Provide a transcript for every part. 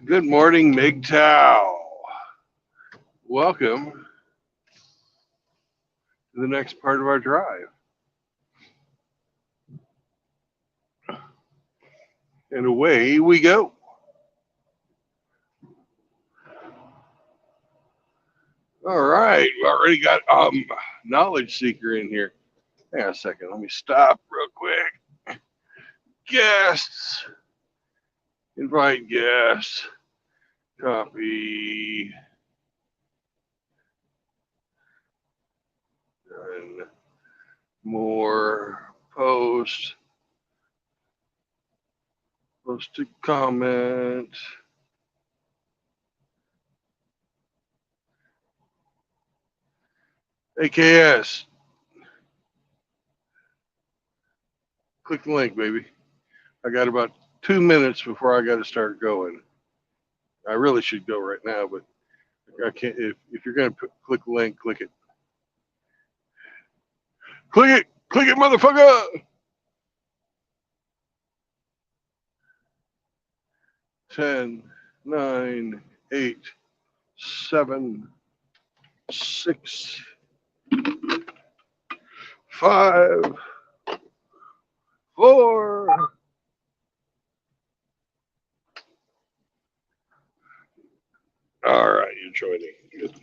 Good morning, MGTOW. Welcome to the next part of our drive. And away we go. All right, we already got knowledge seeker in here. Hang on a second, let me stop real quick. Guests, invite guests, copy, and more post to comment. AKS, click the link, baby. I got about 2 minutes before I got to start going. I really should go right now, but I can't. If you're going to click the link, click it. Click it, motherfucker. 10, 9, 8, 7, 6, 5, 4. All right, you're joining. Good.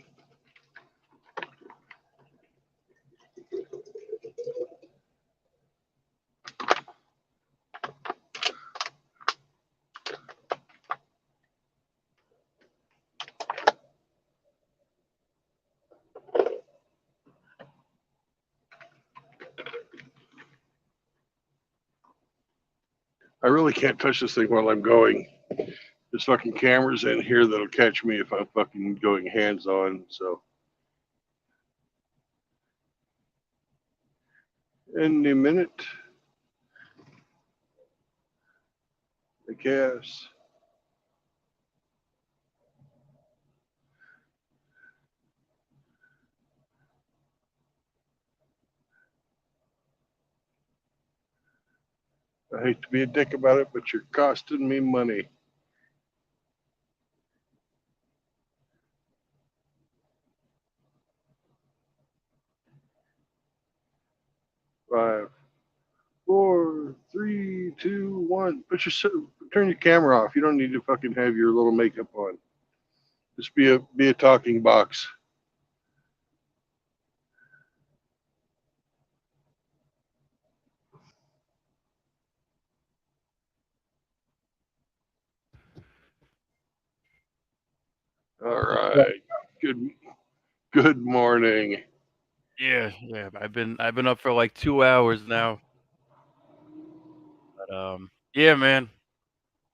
I really can't touch this thing while I'm going. There's fucking cameras in here that'll catch me if I'm fucking going hands on. So, any minute, I guess. I hate to be a dick about it, but you're costing me money. Five, 4, 3, 2, 1. Turn your camera off. You don't need to fucking have your little makeup on. Just be a talking box. All right. Good morning. Yeah. I've been up for like 2 hours now. But yeah, man.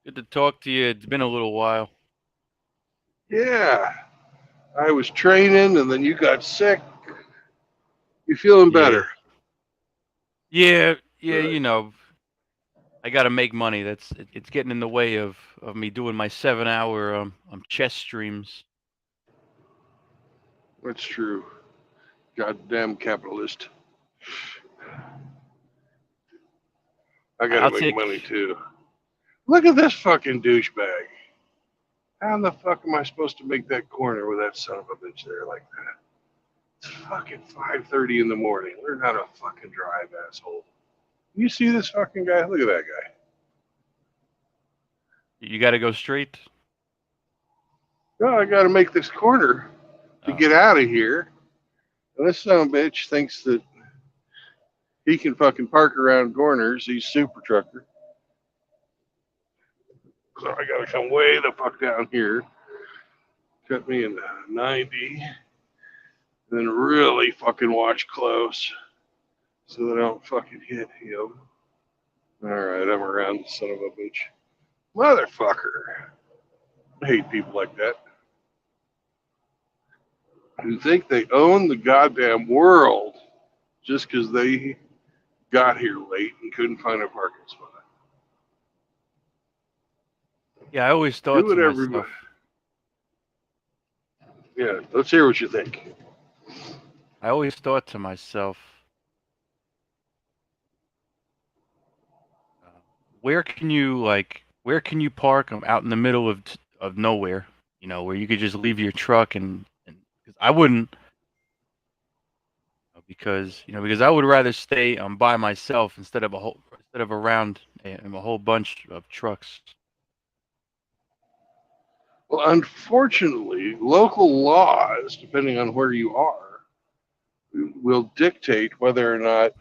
Good to talk to you. It's been a little while. Yeah. I was training and then you got sick. You feeling Yeah. better? Yeah, Good. I got to make money. It's getting in the way of me doing my 7-hour chess streams. That's true. Goddamn capitalist. I gotta I'll make take money too. Look at this fucking douchebag. How in the fuck am I supposed to make that corner with that son of a bitch there like that? It's fucking 5:30 in the morning. Learn how to fucking drive, asshole. You see this fucking guy? Look at that guy. You got to go straight. No, I gotta make this corner to Oh. get out of here. And this son of a bitch thinks that he can fucking park around corners. He's super trucker. So I gotta come way the fuck down here. Cut me in 90. And then really fucking watch close so that I don't fucking hit him. Alright, I'm around the son of a bitch. Motherfucker. I hate people like that. who think they own the goddamn world just because they got here late and couldn't find a parking spot. Yeah, I always Do thought to whatever. myself, Yeah, let's hear what you think. I always thought to myself, uh, where can you park? I'm out in the middle of nowhere, where you could just leave your truck and because I wouldn't, because I would rather stay by myself instead of around a whole bunch of trucks. Well, unfortunately, local laws, depending on where you are, will dictate whether or not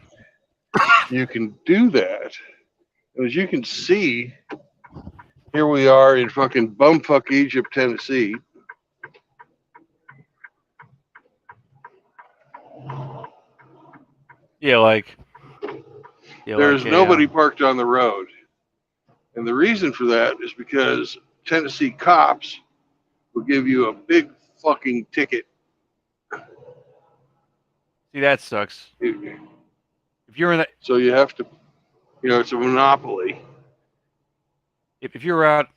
you can do that. And as you can see, here we are in fucking bumfuck Egypt, Tennessee. Yeah, like yeah, There's like a nobody parked on the road. And the reason for that is because Tennessee cops will give you a big fucking ticket. see that sucks. If you're in a, So you have to, it's a monopoly. if you're out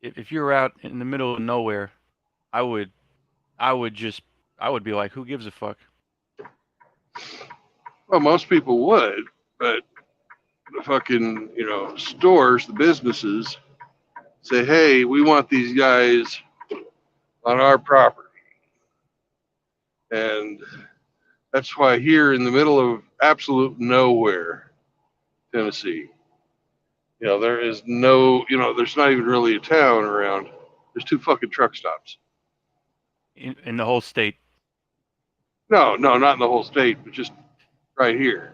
if you're out in the middle of nowhere, I would I would just I would be like, who gives a fuck? Well, most people would, but the fucking, stores, the businesses say, hey, we want these guys on our property. And that's why here in the middle of absolute nowhere, Tennessee, there is no, there's not even really a town around. There's two fucking truck stops. In the whole state. No, no, not in the whole state, but just right here.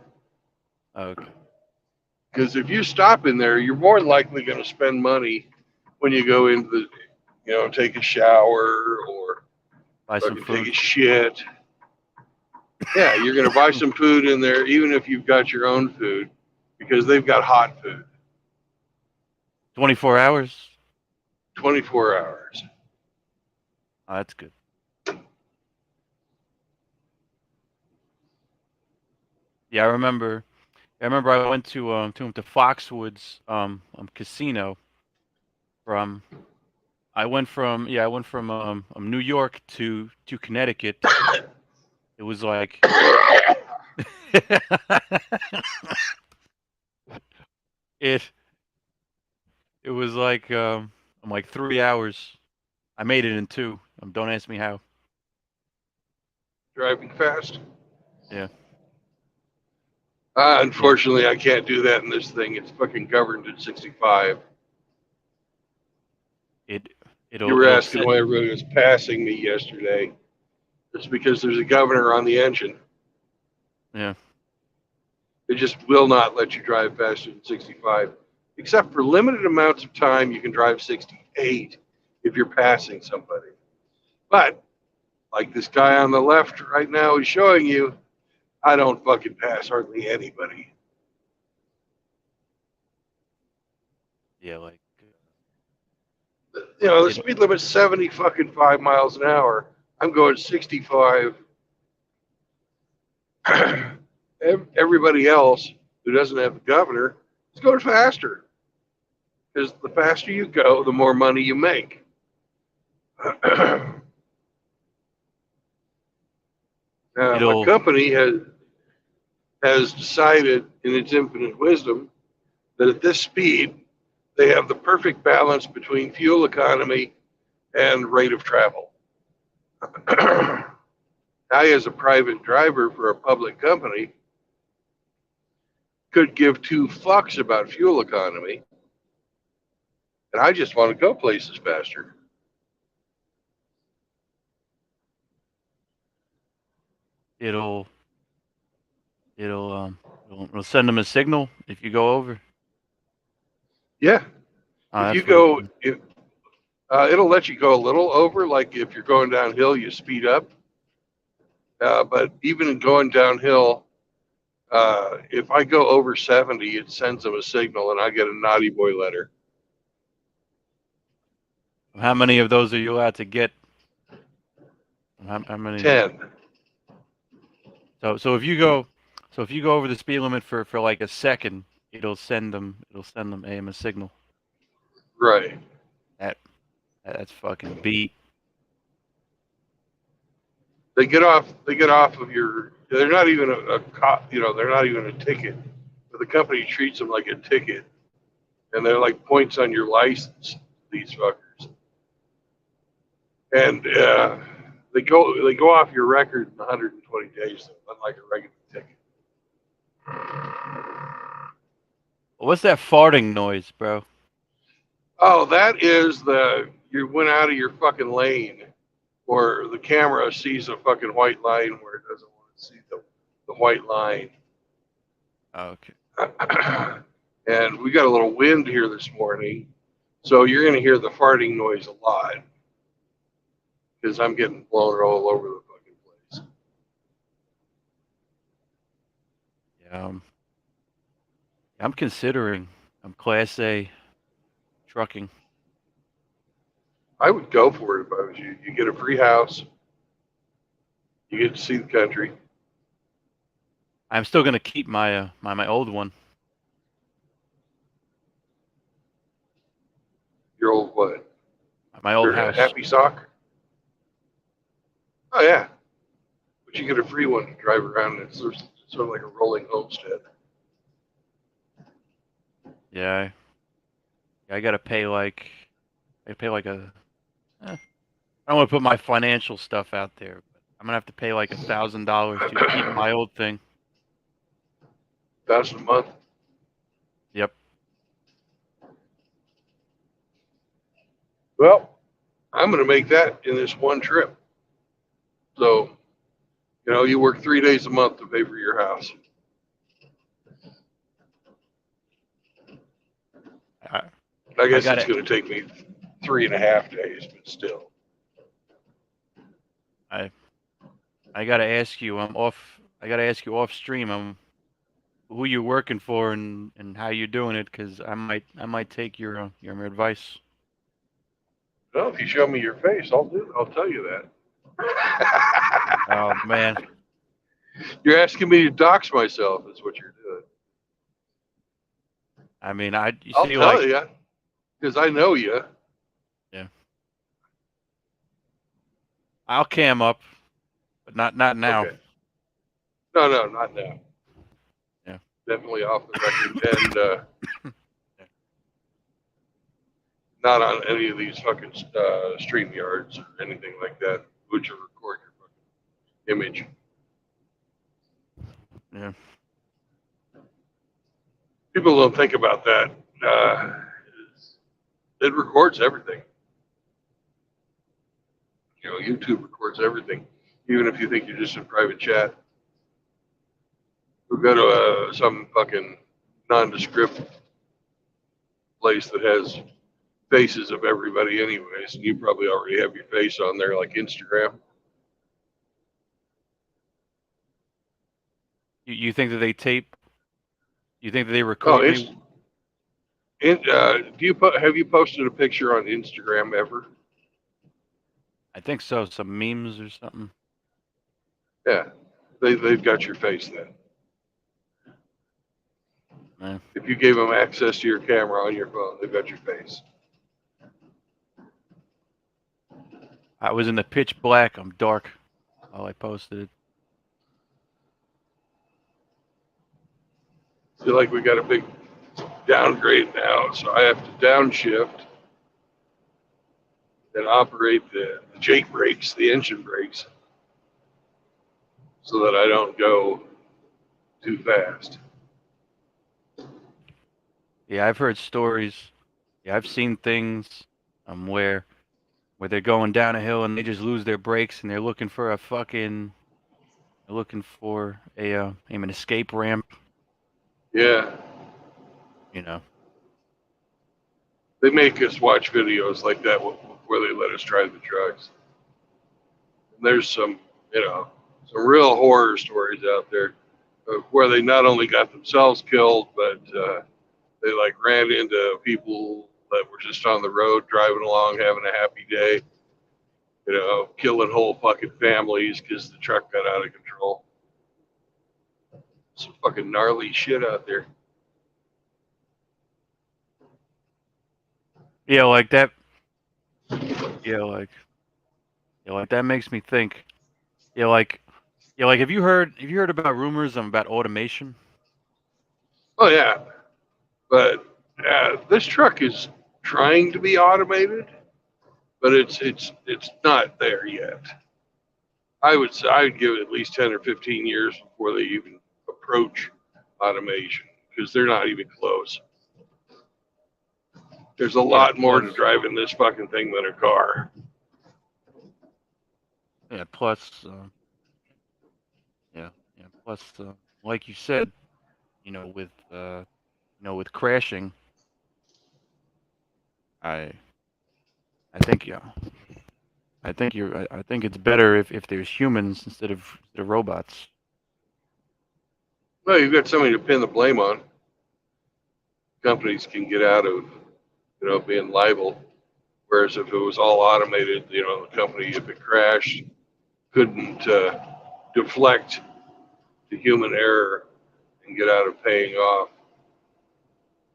Oh, okay. Because if you stop in there, you're more likely going to spend money when you go into the, take a shower or Buy some fucking take food. a shit. Yeah, you're going to buy some food in there, even if you've got your own food, because they've got hot food. 24 hours. 24 hours. Oh, that's good. Yeah, I remember. I went to Foxwoods casino from. I went from New York to Connecticut. It was like it it was like I'm like 3 hours. I made it in two. Don't ask me how. Driving fast. Yeah. Yeah. Unfortunately, I can't do that in this thing. It's fucking governed at 65. It You it'll were it'll asking set. why everybody was passing me yesterday. It's because there's a governor on the engine. Yeah. It just will not let you drive faster than 65, except for limited amounts of time. You can drive 68 if you're passing somebody. But like this guy on the left right now is showing you, I don't fucking pass hardly anybody. Yeah. Like The it. speed limit's 70 fucking 5 miles an hour. I'm going 65. Everybody else who doesn't have a governor is going faster. Because the faster you go, the more money you make. My It'll. company has decided, in its infinite wisdom, that at this speed, they have the perfect balance between fuel economy and rate of travel. I, as a private driver for a public company, could give two fucks about fuel economy, and I just want to go places faster. It'll. It'll send them a signal if you go over. Yeah, Oh, if you that's really go, good. it'll let you go a little over. Like if you're going downhill, you speed up. But even going downhill, if I go over 70, it sends them a signal, and I get a naughty boy letter. How many of those are you allowed to get? How many? 10. So if you go over the speed limit for like a second, it'll send them AM a signal. Right. That's fucking beat. They get off of your, they're not even a cop, they're not even a ticket. But the company treats them like a ticket. And they're like points on your license, these fuckers. And they go off your record in 120 days, unlike a regular ticket. What's that farting noise, bro? Oh, that is you went out of your fucking lane, or the camera sees a fucking white line where it doesn't want to see the white line. Okay. And we got a little wind here this morning, so you're going to hear the farting noise a lot because I'm getting blown all over the fucking place. Yeah. I'm considering. I'm Class A trucking. I would go for it if I was you. You get a free house. You get to see the country. I'm still gonna keep my my old one. Your old what? My old Your house. happy sock? Oh, yeah. But you get a free one to drive around. It's sort of like a rolling homestead. Yeah. I gotta pay like a. I don't want to put my financial stuff out there, but I'm gonna have to pay like $1,000 to keep my old thing. $1,000 a month. Yep. Well, I'm going to make that in this one trip. So, you work 3 days a month to pay for your house. I guess it's going to take me 3.5 days, but still. I gotta ask you. I gotta ask you off stream. Who you're working for and how you're doing it, because I might take your advice. Well, if you show me your face, I'll tell you that. Oh man, you're asking me to dox myself. Is what you're doing. I mean, I'll tell you because I know you. Yeah. I'll cam up, but not now. Okay. No, not now. Yeah. Definitely off the record and not on any of these fucking stream yards or anything like that, which will record your fucking image. Yeah. People don't think about that. It records everything. YouTube records everything, even if you think you're just in private chat. We'll go to some fucking nondescript place that has faces of everybody anyways, and you probably already have your face on there, like Instagram. You think that they tape? You think that they record me? Have you posted a picture on Instagram ever? I think so. Some memes or something. Yeah, they've got your face then. Yeah. If you gave them access to your camera on your phone, they've got your face. I was in the pitch black. I'm dark while I posted it. Feel like we got a big downgrade now, so I have to downshift and operate the Jake brakes, the engine brakes, so that I don't go too fast. Yeah, I've heard stories. Yeah, I've seen things where they're going down a hill and they just lose their brakes and they're looking for an escape ramp. Yeah. They make us watch videos like that where they let us drive the trucks. And there's some real horror stories out there where they not only got themselves killed, but they like ran into people that were just on the road driving along, having a happy day. You know, killing whole fucking families because the truck got out of control. Some fucking gnarly shit out there. Yeah, like that. Yeah, like that makes me think. Yeah, like have you heard about rumors about automation? Oh yeah, but this truck is trying to be automated, but it's not there yet. I would say I would give it at least 10 or 15 years before they even approach automation because they're not even close. There's a Yeah, lot more plus to driving this fucking thing than a car. yeah, plus yeah, yeah, plus like you said, you know, with crashing, I I think yeah, I think it's better if there's humans instead of robots. Well, you've got somebody to pin the blame on. Companies can get out of, being liable. Whereas if it was all automated, the company, if it crashed, couldn't deflect the human error and get out of paying off.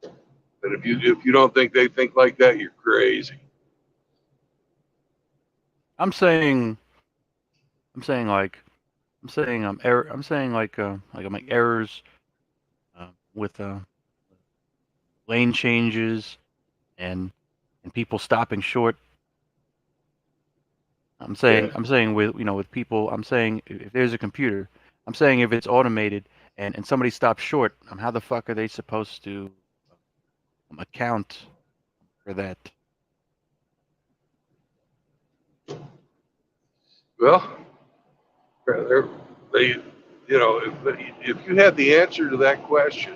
But if you don't think they think like that, you're crazy. I'm saying I'm saying like I'm saying like I'm like errors with lane changes and people stopping short. Yeah. I'm saying with with people. I'm saying if there's a computer, I'm saying if it's automated and somebody stops short, how the fuck are they supposed to account for that? Well, they, if you had the answer to that question,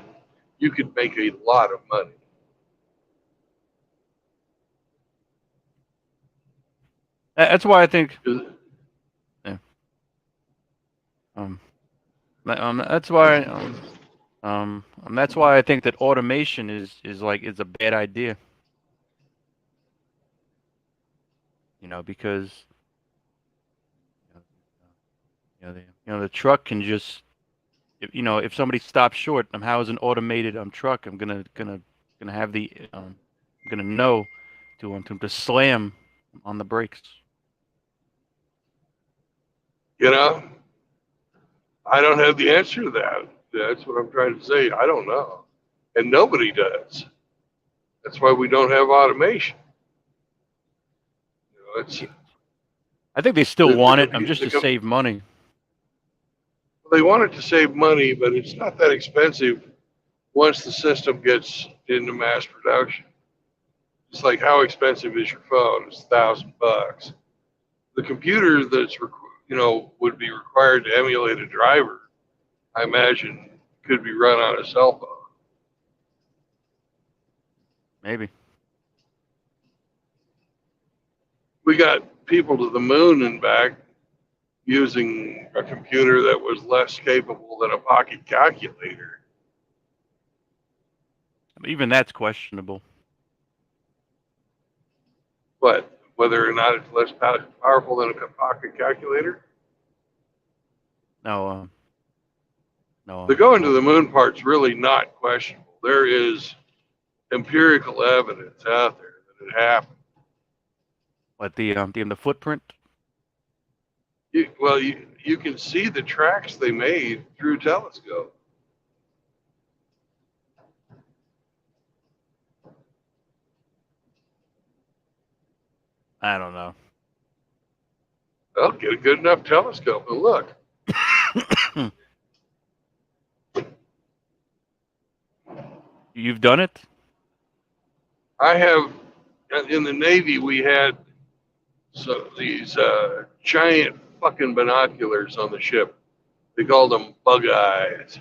you could make a lot of money. That's why I think. 'Cause, Yeah, um, that's why that's why I think that automation is a bad idea. Because the truck can just if somebody stops short, how is an automated truck? I'm gonna have the I'm gonna know to slam on the brakes. you know, I don't have the answer to that. That's what I'm trying to say. I don't know. And nobody does. That's why we don't have automation. It's I think they still the want it. computer. Just to save money. They want it to save money, but it's not that expensive once the system gets into mass production. It's like how expensive is your phone? It's $1,000. The computer would be required to emulate a driver. I imagine could be run on a cell phone. Maybe. We got people to the moon and back using a computer that was less capable than a pocket calculator. Even that's questionable. But whether or not it's less powerful than a pocket calculator, No, the going to the moon part's really not questionable. There is empirical evidence out there that it happened. What the footprint? You can see the tracks they made through telescope. I don't know. Well, get a good enough telescope and look. You've done it? I have in the Navy. We had these giant fucking binoculars on the ship. They called them bug eyes.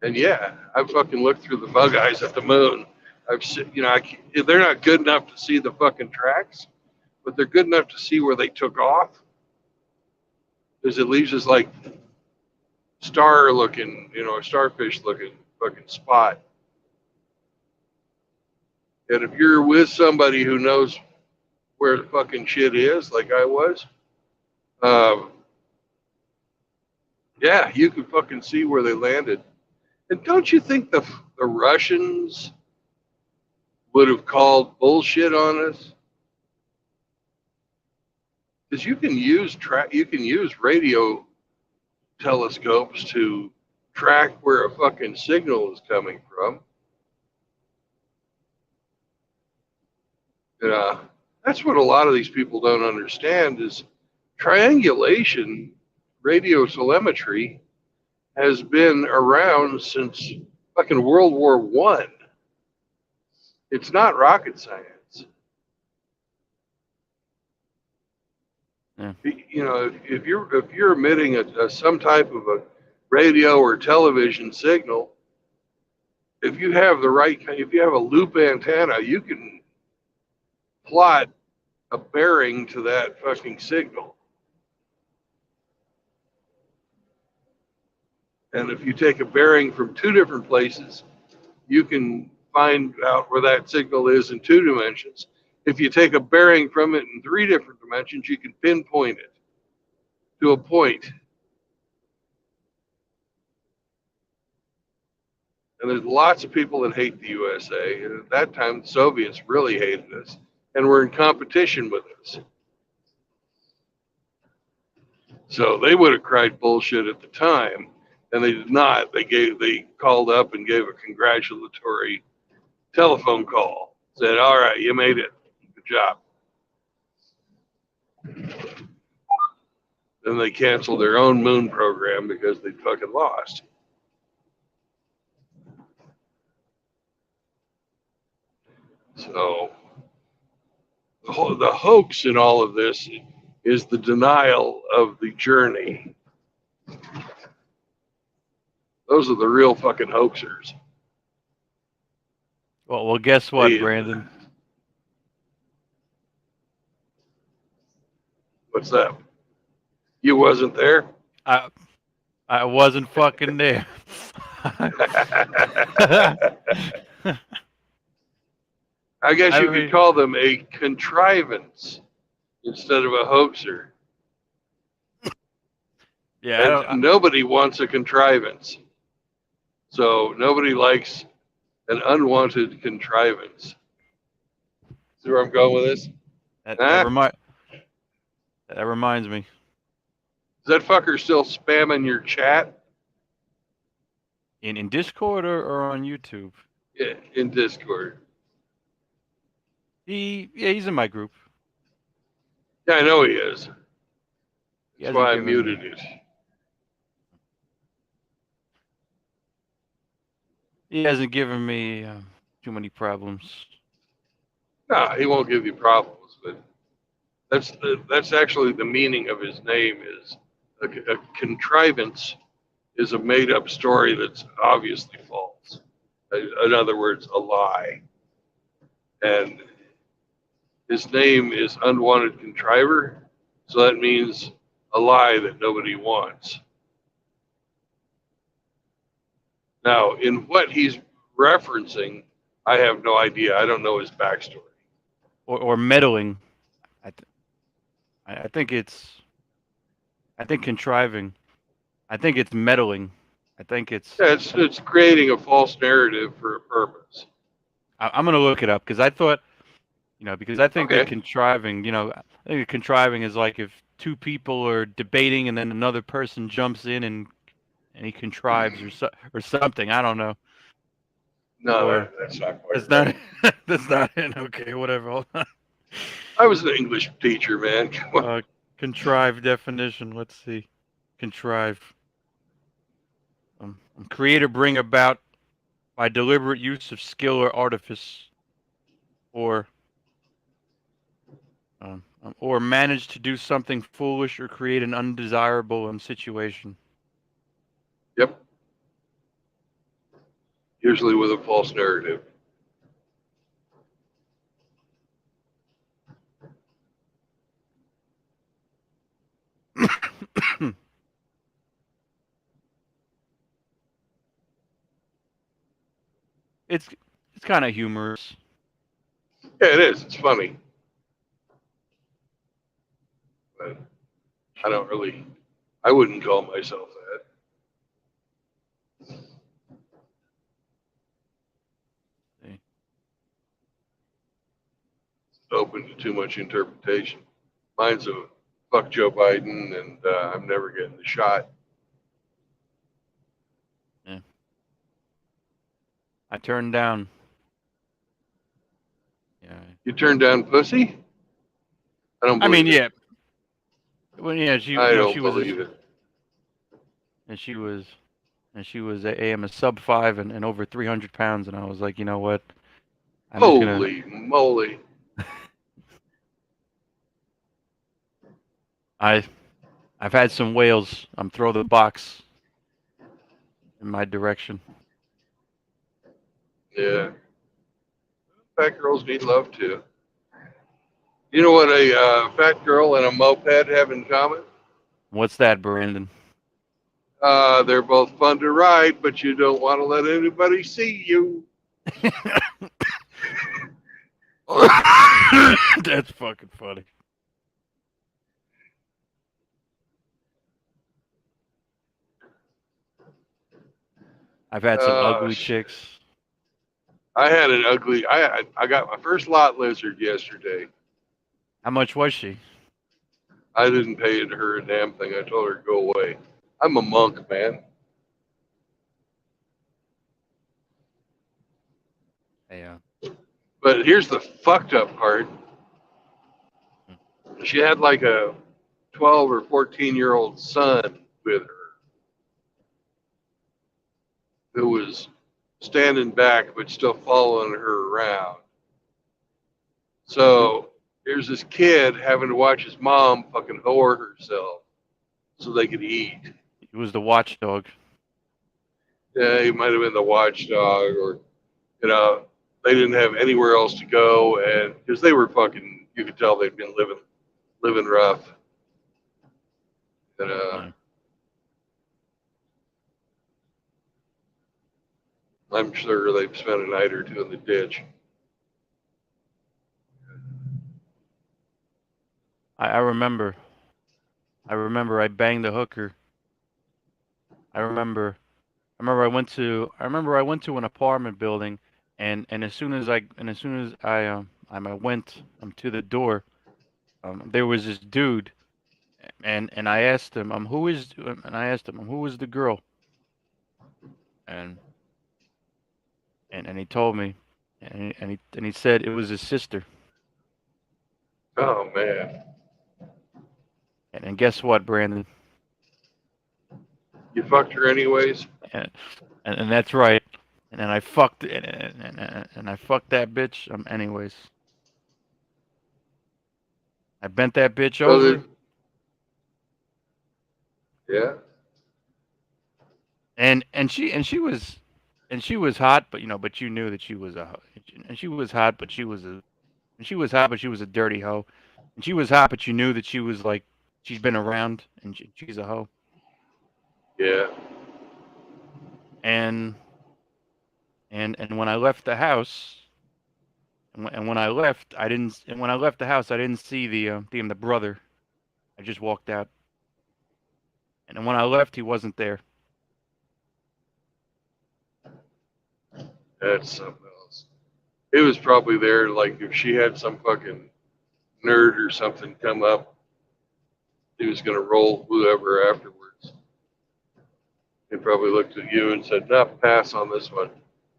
And yeah, I fucking looked through the bug eyes at the moon. I've seen, they're not good enough to see the fucking tracks, but they're good enough to see where they took off. Because it leaves this like star looking, a starfish looking fucking spot. And if you're with somebody who knows where the fucking shit is, like I was, um, yeah, you could fucking see where they landed. And don't you think the Russians would have called bullshit on us? Because you can use radio telescopes to track where a fucking signal is coming from. Yeah, that's what a lot of these people don't understand is triangulation radio telemetry has been around since fucking World War One. It's not rocket science. Yeah. You know, if you're emitting some type of a radio or television signal, if you have if you have a loop antenna, you can plot a bearing to that fucking signal. And if you take a bearing from two different places, you can find out where that signal is in two dimensions. If you take a bearing from it in three different dimensions, you can pinpoint it to a point. And there's lots of people that hate the USA. And at that time, the Soviets really hated us and were in competition with us. So they would have cried bullshit at the time, and they did not. They called up and gave a congratulatory telephone call. Said, "All right, you made it. Good job." Then they canceled their own moon program because they fucking lost. So the hoax in all of this is the denial of the journey. Those are the real fucking hoaxers. Well, guess what, Brandon? What's that? You wasn't there? I wasn't fucking there. I guess you could call them a contrivance instead of a hoaxer. Yeah, and nobody wants a contrivance. So nobody likes an unwanted contrivance. See where I'm going with this? That reminds me. Is that fucker still spamming your chat? In Discord or on YouTube? Yeah, in Discord. He's in my group. Yeah, I know he is. That's why I muted it. He hasn't given me too many problems. No, he won't give you problems, but that's actually the meaning of his name is a contrivance is a made-up story that's obviously false. In other words, a lie. And his name is Unwanted Contriver, so that means a lie that nobody wants. Now, in what he's referencing, I have no idea. I don't know his backstory. Or meddling. I think contriving. I think it's meddling. I think it's... Yeah, it's creating a false narrative for a purpose. I'm going to look it up because I thought, because I think that contriving, I think contriving is like if two people are debating and then another person jumps in and he contrives or something. I don't know. No, that's not quite right. That's not it. Okay, whatever. Hold on. I was an English teacher, man. Contrive definition. Let's see. Contrive. Create or bring about by deliberate use of skill or artifice, or manage to do something foolish or create an undesirable situation. Yep. Usually with a false narrative. It's kind of humorous. Yeah, it is. It's funny. I wouldn't call myself that. See. Open to too much interpretation. Mine's a fuck Joe Biden, and I'm never getting the shot. Yeah. I turned down. Yeah. You turned down pussy? I don't I mean, believe it. yeah. Well, yeah. She, I don't she was, believe it. and she was, a sub 5 and over 300 pounds, and I was like, you know what? I'm just gonna. Holy moly. I've had some whales. Throw the box in my direction. Yeah. Fat girls need love too. You know what a fat girl and a moped have in common? What's that, Brandon? They're both fun to ride, but you don't want to let anybody see you. That's fucking funny. I've had some ugly Shit. chicks. I had an ugly. I got my first lot lizard yesterday. How much was she? I didn't pay her a damn thing. I told her to go away. I'm a monk, man. Yeah. But here's the fucked up part. She had like a 12 or 14-year-old son with her who was standing back but still following her around. So here's this kid having to watch his mom fucking whore herself so they could eat. He was the watchdog. Yeah, he might have been the watchdog, or they didn't have anywhere else to go, and because they were fucking, you could tell they'd been living rough. And Yeah. I'm sure they've spent a night or two in the ditch. I remember. I banged the hooker. I remember. I went to an apartment building, and as soon as I went to the door, there was this dude, and I asked him who is the girl, and and he told me, and he said it was his sister. Oh man, And guess what, Brandon? you fucked her anyways. And and that's right. And then I fucked and I fucked that bitch. Anyways, I bent that bitch So that, over, yeah, and she was hot, but but you knew that she was and she was hot, but she was a dirty hoe, and she was hot, but you knew that she was like she's been around and she's a hoe, yeah, and and when I left the house. And when I left, I didn't. And when I left the house, I didn't see the brother. I just walked out, and when I left, he wasn't there. that's something else. It was probably there, like if she had some fucking nerd or something come up, he was gonna roll whoever afterwards. He probably looked at you and said, "No, pass on this one.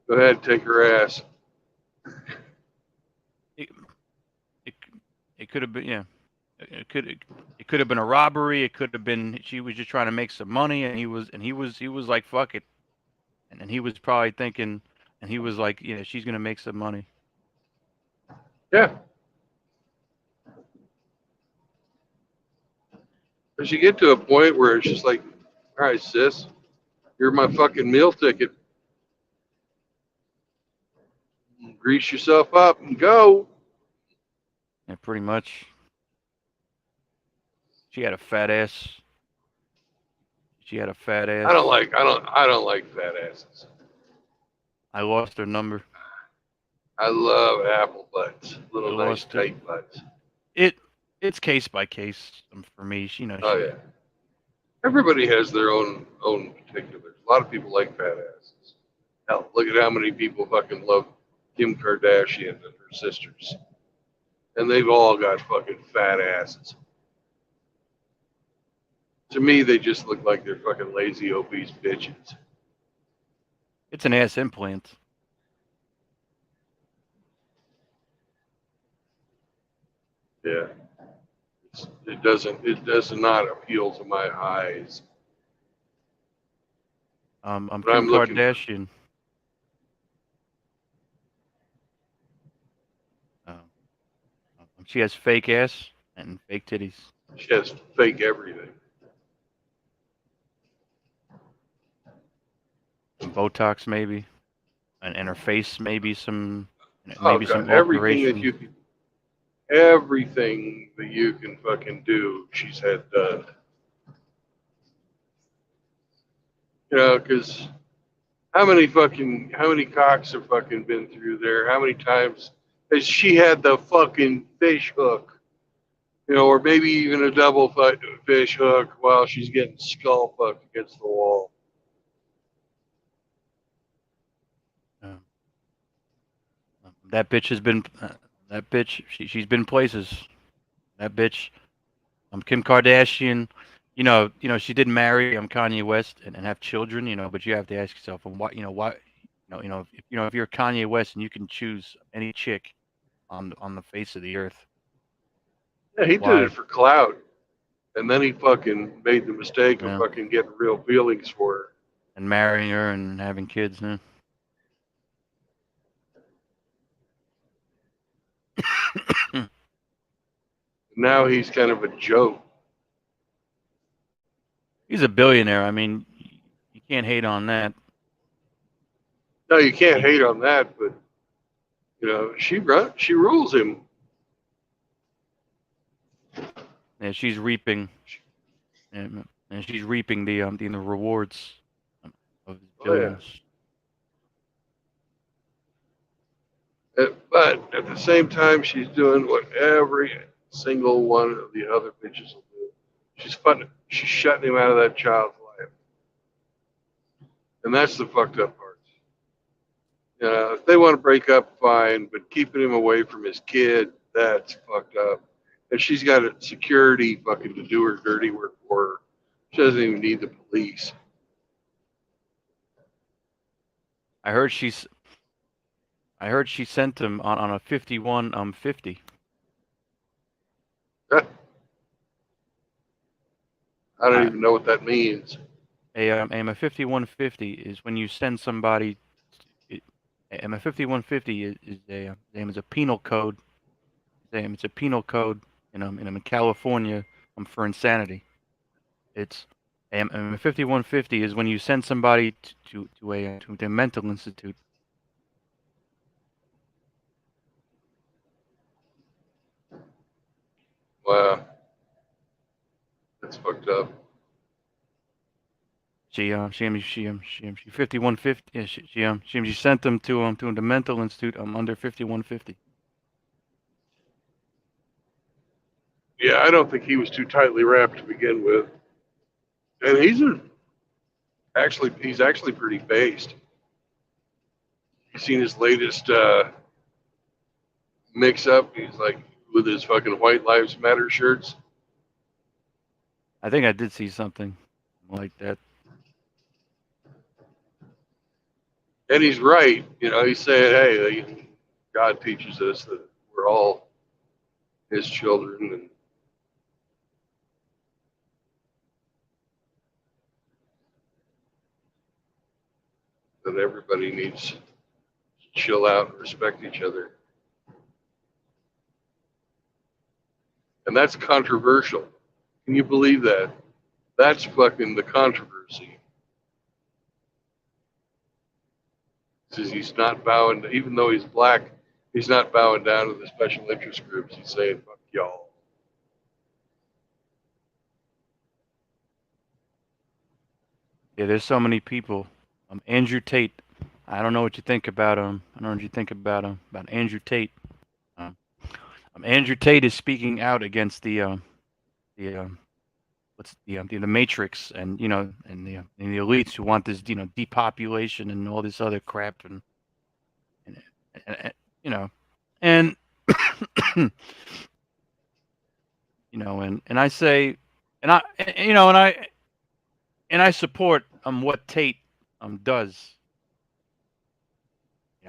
Go ahead, take her ass." It it, it could have been yeah. It could have been a robbery. It could have been she was just trying to make some money, and he was like fuck it, and he was probably thinking, and he was like she's gonna make some money. Yeah. But you get to a point where it's just like, all right, sis, you're my fucking meal ticket. Grease yourself up and go. Yeah, pretty much. She had a fat ass. She had a fat ass. I don't like fat asses. I lost her number. I love apple butts, I little nice lost it. tight butts. It It's case by case for me. You know, Oh yeah. Everybody has their own particulars. A lot of people like fat asses. Hell, look at how many people fucking love Kim Kardashian and her sisters, and they've all got fucking fat asses. To me, they just look like they're fucking lazy, obese bitches. it's an ass implant. Yeah, it does not appeal to my eyes. I'm But Kim I'm looking for. Kardashian. Um, she has fake ass and fake titties. She has fake everything. Some Botox maybe, and her face Oh maybe god, some alterations. everything that you can fucking do, she's had done. You know, because how many cocks have fucking been through there? How many times has she had the fucking fish hook? You know, or maybe even a double fish hook while she's getting skull fucked against the wall. Uh, that bitch has been that bitch. She's been places. That bitch. Kim Kardashian. She did marry Kanye West and have children. But you have to ask yourself, and why. If you're Kanye West and you can choose any chick on the face of the earth, Yeah, he did why? it for clout, and then he fucking made the mistake of Yeah, fucking getting real feelings for her. and marrying her and having kids. Yeah. Now he's kind of a joke. He's a billionaire. I mean, you can't hate on that. No, you can't He, hate on that, but you know, she rules him. yeah, she's reaping, and she's reaping the rewards of his Oh yeah. billions. But at the same time, she's doing what every single one of the other bitches will do. She's shutting him out of that child's life, and that's the fucked up part. If they want to break up, fine, but keeping him away from his kid, that's fucked up. And she's got a security fucking to do her dirty work for her. She doesn't even need the police. I heard she's. I heard she sent him on a 51 50. I don't I even know what that means. a 5150 is when you send somebody. It, a 5150 is a penal code. It's a penal code in California for insanity. It's a 5150 is when you send somebody to a mental institute. Wow, that's fucked up. She 5150. Yeah, she sent them to the mental institute under 5150. Yeah, I don't think he was too tightly wrapped to begin with, and he's actually pretty based. You seen his latest mix up? He's like with his fucking White Lives Matter shirts. I think I did see something like that. And he's right. You know, he's saying, hey, God teaches us that we're all his children, and that everybody needs to chill out and respect each other. And that's controversial. Can you believe that? That's fucking the controversy. Says he's not bowing, even though he's black, he's not bowing down to the special interest groups. He's saying, fuck y'all. Yeah, there's so many people. Andrew Tate. I don't know what you think about him. I don't know what you think about him. About Andrew Tate. Um, Andrew Tate is speaking out against the what's the Matrix, and and the elites who want this depopulation and all this other crap, and, and you know and and I say, and I and, you know and I support what Tate does.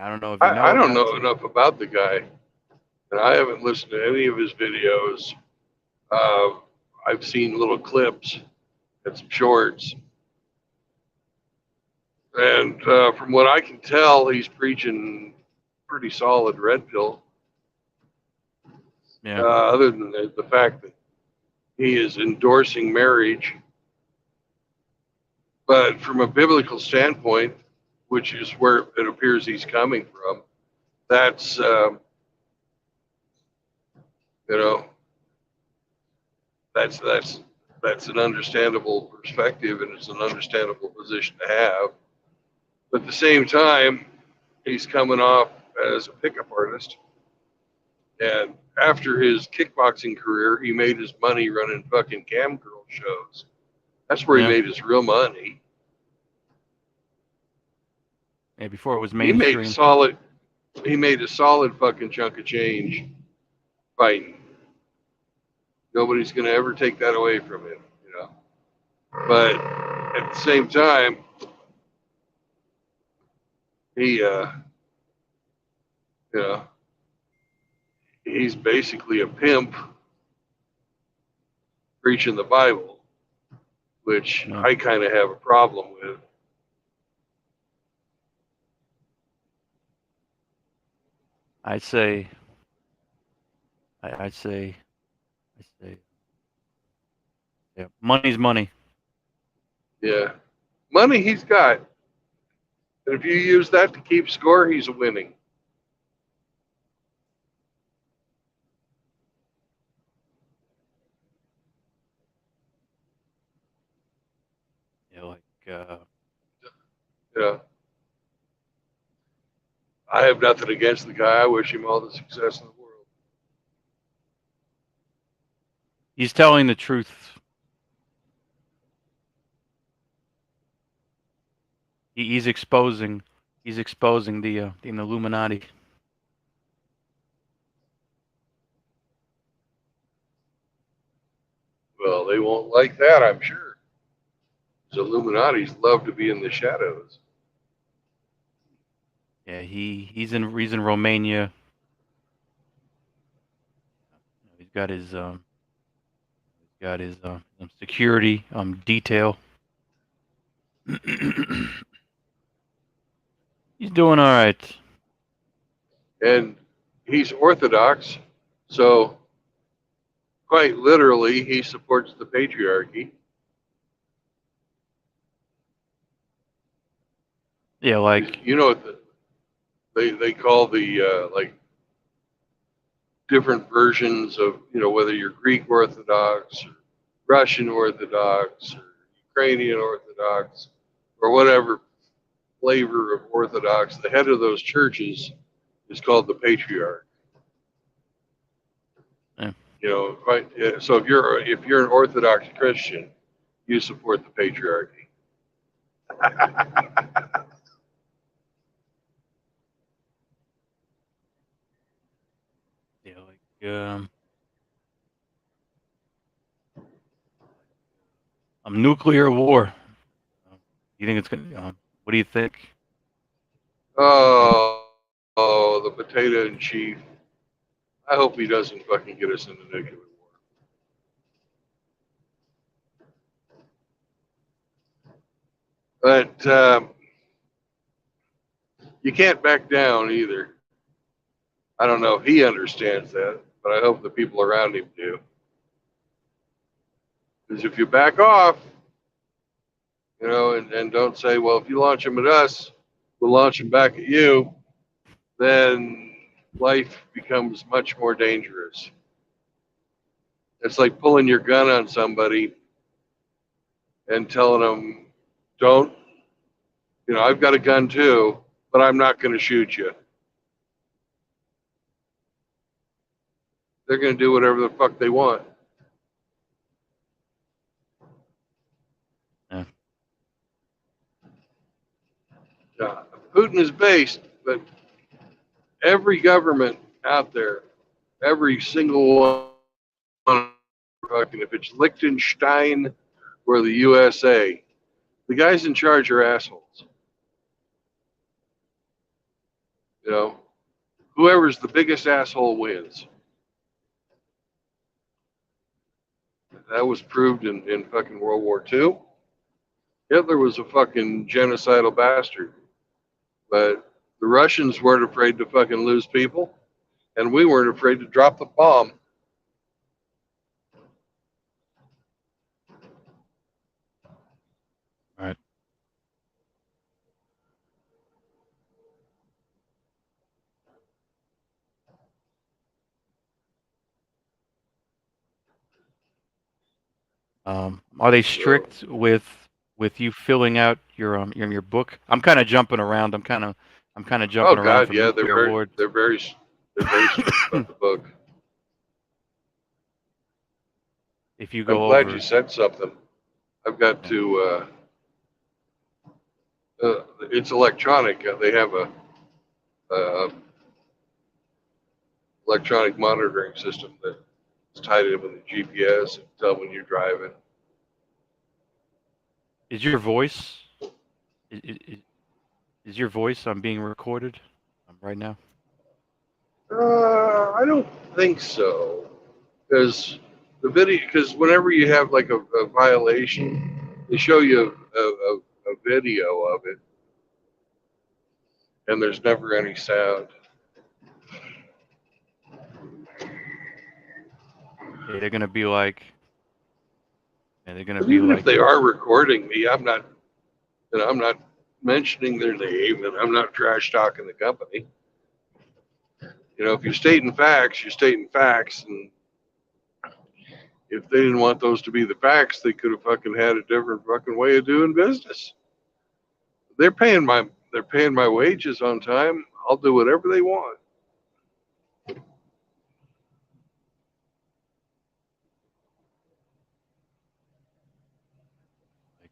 I don't know if you know I don't about know Tate. enough about the guy, and I haven't listened to any of his videos. I've seen little clips and some shorts, and from what I can tell, he's preaching pretty solid red pill. Yeah, Other than the fact that he is endorsing marriage, but from a biblical standpoint, which is where it appears he's coming from, that's you know that's an understandable perspective, and it's an understandable position to have. But at the same time, he's coming off as a pickup artist, and after his kickboxing career, he made his money running fucking cam girl shows. That's where he yeah, made his real money. yeah. Before it was He made mainstream. solid. He made a solid fucking chunk of change fighting. Nobody's gonna ever take that away from him, you know. But at the same time, he, you know, he's basically a pimp preaching the Bible, which Yeah. I kind of have a problem with. I'd say, I, I'd say, I say, yeah, money's money. Yeah, money he's got, and if you use that to keep score, he's winning. Yeah, You know, I have nothing against the guy. I wish him all the success in the world. he's telling the truth. He's exposing, the Illuminati. Well, they won't like that, I'm sure. The Illuminati's love to be in the shadows. Yeah, he's in Romania. He's got his security detail. He's doing all right. And he's Orthodox, so quite literally, he supports the patriarchy. Yeah, like You know what they call the like different versions of, you know, whether you're Greek Orthodox or Russian Orthodox or Ukrainian Orthodox or whatever flavor of Orthodox. The head of those churches is called the patriarch. yeah, You know, quite. So if you're an Orthodox Christian, you support the patriarchy. yeah, nuclear war. You think it's gonna? What do you think? Oh, the potato in chief. I hope he doesn't fucking get us into nuclear war. But you can't back down either. I don't know if he understands that, but I hope the people around him do. Because if you back off, you know, and don't say, well, if you launch them at us, we'll launch them back at you, then life becomes much more dangerous. It's like pulling your gun on somebody and telling them, don't, you know, I've got a gun too, but I'm not going to shoot you. they're going to do whatever the fuck they want. Yeah. Putin is based, but every government out there, every single one, fucking, if it's Liechtenstein or the USA, the guys in charge are assholes. You know, whoever's the biggest asshole wins. That was proved in fucking World War II. Hitler was a fucking genocidal bastard. But the Russians weren't afraid to fucking lose people, and we weren't afraid to drop the bomb. Right. Are they strict with you filling out your book? I'm kind of jumping around. I'm kind of Oh jumping around God, from yeah, nuclear ward. they're very strict about the book. If you I'm go glad you over, said something. I've got yeah. to. It's electronic. They have a electronic monitoring system that's tied in with the GPS and tell when you're driving. Is your voice is, is your voice being recorded right now? I don't think so, because whenever you have like a violation, they show you a video of it, and there's never any sound. Yeah, they're gonna be like, yeah, they're gonna But be even if like, they are recording me, I'm not mentioning their name, and I'm not trash talking the company. You know, if you're stating facts, you're stating facts, and if they didn't want those to be the facts, they could have fucking had a different fucking way of doing business. They're paying my wages on time. I'll do whatever they want. like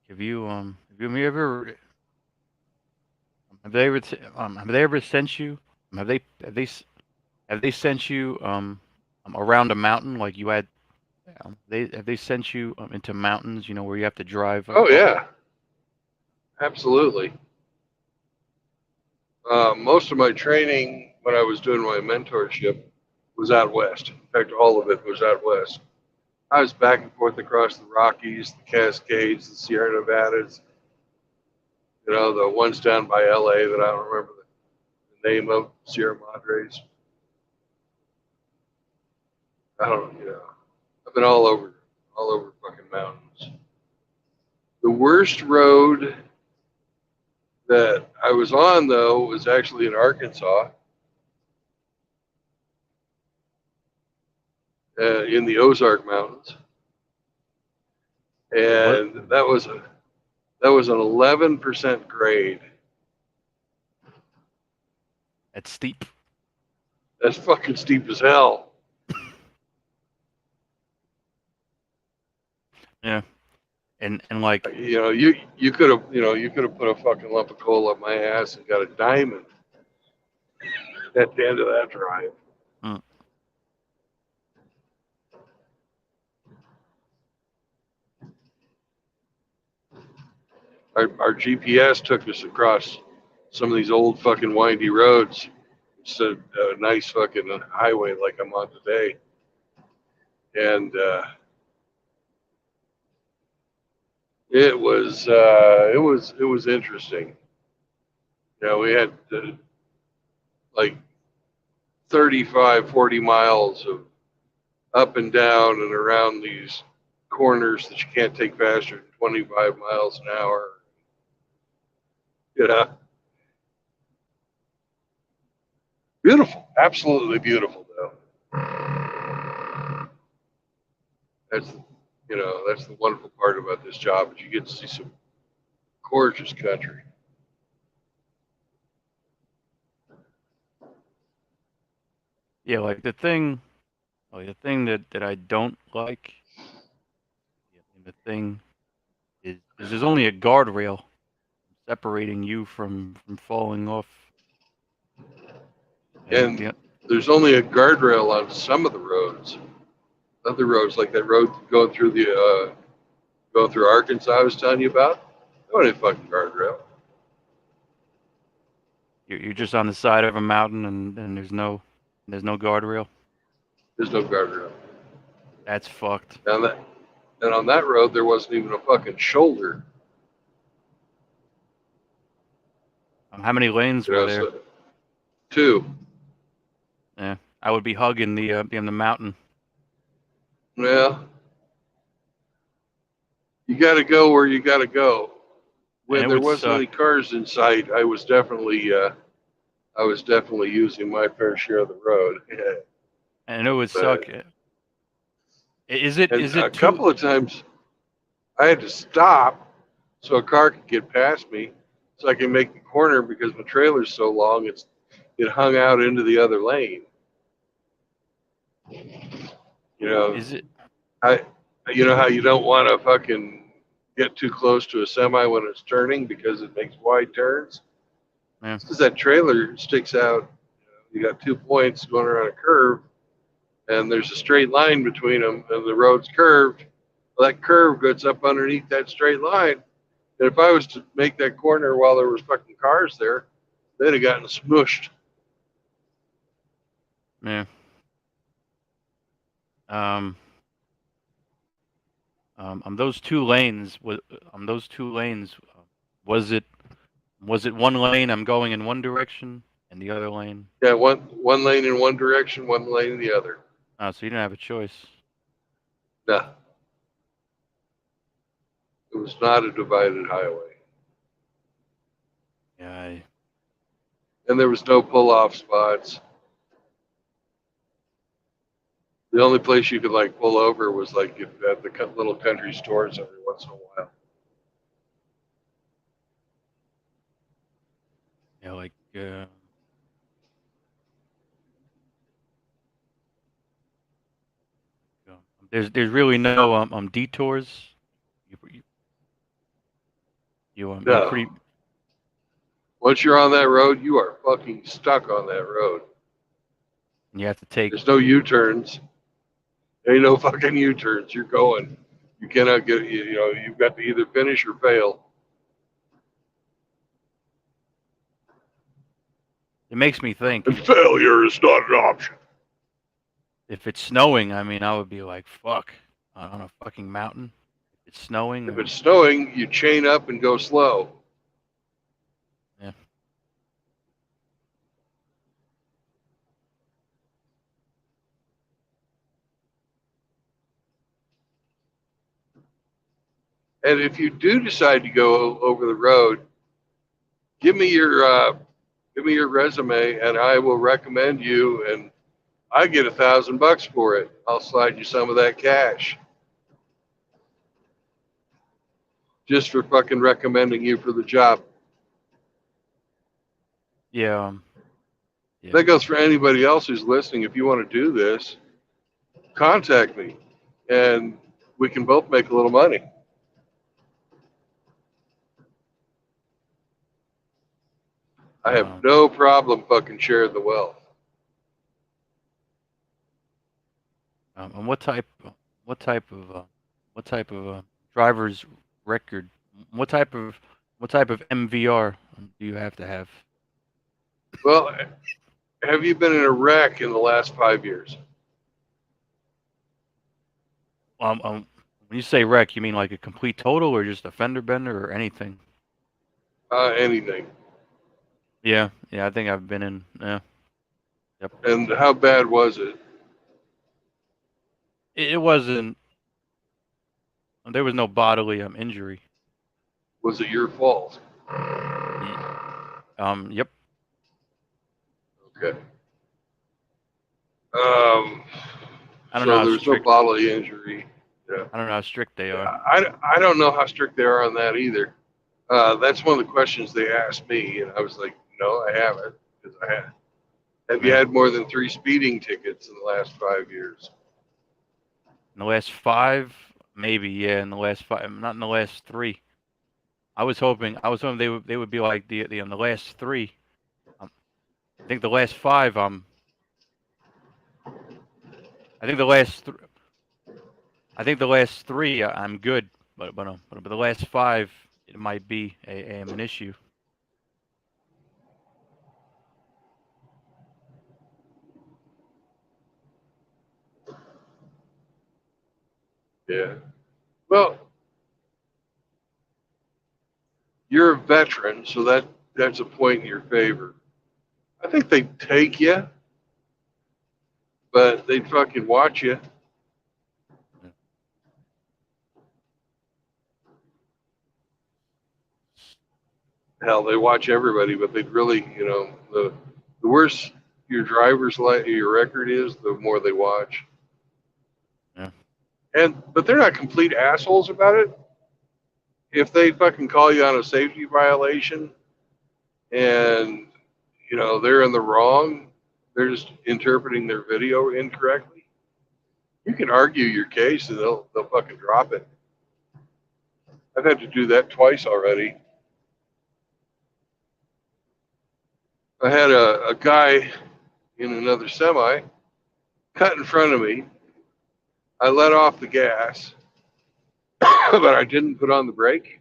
have you ever have they ever sent you have they sent you around a mountain like you had they sent you into mountains, you know, where you have to drive Oh up? yeah, absolutely. Most of my training when I was doing my mentorship was out west. In fact, all of it was out west. I was back and forth across the Rockies, the Cascades, the Sierra Nevadas. You know, the ones down by LA that I don't remember the name of, Sierra Madres. I don't, you know, I've been all over fucking mountains. The worst road that I was on though was actually in Arkansas, in the Ozark Mountains, What? and that was an 11% grade. It's steep. That's fucking steep as hell. Yeah. And like, You know, you could have put a fucking lump of coal up my ass and got a diamond at the end of that drive. mm, Our GPS took us across some of these old fucking windy roads instead of a nice fucking highway like I'm on today. And it was interesting. You know, we had like 35, 40 miles of up and down and around these corners that you can't take faster than 25 miles an hour. You know, beautiful, absolutely beautiful though. That's that's the wonderful part about this job is you get to see some gorgeous country. Yeah, like the thing that I don't like, yeah, and the thing is there's only a guardrail separating you from falling off. And And there's only a guardrail on some of the roads. Other roads, like that road going through Arkansas I was telling you about, there wasn't a fucking guardrail. you're just on the side of a mountain and there's no guardrail. There's no guardrail. That's fucked. And that and on that road there wasn't even a fucking shoulder. How many lanes You were know, there? so two. Yeah, I would be hugging the mountain, Well, you got to go where you got to go. and When it there would wasn't suck. any cars in sight, I was definitely using my fair share of the road. Yeah. And it would suck. But and Is a it too? couple of times I had to stop so a car could get past me, so I can make the corner because my trailer's so long. It hung out into the other lane. You know, Is it? I you know how you don't want to fucking get too close to a semi when it's turning because it makes wide turns. Yeah. It's because that trailer sticks out. You got 2 points going around a curve, and there's a straight line between them, and the road's curved. Well, that curve goes up underneath that straight line. And if I was to make that corner while there was fucking cars there, they'd have gotten smushed. Yeah. Um. On those two lanes, was it one lane I'm going in one direction and the other lane? Yeah, one lane in one direction, one lane in the other. Oh, so you didn't have a choice. No, it was not a divided highway, Yeah. and there was no pull-off spots. The only place you could like pull over was like at the little country stores every once in a while. Yeah. Like. Um, there's really no detours. You you're No, pretty. once you're on that road, you are fucking stuck on that road. You have to take. There's no U-turns. There ain't no fucking U-turns. You're going. You cannot get. You know, you've got to either finish or fail. It makes me think And failure is not an option. if it's snowing. I mean, I would be like, fuck, on a fucking mountain. If it's snowing, If it's snowing, you chain up and go slow. yeah. And if you do decide to go over the road, give me your resume, and I will recommend you. And I get $1,000 for it. I'll slide you some of that cash just for fucking recommending you for the job. Yeah. Yeah. That goes for anybody else who's listening. If you want to do this, contact me, and we can both make a little money. I have no problem fucking sharing the wealth. And what type of driver's record? What type of MVR do you have to have? Well, have you been in a wreck in the last 5 years? When you say wreck, you mean like a complete total or just a fender bender or anything? Anything. Yeah, I think I've been in. Yeah, yep. And how bad was it? It wasn't. There was no bodily injury. Was it your fault? Yep. Okay. I don't know So how there's no strict. bodily injury. Yeah. I don't know how strict they are. I don't know how strict they are on that either. That's one of the questions they asked me, and I was like, no, I haven't, because I Have you Yeah. had more than 3 speeding tickets in the last 5 years? In the last 5, maybe, yeah. In the last 5, not in the last 3. I was hoping they would be like the in the last 3. I think the last 5. I think the last. I think the last 3 I'm good, but the last 5 it might be an issue. Yeah. Well, you're a veteran, so that's a point in your favor. I think they'd take you, but they'd fucking watch you. Hell, they watch everybody, but they'd really, the worse your your record is, the more they watch. Yeah. But they're not complete assholes about it. If they fucking call you on a safety violation and they're in the wrong, they're just interpreting their video incorrectly. You can argue your case and they'll fucking drop it. I've had to do that twice already. I had a guy in another semi cut in front of me. I let off the gas, but I didn't put on the brake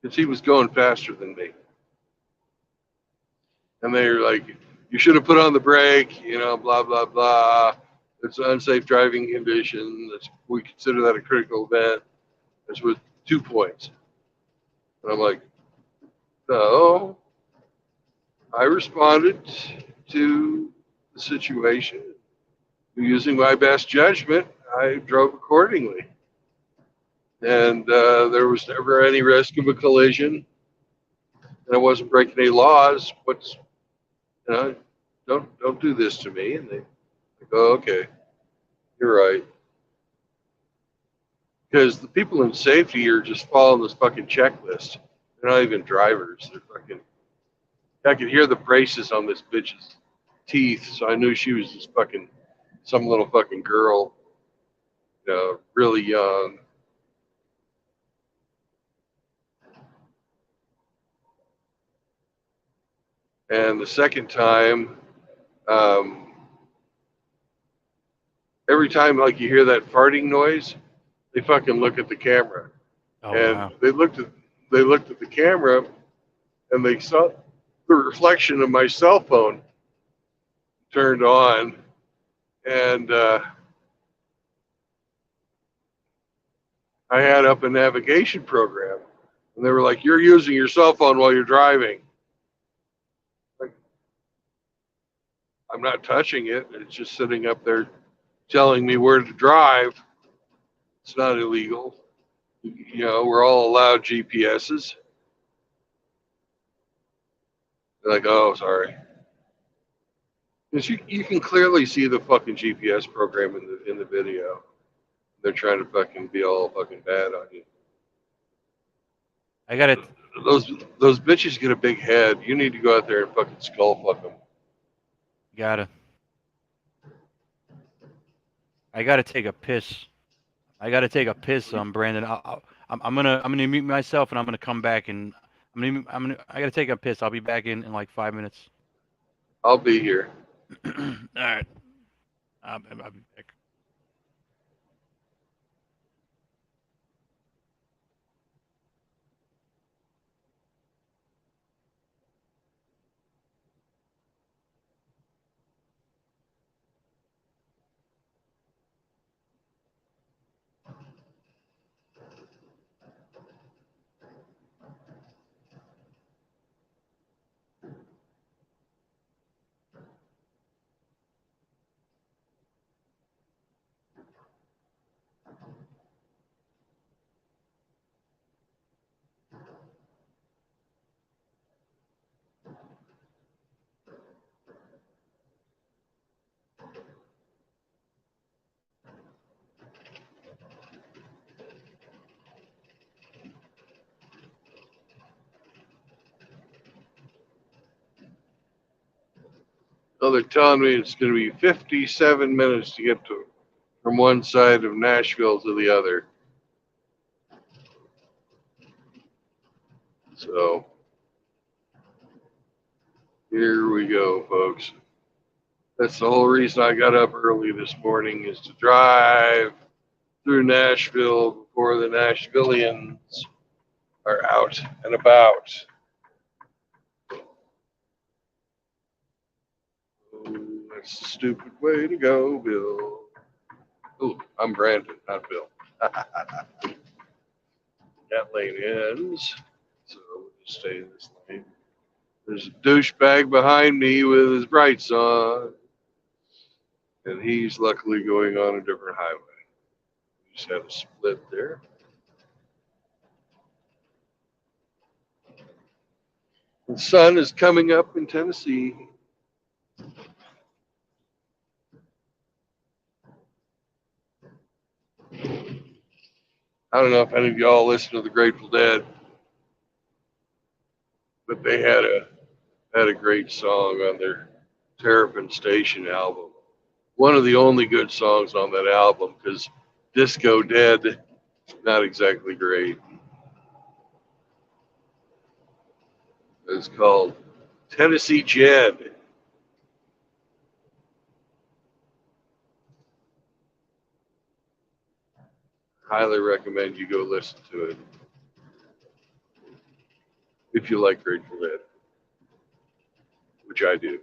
because he was going faster than me. And they were like, you should have put on the brake, blah, blah, blah. It's an unsafe driving condition. We consider that a critical event. It's with 2 points. And I'm like, no. I responded to the situation. Using my best judgment, I drove accordingly. And there was never any risk of a collision. And I wasn't breaking any laws. Don't do this to me. And they go, okay, you're right. Because the people in safety are just following this fucking checklist. They're not even drivers. They're fucking. I could hear the braces on this bitch's teeth, so I knew she was just fucking some little fucking girl, really young. And the second time, um, every time like you hear that farting noise, they fucking look at the camera. Oh And wow. they looked at the camera and they saw the reflection of my cell phone turned on, and I had up a navigation program, and they were like, "You're using your cell phone while you're driving." Like, I'm not touching it; it's just sitting up there telling me where to drive. It's not illegal. We're all allowed GPSs. They're like, "Oh, sorry." Because you can clearly see the fucking GPS program in the video. They're trying to fucking be all fucking bad on you. I got it. Those bitches get a big head. You need to go out there and fucking skull fuck them. Gotta. I gotta take a piss. I gotta take a piss, Brandon. I'm gonna mute myself and I'm gonna come back and I gotta take a piss. I'll be back in like 5 minutes. I'll be here. All right. I'll be back. Oh, they're telling me it's going to be 57 minutes to get to from one side of Nashville to the other. So here we go, folks. That's the whole reason I got up early this morning is to drive through Nashville before the Nashvillians are out and about. Oh, that's the stupid way to go, Bill. Oh, I'm Brandon, not Bill. That lane ends, so we'll just stay in this lane. There's a douchebag behind me with his brights on, and he's luckily going on a different highway. We just had a split there. The sun is coming up in Tennessee. I don't know if any of y'all listen to the Grateful Dead, but they had a great song on their Terrapin Station album. One of the only good songs on that album, because Disco Dead, not exactly great. It's called Tennessee Jed. Highly recommend you go listen to it if you like Grateful Dead, which I do.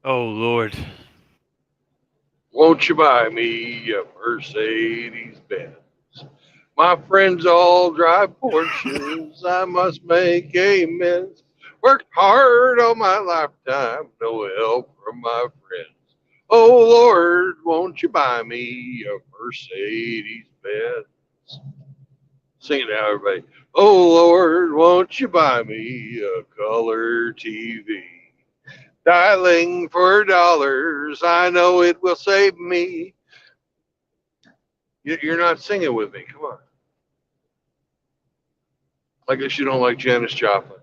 Oh Lord. Won't you buy me a Mercedes Benz? My friends all drive Porsches. I must make amends. Worked hard all my lifetime, no help from my friends. Oh Lord, won't you buy me a Mercedes Benz? Sing it now, everybody. Oh Lord, won't you buy me a color TV? Dialing for dollars, I know it will save me. You're not singing with me. Come on. I guess you don't like Janis Joplin.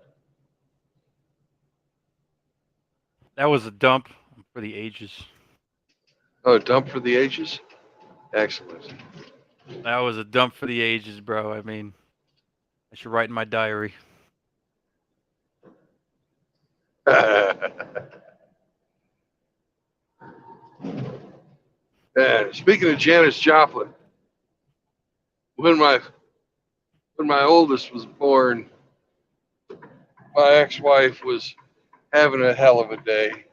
That was a dump for the ages. Oh, dump for the ages? Excellent. That was a dump for the ages, bro. I mean, I should write in my diary. Speaking of Janis Joplin, when my oldest was born, my ex-wife was having a hell of a day.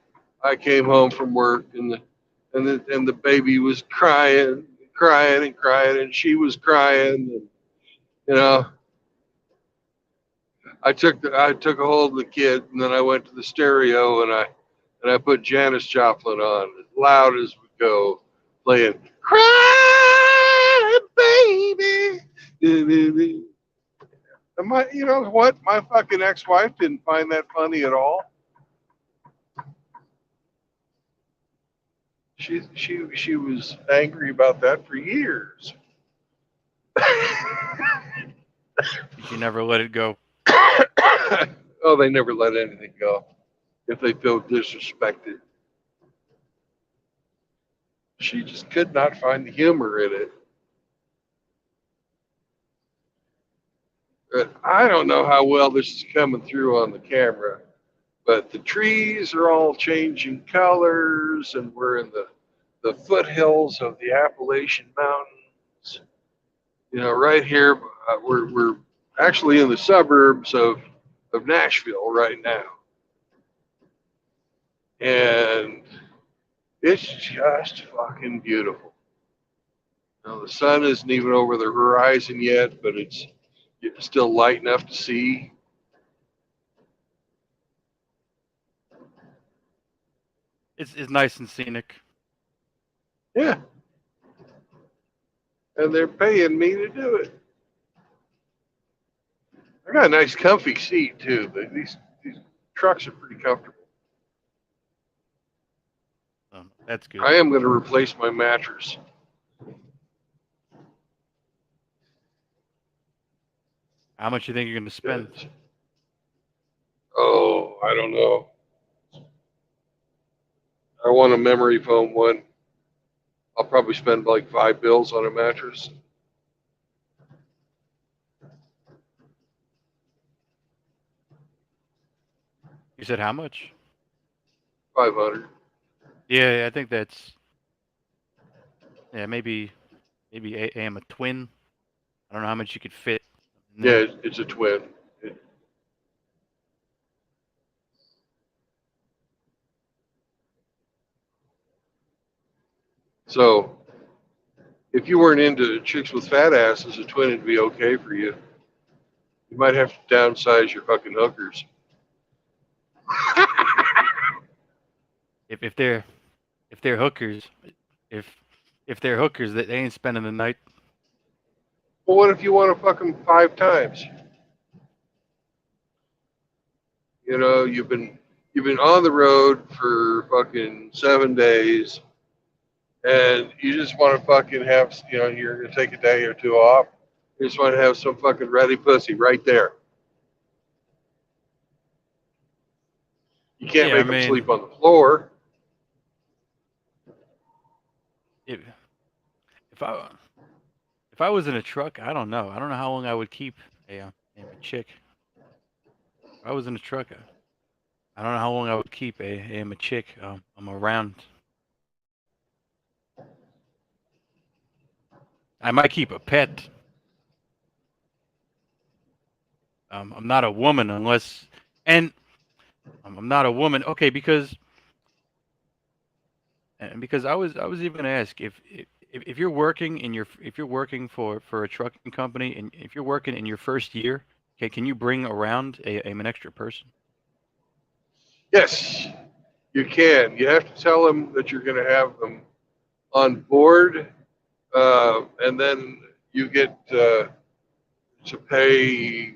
I came home from work and the baby was crying, crying and crying, and she was crying, and you know, I took a hold of the kid, and then I went to the stereo and I put Janis Joplin on as loud as we go, playing "Cry Baby." And you know what? My fucking ex-wife didn't find that funny at all. She was angry about that for years. She never let it go. Oh, they never let anything go if they feel disrespected. She just could not find the humor in it. But I don't know how well this is coming through on the camera, but the trees are all changing colors, and we're in the foothills of the Appalachian Mountains. You know, right here, we're actually in the suburbs of Nashville right now. And it's just fucking beautiful. Now, the sun isn't even over the horizon yet, but it's still light enough to see. It's nice and scenic. Yeah. And they're paying me to do it. I got a nice comfy seat too, but these trucks are pretty comfortable. That's good. I am going to replace my mattress. How much you think you're going to spend? Oh, I don't know. I want a memory foam one. I'll probably spend like $5 on a mattress. You said how much? 500. Yeah, I think that's maybe I am a twin. I don't know how much you could fit in there. Yeah, it's a twin. So if you weren't into chicks with fat asses, a twin would be okay for you. You might have to downsize your fucking hookers. If they're hookers, if they're hookers, that they ain't spending the night. Well, what if you want to fuck them 5 times? You know, you've been on the road for fucking 7 days, and you just want to fucking have, you know, you're gonna take a day or two off. You just want to have some fucking ready pussy right there. You can't Yeah, I make them mean, sleep on the floor. if I was in a truck, I don't know. I don't know how long I would keep a chick. If I was in a truck, I don't know how long I would keep a chick. I'm around. I might keep a pet. I'm not a woman unless, and I'm not a woman. Okay, because And because I was even gonna ask if you're working in your if you're working for a trucking company and if you're working in your first year, okay, can you bring around an extra person? Yes, you can. You have to tell them that you're going to have them on board, and then you get to pay.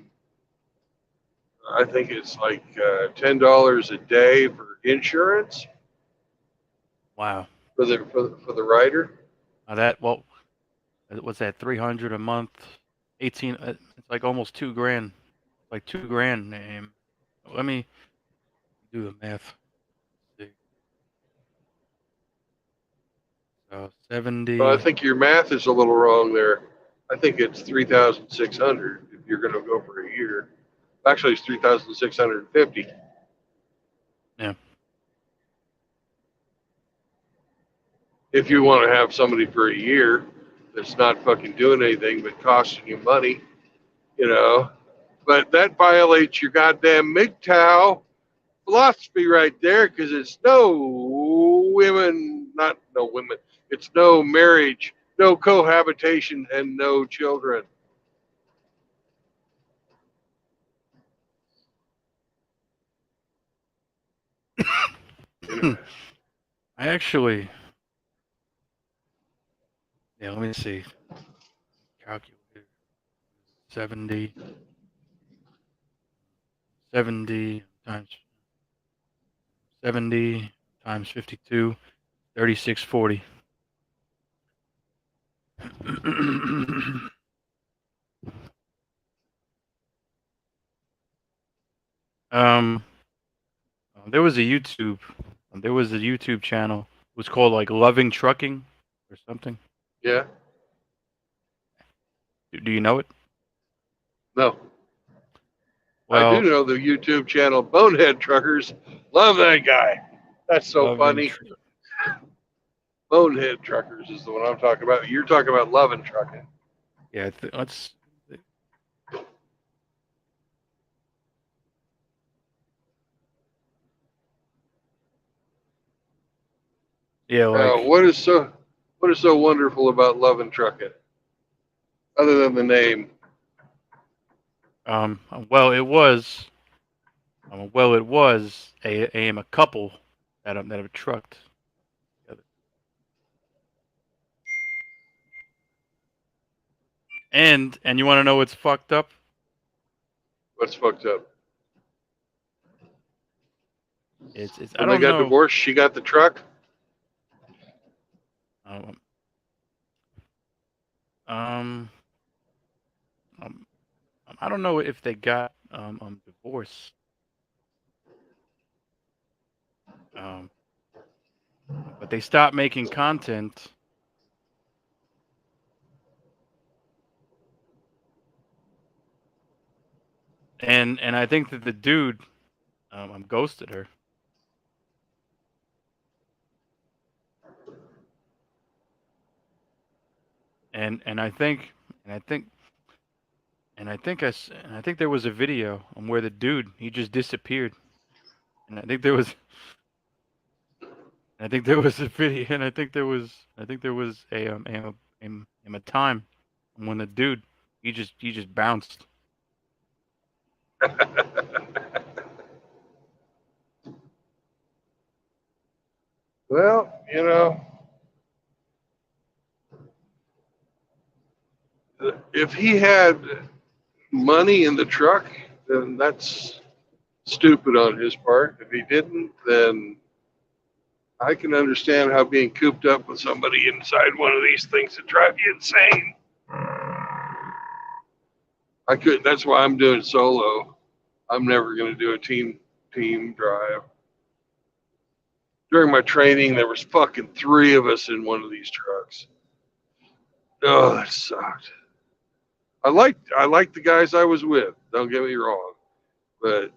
I think it's like $10 a day for insurance Wow. for the rider. Now that well, what's that? 300 a month, 18. It's like almost 2 grand. Like 2 grand. Let me do the math. Let's see. So Well, I 70. think your math is a little wrong there. I think it's 3,600 if you're going to go for a year. Actually, it's 3,650. Yeah. If you want to have somebody for a year that's not fucking doing anything but costing you money, you know. But that violates your goddamn MGTOW philosophy right there, because it's no women, not no women, it's no marriage, no cohabitation, and no children. You know, I actually, yeah, let me see. Calculator. 70, 70 times 70 times 52, 3640. um, there was a YouTube, there was a YouTube channel. It was called like Loving Trucking or something. yeah, Do you know it? no. I do Well, know the YouTube channel Bonehead Truckers. Love that guy. That's so Loving, funny. Bonehead Truckers is the one I'm talking about. You're talking about loving trucking. yeah, let's, yeah, Now, like, what is so wonderful about loving trucking, other than the name? um, well, it was, well, it was a couple that have trucked together. And you want to know what's fucked up? What's fucked up? It's I When they don't got know. divorced, she got the truck. Um, um, um, I don't know if they got divorced. Um, but they stopped making content, and I think that the dude ghosted her, and I think and I think and I think there was a video where the dude he just disappeared, and I think there was a video, and I think there was a time when the dude he just bounced. Well, if he had money in the truck, then that's stupid on his part. If he didn't, then I can understand how being cooped up with somebody inside one of these things would drive you insane. I could. That's why I'm doing solo. I'm never going to do a team drive. During my training, there was fucking three of us in one of these trucks. Oh, that sucked. I liked the guys I was with. Don't get me wrong, but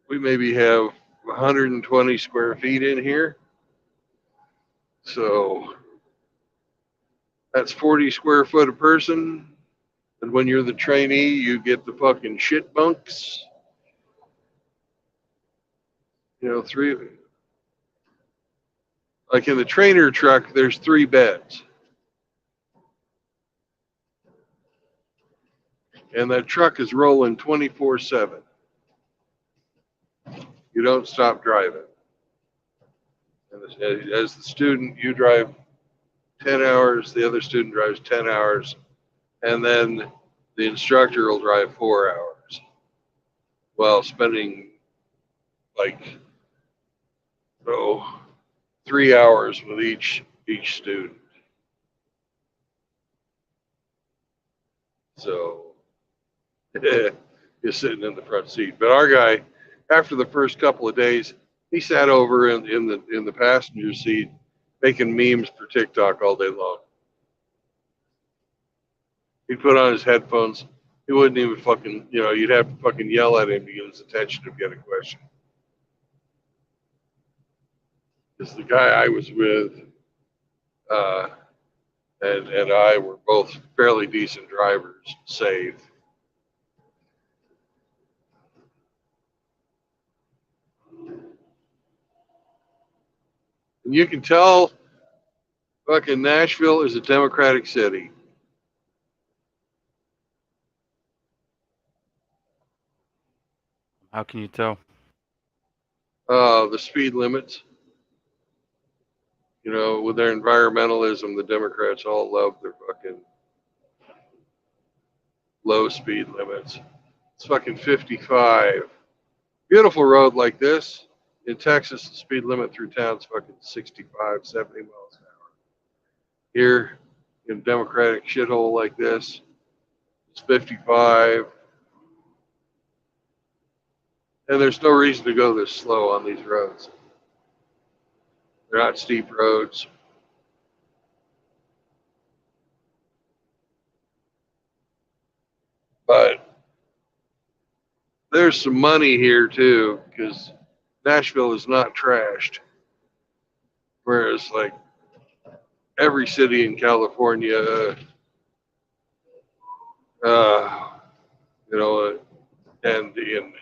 we maybe have 120 square feet in here, so that's 40 square foot a person. And when you're the trainee, you get the fucking shit bunks. Three. Like in the trainer truck, there's 3 beds. And that truck is rolling 24/7. You don't stop driving. And as the student, you drive 10 hours, the other student drives 10 hours, and then the instructor will drive 4 hours while spending like, oh, 3 hours with each student. So you're sitting in the front seat. But our guy, after the first couple of days, he sat over in the passenger seat making memes for TikTok all day long. He'd put on his headphones. He wouldn't even fucking, you'd have to fucking yell at him to get his attention to get a question. Because the guy I was with and I were both fairly decent drivers, safe. And you can tell fucking Nashville is a Democratic city. How can you tell? The speed limits. With their environmentalism, the Democrats all love their fucking low speed limits. It's fucking 55. Beautiful road like this. In Texas, the speed limit through town is fucking 65, 70 miles an hour. Here, in a Democratic shithole like this, it's 55. And there's no reason to go this slow on these roads. They're not steep roads. But there's some money here too, because Nashville is not trashed. Whereas, like, every city in California, and in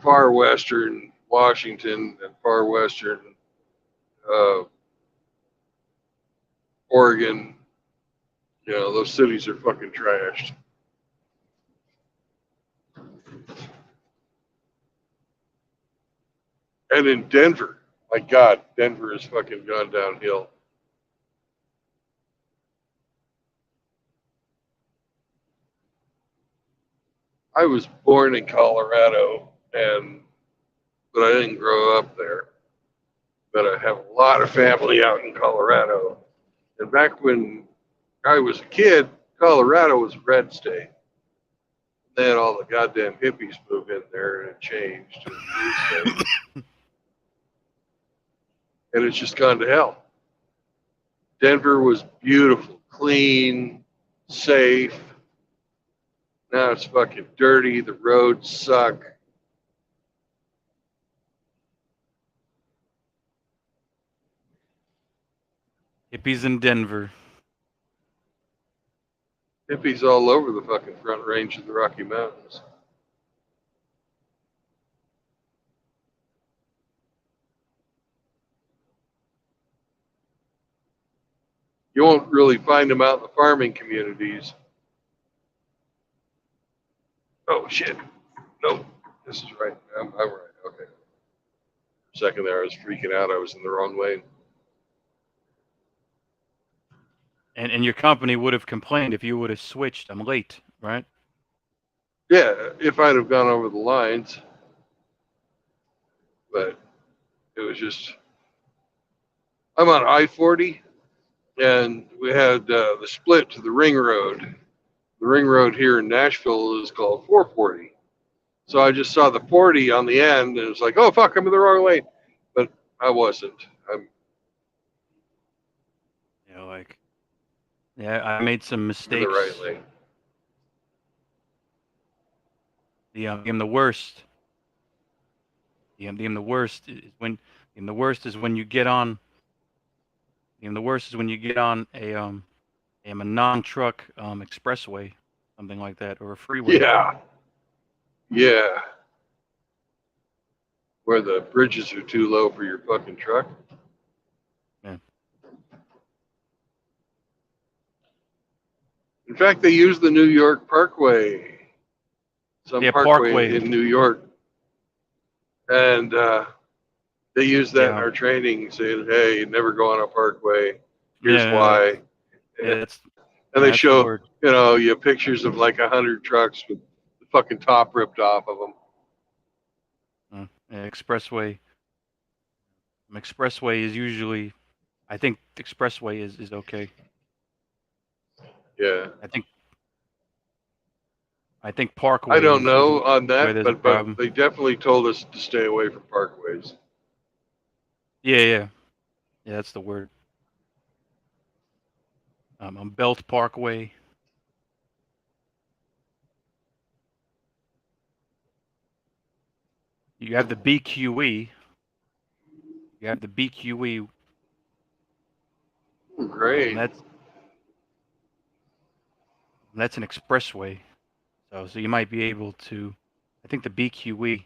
far western Washington and far western Oregon, those cities are fucking trashed. And in Denver, my God, Denver has fucking gone downhill. I was born in Colorado, but I didn't grow up there. But I have a lot of family out in Colorado. And back when I was a kid, Colorado was a red state. Then all the goddamn hippies moved in there and it changed. And it's just gone to hell. Denver was beautiful, clean, safe. Now it's fucking dirty. The roads suck. Hippies in Denver. Hippies all over the fucking front range of the Rocky Mountains. You won't really find them out in the farming communities. Oh, shit. Nope. This is right. I'm right. Okay. For a second there, I was freaking out. I was in the wrong lane. And your company would have complained if you would have switched. I'm late, right? Yeah, if I'd have gone over the lines. But it was just, I'm on I-40, and we had the split to the ring road. The ring road here in Nashville is called 440. So I just saw the 40 on the end, and it was like, oh, fuck, I'm in the wrong lane. But I wasn't. I made some mistakes. In the right lane. The worst. The worst is when you get on. The worst is when you get on a non-truck expressway, something like that, or a freeway. Yeah. Where the bridges are too low for your fucking truck. Yeah, In fact, they use the New York Parkway, some Yeah, parkway Parkway. in New York, and they use that in Yeah, our training, saying, "Hey, never go on a parkway. Here's yeah, why." that's And yeah, they that's the show, word. you pictures of like 100 trucks with the fucking top ripped off of them. Yeah, expressway. Expressway is usually, I think, expressway is okay. Yeah, I think I Parkway don't is know on where that, there's a but problem. they definitely told us to stay away from parkways. Yeah, that's the word. On Belt Parkway. You have the BQE. You have the BQE. Great. That's an expressway. So you might be able to. I think the BQE.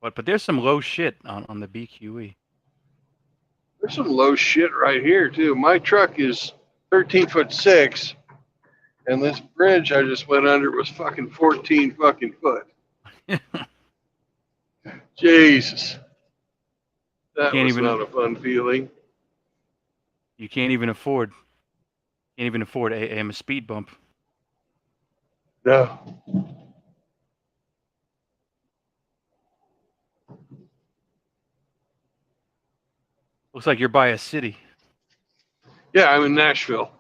But there's some low shit on the BQE. There's some low shit right here too. My truck is 13'6", and this bridge I just went under was fucking 14 fucking foot. Jesus, You that can't was even not a fun feeling. you can't even afford a speed bump. No. Looks like you're by a city. Yeah, I'm in Nashville.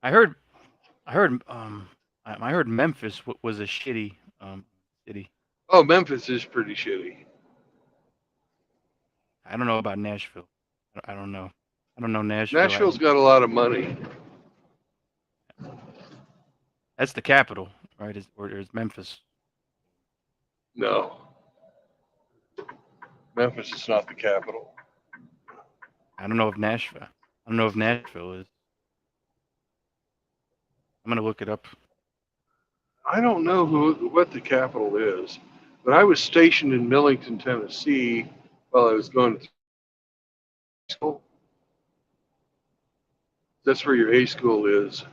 I heard I heard Memphis was a shitty city. Oh, Memphis is pretty shitty. I don't know about Nashville. I don't know. I don't know Nashville. Nashville's got a lot of money. That's the capital, right? Or is Memphis? No, Memphis is not the capital. I don't know if Nashville. I don't know if Nashville is. I'm gonna look it up. I don't know what the capital is, but I was stationed in Millington, Tennessee, while I was going to school. That's where your A school is.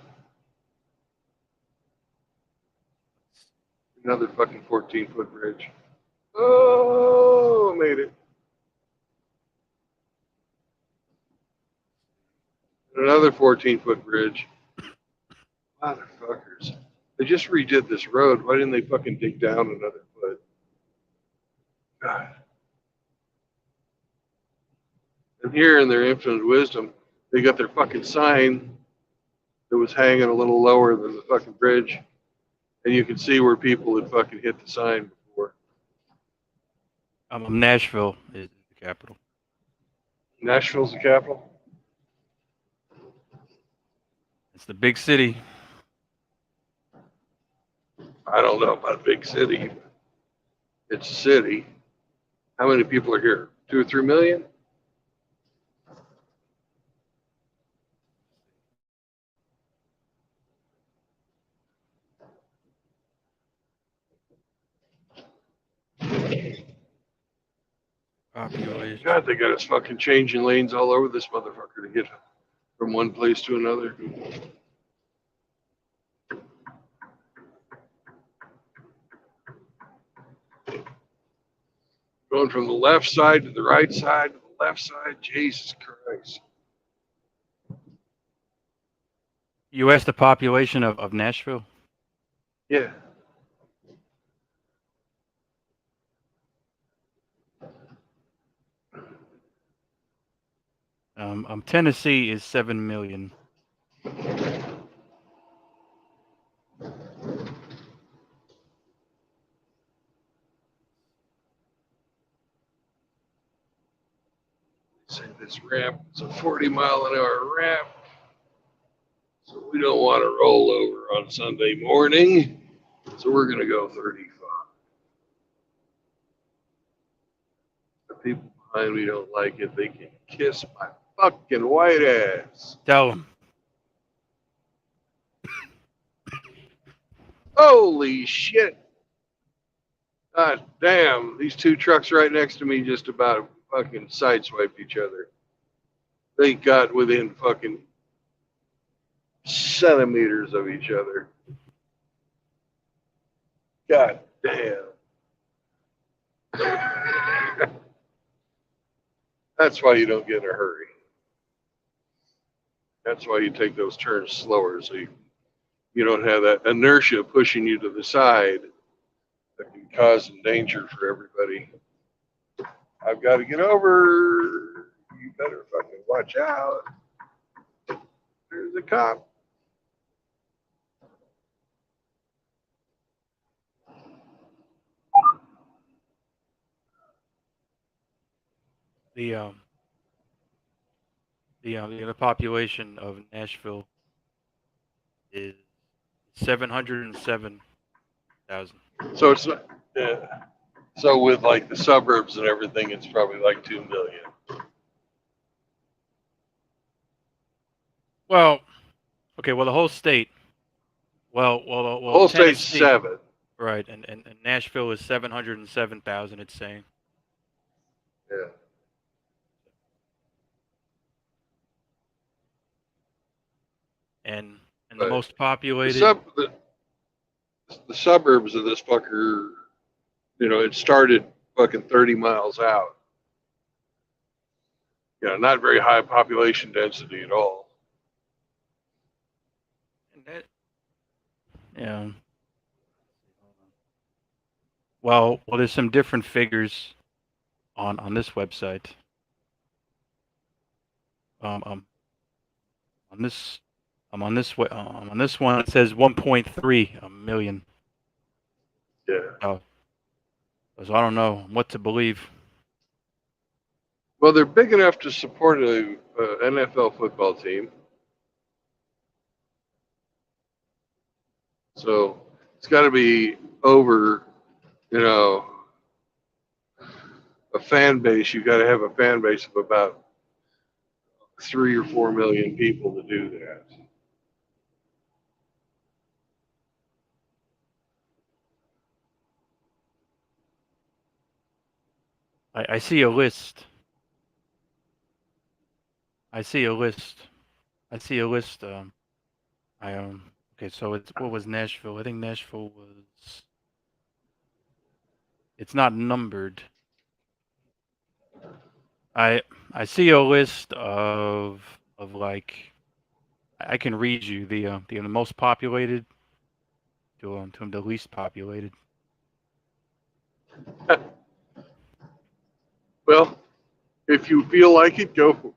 Another fucking 14-foot bridge. Oh, made it. Another 14-foot bridge. Motherfuckers. They just redid this road. Why didn't they fucking dig down another foot? God. And here, in their infinite wisdom, they got their fucking sign that was hanging a little lower than the fucking bridge, and you could see where people had fucking hit the sign before. Nashville is the capital. Nashville's the capital? It's the big city. I don't know about a big city. It's a city. How many people are here? 2 or 3 million? Population. God, they got us fucking changing lanes all over this motherfucker to get from one place to another. Going from the left side to the right side to the left side. Jesus Christ. You asked the population of Nashville? Yeah. Tennessee is 7 million. Say this ramp is a 40-mile-an-hour ramp, so we don't want to roll over on Sunday morning. So we're going to go 35. The people behind me don't like it. They can kiss my fucking white ass. Tell them. Holy shit. God damn. These two trucks right next to me just about fucking sideswiped each other. They got within fucking centimeters of each other. God damn. That's why you don't get in a hurry. That's why you take those turns slower, so you don't have that inertia pushing you to the side that can cause danger for everybody. I've got to get over. You better fucking watch out. There's a cop. The the population of Nashville is 707,000. So it's not. Yeah. So with like the suburbs and everything, it's probably like 2 million. Well, okay. Well, the whole state. The whole state's Tennessee. 7. Right, and Nashville is 707,000. It's saying. Yeah. And the But most populated. the suburbs of this fucker, it started fucking 30 miles out. Not very high population density at all. Yeah. Well, there's some different figures on this website. On this on this one it says 1.3 million. Yeah. So I don't know what to believe. Well, they're big enough to support a NFL football team. So it's got to be over, a fan base. You've got to have a fan base of about 3 or 4 million people to do that. I see a list. I see a list. Okay, so what was Nashville? I think Nashville was. It's not numbered. I see a list of like. I can read you the most populated to the least populated. Well, if you feel like it, go for it.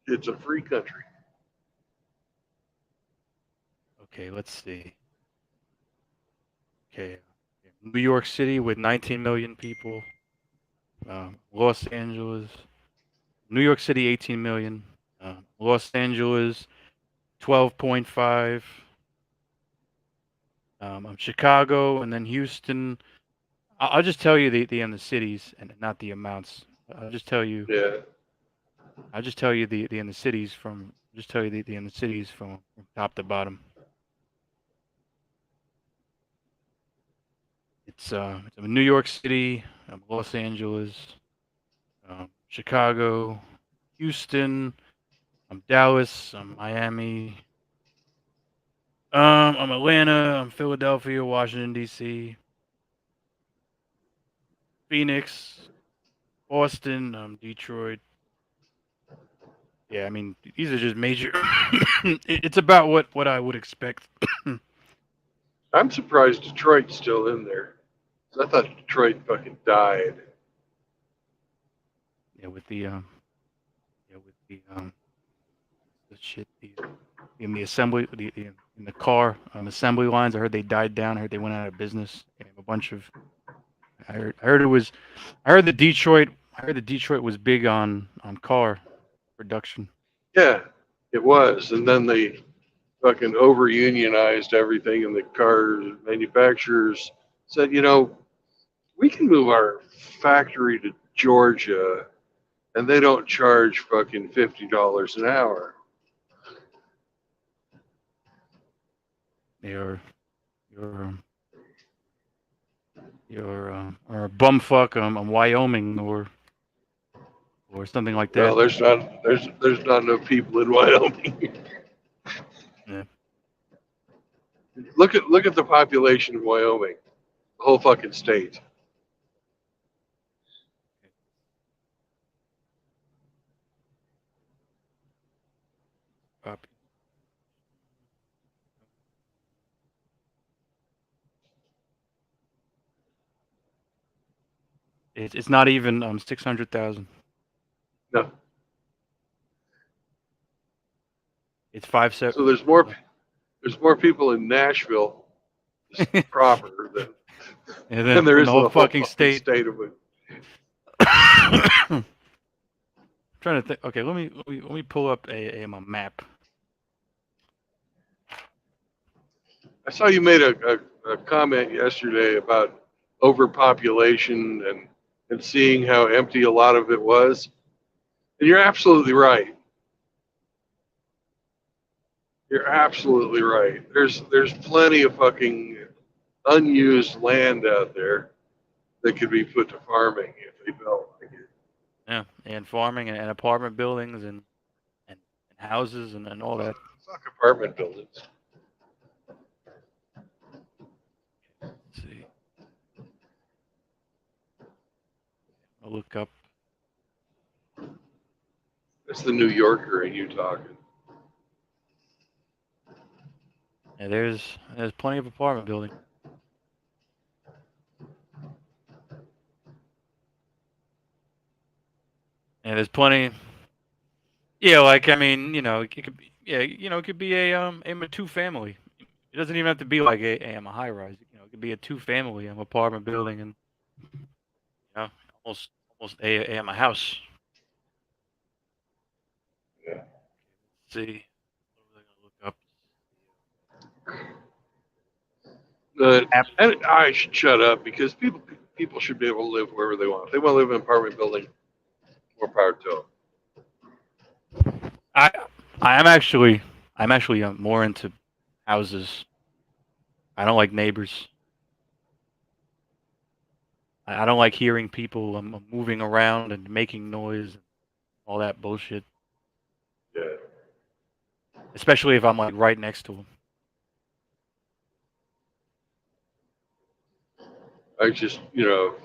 It's a free country. Okay, let's see. Okay, New York City with 19 million people. Los Angeles, New York City 18 million. Los Angeles 12.5. Chicago and then Houston. I'll just tell you the cities and not the amounts. I'll just tell you. Yeah. I'll just tell you the in the cities from. Just tell you the in the cities from top to bottom. It's New York City, Los Angeles, Chicago, Houston, Dallas, Miami, Atlanta, Philadelphia, Washington D.C., Phoenix, Boston, Detroit. Yeah, I mean these are just major. It's about what I would expect. I'm surprised Detroit's still in there. I thought Detroit fucking died. Yeah, with the shit in the assembly in the car assembly lines. I heard they died down. I heard they went out of business. A bunch of. I heard it was. I heard the Detroit was big on car production. Yeah, it was. And then they fucking over unionized everything, and the car manufacturers said, we can move our factory to Georgia and they don't charge fucking $50 an hour. Your or bumfuck Wyoming or something like Well, that. there's not enough people in Wyoming. Yeah. Look at the population of Wyoming, the whole fucking state. It's not even 600,000. No, It's 5 so there's more people in Nashville proper and than then there in is the in whole the whole fucking fucking state. state of it. I'm trying to think. Okay, let me pull up a map. I saw you made a comment yesterday about overpopulation and seeing how empty a lot of it was. And you're absolutely right. You're absolutely right. There's plenty of fucking unused land out there that could be put to farming if they built like it. Yeah, and farming and apartment buildings and houses and all that. Fuck apartment buildings. Let's see. I'll look up. That's the New Yorker in you talking. Yeah, there's plenty of apartment buildings. And there's plenty. Yeah, like I mean, it could be, yeah, it could be a two family. It doesn't even have to be like a high rise. It could be a two family apartment building and know, almost a house. Yeah. Let's see. What was I gonna look up? And I should shut up because people should be able to live wherever they want. If they want to live in an apartment building, more power to them. I I'm actually more into houses. I don't like neighbors. I don't like hearing people moving around and making noise and all that bullshit. Yeah. Especially if I'm like right next to them. I just,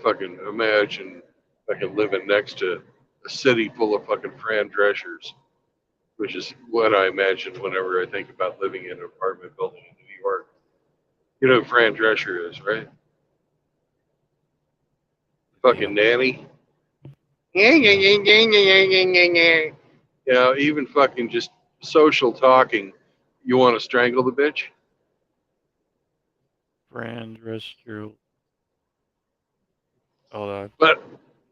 fucking imagine fucking living next to a city full of fucking Fran Dreschers, which is what I imagine whenever I think about living in an apartment building in New York. You know who Fran Drescher is, right? Yeah. Fucking nanny. Even fucking just social talking, you want to strangle the bitch? Brand rescue. Hold on. But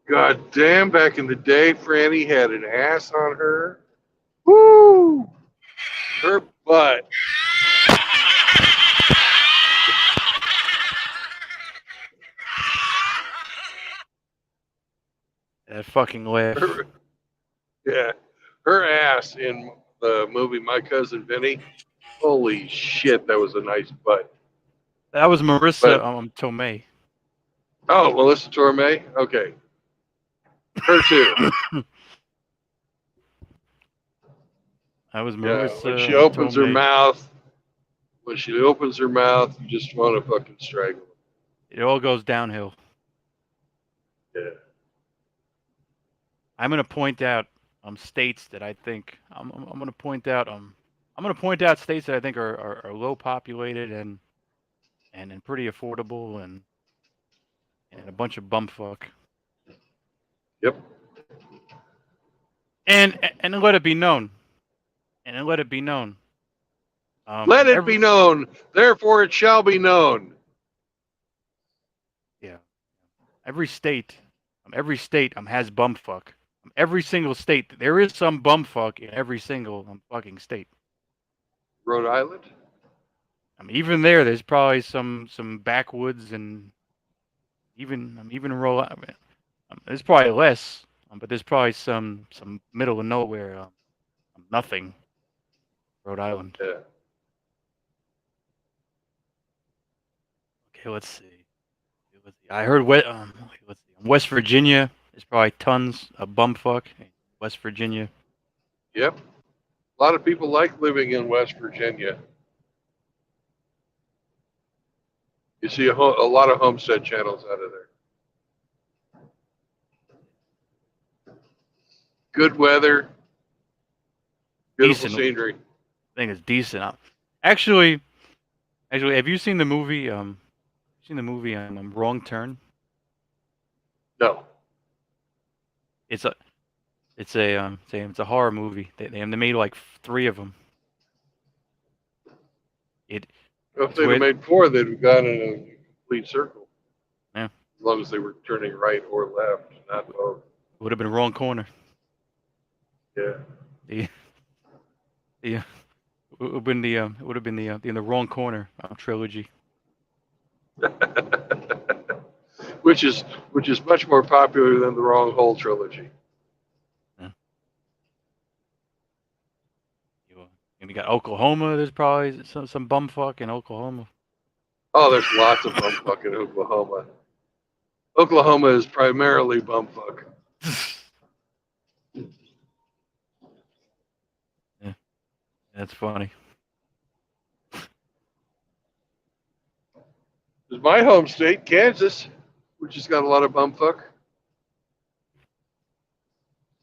goddamn, back in the day, Franny had an ass on her. Woo! Her butt. That fucking laugh. Yeah, her ass in the movie My Cousin Vinny. Holy shit, that was a nice butt. That was Marissa But Tomei. oh, Melissa Torme. Okay, her too. That was Yeah, when she Marissa opens her Tomei. mouth, you just want to fucking strangle her. It all goes downhill. Yeah. I'm gonna point out states that I think I'm gonna point out I'm gonna point out states that I think are low populated and pretty affordable and a bunch of bumfuck. Yep. And let it be known. And let it be known. Let it be known, therefore it shall be known. Yeah. Every state has bumfuck. Every single state, there is some bumfuck in every single fucking state. Rhode Island? Even there's probably some backwoods and even roll. There's probably less, but there's probably some middle of nowhere, nothing. Rhode Island. Yeah. Okay, let's see. I heard West Virginia. There's probably tons of bumfuck. West Virginia. Yep. A lot of people like living in West Virginia. You see a lot of homestead channels out of there. Good weather, beautiful Decent. scenery. I think it's decent. Actually, have you seen the movie? Wrong Turn? No. It's a it's a horror movie. They made like 3 of them. It If it's they'd have with made 4, they'd have gone in a complete circle. yeah. As long as they were turning right or left, not both. It would have been Wrong Corner. Yeah. The the it would have been the Wrong Corner trilogy. which is much more popular than the Wrong Hole trilogy. Yeah. And we got Oklahoma. There's probably some bumfuck in Oklahoma. Oh, there's lots of bumfuck in Oklahoma. Oklahoma is primarily bumfuck. Yeah, that's funny. There's my home state, Kansas, which has got a lot of bumfuck.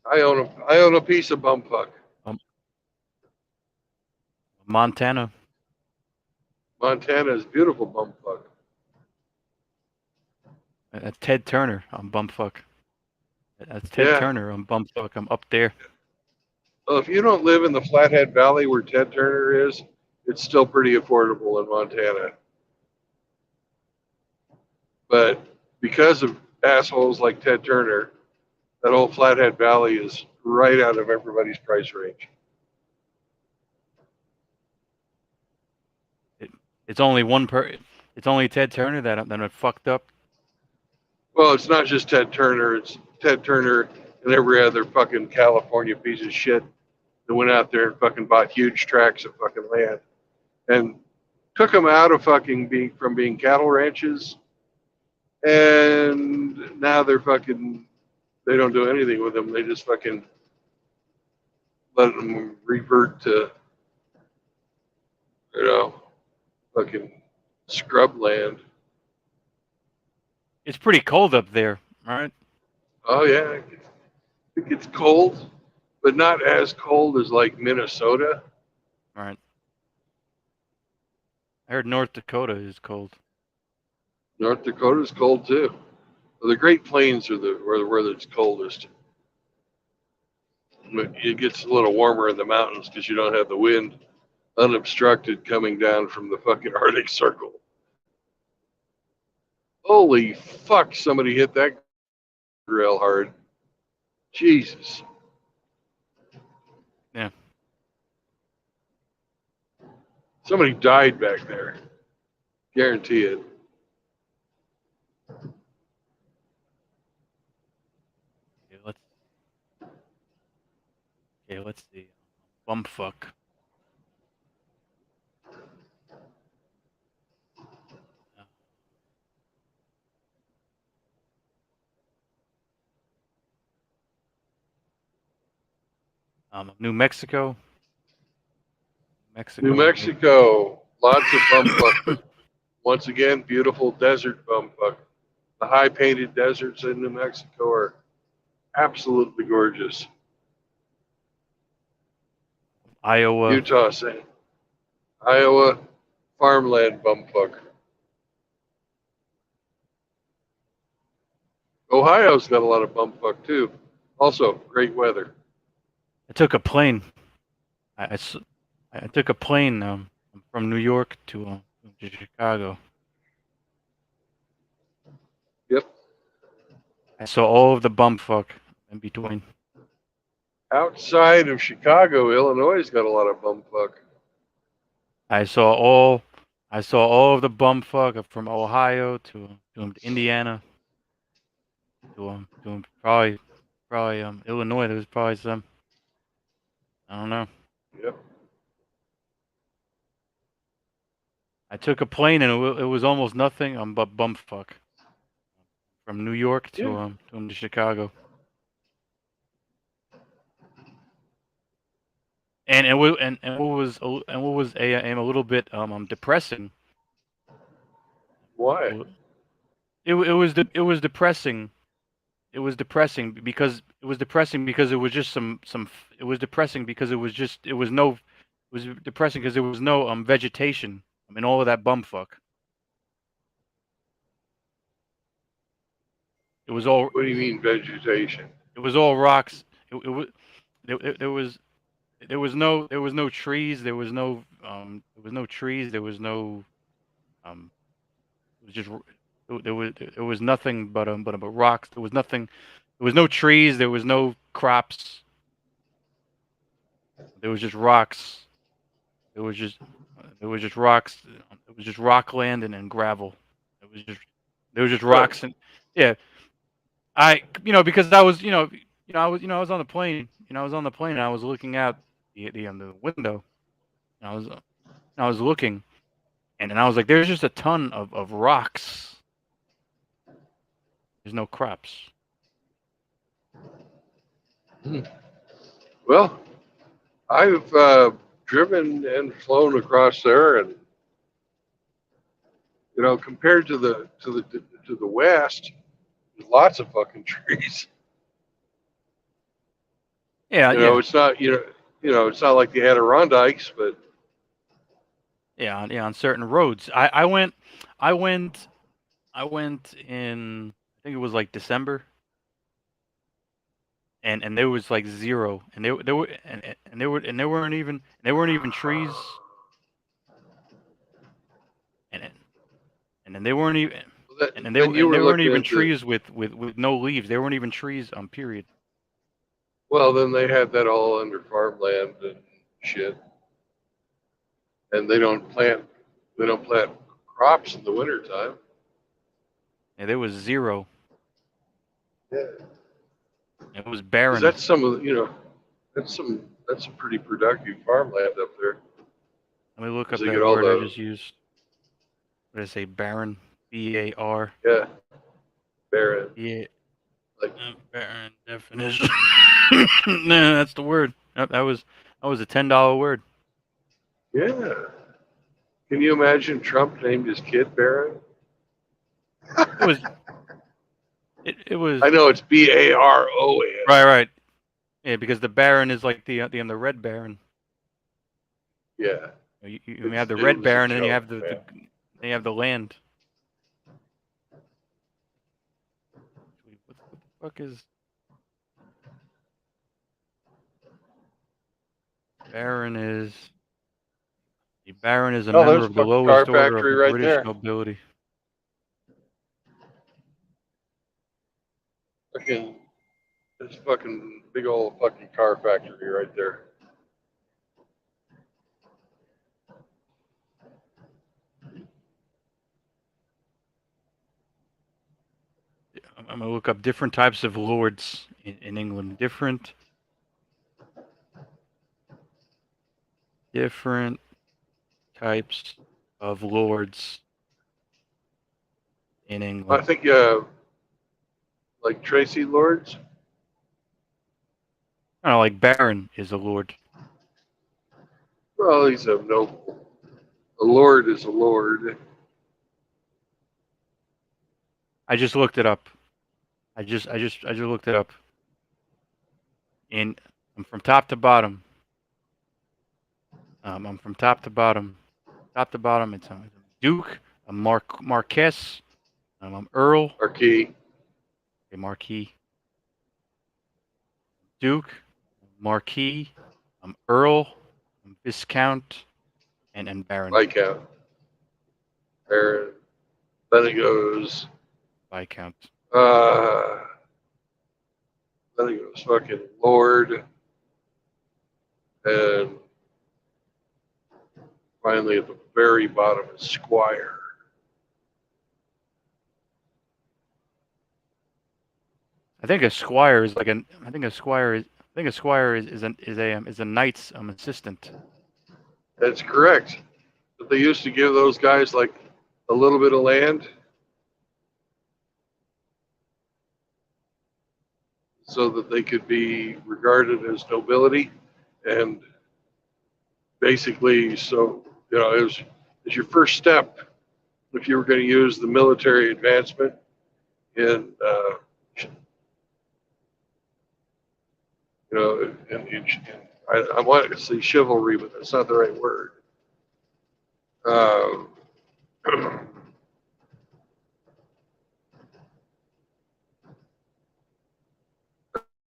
I own a piece of bumfuck. Montana. Montana is beautiful bumfuck. Ted Turner on bumfuck. That's Ted Turner on bumfuck. I'm up there. Well, if you don't live in the Flathead Valley where Ted Turner is, it's still pretty affordable in Montana. But because of assholes like Ted Turner, that whole Flathead Valley is right out of everybody's price range. It's only It's only Ted Turner that fucked up. Well, it's not just Ted Turner. It's Ted Turner and every other fucking California piece of shit that went out there and fucking bought huge tracts of fucking land and took them out of fucking being cattle ranches, and now they don't do anything with them. They just fucking let them revert to, fucking scrub land. It's pretty cold up there, right? Oh yeah, it gets cold, but not as cold as like Minnesota. Right. I heard North Dakota is cold. North Dakota's cold too. Well, the Great Plains are where it's coldest. It gets a little warmer in the mountains because you don't have the wind unobstructed coming down from the fucking Arctic Circle. Holy fuck, somebody hit that rail hard. Jesus. Yeah. Somebody died back there. Guarantee it. Let's see. Bumfuck. New Mexico. New Mexico. Lots of bumfuck, but once again, beautiful desert bumfuck. The high painted deserts in New Mexico are absolutely gorgeous. Iowa. Utah, same. Iowa, farmland bumfuck. Ohio's got a lot of bumfuck too. Also, great weather. I took a plane. I took a plane from New York to Chicago. Yep. I saw all of the bumfuck in between. Outside of Chicago, Illinois got a lot of bumfuck. I saw all of the bumfuck from Ohio to Indiana to probably Illinois. There was probably some. I don't know. Yep. I took a plane and it was almost nothing but bumfuck from New York to Chicago. what was a little bit depressing. Why? It was depressing. It was depressing because it was just it was depressing because it was no it was depressing because there was no vegetation. I mean all of that bumfuck. It was all What do you mean vegetation? it was all rocks. It was there was there was no trees. There was no trees. There was no it was just there was nothing but rocks. There was nothing. There was no trees. There was no crops. There was just rocks. There was just there was just rocks. It was just rock land and gravel. It was just there was just Huh. rocks and yeah. I because I was I was on the plane. I was on the plane and I was looking out the window. And I was looking and I was like, there's just a ton of rocks. There's no crops. Well, I've driven and flown across there, and compared to the west, there's lots of fucking trees. Yeah, yeah, It's not it's not like the Adirondacks, but yeah. On certain roads, I went, I went in. I think it was like December, and there was like zero, and there were and there weren't even trees, and and then they weren't even then you were there weren't looking even at the trees with no leaves. There weren't even trees. Period. well, then they had that all under farmland and shit, and they don't plant crops in the wintertime. Yeah, there was zero. Yeah, It was because barren. that's some of that's some pretty productive farmland up there. Let me look Because up they that get all word I the just used. What did I say? Barren. BAR. yeah barren Yeah. like Barren definition. Nah, that's the word. That was a $10 word. yeah. Can you imagine Trump named his kid Barron? It was it I was know it's Baron. right. Yeah, because the Baron is like the red Baron. Yeah, You have the it red was a Baron, and then you joke, have man. then you have the land. What the fuck is Baron is? The Baron is a Oh, member there's a of the fucking car lowest order of factory the right British there. nobility. Fucking this fucking big old fucking car factory right there. I'm gonna look up different types of lords in England. Different types of lords in I England. think like Tracy Lords. I don't know, like Baron is a lord. Well, he's a noble. A lord is a lord. I just looked it up. I just looked it up. And I'm from top to bottom. I'm from top to bottom. Top to bottom, it's a Duke, a Marquess, Earl, Marquis. a Marquis, Duke, Marquis, Earl, Viscount, and Baron, Viscount. Baron. Then it goes. Viscount. Uh, then it goes fucking Lord, and finally at the very bottom is Squire. I think a squire is like an. I think a squire is. I think a squire is a knight's assistant. That's correct. But they used to give those guys like a little bit of land so that they could be regarded as nobility. And basically, so it was your first step if you were going to use the military advancement in I want to say chivalry, but that's not the right word. Uh,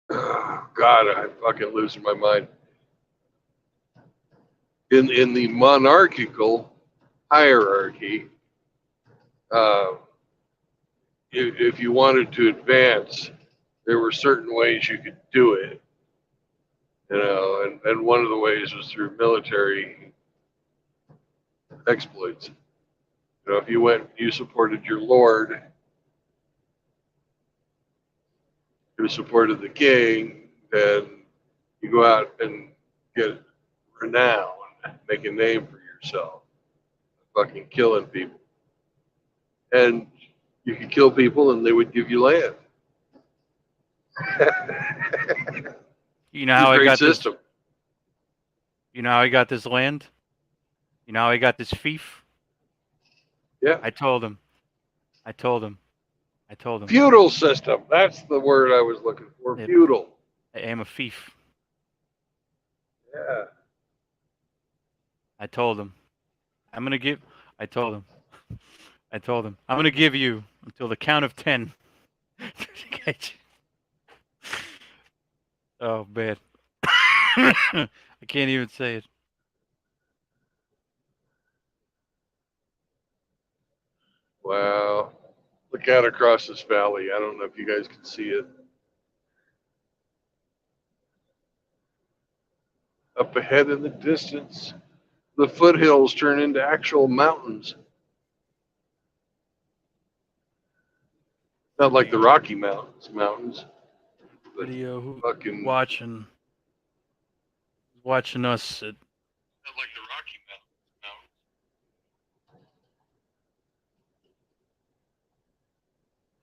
God, I'm fucking losing my mind. In the monarchical hierarchy, uh, if you wanted to advance, there were certain ways you could do it, and one of the ways was through military exploits. If you supported your lord, who supported the king, then you go out and get renown, make a name for yourself, fucking killing people. And you could kill people and they would give you land. You know how I Great got system. this? You know how I got this land? You know how I got this fief? Yeah. I told him. I told him. I told him. Feudal system. That's the word I was looking for. Yeah. Feudal. I am a fief. Yeah. I told him. I'm gonna give. I told him. I told him. I'm gonna give you until the count of 10. Oh man. I can't even say it. Wow. Look out across this valley. I don't know if you guys can see it. Up ahead in the distance, the foothills turn into actual mountains. Not like the Rocky Mountains. Video who fucking watching us at not like the Rocky Mountains.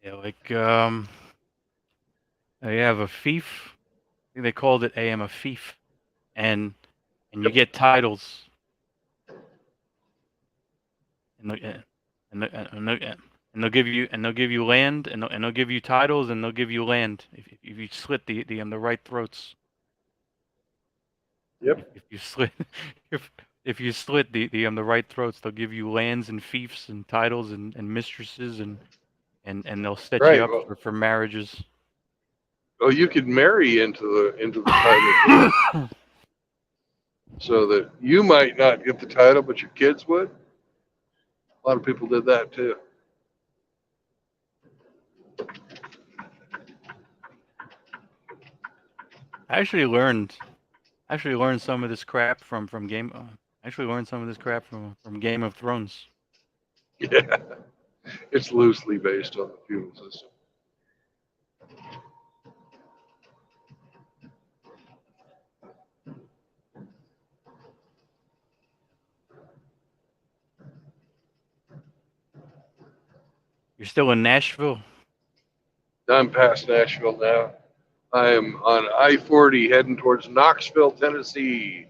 yeah, like I have a fief. I think they called it I am a fief. And you get titles. And they'll give you land, and they'll give you titles, and they'll give you land if you slit the right throats. Yep. If you slit if you slit the right throats, they'll give you lands and fiefs and titles and mistresses and they'll set you up for marriages. Oh, you could marry into the title, so that you might not get the title, but your kids would. A lot of people did that too. I actually learned some of this crap from Game. I actually learned some of this crap from Game of Thrones. Yeah, it's loosely based on the feudal system. You're still in Nashville? I'm past Nashville now. I am on I-40 heading towards Knoxville, Tennessee,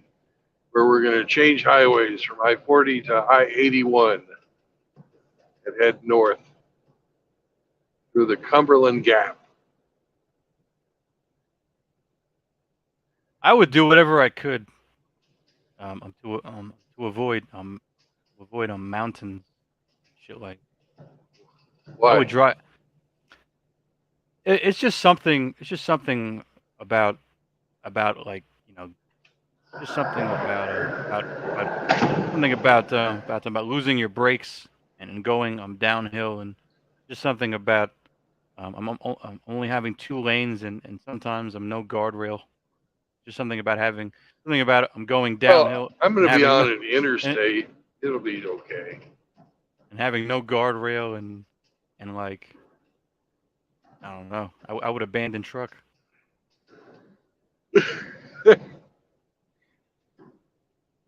where we're going to change highways from I-40 to I-81 and head north through the Cumberland Gap. I would do whatever I could to avoid mountains, shit like. Why? I would drive. It's just something. It's just something about like just something about losing your brakes and going downhill, and just something about I'm only having 2 lanes and sometimes I'm no guardrail. Just something about I'm going downhill. Well, I'm going to be on an interstate. And, It'll be okay. And having no guardrail and like I don't know. I would abandon truck.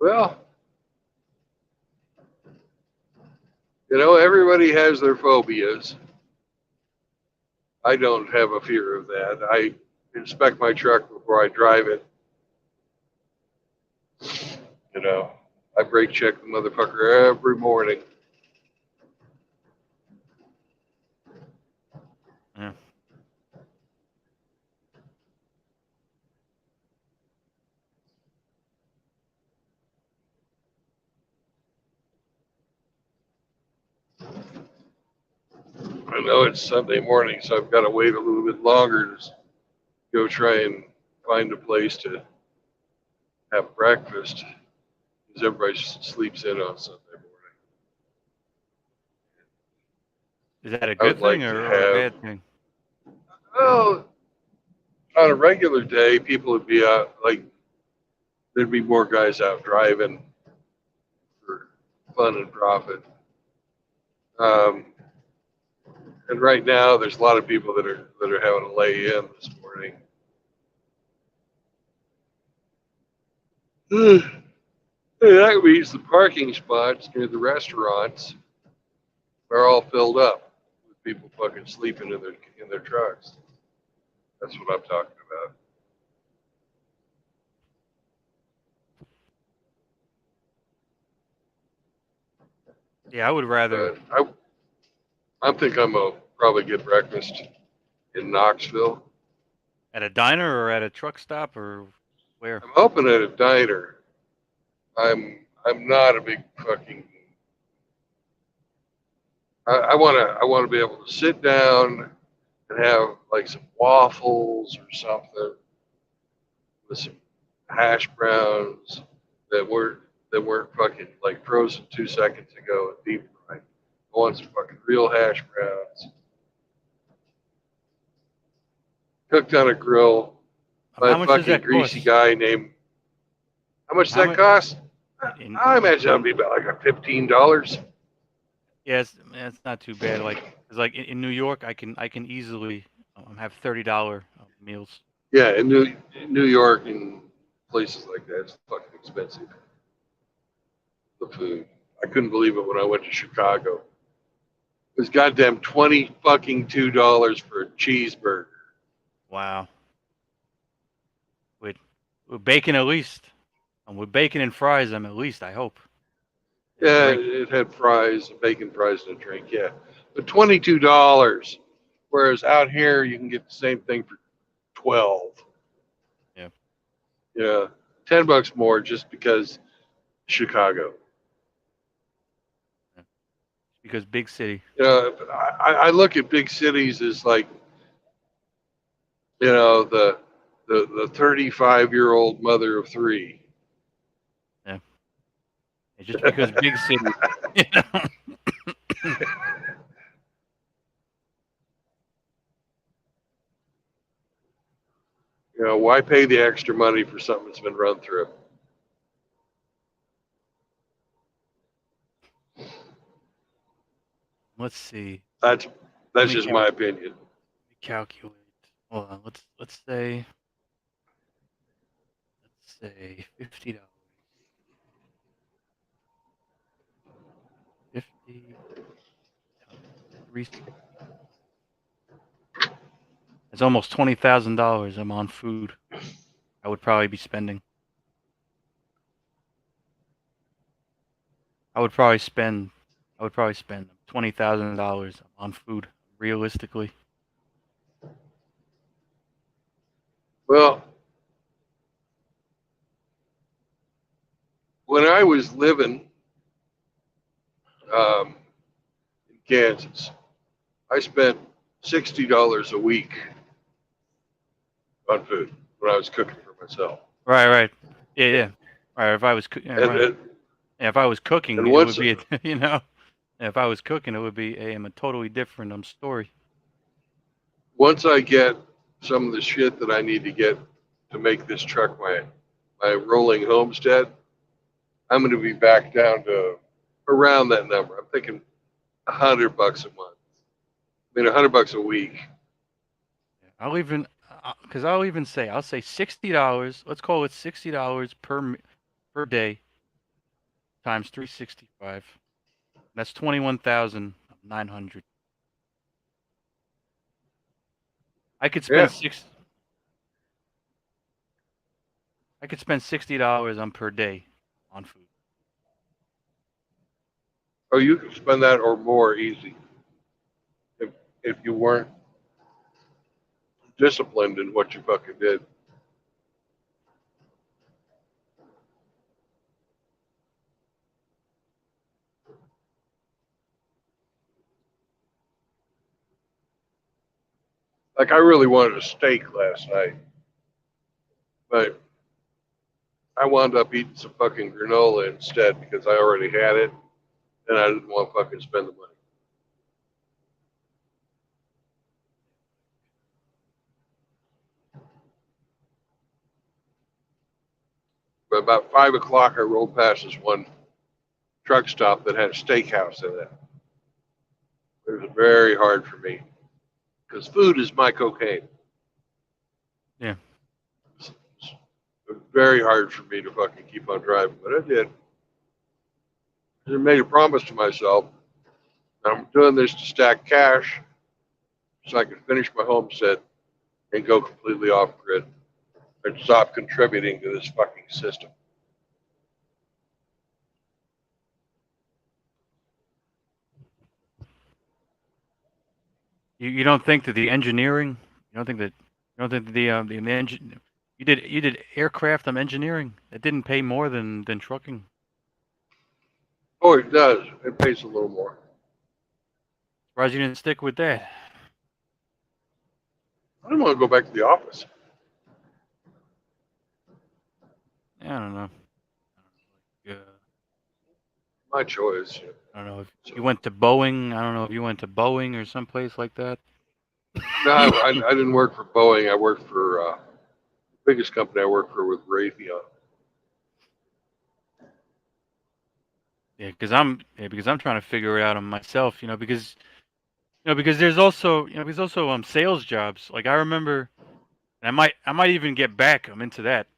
Well, everybody has their phobias. I don't have a fear of that. I inspect my truck before I drive it. You know, I brake check the motherfucker every morning. Yeah. I know it's Sunday morning, so I've got to wait a little bit longer to go try and find a place to have breakfast because everybody sleeps in on Sunday morning. Is that a I good would thing like to or a have, bad thing? well, on a regular day, people would be out, like, there'd be more guys out driving for fun and profit. Um, and right now, there's a lot of people that are having to lay in this morning. That means the parking spots near the restaurants are all filled up with people fucking sleeping in their trucks. That's what I'm talking about. Yeah, I would rather But I think I'm gonna probably get breakfast in Knoxville. at a diner or at a truck stop or where. I'm hoping at a diner. I'm not a big fucking. I wanna be able to sit down and have like some waffles or something with some hash browns that weren't that weren't fucking like frozen 2 seconds ago and deep fried. I want some fucking real hash browns cooked on a grill by a How much does fucking that greasy cost? guy named. How much does How that much cost? in I imagine that'd be about like a $15. yeah, it's not too bad. Like, 'cause like in New York, I can easily have $30 meals. Yeah, in New York and places like that, it's fucking expensive. The food. I couldn't believe it when I went to Chicago. It was goddamn 20 fucking $2 for a cheeseburger. Wow. With with bacon at least. And with bacon and fries, at least I hope. And a Yeah, drink. it had fries, bacon fries, and a drink. Yeah, but $22. Whereas out here, you can get the same thing for 12. Yeah. Yeah, $10 more just because Chicago. Yeah. Because big city. I look at big cities as like the 35-year-old mother of three. Yeah. And just because big city. You know? Why pay the extra money for something that's been run through? Let's see. That's Let that's me just my opinion. calculate. Hold on. Let's say $50. 50 times 360. It's almost $20,000 I'm on food. I would probably be spending. I would probably spend. I would probably spend $20,000 on food realistically. Well, when I was living um, in Kansas, I spent $60 a week on food when I was cooking for myself. Right, right. Yeah, yeah. Right. If I was, yeah, And right. and, Yeah, if I was cooking, and it would once be, you know, if I was cooking, it would be a totally different story. once I get some of the shit that I need to get to make this truck my rolling homestead, I'm going to be back down to around that number. I'm thinking $100 a month. I mean, $100 a week. I'll even, because I'll even say, I'll say $60. Let's call it $60 per day times 365. That's 21,900. I could Yeah, spend six. I could spend $60 on per day on food. Oh, you could spend that or more easy if you weren't disciplined in what you fucking did. Like I really wanted a steak last night, but I wound up eating some fucking granola instead because I already had it and I didn't want to fucking spend the money. But about 5 o'clock, I rolled past this one truck stop that had a steakhouse in it. It was very hard for me because food is my cocaine. Yeah. It was very hard for me to fucking keep on driving, but I did. I made a promise to myself. I'm doing this to stack cash so I can finish my homestead and go completely off grid and stop contributing to this fucking system. You don't think that the engineering, you don't think that the engine, you did aircraft engineering. It didn't pay more than trucking. Oh, it does. It pays a little more. Surprised you didn't stick with that. I don't want to go back to the office. Yeah, I don't know. Yeah. My choice. I don't know if you went to Boeing. I don't know if you went to Boeing or someplace like that. No, I didn't work for Boeing. I worked for the biggest company I worked for with Raytheon. Yeah, because I'm trying to figure it out on myself. Because there's also sales jobs. Like I remember, and I might even get back. I'm into that.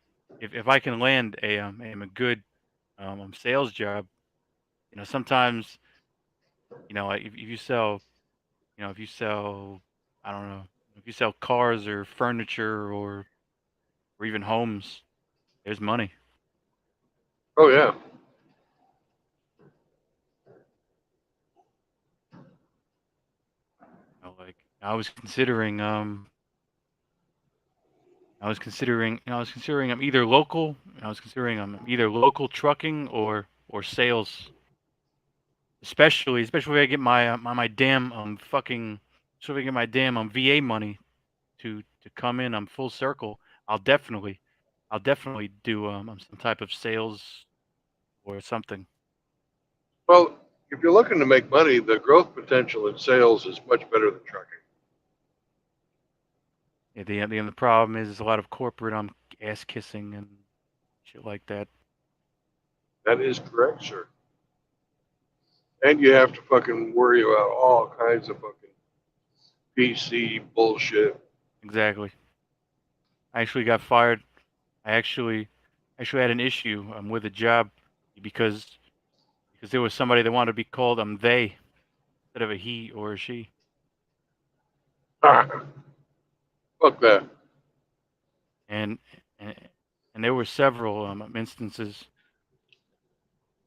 If I can land a good sales job. Sometimes like if you sell if you sell, I don't know, if you sell cars or furniture or even homes, there's money. Oh yeah. Like I was considering either local trucking or sales. Especially if I get my damn so if I get my damn VA money to come in, I'm full circle. I'll definitely do some type of sales or something. Well, if you're looking to make money, the growth potential in sales is much better than trucking. Yeah, the problem is there's a lot of corporate ass kissing and shit like that. That is correct, sir. And you have to fucking worry about all kinds of fucking PC bullshit. Exactly. I actually got fired. I actually had an issue with a job because there was somebody that wanted to be called they instead of a he or a she. Ah, fuck that. And and, and there were several instances.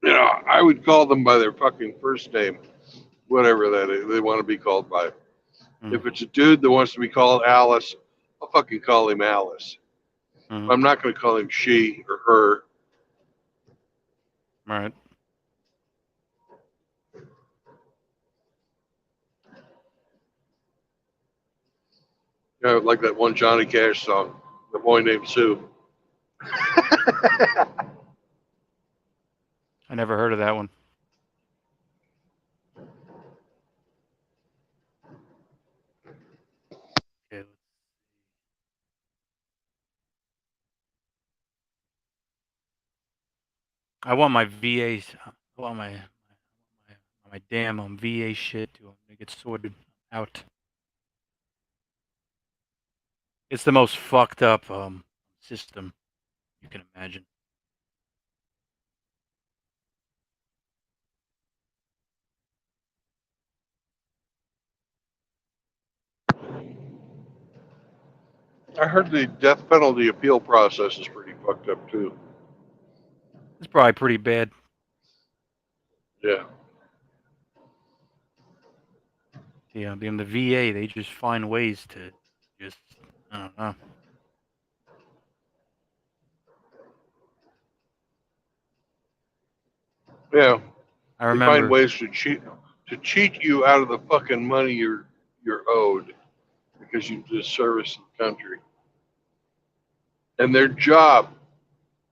I would call them by their fucking first name, whatever that is, they want to be called by. Mm, If it's a dude that wants to be called Alice, I'll fucking call him Alice. mm, I'm not going to call him she or her. right. Like that one Johnny Cash song, The Boy Named Sue. I never heard of that one. Okay. I want my VAs. I want my damn VA shit to get sorted out. It's the most fucked up system you can imagine. I heard the death penalty appeal process is pretty fucked up too. It's probably pretty bad. Yeah. Yeah, being the VA, they just find ways to just, I don't know. Yeah. I They find remember, ways to cheat you out of the fucking money you're owed because you just service the country. And their job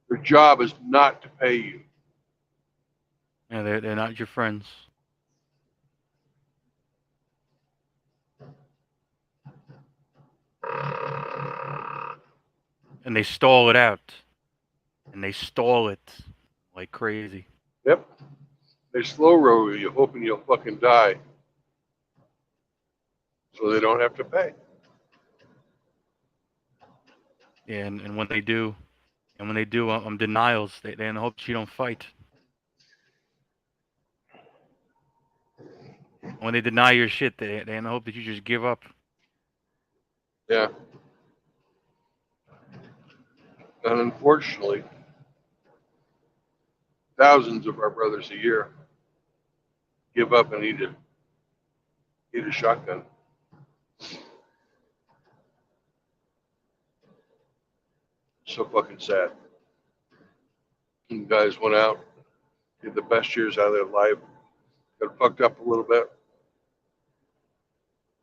is not to pay you. yeah, they're not your friends. And they stall it out. And they stall it like crazy. Yep. They slow roll you, hoping you'll fucking die, so they don't have to pay. Yeah, and when they do, denials, they in the hopes you don't fight. And when they deny your shit, they in the hope that you just give up. Yeah. And unfortunately, thousands of our brothers a year give up and eat a shotgun. So fucking sad. And guys went out, did the best years out of their life, got fucked up a little bit,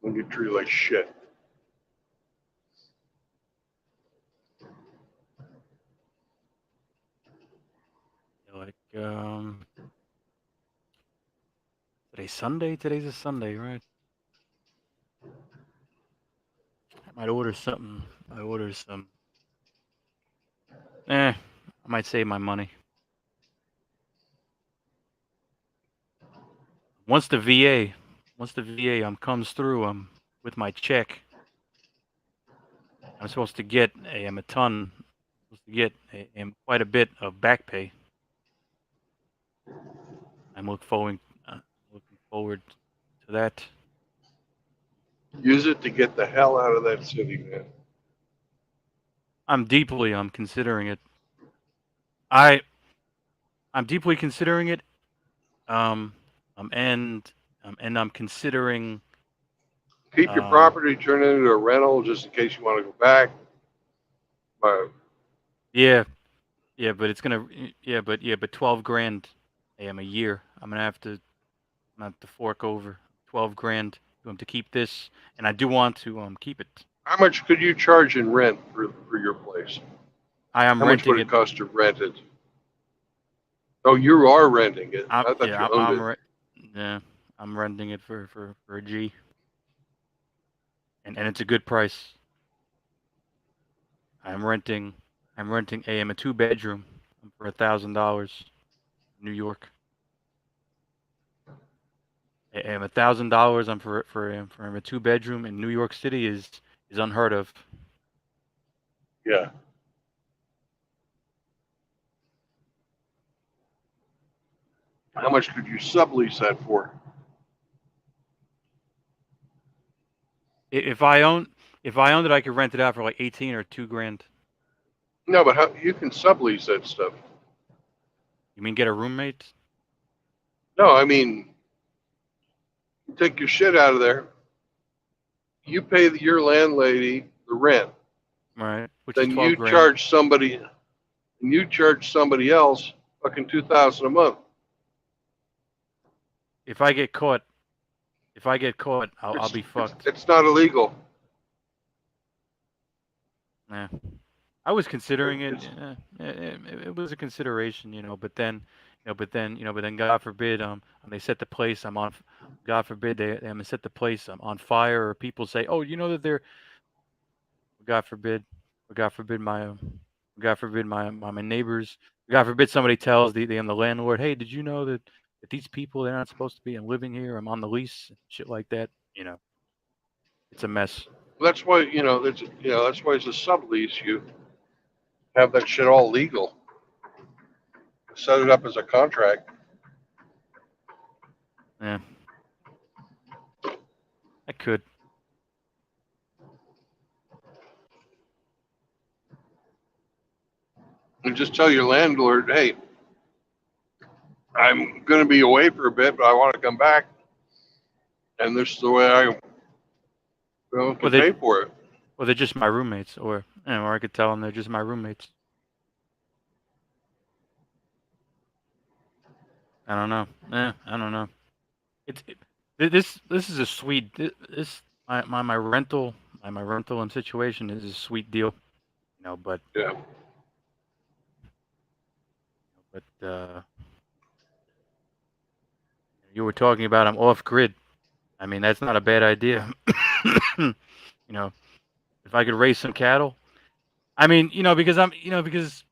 and get treated like shit. Like, today's Sunday? Today's a Sunday, right? I might order something. I order some. I might save my money. Once the VA comes through with my check, I'm supposed to get a ton. I'm supposed to get quite a bit of back pay. I'm looking forward to that. Use it to get the hell out of that city, man. I'm considering it. I'm deeply considering it. Um, and I'm considering. Keep your property, turn it into a rental just in case you want to go back. Yeah, but it's gonna. But 12 grand. A year. I'm gonna have to fork over 12 grand to keep this, and I do want to keep it. How much could you charge in rent for your place? I am How much would renting it it. cost to rent it? Oh, you are renting it. I thought you owned it. Yeah, I'm renting it for a G, and it's a good price. I'm renting a 2 bedroom for $1,000, New York. $1,000 for a 2 bedroom in New York City is unheard of. Yeah. How much could you sublease that for? If I owned it, I could rent it out for like 18 or 2 grand. No, but how you can sublease that stuff? You mean get a roommate? No, I mean you take your shit out of there. You pay your landlady the rent. Right, which is Then 12 grand. you charge somebody else fucking 2,000 a month. If I get caught, I'll be fucked. It's not illegal. Yeah. I was considering it. It's, It was a consideration, but then, God forbid, they set the place I'm on. God forbid they set the place on fire, or people say, oh, you know that they're, God forbid, God forbid God forbid my neighbors. God forbid somebody tells the landlord, hey, did you know that these people, they're not supposed to be living here? I'm on the lease, shit like that. It's a mess. that's why that's why it's a sublease. You have that shit all legal. Set it up as a contract. Yeah, I could. And just tell your landlord, hey, I'm going to be away for a bit, but I want to come back, and this is the way I Well, can pay for it. they're just my roommates, or I could tell them they're just my roommates. I don't know. I don't know. This is a sweet my rental and situation is a sweet deal, but Yeah. you were talking about I'm off grid. I mean, that's not a bad idea. If I could raise some cattle, I mean, because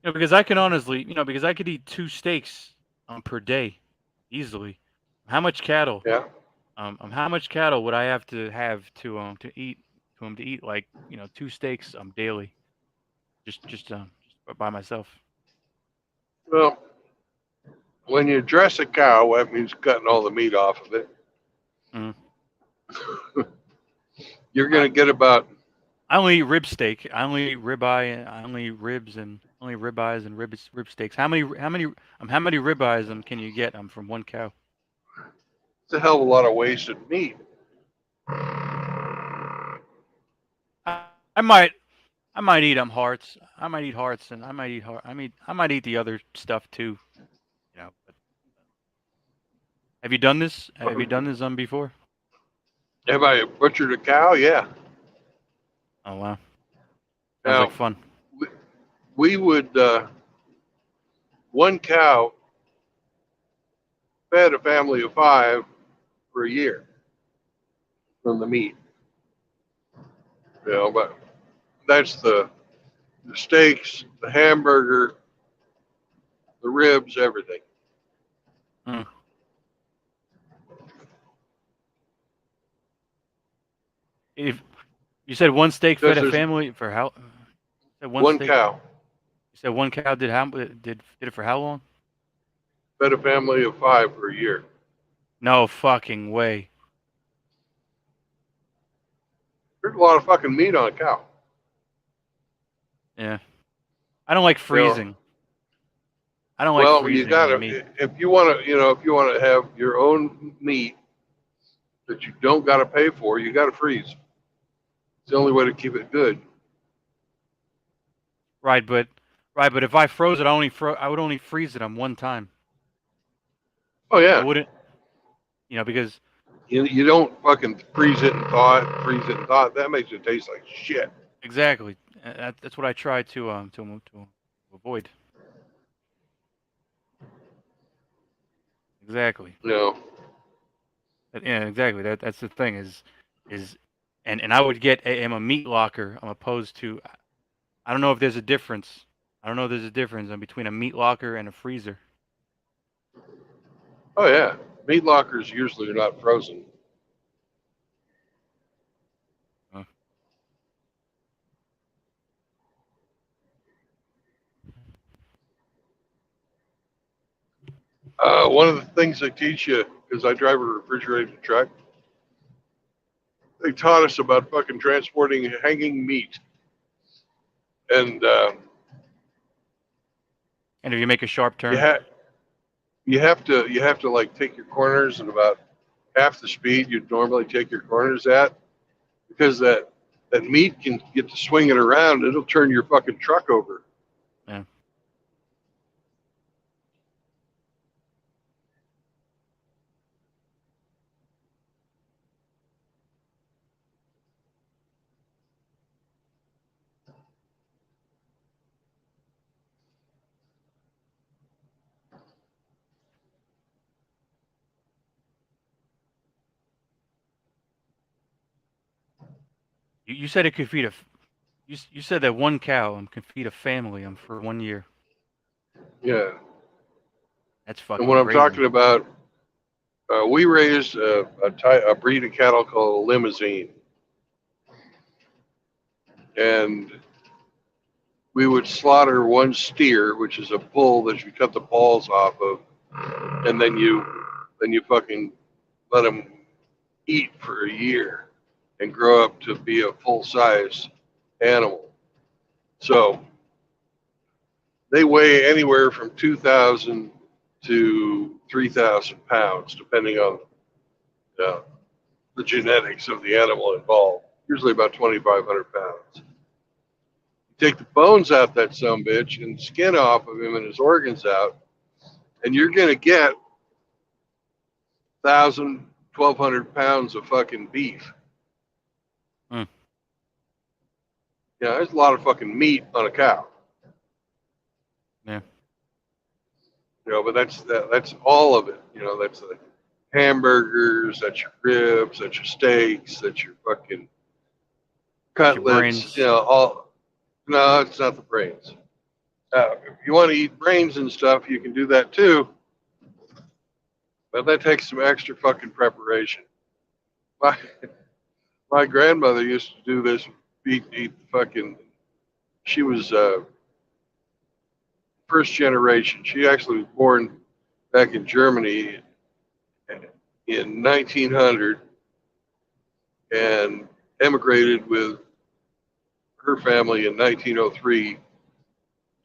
because I can honestly, because I could eat 2 steaks per day easily. How much cattle? Yeah. How much cattle would I have to to eat like 2 steaks daily, just by myself? Well, when you dress a cow, that means cutting all the meat off of it. Mm. You're going to get about. I only eat rib steak. I only eat ribeye. I only eat ribs and only ribeyes and rib steaks. How many ribeyes can you get from one cow? It's a hell of a lot of wasted meat. I might eat hearts. I might eat hearts, and I might eat heart. I might eat the other stuff too. But have you done this? Have you done this before? Have I butchered a cow? Yeah. Oh wow, sounds Now, like fun. we would one cow fed a family of 5 for a year from the meat. But that's the steaks, the hamburger, the ribs, everything. Mm. If you said one steak fed a family for how? You said one cow. You said one cow did it for how long? Fed a family of 5 for a year. No fucking way. There's a lot of fucking meat on a cow. Yeah, I don't like freezing. I don't like freezing. Well, you gotta meat. If you want to have your own meat that you don't got to pay for, you got to freeze. It's the only way to keep it good. Right, but if I froze it, I would only freeze it on one time. Oh yeah. I wouldn't, because you don't fucking freeze it and thaw it. That makes it taste like shit. Exactly. That's what I try to avoid. Exactly. No. Yeah, exactly. That's the thing and I would get a meat locker. I'm opposed to. I don't know if there's a difference. I don't know if there's a difference between a meat locker and a freezer. Oh yeah, meat lockers usually are not frozen. One of the things they teach you, because I drive a refrigerated truck, they taught us about fucking transporting hanging meat. And if you make a sharp turn, you have to like take your corners at about half the speed you'd normally take your corners at, because that meat can get to swing it around. It'll turn your fucking truck over. Yeah. You said it could feed you said that one cow can feed a family for 1 year. Yeah. That's fucking. And what crazy. I'm talking about, we raised a breed of cattle called a limousine, and we would slaughter one steer, which is a bull that you cut the balls off of, and then you fucking let them eat for a year and grow up to be a full-size animal. So they weigh anywhere from 2,000 to 3,000 pounds, depending on the genetics of the animal involved. Usually about 2,500 pounds. You take the bones out that son bitch and the skin off of him and his organs out, and you're going to get 1,000, 1,200 pounds of fucking beef. Mm. Yeah, there's a lot of fucking meat on a cow. Yeah. But that's all of it. That's the hamburgers, that's your ribs, that's your steaks, that's your fucking cutlets. brains. All. No, it's not the brains. If you want to eat brains and stuff, you can do that too. But that takes some extra fucking preparation. My grandmother used to do this. Eat fucking. She was first generation. She actually was born back in Germany in 1900 and emigrated with her family in 1903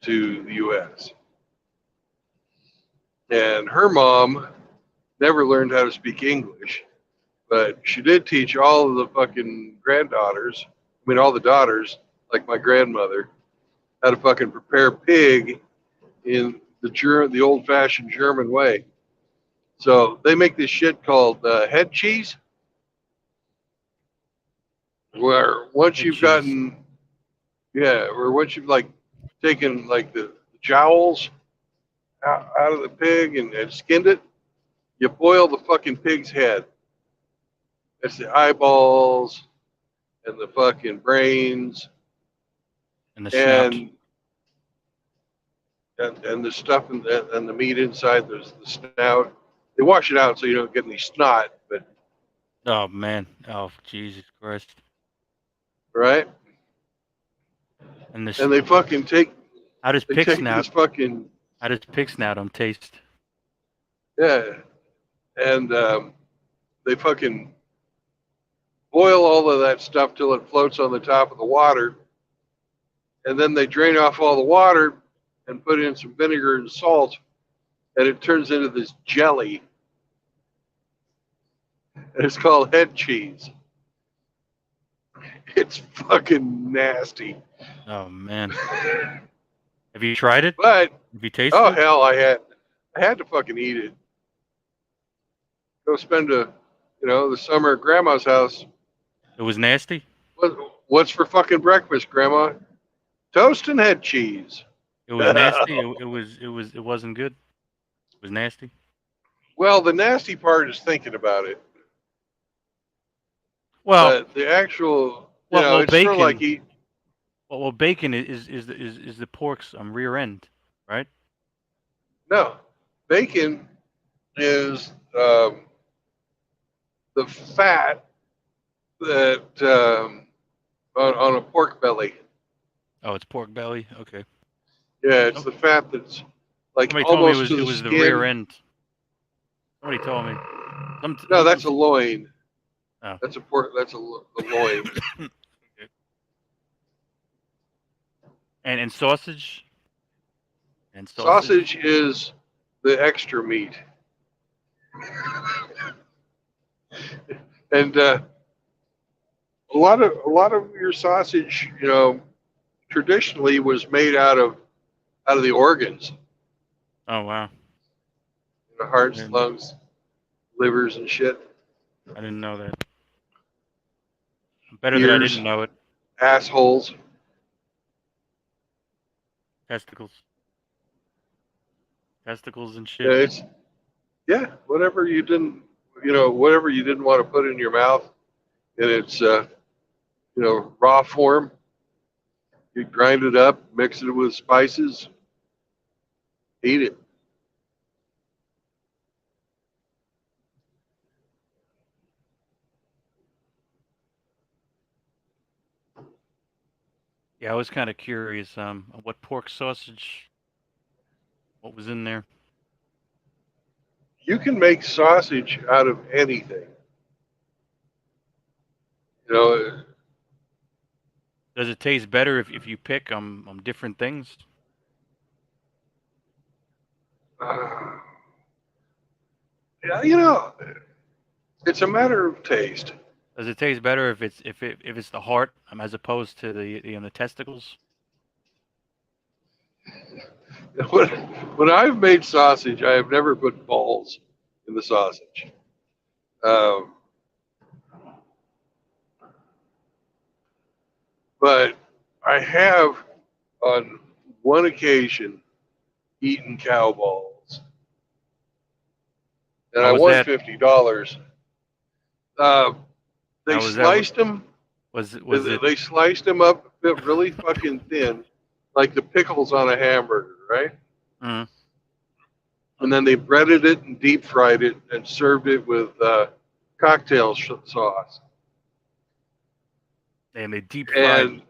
to the U.S. And her mom never learned how to speak English, but she did teach all of the fucking granddaughters, all the daughters, like my grandmother, how to fucking prepare pig in the old-fashioned German way. So they make this shit called head cheese, where once you've gotten, where once you've like taken like the jowls out of the pig and skinned it, you boil the fucking pig's head. That's the eyeballs and the fucking brains and the snout. And the stuff and the meat inside. There's the snout. They wash it out so you don't get any snot, but Oh man! Oh Jesus Christ! right? And they fucking take. How does pig snout? This fucking. How does pig snout on taste? Yeah, and they fucking boil all of that stuff till it floats on the top of the water, and then they drain off all the water and put in some vinegar and salt, and it turns into this jelly. And it's called head cheese. It's fucking nasty. Oh man! Have you tried it? But have you tasted oh it? Hell, I had to fucking eat it. Go spend the summer at Grandma's house. It was nasty. What's for fucking breakfast, Grandma? Toast and head cheese. It was nasty. It wasn't good. It was nasty. Well, the nasty part is thinking about it. Well, but the actual, it's bacon, sort of like eat. Well, bacon is the pork's rear end, right? No, bacon is the fat that on a pork belly. Oh, it's pork belly. Okay. Yeah, it's the fat that's like Somebody almost told me to it the was skin. the rear end. Somebody told me. No, that's a loin. Oh. That's a pork. That's a loin. Okay. And sausage. And sausage is the extra meat. And a lot of your sausage, traditionally was made out of the organs. Oh wow. The hearts, lungs, livers, and shit. I didn't know that. Better that I didn't know it. Assholes. Testicles and shit. Whatever you didn't want to put in your mouth in its raw form, you grind it up, mix it with spices, eat it. Yeah, I was kind of curious. What pork sausage? What was in there? You can make sausage out of anything. Does it taste better if you pick different things? Yeah, you know, it's a matter of taste. Does it taste better if it's the heart as opposed to the testicles? When, when I've made sausage, I have never put balls in the sausage. Um, but I have, on one occasion, eaten cow balls, and How I was won that? $50. Uh, they How was that? sliced them. Was it? They sliced them up really fucking thin, like the pickles on a hamburger, right? Mm, And then they breaded it and deep fried it and served it with cocktail sauce. and they deep fried. And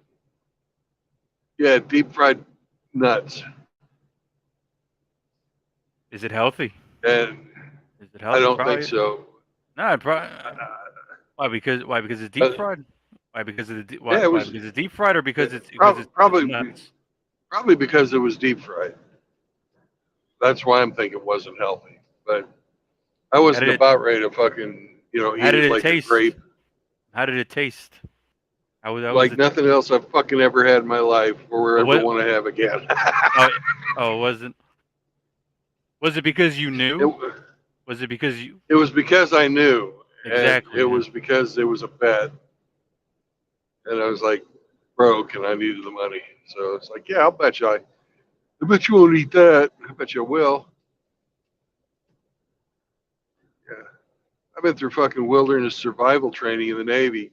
yeah, deep fried nuts. Is it healthy? And Is it I healthy? don't think Probably. so. No, probably. Why? Because it's deep Uh, fried. Why? Because of the yeah, it why? was Because it's deep fried, or because it's probably nuts. probably because it was deep fried. That's why I'm thinking it wasn't healthy. But I How wasn't did it? about ready to fucking How eat did it it like a taste? grape, How did it taste? How was like it? nothing else I've fucking ever had in my life or Oh, ever what? want to have again. Oh, oh, wasn't. Was it because you it knew? Was it because you it was because I knew, and it exactly? Yeah. was because it was a bet, and I was like broke and I needed the money, so it's like, yeah, I'll bet you I bet you won't eat that. I bet you will. Yeah, I've been through fucking wilderness survival training in the Navy.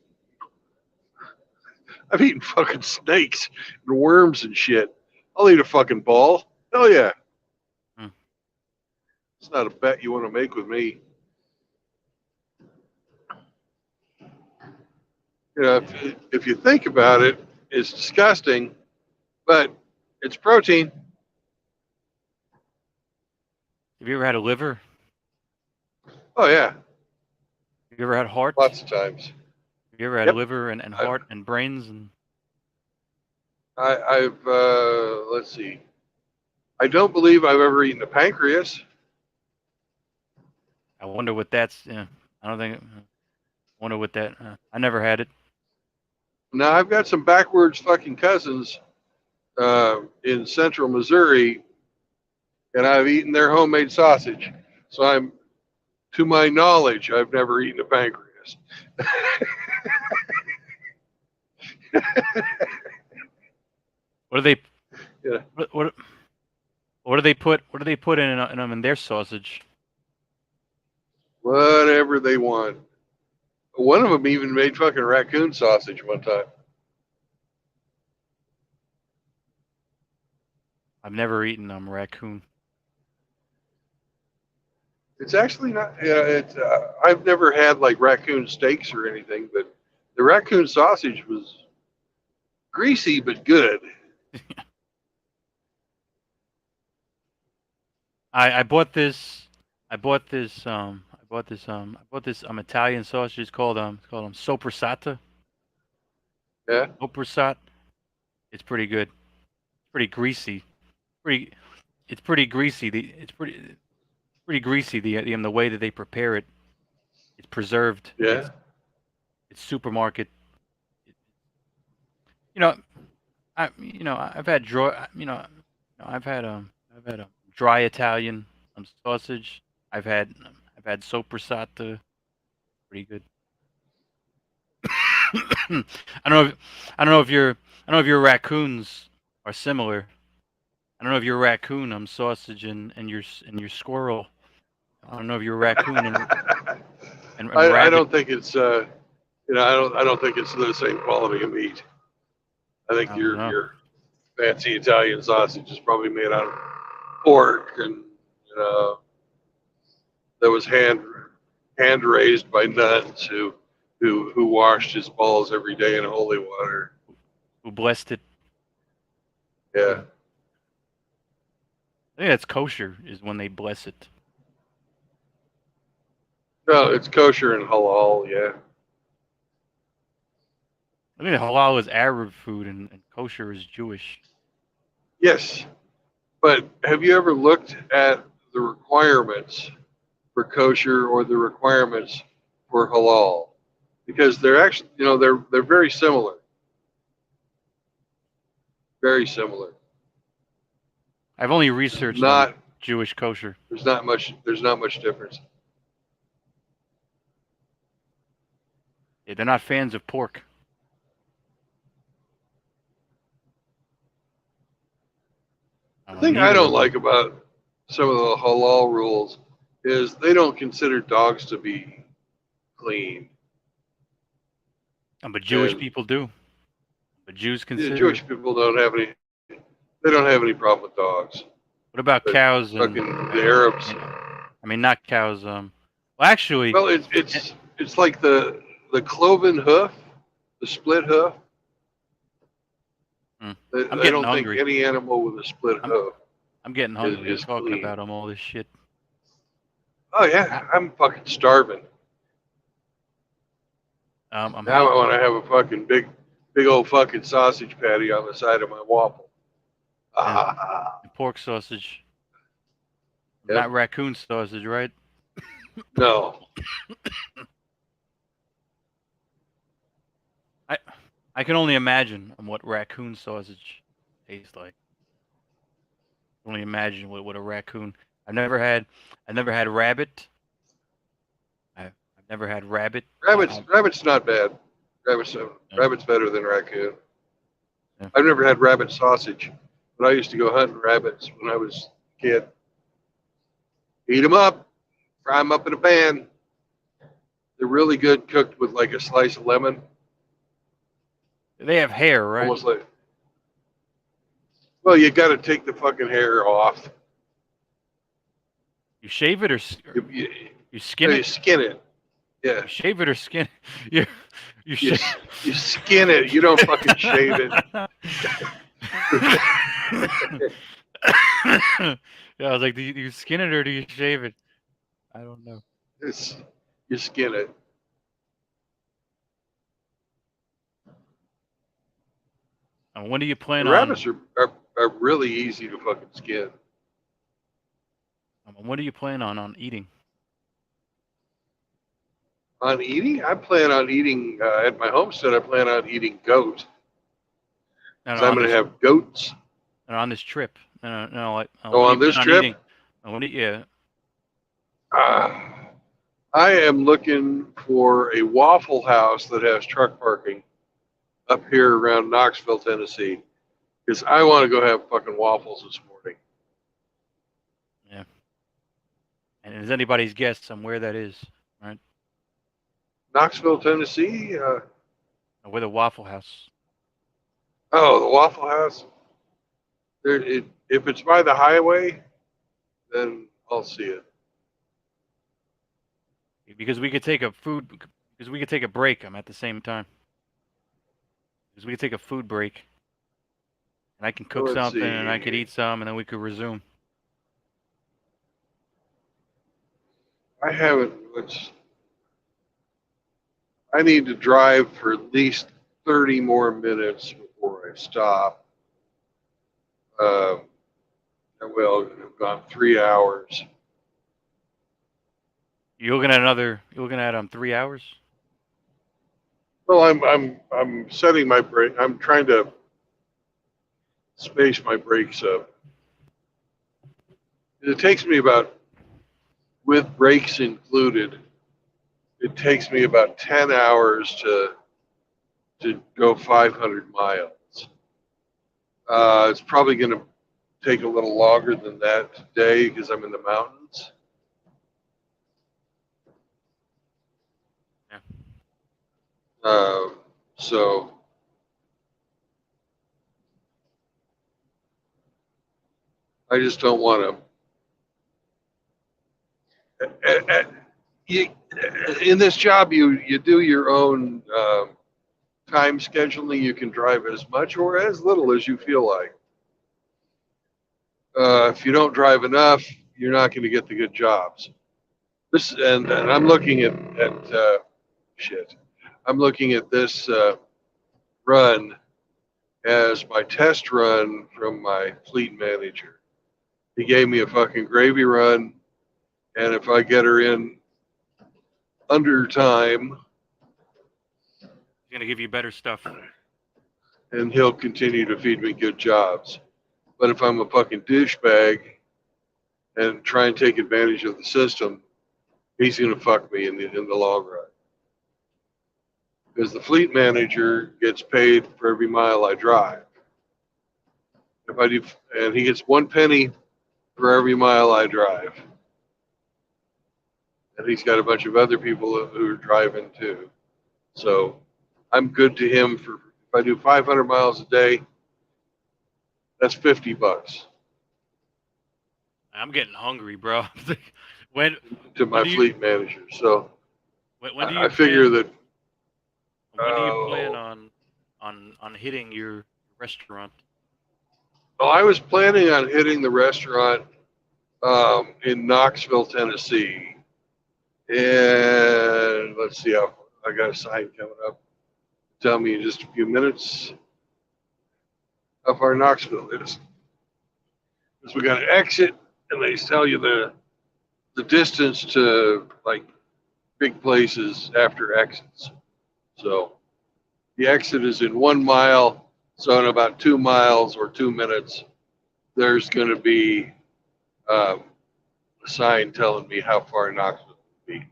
I've eaten fucking snakes and worms and shit. I'll eat a fucking ball. Hell yeah. Hmm. It's not a bet you want to make with me. If you think about it, it's disgusting, but it's protein. Have you ever had a liver? Oh yeah, Have you ever had heart? lots of times. Have you ever had Yep. liver and I've, heart and brains? And I've let's see. I don't believe I've ever eaten a pancreas. I wonder what that's. Yeah, I don't think. I wonder what that. I never had it. Now I've got some backwards fucking cousins in central Missouri, and I've eaten their homemade sausage. So to my knowledge, I've never eaten a pancreas. What do they? Yeah, What what do they put? What do they put in them in their sausage? whatever they want. One of them even made fucking raccoon sausage one time. I've never eaten raccoon. It's actually not. Yeah, I've never had like raccoon steaks or anything, but the raccoon sausage was greasy but good. I bought this. I bought this. I bought this Italian sausage. It's called soppressata. Yeah, Soppressata. It's pretty good. It's pretty greasy. Pretty. It's pretty greasy. It's pretty greasy. The way that they prepare it. It's preserved. yeah. It's supermarket. It, you know. I've had dry. I've had a dry Italian sausage. I've had soppressata. Pretty good. I don't know. I don't know if your raccoons are similar. I don't know if your raccoon sausage and your squirrel. I don't know if your raccoon and I rabbit. don't think it's I don't think it's the same quality of meat. I think I don't know. your fancy Italian sausage is probably made out of pork and that was hand raised by nuns who washed his balls every day in holy water. Who blessed it? Yeah. I think that's kosher. Is when they bless it. No, it's kosher and halal, yeah. I think halal is Arab food and kosher is Jewish. Yes. But have you ever looked at the requirements for kosher or the requirements for halal, because they're actually, they're very similar. Very similar. I've only researched on Not Jewish kosher. There's not much difference. Yeah, they're not fans of pork. The thing I don't like about some of the halal rules is they don't consider dogs to be clean. But Jewish people do. But Jews consider Jewish people don't have any. They don't have any problem with dogs. What about cows and fucking the Arabs? I mean, not cows. Well, actually. Well, it's like the cloven hoof, the split hoof. I'm I don't hungry. think any animal with a split hoof. I'm getting hungry is talking clean. about all this shit. Oh yeah, I'm fucking starving. Now I want to have a fucking big old fucking sausage patty on the side of my waffle. Pork sausage. Yep. Not raccoon sausage, right? No. I can only imagine what raccoon sausage tastes like. I can only imagine what a raccoon. I've never had rabbit. I've never had rabbit. Rabbit's not bad. Rabbit's better than raccoon. Yeah. I've never had rabbit sausage, but I used to go hunting rabbits when I was a kid. Eat them up, fry them up in a pan. They're really good cooked with like a slice of lemon. They have hair, right? Almost like. Well, you got to take the fucking hair off. You shave it or you skin it? You skin it. Yeah. You shave it or skin it? You skin it. You don't fucking shave it. Yeah, I was like, do you skin it or do you shave it? I don't know. You skin it. And when do you plan the rabbits are really easy to fucking skin. What do you plan on eating? On eating? I plan on eating, at my homestead, I plan on eating goat. No, I'm going to have goats. On this trip. No. On this trip? Yeah. I am looking for a Waffle House that has truck parking up here around Knoxville, Tennessee, because I want to go have fucking waffles this morning. Yeah. And it's anybody's guess on where that is, right? Knoxville, Tennessee? Where the Waffle House. Oh, the Waffle House? If it's by the highway, then I'll see it. Because we could take a break. I'm at the same time. Because we could take a food break. And I can cook something and I could eat some and then we could resume. I need to drive for at least 30 more minutes before I stop. Well, I've gone 3 hours. You're looking at 3 hours? Well, I'm setting my brake. I'm trying to space my brakes up. It takes me with brakes included, it takes me about 10 hours to go 500 miles. It's probably going to take a little longer than that today because I'm in the mountains. So I just don't want to. In this job, you do your own time scheduling. You can drive as much or as little as you feel like. If you don't drive enough, you're not going to get the good jobs. And I'm looking at shit. I'm looking at this run as my test run from my fleet manager. He gave me a fucking gravy run And if I get her in under time, He's gonna give you better stuff. and he'll continue to feed me good jobs. But if I'm a fucking douchebag and try and take advantage of the system, he's gonna fuck me in the long run. Because the fleet manager gets paid for every mile I drive. If I do, and he gets 1 penny for every mile I drive. And he's got a bunch of other people who are driving too. So I'm good to him for, if I do 500 miles a day, that's $50 I'm getting hungry, bro. when to my fleet manager. So when do you I figure that. when do you plan on hitting your restaurant? Well, I was planning on hitting the restaurant in Knoxville, Tennessee. And let's see how I got a sign coming up. Tell me in just a few minutes how far Knoxville is. Because we got an exit, and they tell you the distance to like big places after exits. So the exit is in 1 mile. So in about 2 miles or 2 minutes, there's going to be a sign telling me how far Knoxville will be.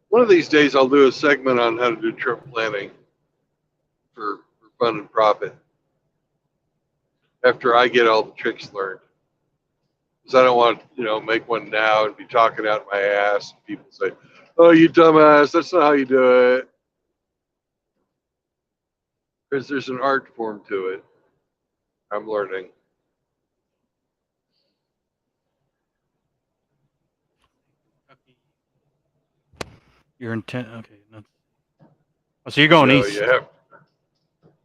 One of these days, I'll do a segment on how to do trip planning for fun and profit after I get all the tricks learned. Because I don't want to, make one now and be talking out my ass. And people say, "Oh, you dumbass! That's not how you do it." Because there's an art form to it. I'm learning. You're in okay. No. Oh, so you're going So east.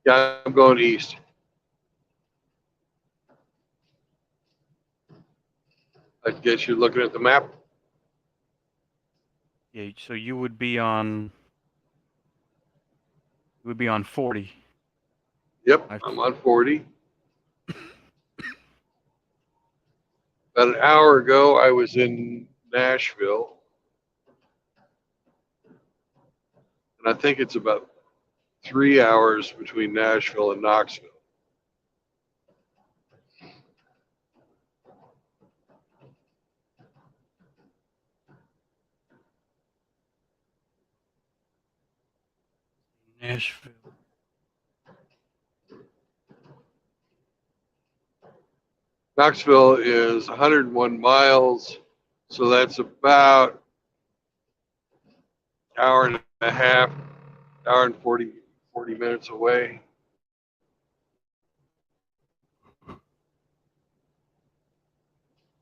yeah, I'm going east. I guess you're looking at the map. Yeah. So you would be on. You would be on 40. Yep, I'm on 40. About an hour ago, I was in Nashville. And I think it's about 3 hours between Nashville and Knoxville. Nashville. Knoxville is 101 miles, so that's about hour and a half, hour and 40 minutes away.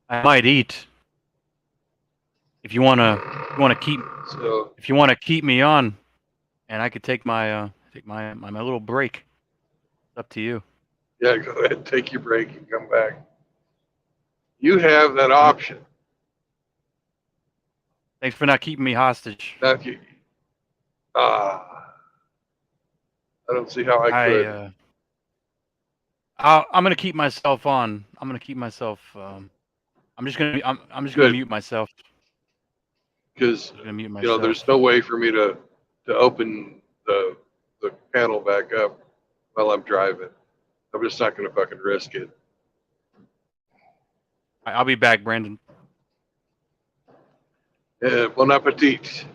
I might eat. If you wanna keep So if you wanna keep me on, and I could take my my little break. It's up to you. yeah, go ahead, take your break and come back. You have that option. Thanks for not keeping me hostage. Now, if you, I don't see how I could. I'm gonna keep myself on. I'm gonna keep myself. I'm just gonna mute myself. Because I'm gonna mute myself. there's no way for me to open the panel back up while I'm driving. I'm just not going to fucking risk it. I'll be back, Brandon. Bon appetit.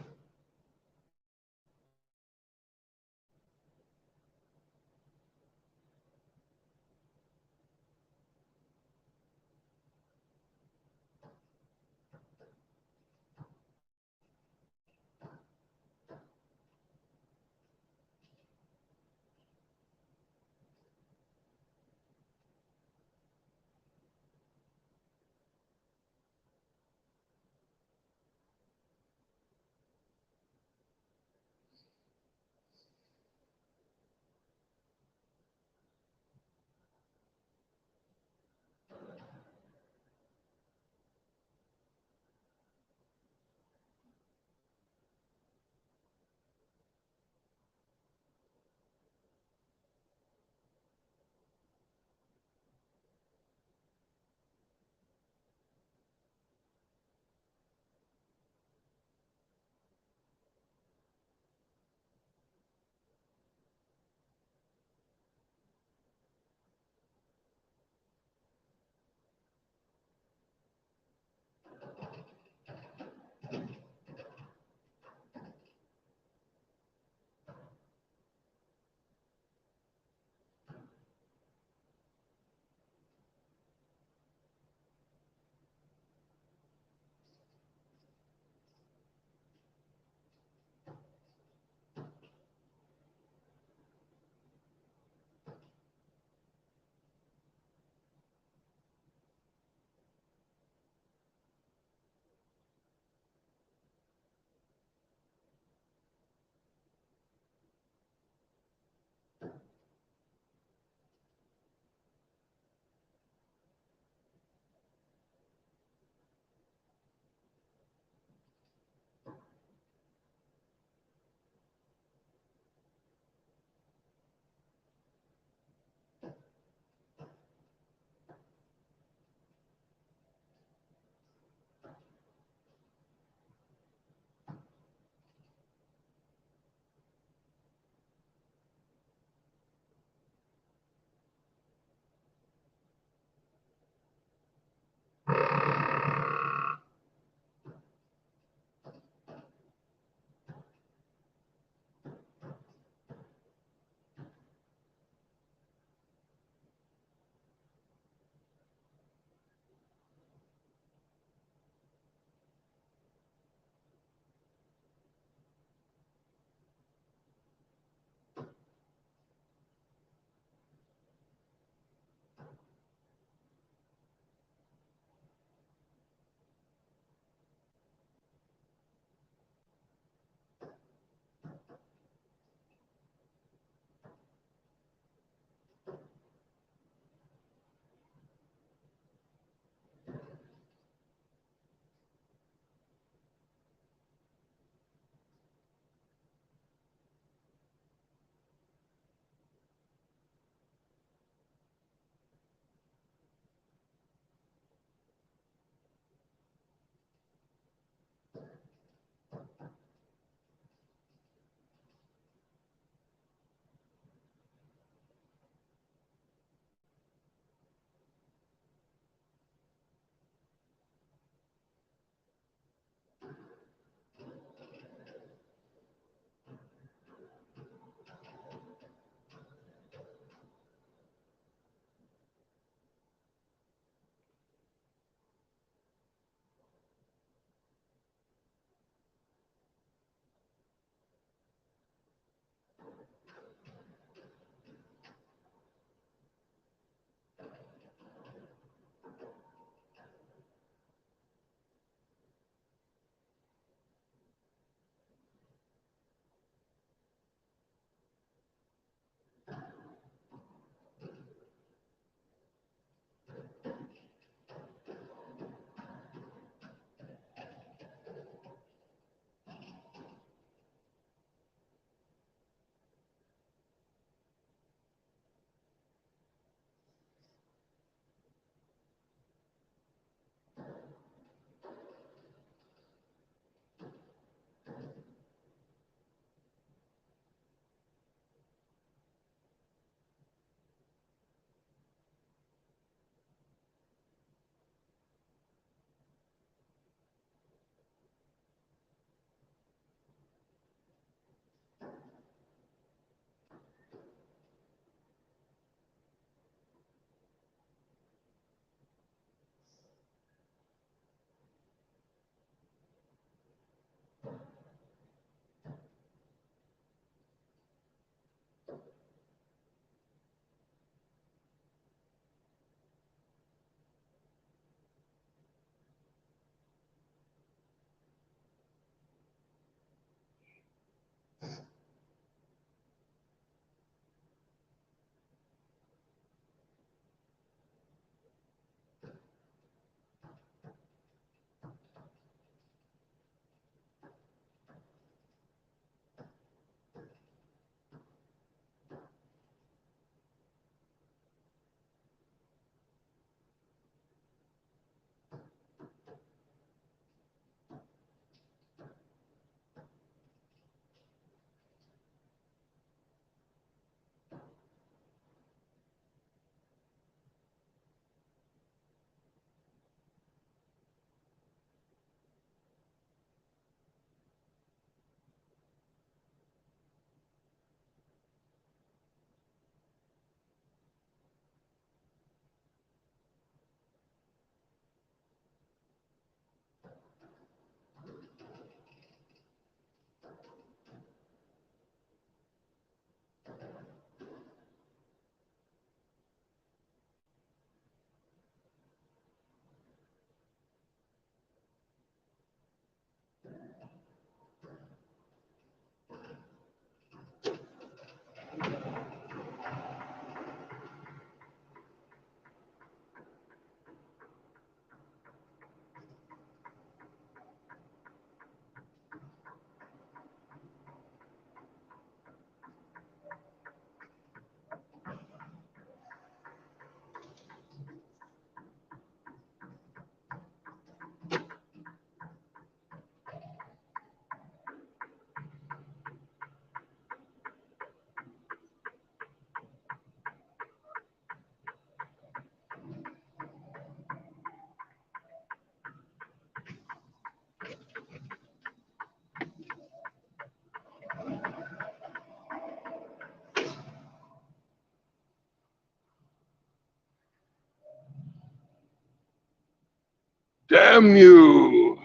Damn you,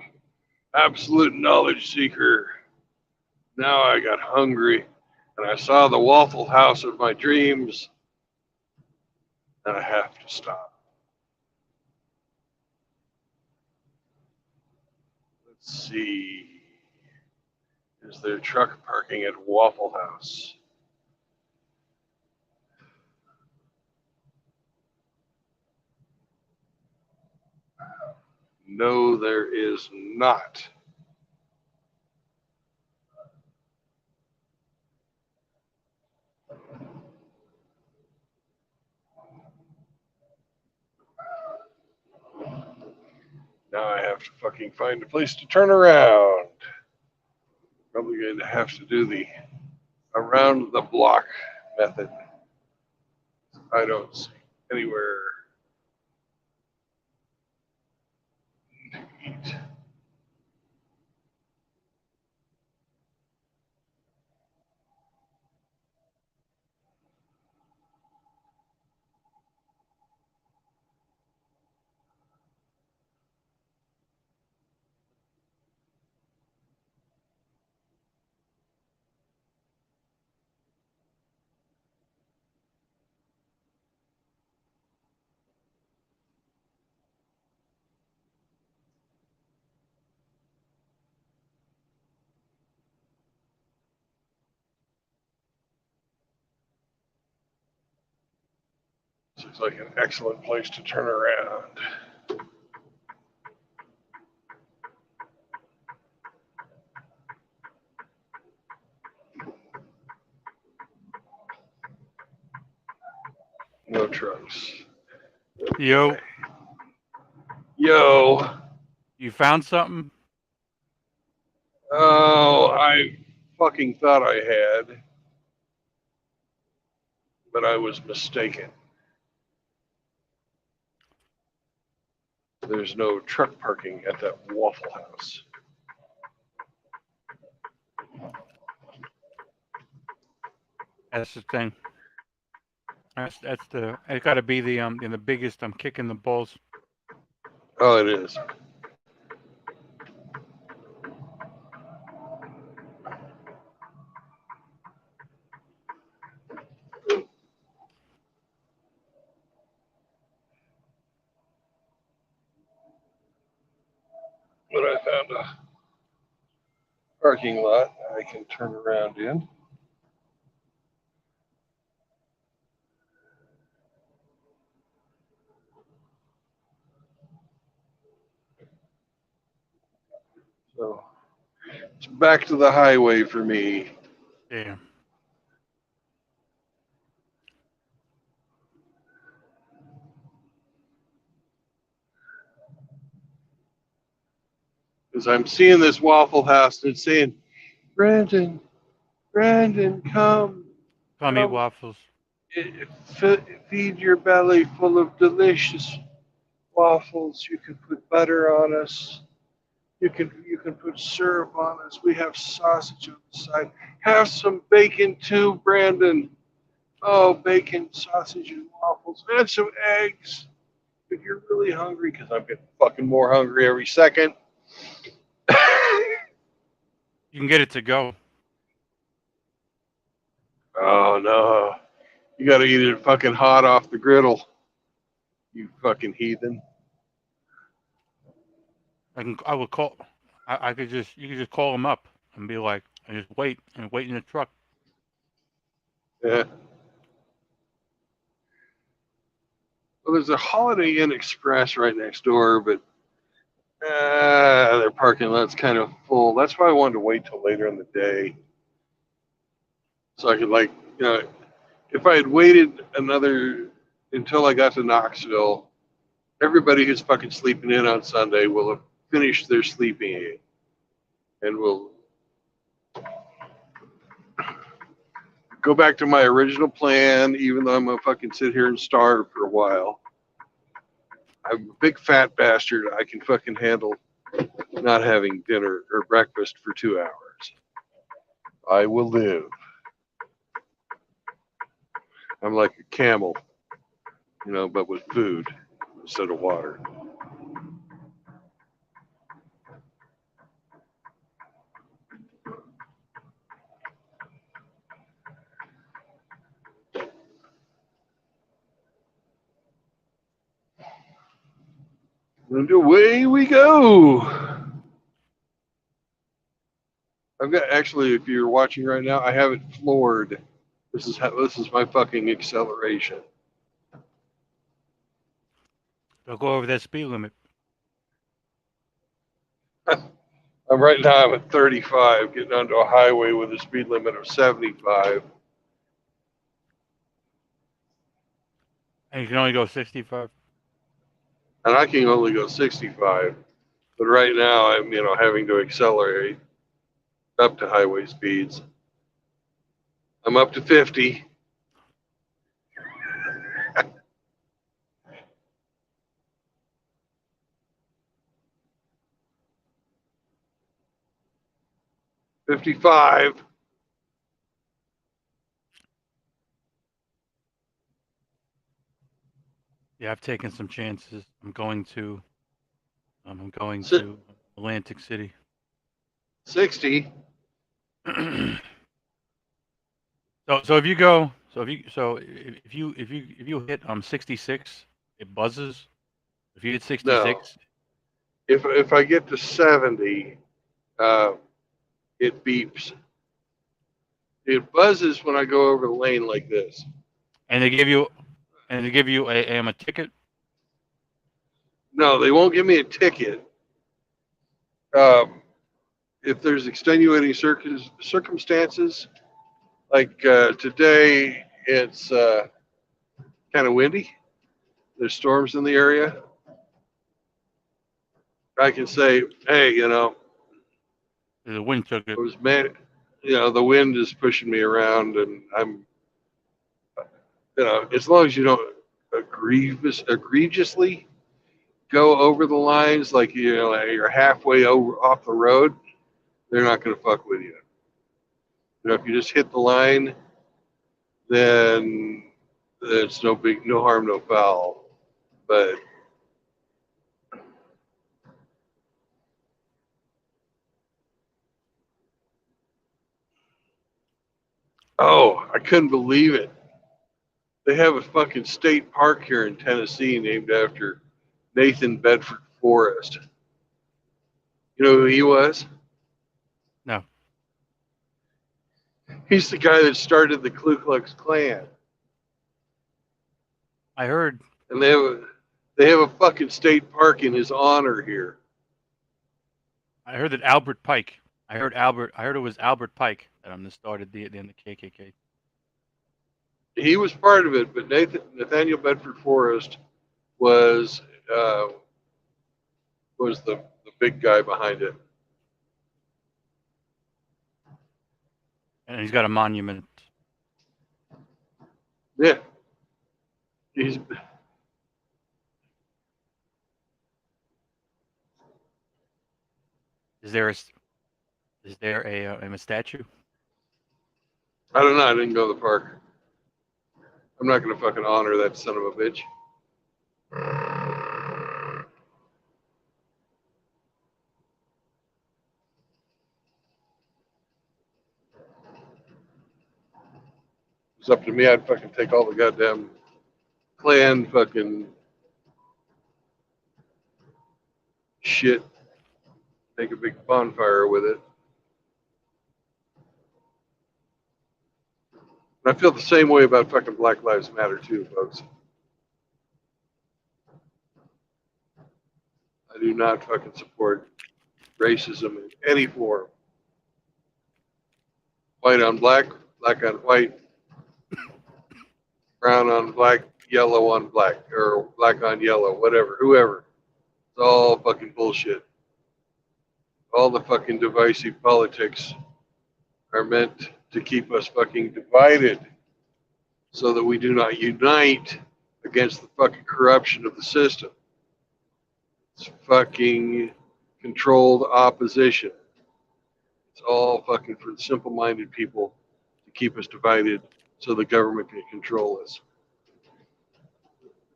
absolute knowledge seeker. Now I got hungry and I saw the Waffle House of my dreams and I have to stop. Let's see. Is there truck parking at Waffle House? No, there is not. Now I have to fucking find a place to turn around. Probably going to have to do the around the block method. I don't see anywhere to eat. This looks like an excellent place to turn around. No trucks. Yo, Yo. you found something? Oh, I fucking thought I had, but I was mistaken. There's no truck parking at that Waffle House. That's the thing. That's the. It's got to be the biggest. I'm kicking the balls. Oh, it is. But I found a parking lot I can turn around in. So it's back to the highway for me. Yeah. Because I'm seeing this Waffle House and it's saying, Brandon, Brandon, come, Tummy come, waffles. feed your belly full of delicious waffles. You can put butter on us. You can put syrup on us. We have sausage on the side. Have some bacon too, Brandon. Oh, bacon, sausage, and waffles, and some eggs. If you're really hungry, because I'm getting fucking more hungry every second. You can get it to go. Oh no. You gotta eat it fucking hot off the griddle. You fucking heathen. I would call. I could just. You could just call them up and be like, and just wait in the truck. Yeah. Well, there's a Holiday Inn Express right next door, but their parking lot's kind of full. That's why I wanted to wait till later in the day. So I could, like, if I had waited another until I got to Knoxville, everybody who's fucking sleeping in on Sunday will have finished their sleeping aid and will go back to my original plan, even though I'm gonna fucking sit here and starve for a while. I'm a big fat bastard. I can fucking handle not having dinner or breakfast for 2 hours. I will live. I'm like a camel, but with food instead of water. And away we go. I've got actually, if you're watching right now, I have it floored. This is my fucking acceleration. Don't go over that speed limit. Right now I'm at 35, getting onto a highway with a speed limit of 75. And you can only go 65. And I can only go 65. But right now I'm, having to accelerate up to highway speeds. I'm up to 50. $55. Yeah, I've taken some chances. I'm going to Si- Atlantic City. 60. So if you go, if you hit 66, it buzzes. If you hit No. 66, If I get to 70, uh, it beeps. It buzzes when I go over the lane like this. and they give you a ticket. No, they won't give me a ticket. Um, if there's extenuating circumstances, like today, it's kind of windy. There's storms in the area. I can say, hey, The wind took I it. was mad. The wind is pushing me around, and I'm, as long as you don't egregiously go over the lines, like like you're halfway over off the road, they're not going to fuck with you. If you just hit the line, then it's no harm, no foul. But oh, I couldn't believe it. They have a fucking state park here in Tennessee named after Nathan Bedford Forrest. You know who he was? No, He's the guy that started the Ku Klux Klan, I heard. and they have a fucking state park in his honor here. I heard that Albert Pike. I heard it was Albert Pike that started the KKK. He was part of it, but Nathaniel Bedford Forrest was uh, was the big guy behind it. And he's got a monument. Yeah, he's Is there a statue? I don't know. I didn't go to the park. I'm not going to fucking honor that son of a bitch. If it's up to me, I'd fucking take all the goddamn Klan fucking shit, make a big bonfire with it. And I feel the same way about fucking Black Lives Matter too, folks. I do not fucking support racism in any form. White on black, black on white, brown on black, yellow on black, or black on yellow, whatever, whoever. It's all fucking bullshit. All the fucking divisive politics are meant to keep us fucking divided so that we do not unite against the fucking corruption of the system. It's fucking controlled opposition. It's all fucking for the simple minded people to keep us divided so the government can control us.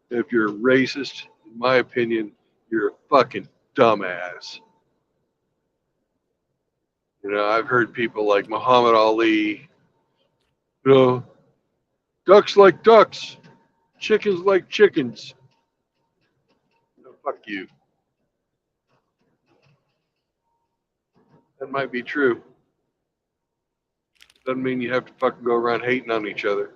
If you're racist, in my opinion, you're a fucking dumbass. I've heard people like Muhammad Ali, you know, ducks like ducks, chickens like chickens. Fuck you. That might be true. Doesn't mean you have to fucking go around hating on each other.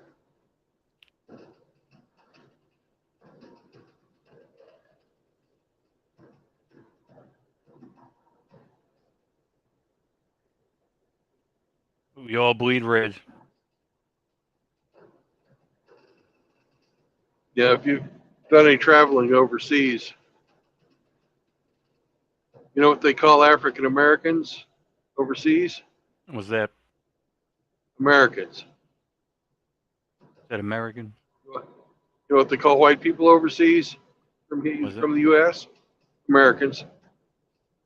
We all bleed red. Yeah, if you've done any traveling overseas, you know what they call African Americans overseas? Was that Americans. American? You know what they call white people overseas Was it? from the U.S.? Americans.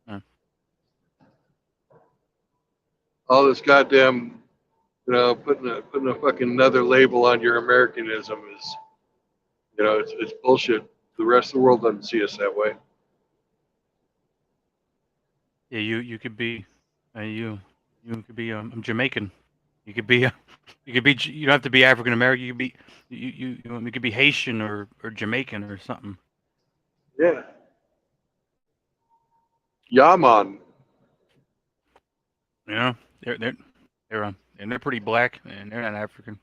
Huh. All this goddamn, putting a fucking another label on your Americanism is, it's bullshit. The rest of the world doesn't see us that way. Yeah, you could be, you could be Jamaican. You could be, you don't have to be African American. You could be, you could be Haitian or Jamaican or something. Yeah. Yaman. You know, and they're pretty black and they're not African.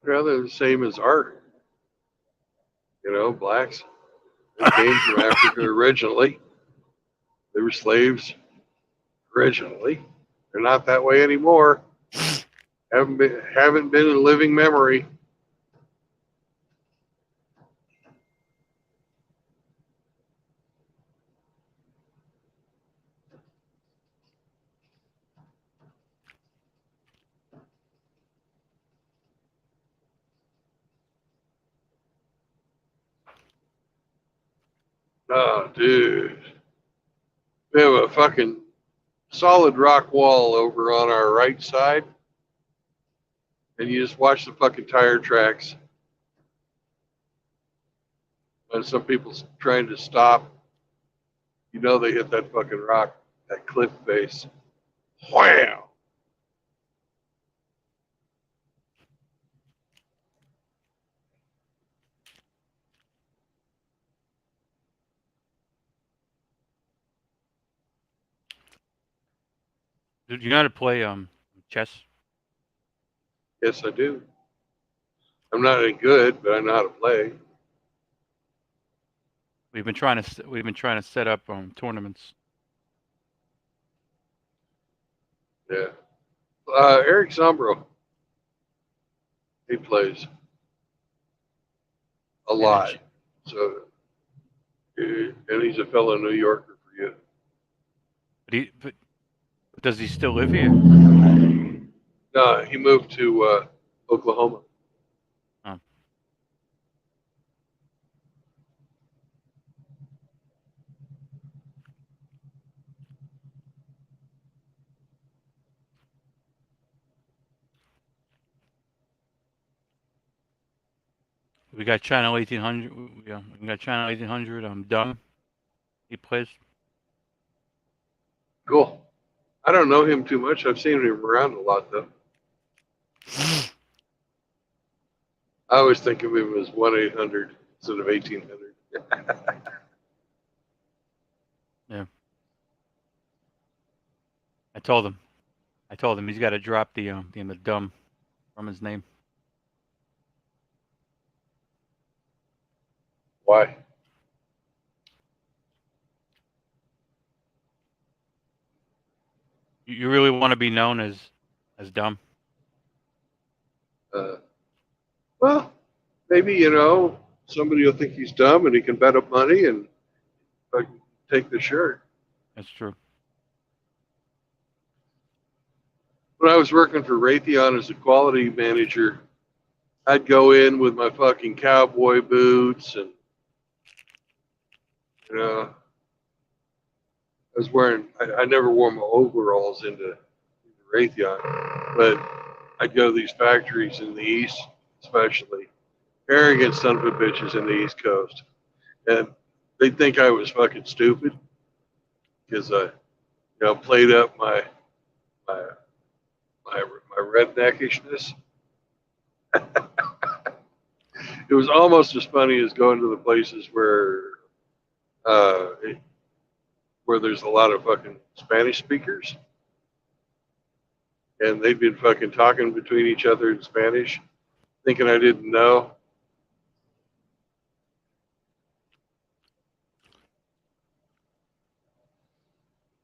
They're the same as art. Blacks. They came from Africa originally. They were slaves originally. They're not that way anymore. Haven't been in living memory. Oh, dude. We have a fucking solid rock wall over on our right side. And you just watch the fucking tire tracks. When some people's trying to stop, they hit that fucking rock, that cliff face. Wham! Do you know how to play chess? Yes, I do. I'm not any good, but I know how to play. We've been trying to set up tournaments. Yeah. Eric Zombro, he plays a And lot. So, and he's a fellow New Yorker for you. but does he still live here? No, he moved to Oklahoma. Oh. We got Channel 1800. Yeah, we got Channel 1800. Dumb. He plays. Cool. I don't know him too much. I've seen him around a lot, though. I always think of him as 1-800 instead of 1800. Yeah. I told him he's got to drop the dumb from his name. Why? You really want to be known as dumb? Well, maybe, somebody will think he's dumb and he can bet up money and take the shirt. That's true. When I was working for Raytheon as a quality manager, I'd go in with my fucking cowboy boots and, I was wearing, I never wore my overalls into Raytheon, but I'd go to these factories in the East, especially, arrogant son of a bitches in the East Coast. And they'd think I was fucking stupid because I, played up my redneckishness. It was almost as funny as going to the places where where there's a lot of fucking Spanish speakers, and they'd been fucking talking between each other in Spanish, thinking I didn't know.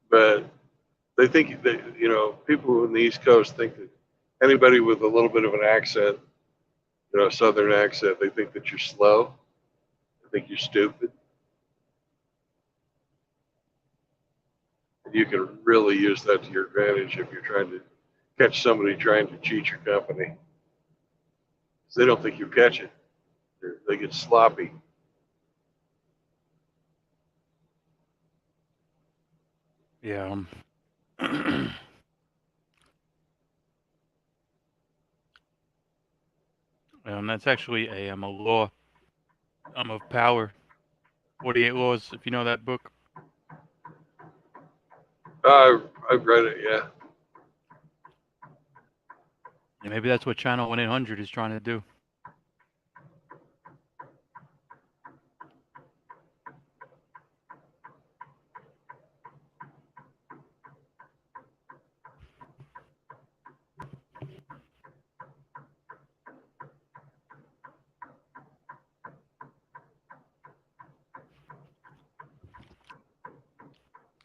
But they think that, people in the East Coast think that anybody with a little bit of an accent, a Southern accent, they think that you're slow. They think you're stupid. And you can really use that to your advantage if you're trying to catch somebody trying to cheat your company. Because they don't think you catch it. They get sloppy. Yeah. And that's actually a law of power. 48 Laws, if you know that book. I've read it, yeah. Yeah, maybe that's what Channel 1-800 is trying to do.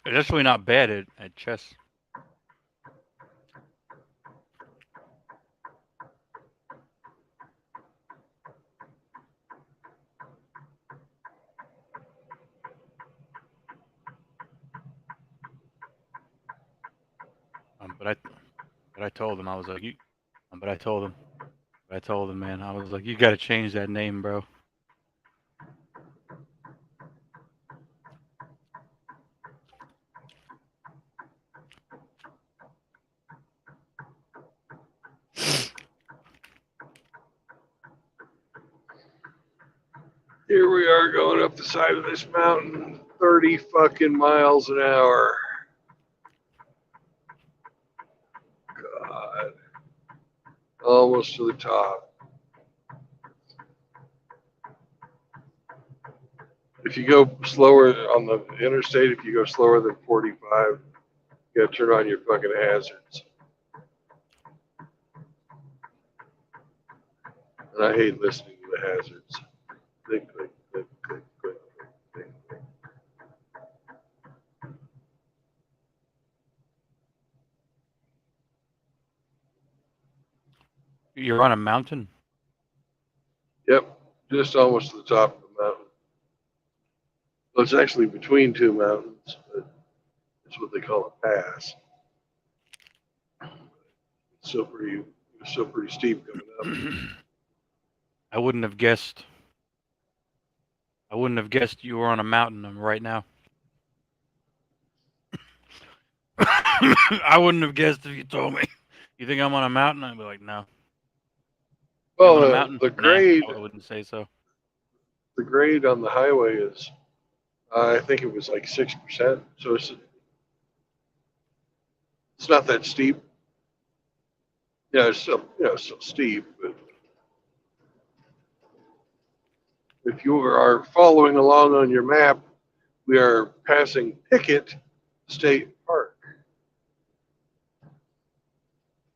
They're definitely not bad at chess. But I told him, I was like, I told him, man, I was like, you got to change that name, bro. Here we are going up the side of this mountain, 30 fucking miles an hour. God. Almost to the top. If you go slower on the interstate, if you go slower than 45, you gotta turn on your fucking hazards. And I hate listening to the hazards. Click, click, click, click, click, click, click. You're on a mountain? Yep, just almost to the top of the mountain. Well, it's actually between two mountains, but it's what they call a pass. It's still pretty steep coming up. I wouldn't have guessed. I wouldn't have guessed you were on a mountain right now. I wouldn't have guessed if you told me. You think I'm on a mountain? I'd be like, no. I'm on a Well, mountain? the Nah, grade, I wouldn't say so. the grade on the highway is, I think it was like 6%. So it's not that steep. Yeah, it's still steep, but if you are following along on your map, we are passing Pickett State Park.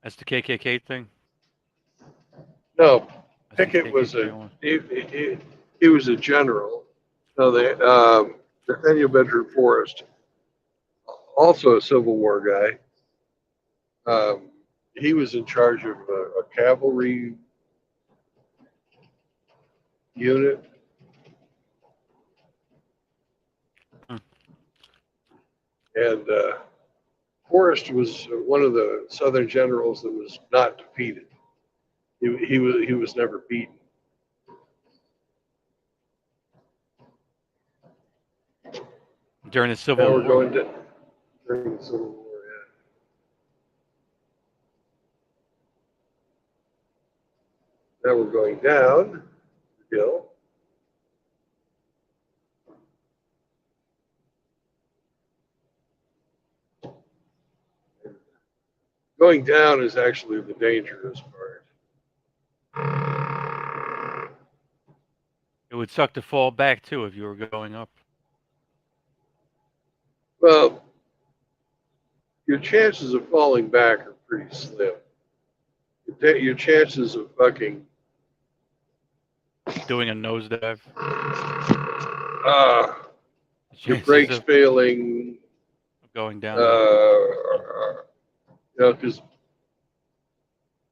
That's the KKK thing? No, That's the Pickett was KKK one. he was a general. No, Nathaniel Bedford Forrest, also a Civil War guy. He was in charge of a cavalry unit. And Forrest was one of the Southern generals that was not defeated. He was never beaten. During the Now Civil we're War? going to during the Civil War. Yeah. Now we're going down the hill. Going down is actually the dangerous part. It would suck to fall back, too, if you were going up. Well, your chances of falling back are pretty slim. Your chances of fucking Doing a nosedive. uh, The your chances brakes of failing, going down. because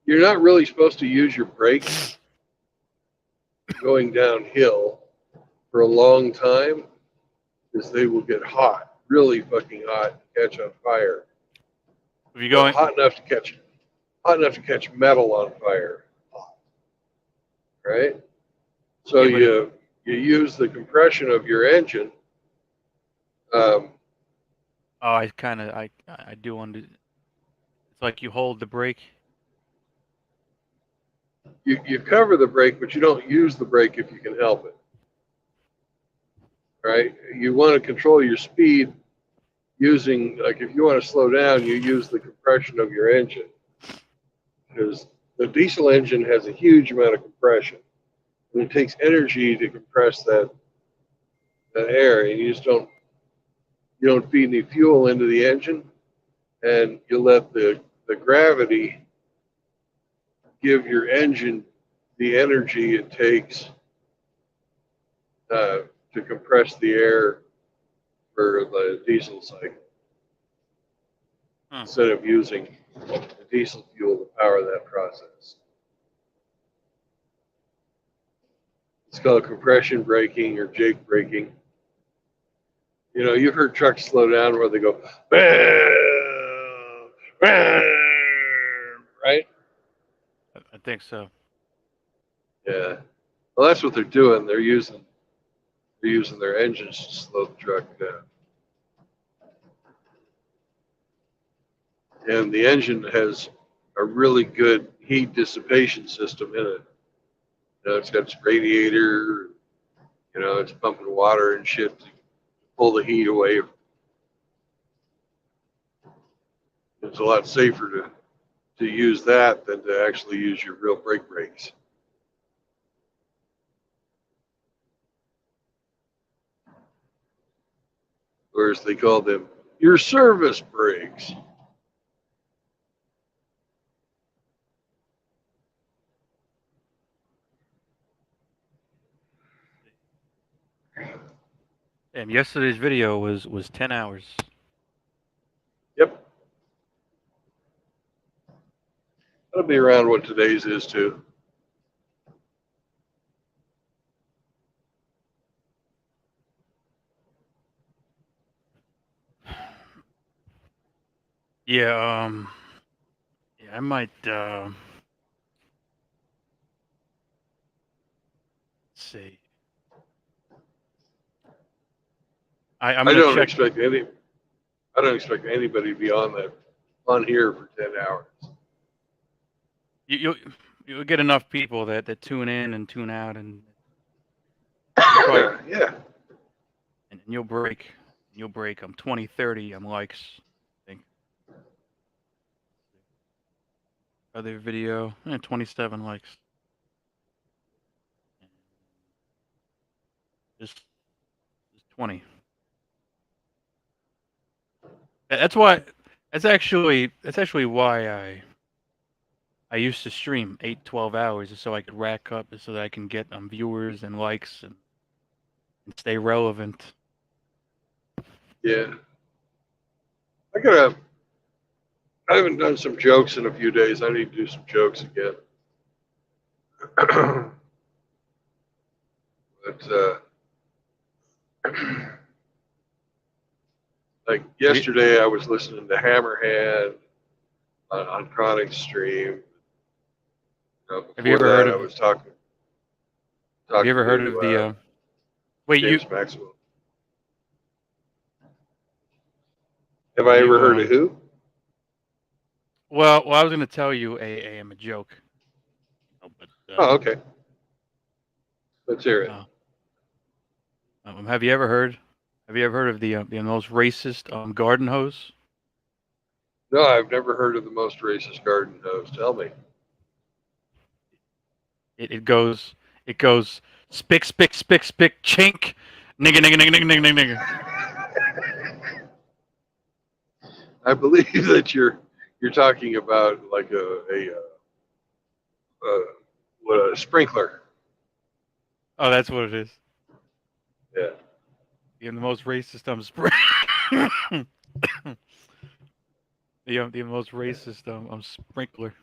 you're not really supposed to use your brakes going downhill for a long time, because they will get hot, really fucking hot, and catch on fire. If you're going, hot enough to catch metal on fire, right? So yeah, but you use the compression of your engine. oh, I do under. It's like you hold the brake. You cover the brake, but you don't use the brake if you can help it, right? You want to control your speed using, like, if you want to slow down, you use the compression of your engine, because the diesel engine has a huge amount of compression, and it takes energy to compress that air, and you don't feed any fuel into the engine, and you let the gravity give your engine the energy it takes to compress the air for the diesel cycle, instead of using the diesel fuel to power that process. It's called compression braking or Jake braking. You know, you've heard trucks slow down where they go, bam, bam, right? I think so. Yeah. Well, that's what they're doing. They're using their engines to slow the truck down. And the engine has a really good heat dissipation system in it. You know, it's got its radiator, you know, it's pumping water and shit to pull the heat away. It's a lot safer to use that than to actually use your real brake brakes. Whereas they call them your service brakes. And yesterday's video was 10 hours. Yep. That'll be around what today's is too. Yeah, I might see. I'm I gonna don't check. expect anybody to be on here for 10 hours. You'll get enough people that tune in and tune out, and you'll probably Yeah. and you'll break. You'll break. I'm 20, 30. I'm likes. I think. Other video, 27 likes. Just 20. That's why. That's actually why I used to stream 8, 12 hours, just so I could rack up, so that I can get viewers and likes and stay relevant. Yeah. I haven't done some jokes in a few days. I need to do some jokes again. But like yesterday, I was listening to Hammerhead on Chronic's stream. Have you Before ever heard that, I of? was talking Have you ever heard of to the? Wait, James Maxwell. Have you I you ever heard of who? Well, I was gonna tell you a joke. But Oh, okay. Let's hear it. have you ever heard? Have you ever heard of the most racist garden hose? No, I've never heard of the most racist garden hose. Tell me. It goes spick spick spick spick chink nigga nigga nigga nigga nigga nigga nigga. I believe that you're talking about like a sprinkler. Oh, that's what it is. Yeah. The most racist the most racist sprinkler.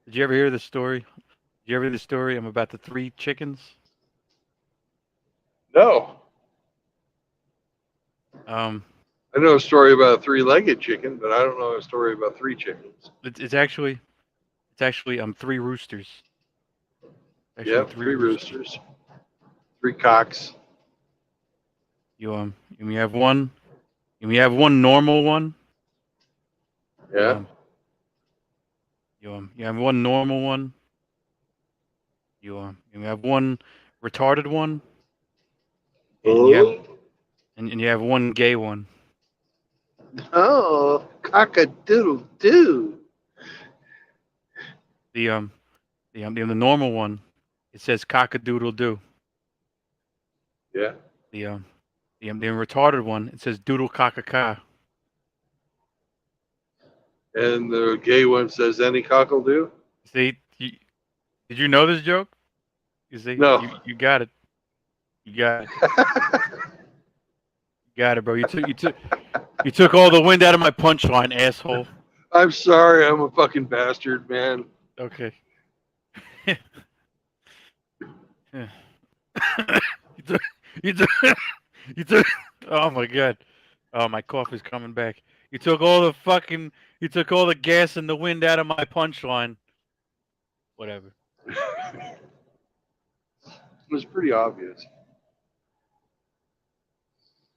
Did you ever hear the story? Did you ever hear the story? I'm about the 3 chickens. No. Um, I know a story about a three-legged chicken, but I don't know a story about three chickens. it's actually 3 roosters. Actually, Yep, 3 three roosters. roosters, three cocks. You have one. You have one normal one. You Yeah. you have one normal one. You have one retarded one, and Oh. you have one gay one. Oh, cock-a-doodle doo. The the normal one, it says cock a doodle doo. Yeah. The the retarded one, it says doodle cock a ka. And the gay one says any cock'll do. See, did you know this joke? You see, No. you got it. You got it. You got it, bro. You took all the wind out of my punchline, asshole. I'm sorry, I'm a fucking bastard, man. Okay. you took, you took, you took. Oh my god. Oh, my cough is coming back. You took all the fucking. You took all the gas and the wind out of my punchline. Whatever. It was pretty obvious.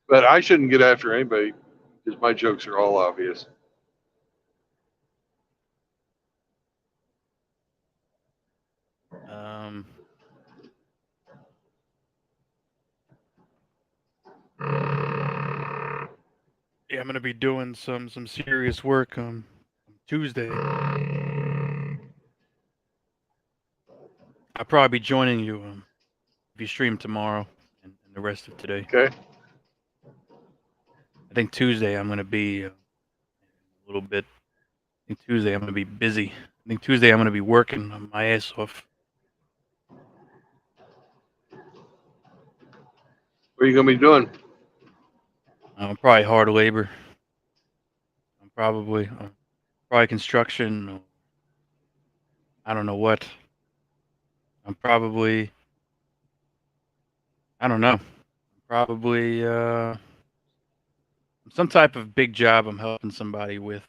But I shouldn't get after anybody because my jokes are all obvious. Um. Yeah, I'm gonna be doing some serious work Tuesday. I'll probably be joining you if you stream tomorrow and the rest of today. Okay. I think Tuesday I'm gonna be a little bit. I think Tuesday I'm gonna be busy. I think Tuesday I'm gonna be working my ass off. What are you gonna be doing? Probably hard labor. I'm probably construction. Or I don't know what. I'm probably I don't know. Probably some type of big job I'm helping somebody with.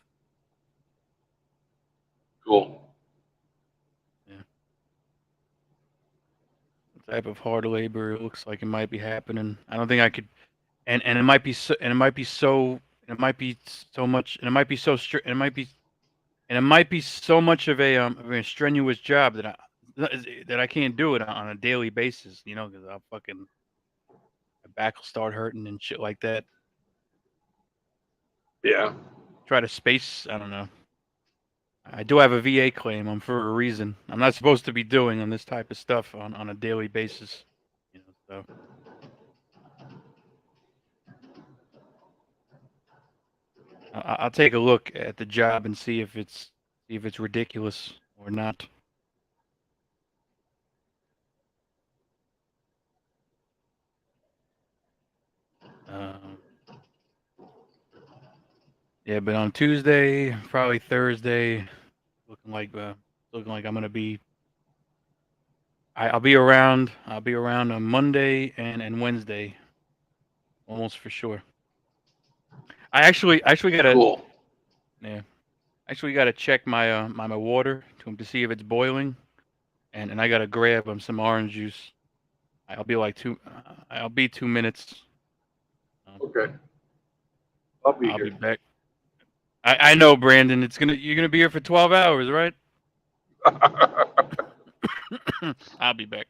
Cool. Yeah. Some type of hard labor. It looks like it might be happening. I don't think I could. And it might be so. And it might be so. And it might be so much. And it might be so strict. And it might be. And it might be so much of a strenuous job that I can't do it on a daily basis. You know, because I'll fucking my back will start hurting and shit like that. Yeah. Try to space. I don't know. I do have a VA claim. I'm for a reason. I'm not supposed to be doing on this type of stuff on a daily basis. You know, so I'll take a look at the job and see if it's ridiculous or not. Um, yeah, but on Tuesday, probably Thursday, looking like I'm gonna be. I'll be around. I'll be around on Monday and Wednesday, almost for sure. I actually gotta Cool. yeah. Actually gotta check my water to see if it's boiling, and I gotta grab some orange juice. I'll be like two. I'll be 2 minutes. Um, Okay. I'll be I'll be here. back. I know, Brandon. You're gonna be here for 12 hours, right? I'll be back.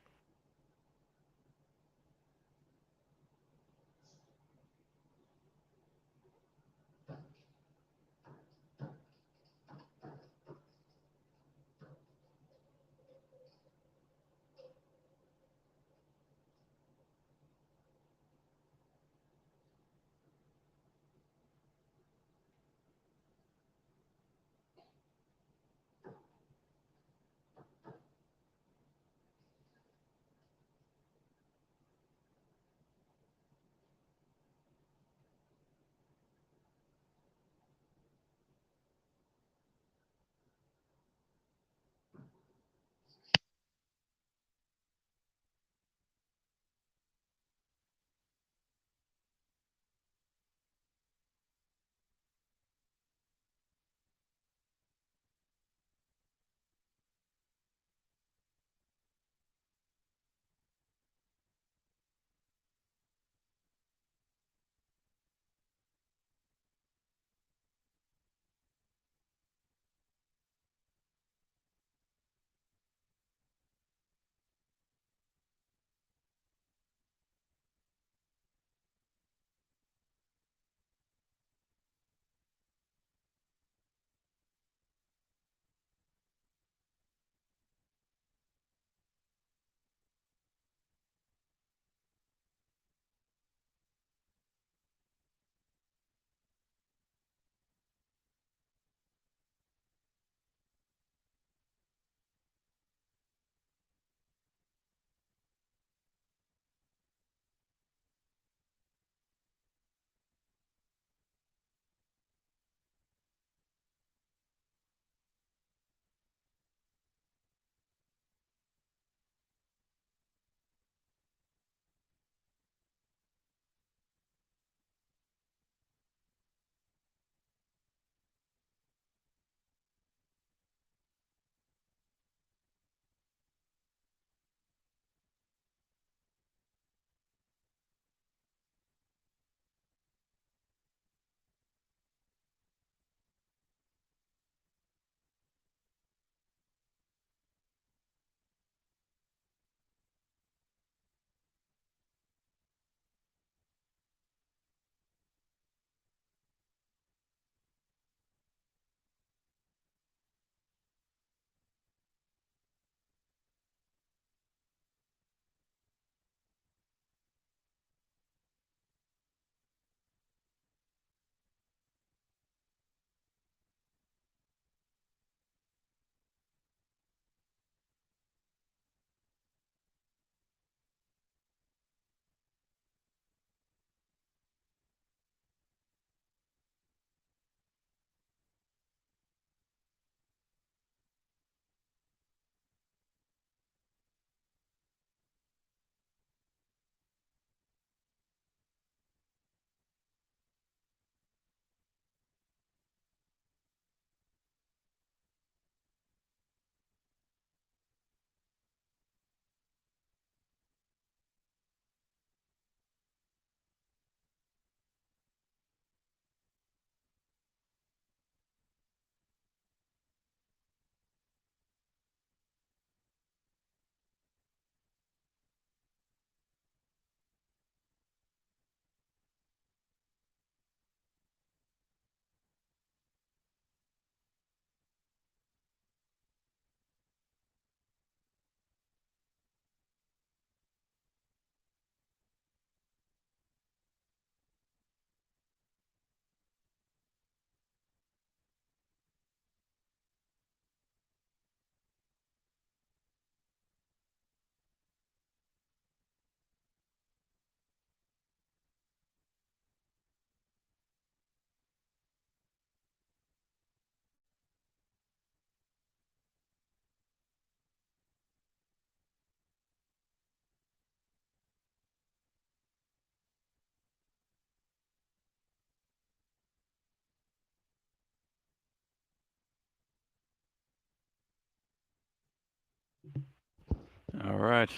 All right.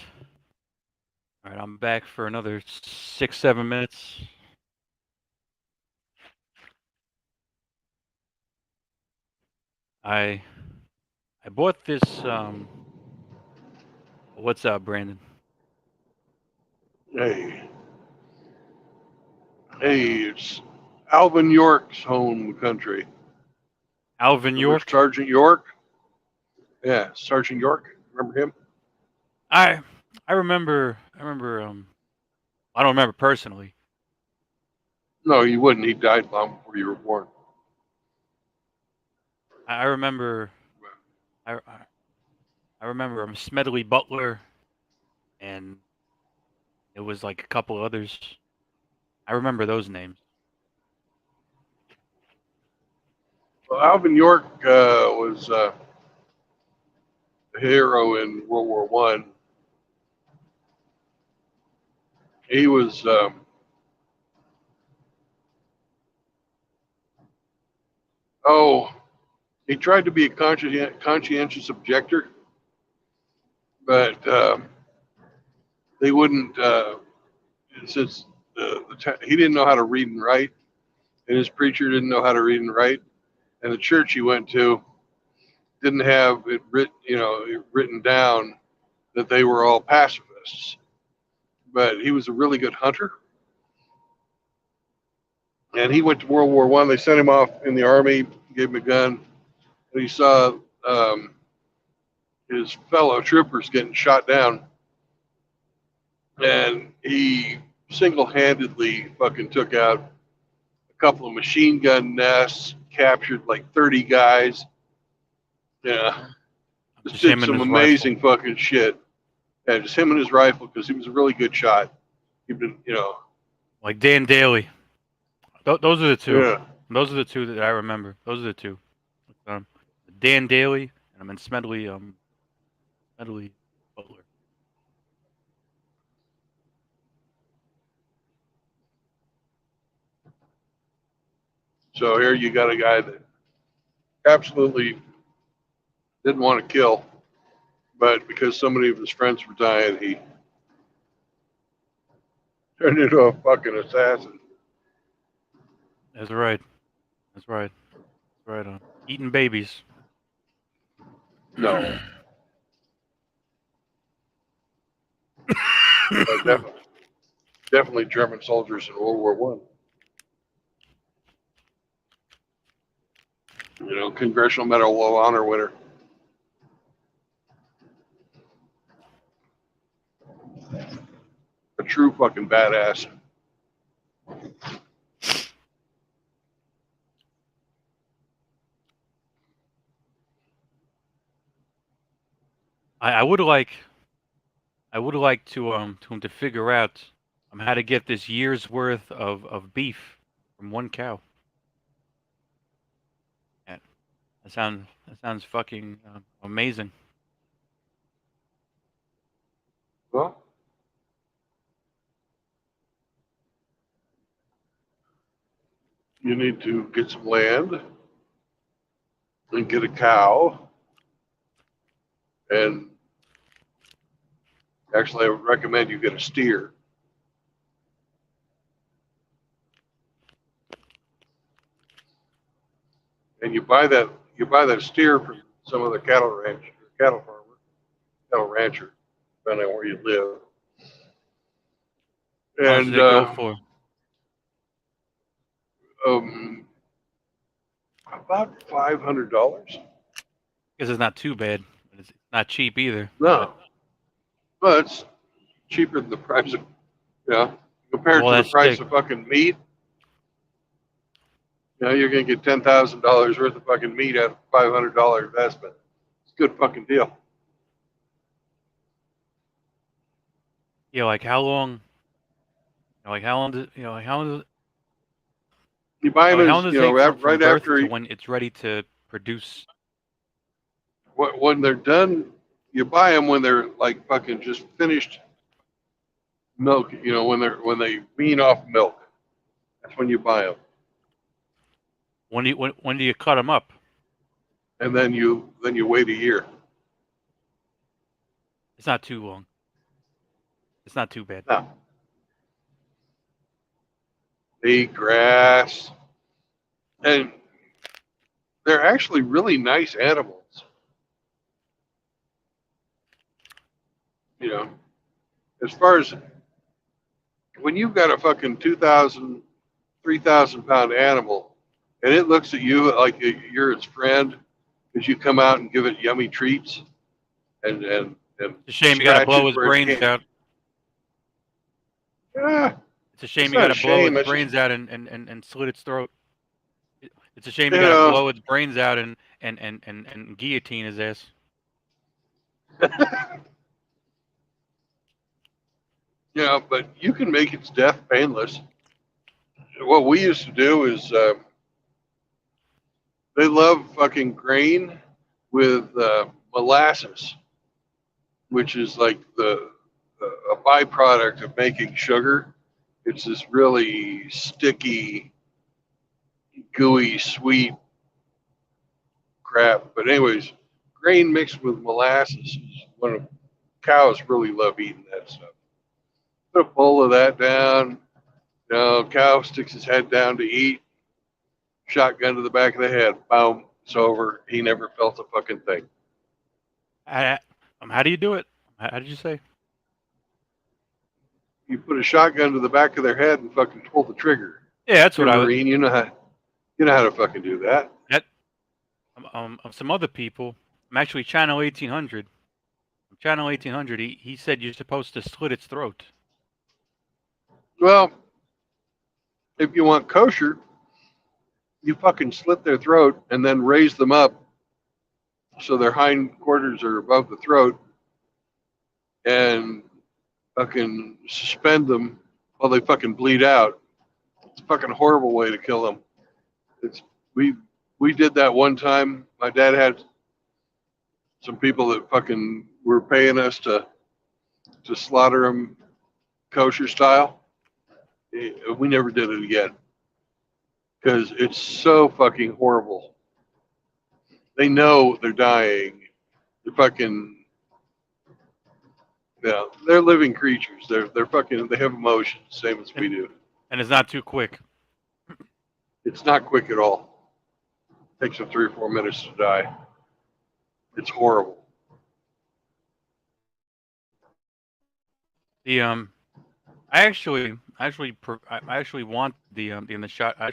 All right, I'm back for another 6, 7 minutes. I bought this. What's up, Brandon? Hey, Uh, it's Alvin York's home country. Alvin Remember York. Sergeant York? Yeah, Sergeant York. Remember him? I I remember. I remember. I don't remember personally. No, you wouldn't. He died long before you were born. I remember. I remember Smedley Butler, and it was like a couple others. I remember those names. Well, Alvin York was a hero in World War One. He was oh, he tried to be a conscientious objector, but they wouldn't since he didn't know how to read and write, and his preacher didn't know how to read and write, and the church he went to didn't have it written down that they were all pacifists. But he was a really good hunter, and he went to World War One. They sent him off in the army, gave him a gun, and he saw um, his fellow troopers getting shot down, and he single-handedly fucking took out a couple of machine gun nests, captured like 30 guys. Yeah, just Just did him and some his rifle, amazing fucking shit. Yeah, just him and his rifle because he was a really good shot. He'd been, like Dan Daly. Those are the two. yeah. Those are the two that I remember. Those are the two. Um, Dan Daly and I'm in Smedley. Smedley Butler. So here you got a guy that absolutely didn't want to kill, but because so many of his friends were dying, he turned into a fucking assassin. That's right. That's right. That's right. Eating babies. No, but definitely German soldiers in World War One. Congressional Medal of Honor winner. A true fucking badass. I would like. I would like to figure out how to get this year's worth of beef from one cow. Yeah, that sounds fucking amazing. Well, you need to get some land and get a cow. And actually, I would recommend you get a steer. And you buy that steer from some other cattle farmer, cattle rancher, depending on where you live. How much did And it go for? um, about $500. Because it's not too bad, but it's not cheap either. But No, but it's cheaper than the price of of compared all to the that price steak. of fucking meat. You're gonna get $10,000 worth of fucking meat out of a $500 investment. It's a good fucking deal. Yeah, like how long? Like how long does like how long does You buy them like how as long does it take from right birth after to when it's ready to produce? when they're done. You buy them when they're like fucking just finished milk. When they wean off milk. That's when you buy them, When do you cut them up? and then you wait a year. It's not too long. It's not too bad. No. They eat grass. And they're actually really nice animals. You know, as far as when you've got a fucking 2,000, 3,000 pound animal and it looks at you like you're its friend because you come out and give it yummy treats and It's a shame you got to scratch blow it his where it brains can't. out. Yeah, It's a shame it's you got not a to blow shame. its It's just, brains out and slit its throat. It's a shame you you got to know, blow its brains out and guillotine his ass. but you can make its death painless. What we used to do is they love fucking grain with molasses, which is like a byproduct of making sugar. It's this really sticky, gooey, sweet crap. But anyways, grain mixed with molasses is one of cows really love eating that stuff. Put a bowl of that down. Cow sticks his head down to eat. Shotgun to the back of the head. Boom. It's over. He never felt a fucking thing. How do you do it? How did you say? You put a shotgun to the back of their head and fucking pull the trigger. Yeah, that's You're what a I was. Marine. You know how to fucking do that. That some other people. I'm actually Channel 1800. Channel 1800. He said you're supposed to slit its throat. Well, if you want kosher, you fucking slit their throat and then raise them up so their hind quarters are above the throat and fucking suspend them while they fucking bleed out. It's a fucking horrible way to kill them. It's we we did that one time. My dad had some people that fucking were paying us to slaughter them kosher style. We never did it again because it's so fucking horrible. They know they're dying. They're fucking, they're living creatures. They're fucking, they have emotions, same as we do. And it's not too quick. It's not quick at all. It takes them 3 or 4 minutes to die. It's horrible. The I actually want the in the shot. I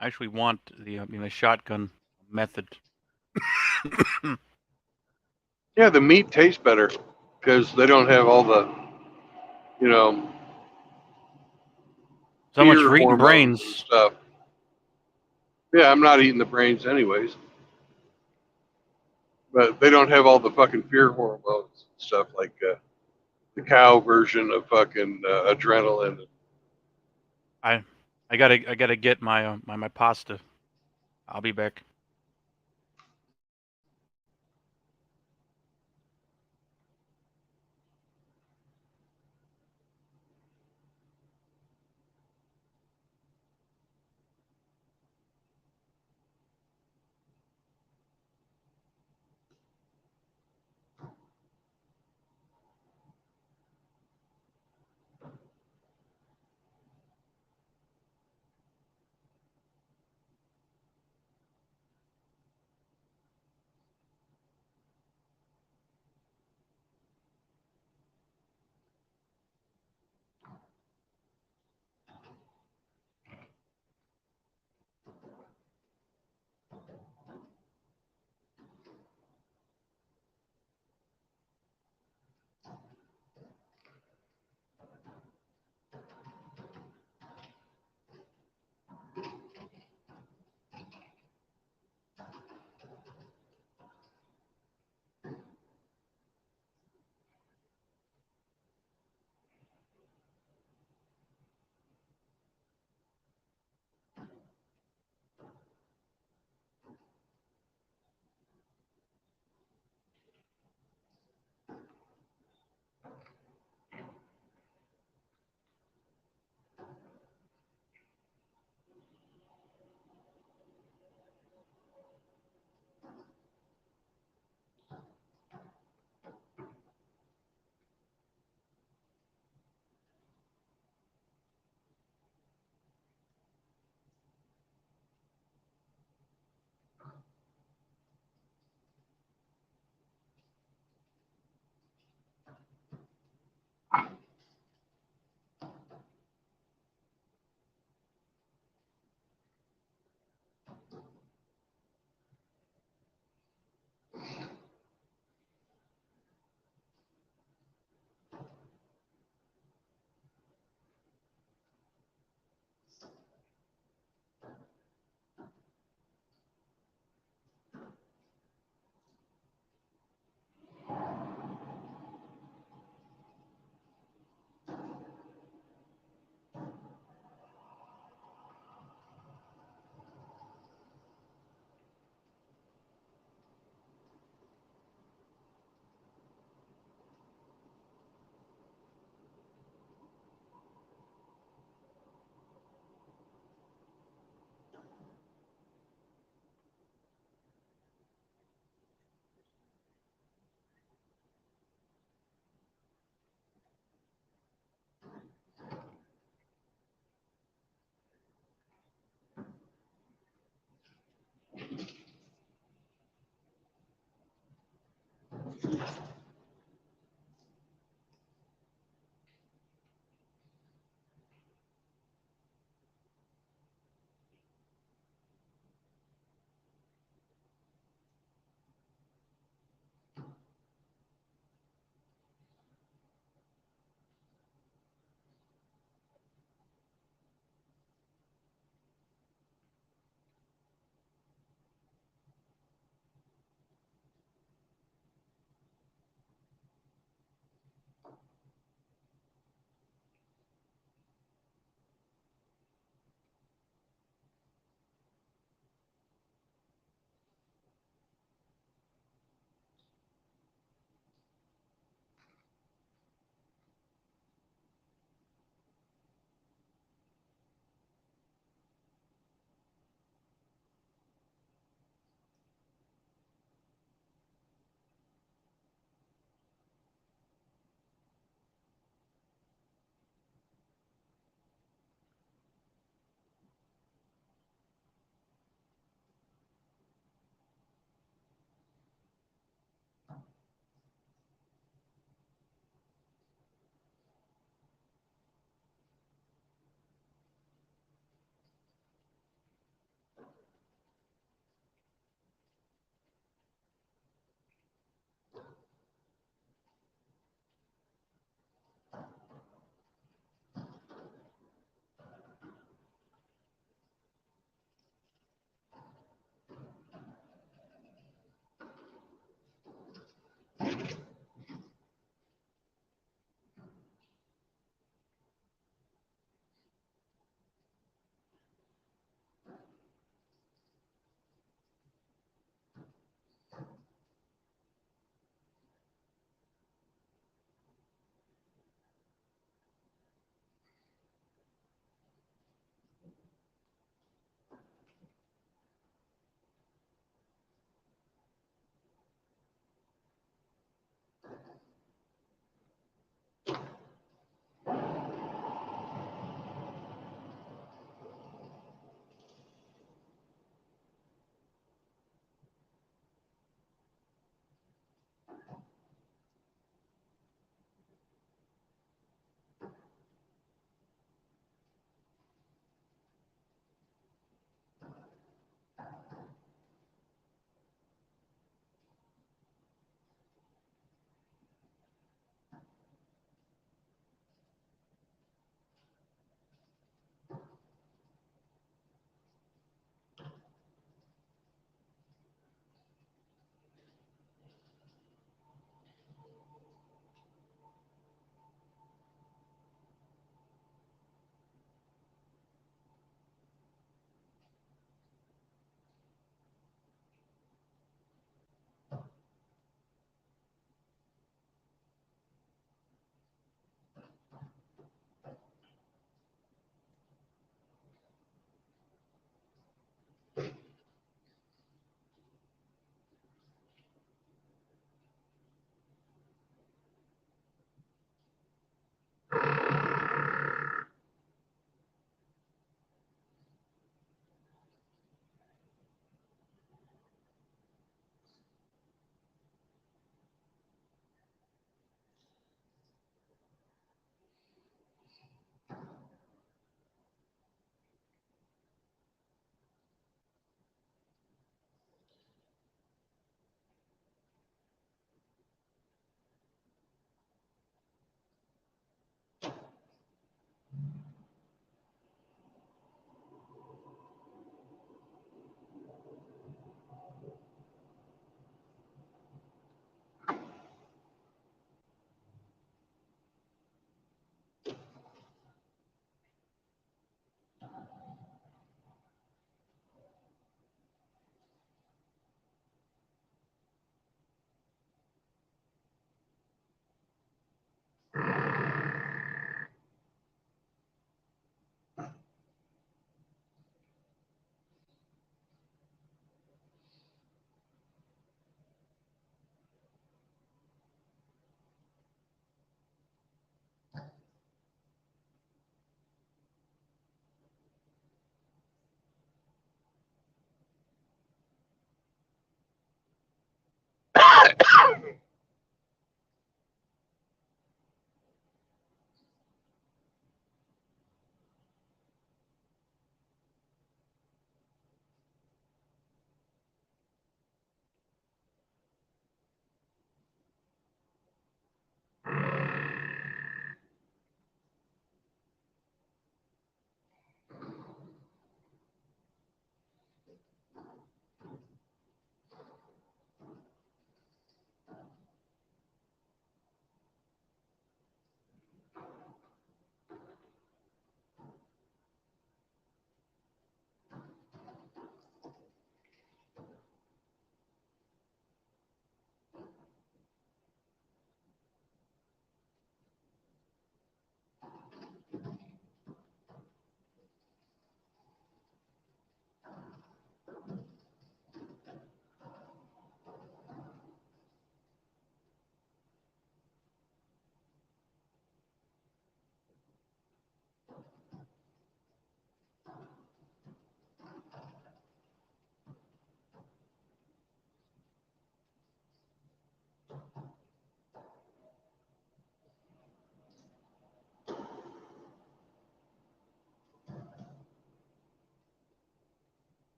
actually want the in the shotgun method. Yeah, the meat tastes better because they don't have all the, you know, So much fear for eating hormones and brains. stuff. Yeah, I'm not eating the brains anyways, but they don't have all the fucking fear hormones and stuff like the cow version of fucking adrenaline. I I gotta get my my pasta. I'll be back.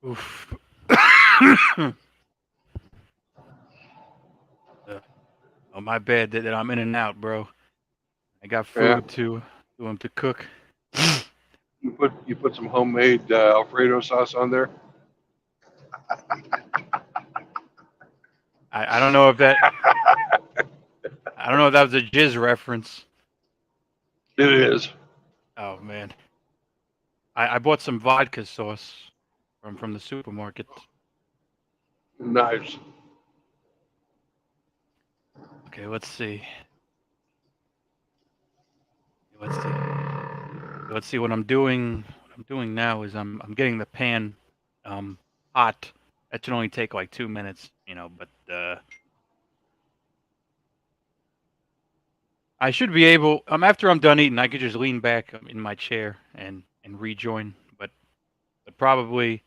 Oof. Oh, my bad that I'm in and out, bro. I got Yeah. food to cook. You put some homemade Alfredo sauce on there. I don't know if that I don't know if that was a jizz reference. It is Oh man, I bought some vodka sauce from the supermarket. nice. Okay, let's see. Let's see. Let's see what I'm doing. What I'm doing now is I'm getting the pan um hot. That should only take like 2 minutes, but I should be able after I'm done eating, I could just lean back in my chair and rejoin. But probably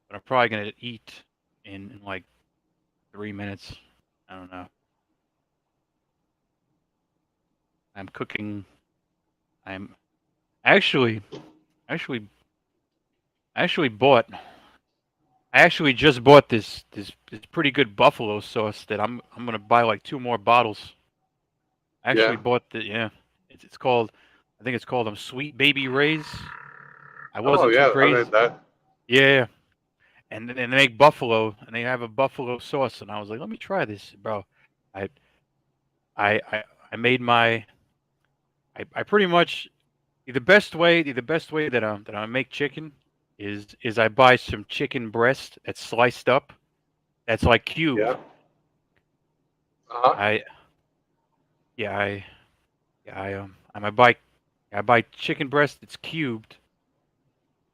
but I'm probably gonna eat in like 3 minutes. I don't know. I'm cooking. I'm actually actually actually bought. I actually just bought this pretty good buffalo sauce that I'm gonna buy like 2 more bottles. I Yeah. actually bought the yeah. It's called I think it's called Sweet Baby Ray's. I Oh wasn't too yeah, I've crazy. had that. Yeah, and they make buffalo and they have a buffalo sauce and I was like, let me try this, bro. I I I, I made my I pretty much the best way that I make chicken is I buy some chicken breast that's sliced up, that's like cubed. Yeah. Uh huh. I yeah I yeah I buy chicken breast that's cubed,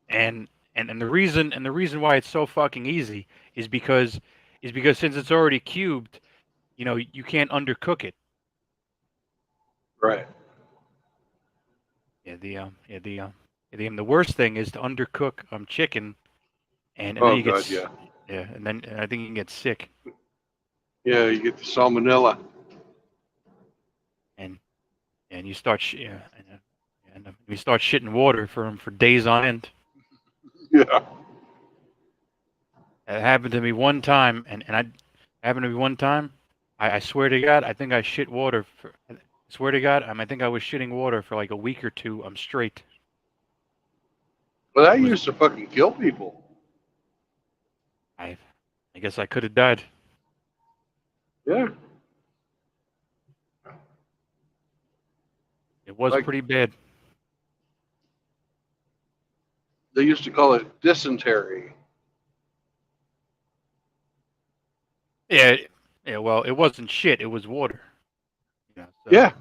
and the reason why it's so fucking easy is because since it's already cubed, you can't undercook it. Right. Yeah the worst thing is to undercook chicken, and then Oh you get god, yeah. yeah, and I think you can get sick. Yeah, you get the salmonella. and and you start yeah, and you start shitting water for days on end. Yeah. It happened to me one time, and I happened to me one time. I swear to God, I think I shit water for. I swear to God, I think I was shitting water for like a week or two. I'm straight. Well, It that was used to fucking kill people. I I guess I could have died. Yeah. It was Like pretty bad. they used to call it dysentery. Yeah, yeah. Well, it wasn't shit. It was water. So Yeah.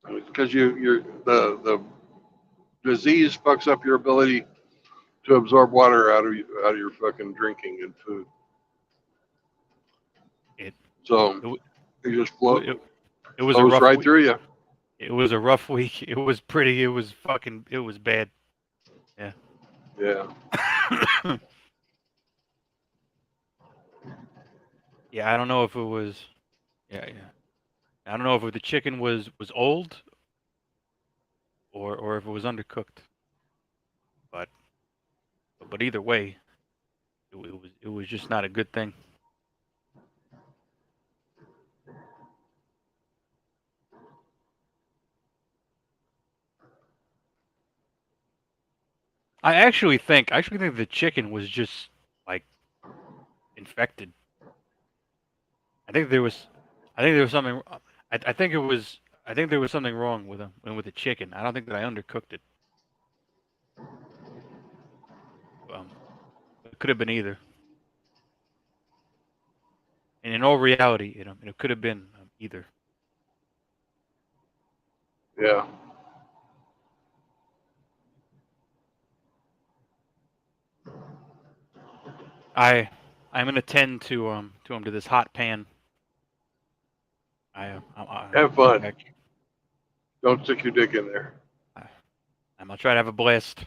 Because you're the disease fucks up your ability to absorb water out of your fucking drinking and food. it So it it just it, it was a flows rough right week. through you. It was a rough week. It was pretty. It was fucking. It was bad. Yeah. Yeah. Yeah, I don't know if it was. Yeah, yeah. I don't know if the chicken was old or if it was undercooked. But but either way, it was just not a good thing. I actually think the chicken was just like infected. I think there was I think there was something. I think it was. I think there was something wrong with the chicken. I don't think that I undercooked it. Um, it could have been either. And in all reality, it could have been either. Yeah. I I'm gonna tend to this hot pan. Have I'll be fun. back. Don't stick your dick in there. I, I'm gonna try to have a blast.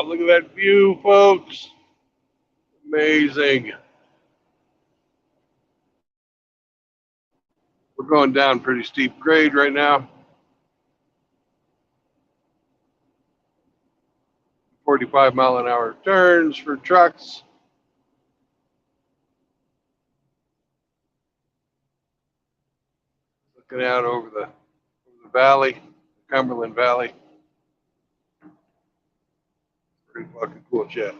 Wow, look at that view, folks. Amazing. We're going down pretty steep grade right now. 45-mile-an-hour turns for trucks. Looking out over the valley, Cumberland Valley. Pretty fucking cool shit.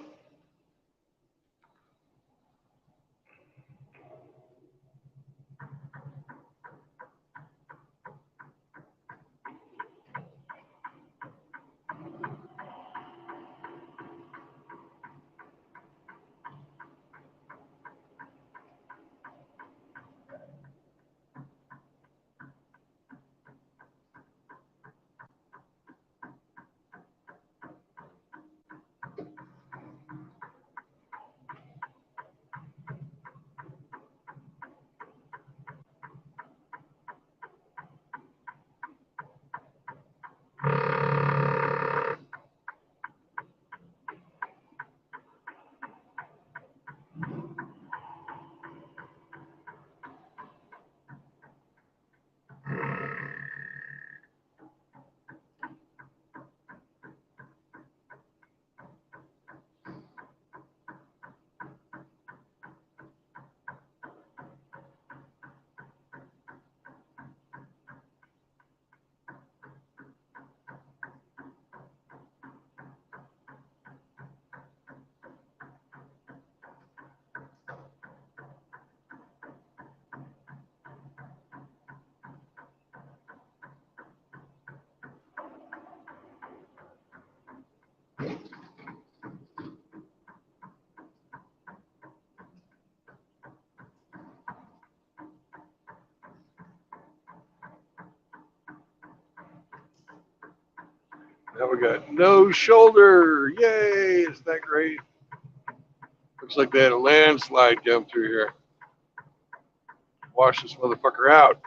Now we got no shoulder. Yay! Isn't that great? Looks like they had a landslide come through here. Wash this motherfucker out.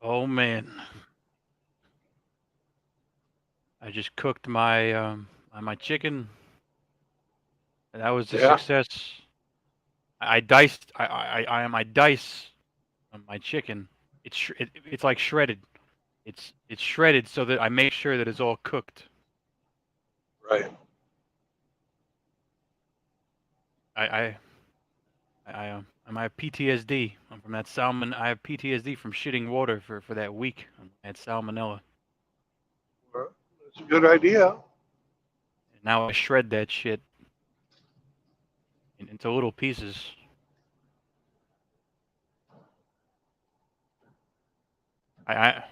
Oh man, I just cooked my chicken. And that was a Yeah, success. I diced. I dice my chicken. It's like shredded. It's shredded so that I make sure that it's all cooked. right. I I have PTSD from that salmon. I have PTSD from shitting water for that week. I had salmonella. Well, that's a good idea. And now I shred that shit into little pieces. I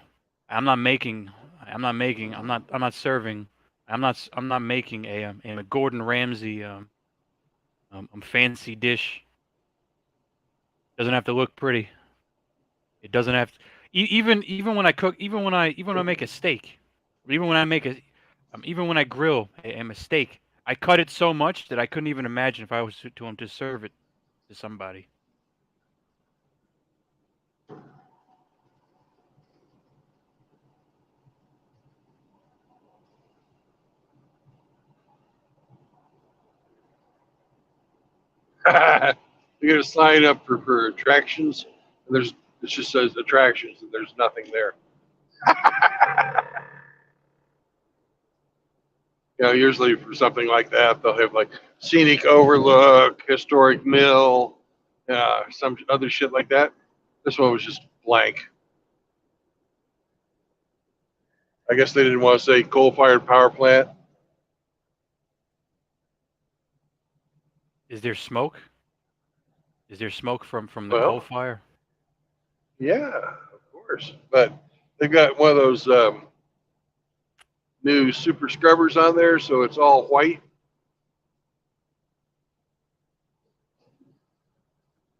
I'm not making. I'm not making. I'm not serving. I'm not making a Gordon Ramsay fancy dish. Doesn't have to look pretty. It doesn't have to, even when I cook, even when I make a steak, or even when I make a even when I grill a steak, I cut it so much that I couldn't even imagine if I was to serve it to somebody. You're gonna sign up for attractions, and it just says attractions, and there's nothing there. Usually for something like that, they'll have like scenic overlook, historic mill, some other shit like that. This one was just blank. I guess they didn't want to say coal-fired power plant. Is there smoke? Is there smoke from the coal Well, fire? yeah, of course, but they've got one of those new super scrubbers on there, so it's all white.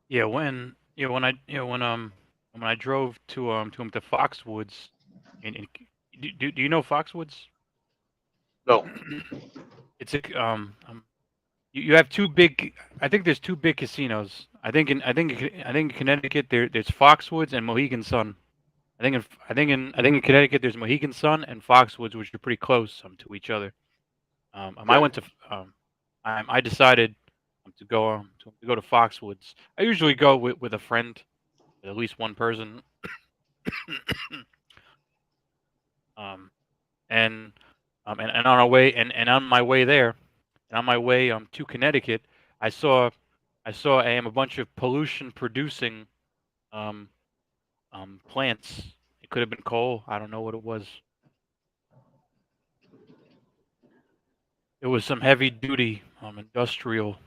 Yeah, when I drove to Foxwoods, and do you know Foxwoods? No, It's a you have two big. I think there's two big casinos. I think in Connecticut there's Foxwoods and Mohegan Sun. I think in Connecticut there's Mohegan Sun and Foxwoods, which are pretty close to each other. I okay, went to I decided to go to Foxwoods. I usually go with a friend, with at least one person. um, and and on our way and on my way there, and on my way to Connecticut, I saw a bunch of pollution producing um plants. It could have been coal. I don't know what it was. It was some heavy duty industrial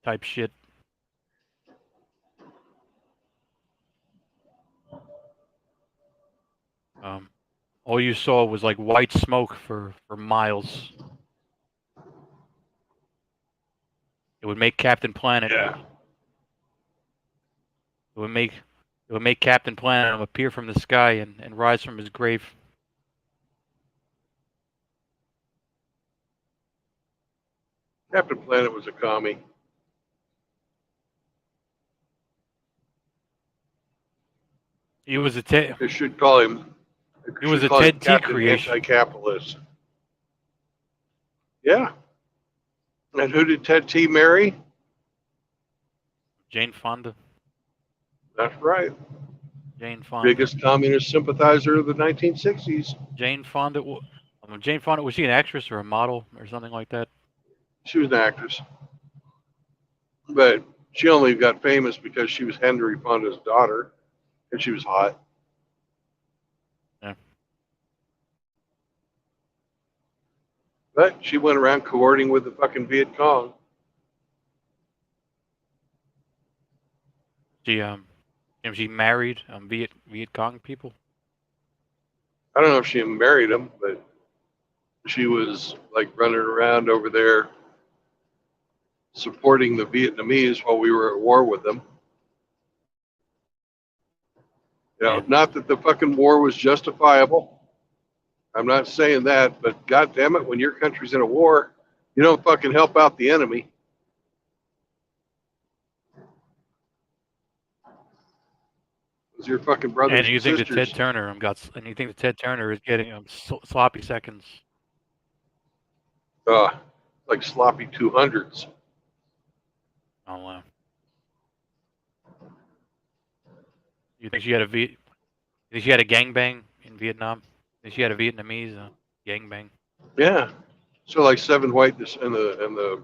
type shit. Um, all you saw was like white smoke for miles. It would make Captain Planet. yeah. It would make Captain Planet appear from the sky and rise from his grave. Captain Planet was a commie. He was a They should call him. They he was should a call him Ted T Captain creation. Anti-Capitalist. Yeah. And who did Ted T marry? Jane Fonda. That's right. Jane Fonda. Biggest communist sympathizer of the 1960s. Jane Fonda. Jane Fonda, was she an actress or a model or something like that? She was an actress, but she only got famous because she was Henry Fonda's daughter, and she was hot. Yeah. But she went around cohorting with the fucking Viet Cong. She she married Viet Cong people. I don't know if she married him, but she was like running around over there supporting the Vietnamese while we were at war with them. Man, Not that the fucking war was justifiable. I'm not saying that, but God damn it, when your country's in a war, you don't fucking help out the enemy. It's your fucking brothers And you and think that sisters. Ted Turner and you think that Ted Turner is getting sloppy seconds? Like sloppy 200s. Oh wow. You think she had a you think she had a gangbang in Vietnam? You think she had a Vietnamese gangbang? Yeah. So like Seven White and the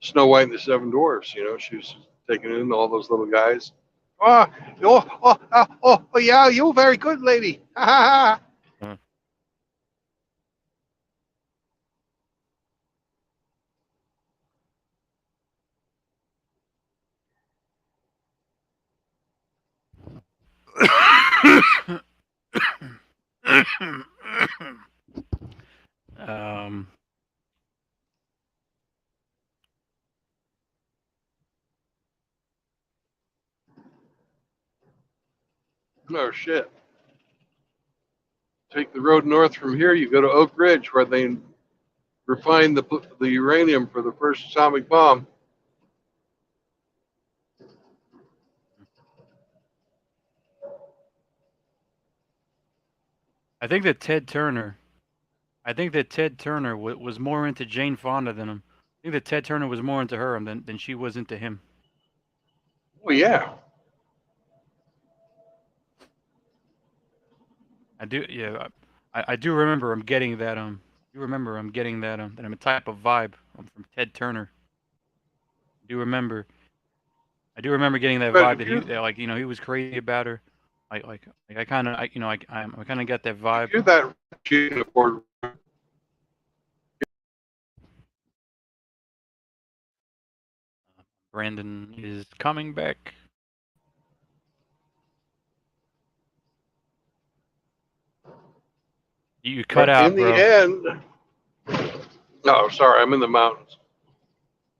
Snow White and the Seven Dwarfs. You know, she was taking in all those little guys. Oh, yeah, you're very good, lady. Ha ha Hmm. um. Oh shit. Take the road north from here. You go to Oak Ridge, where they refine the uranium for the first atomic bomb. I think that Ted Turner was more into Jane Fonda than him. I think that Ted Turner was more into her than she was into him. Well, yeah. I do, yeah. I do remember I'm getting that You remember I'm getting that I'm a type of vibe from Ted Turner. I do remember. I do remember getting that But vibe if you that like he was crazy about her. I kind of I kind of got that if vibe. you're that rich, you can afford. Brandon is coming back. You cut But in out, the bro. end, no, sorry, I'm in the mountains.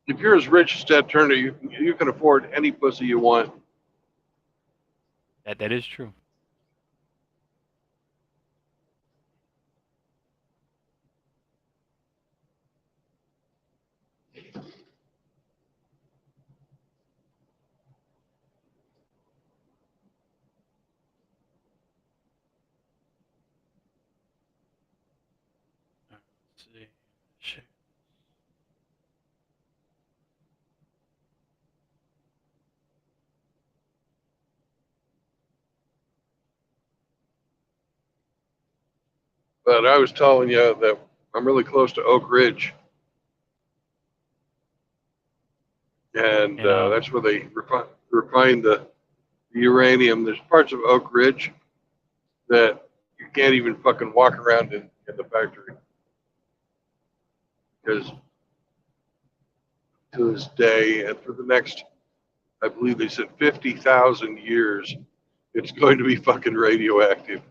If you're as rich as Ted Turner, you can afford any pussy you want. That is true. Let's see. Shit. But I was telling you that I'm really close to Oak Ridge, and And that's where they refine the uranium. There's parts of Oak Ridge that you can't even fucking walk around in the factory because to this day and for the next, I believe they said 50,000 years, it's going to be fucking radioactive.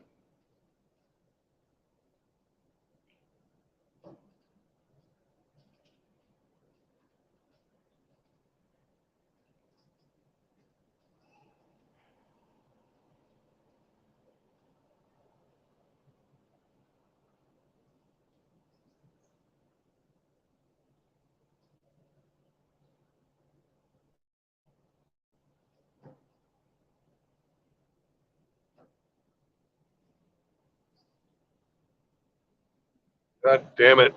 God damn it.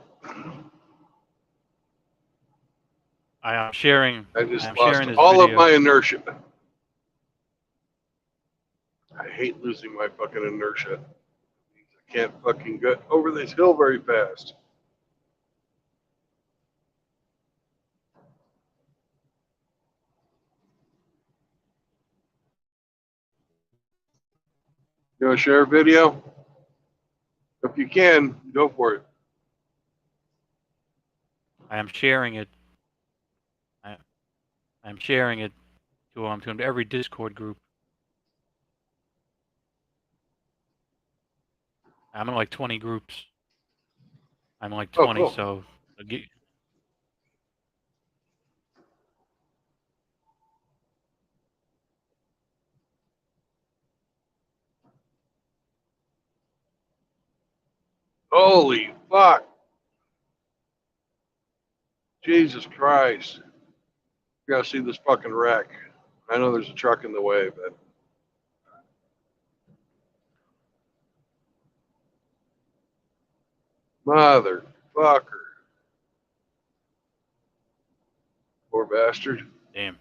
I am sharing. I I just am lost sharing this all of video. my inertia. I hate losing my fucking inertia. I can't fucking get over this hill very fast. You want to share a video? If you can, go for it. I am sharing it. I am sharing it to every Discord group. I'm in like 20 groups. I'm in like Oh, 20, cool. so Holy fuck. Jesus Christ. You gotta see this fucking wreck. I know there's a truck in the way, but Motherfucker. Poor bastard. Damn.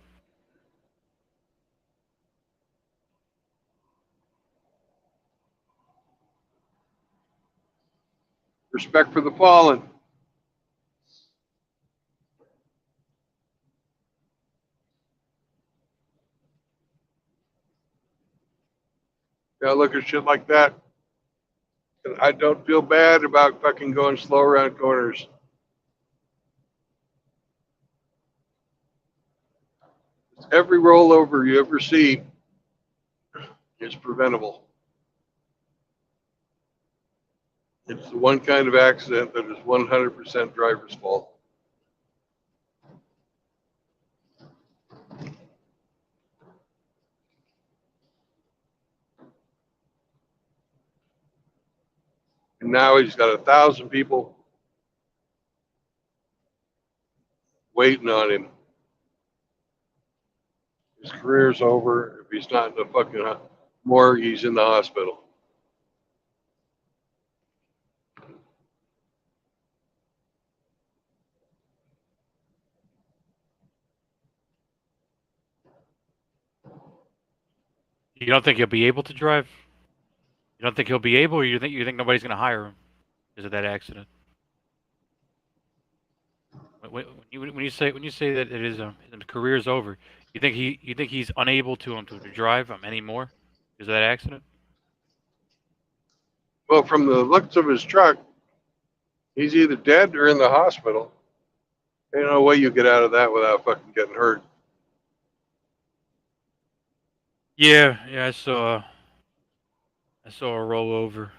Respect for the fallen. Yeah, look at shit like that. And I don't feel bad about fucking going slow around corners. Every rollover you ever see is preventable. It's the one kind of accident that is 100% driver's fault. And now he's got 1,000 people waiting on him. His career's over. If he's not in the fucking morgue, he's in the hospital. You don't think he'll be able to drive? You don't think he'll be able, or you think nobody's gonna hire him because of that accident? When you say that it is his career is over, you think he's unable to drive anymore because of that accident? Well, from the looks of his truck, he's either dead or in the hospital. Ain't no way you get out of that without fucking getting hurt. Yeah, I saw a rollover.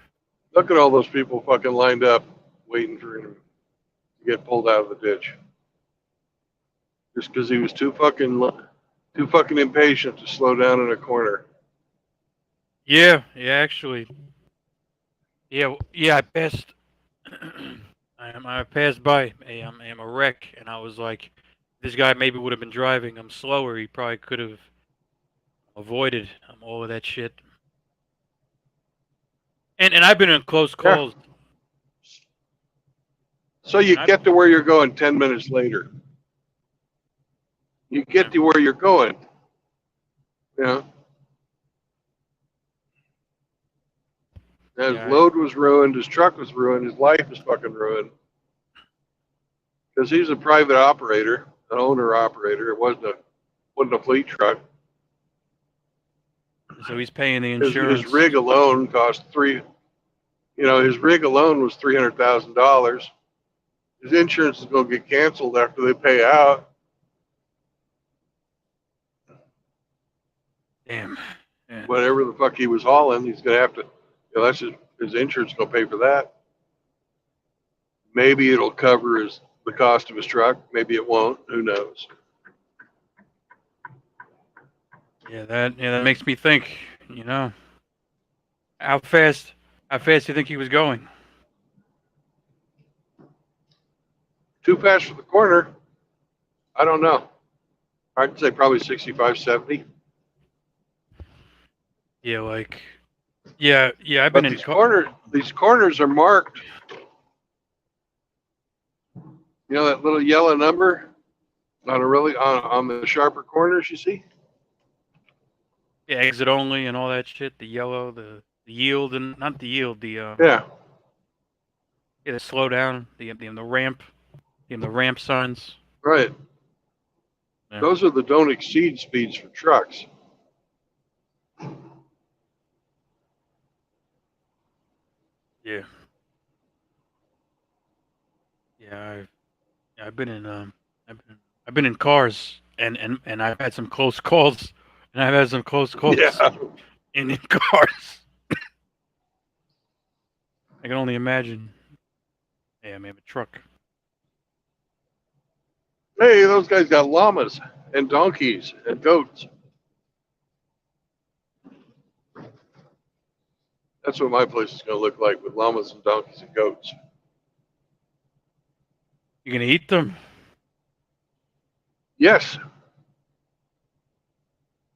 Look at all those people fucking lined up waiting for him to get pulled out of the ditch. Just because he was too fucking impatient to slow down in a corner. Yeah, actually, yeah. I passed. I passed by a wreck, and I was like, this guy maybe would have been driving. I'm slower. He probably could have avoided all of that shit. And I've been in close calls. Yeah. So you get to where you're going 10 minutes later. You get to where you're going. You know? His load was ruined. His truck was ruined. His life is fucking ruined. Because he's a private operator, an owner operator. It wasn't a fleet truck. So he's paying the insurance. His rig alone cost his rig alone was $300,000. His insurance is going to get canceled after they pay out. Damn. Yeah. Whatever the fuck he was hauling, he's going to have to, that's his insurance going to pay for that. Maybe it'll cover the cost of his truck. Maybe it won't. Who knows? Yeah, that makes me think, how fast do you think he was going? Too fast for the corner. I don't know. I'd say probably 65, 70. Yeah, I've been in these corners are marked. You know that little yellow number on the sharper corners, you see? Yeah, exit only and all that shit. The yellow, the yield, and not the yield. The slow down. The ramp. The ramp signs. Right. Yeah. Those are the don't exceed speeds for trucks. Yeah. Yeah, I've been in cars and I've had some close calls and I've had some close calls in cars. I can only imagine. Hey, I may have a truck. Hey, those guys got llamas and donkeys and goats. That's what my place is going to look like with llamas and donkeys and goats. You gonna eat them? Yes.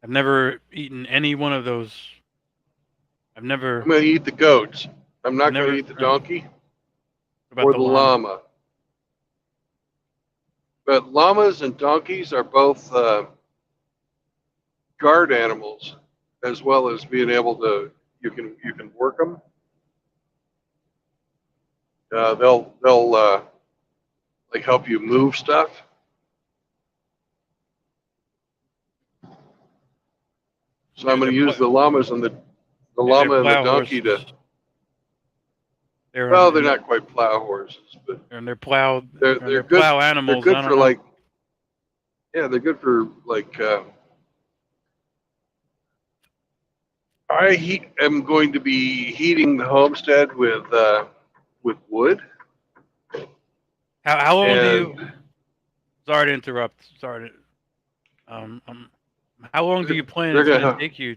I've never eaten any one of those. I'm going to eat the goats. I'm not going to eat the donkey. What about or the the llama? llama. But llamas and donkeys are both guard animals, as well as being able to you can work them. They'll like help you move stuff. So I'm going They're to use the llamas and the they're llama and the plow donkey horses. to. They're Well, they're not quite plow horses, but they're plow. they're They're good. plow They're animals. good I don't for know. like yeah, they're good for like. Am going to be heating the homestead with wood, How long do you? and Sorry to interrupt. Sorry to. How long do you plan they're it's gonna going to have take you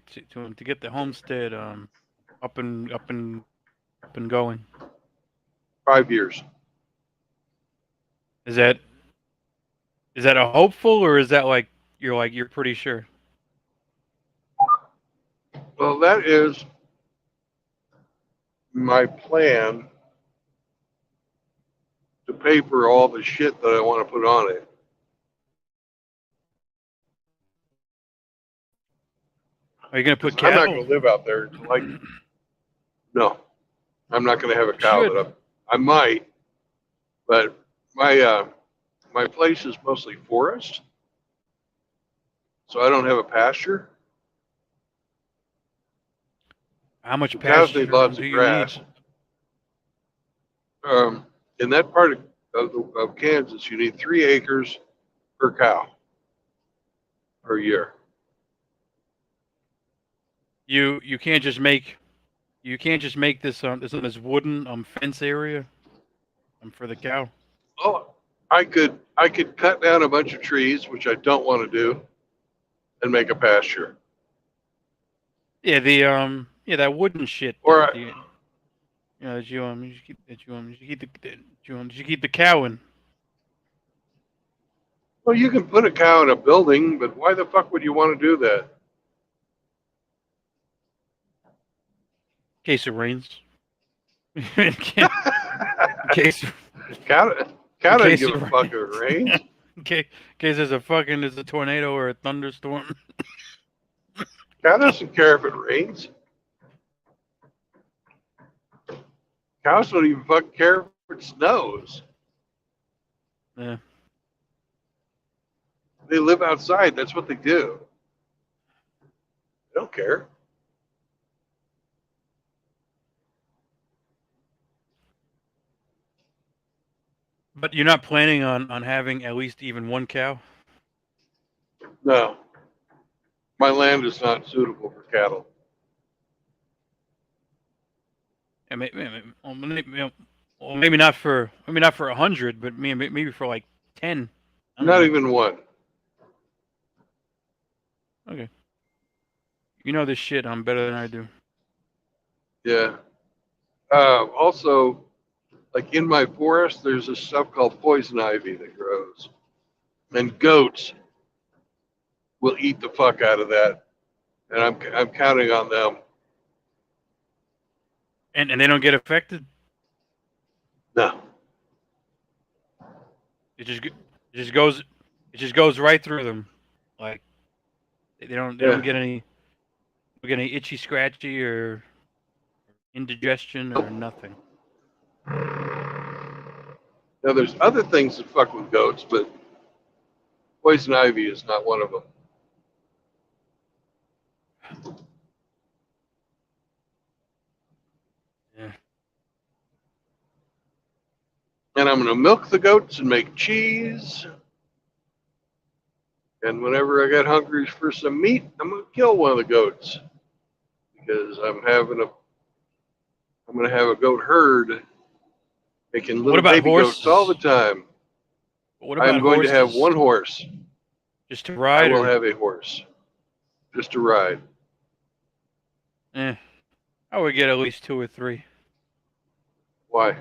to get the homestead up and going? 5 years. Is that a hopeful, or is that like you're pretty sure? Well, that is my plan to pay for all the shit that I want to put on it. Are you going to put Because I'm not cattle? going to live out there. Like, no, I'm not going to have a You cow. should. But I might. But my place is mostly forest, so I don't have a pasture. How much The cows need pasture lots do of you need? grass. In that part of Kansas, you need 3 acres per cow per year. You can't just make this wooden fence area for the cow. Oh, I could cut down a bunch of trees, which I don't want to do, and make a pasture. Yeah, that wooden shit Or that you keep the cow in. well, you can put a cow in a building, but why the fuck would you want to do that? In case it rains. in ca- in case cow, in cow doesn't case give it a fuck if it rains. rains. In case there's a tornado or a thunderstorm. Cow doesn't care if it rains. Cows don't even fucking care if it snows. Yeah. They live outside. That's what they do. They don't care. But you're not planning on having at least even one cow? No, my land is not suitable for cattle. Yeah, maybe not for 100, but maybe for like 10. I don't Not know. even one. Okay. You know this shit better than I do. Yeah. Also, like in my forest, there's this stuff called poison ivy that grows, and goats will eat the fuck out of that, and I'm counting on them. And they don't get affected? No. It just goes right through them. Like they don't Yeah. get any itchy scratchy or indigestion or nothing. Now there's other things that fuck with goats, but poison ivy is not one of them. Yeah. And I'm gonna milk the goats and make cheese. And whenever I get hungry for some meat, I'm gonna kill one of the goats because I'm gonna have a goat herd making What little about baby goats all the horses? time. What I'm about going to have horses? one horse. Just to I ride will or have a horse just to ride. I would get at least 2 or 3. Why?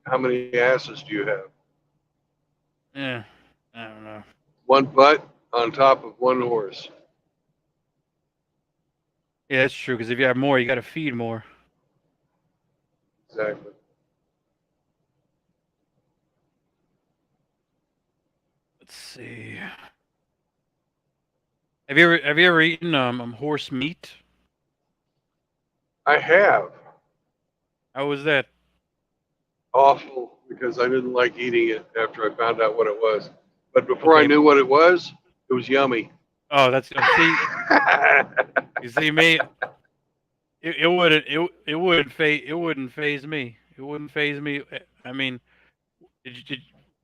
How many asses do you have? Yeah. I don't know. One butt on top of one horse. Yeah, that's true. Because if you have more, you got to feed more. Exactly. see. Have you ever eaten horse meat? I have. How was that? Awful because I didn't like eating it after I found out what it was. But before I Okay. knew what it was yummy. Oh, that's see. You see me. It wouldn't phase me. It wouldn't phase me. I mean,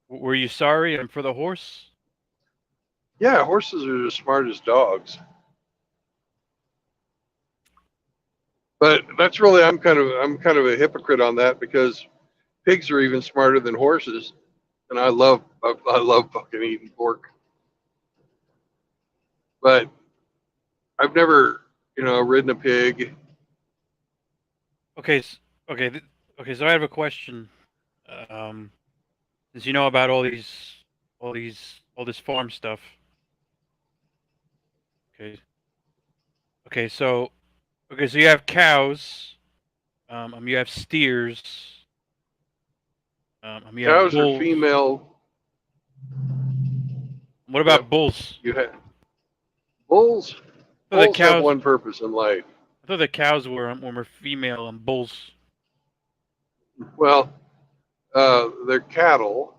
were you sorry? For the horse. Yeah, horses are as smart as dogs. But that's really I'm kind of a hypocrite on that because pigs are even smarter than horses, and I love fucking eating pork. But I've never ridden a pig. Okay. Okay. Okay. So I have a question. Um, since you know about all this farm stuff. Okay. Okay. So you have cows. You have steers. You have Cows are bulls. female. What Yep. about bulls? You have bulls. I thought the Bulls have cows. one purpose in life. I thought the cows were female and bulls. Well, they're cattle.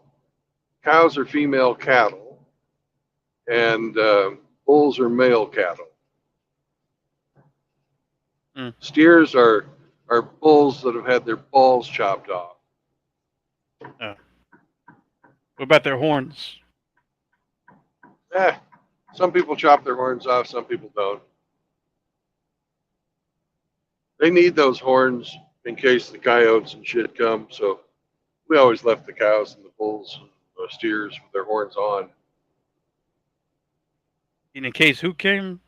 Cows are female cattle, and bulls are male cattle. Mm. Steers are bulls that have had their balls chopped off. Oh. What about their horns? Eh, some people chop their horns off, some people don't. They need those horns in case the coyotes and shit come. So we always left the cows and the bulls and the steers with their horns on. In case who came?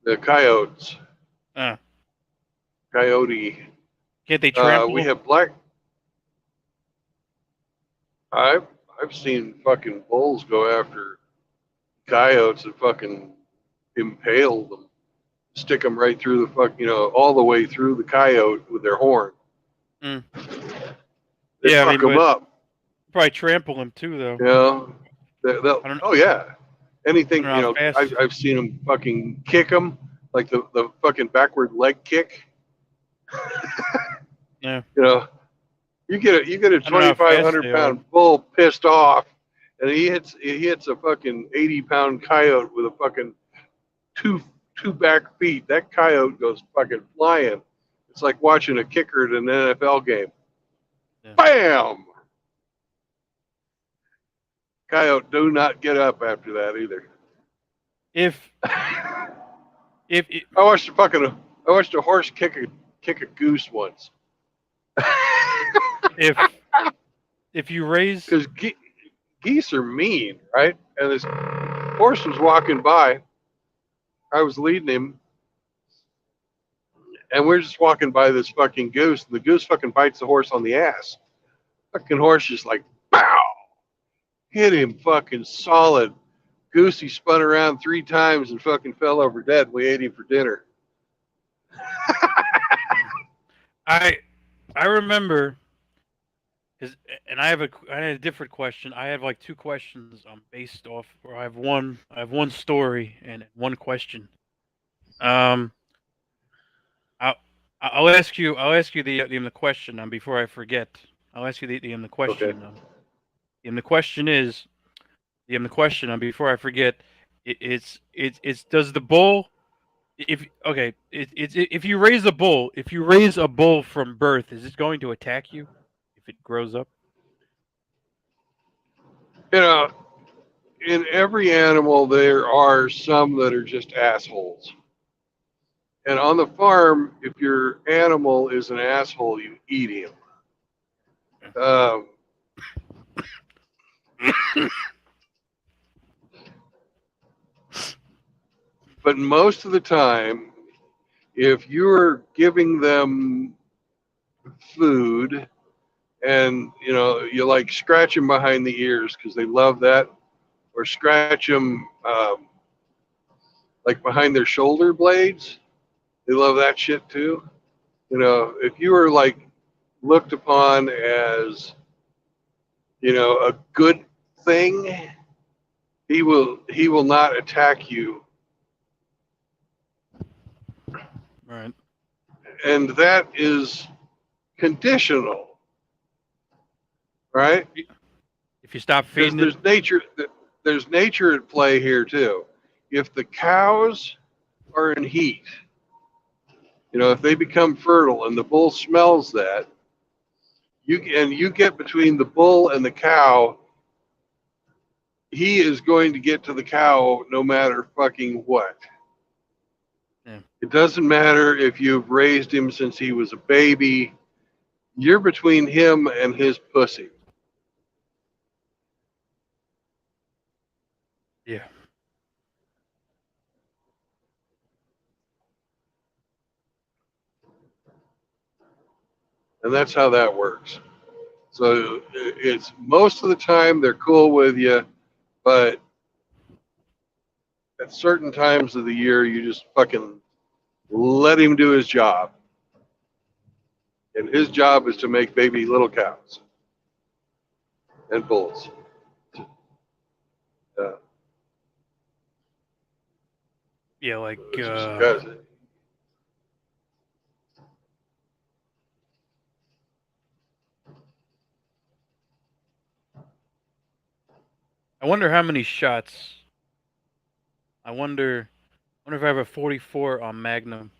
The coyotes, Uh, coyote. can't they trample We them? have black. I've I've seen fucking bulls go after coyotes and fucking impale them, stick them right through the all the way through the coyote with their horn. Mm. They Yeah, fuck them but up. probably trample them too, though. You know, I don't. oh yeah, anything. I don't know how fast. I've seen them fucking kick them like the fucking backward leg kick. Yeah. You get a I don't know how fast 2,500 they are. pound bull pissed off, and he hits a fucking 80-pound coyote with a fucking two back feet. That coyote goes fucking flying. It's like watching a kicker at an NFL game. Yeah. Bam! Coyote do not get up after that either. If I if watched a horse kick a goose once. if you raise. Because geese are mean, right? And this horse was walking by. I was leading him, and we're just walking by this fucking goose, and the goose fucking bites the horse on the ass. Fucking horse just like, pow! Hit him fucking solid. Goosey spun around 3 times and fucking fell over dead. We ate him for dinner. I remember, and I had a different question. I have like 2 questions. Based off, or I have one story and one question. I'll ask you the question before I forget. I'll ask you the question. Okay. The question is the question before I forget. It's does the bull if you raise a bull from birth, is it going to attack you if it grows up? In every animal, there are some that are just assholes. And on the farm, if your animal is an asshole, you eat him. But most of the time, if you're giving them food and you like scratch them behind the ears because they love that, or scratch them like behind their shoulder blades, they love that shit too. If you were like looked upon as a good thing, he will not attack you. Right. And that is conditional, right? If you stop Because feeding it, there's nature at play here too. If the cows are in heat, if they become fertile and the bull smells that, you get between the bull and the cow, he is going to get to the cow no matter fucking what. yeah. It doesn't matter if you've raised him since he was a baby. You're between him and his pussy. Yeah. And that's how that works. So it's most of the time they're cool with you, but at certain times of the year, you just fucking let him do his job. And his job is to make baby little cows and bulls. Uh, Yeah, like because I wonder how many shots. I wonder if I have a 44 on Magnum.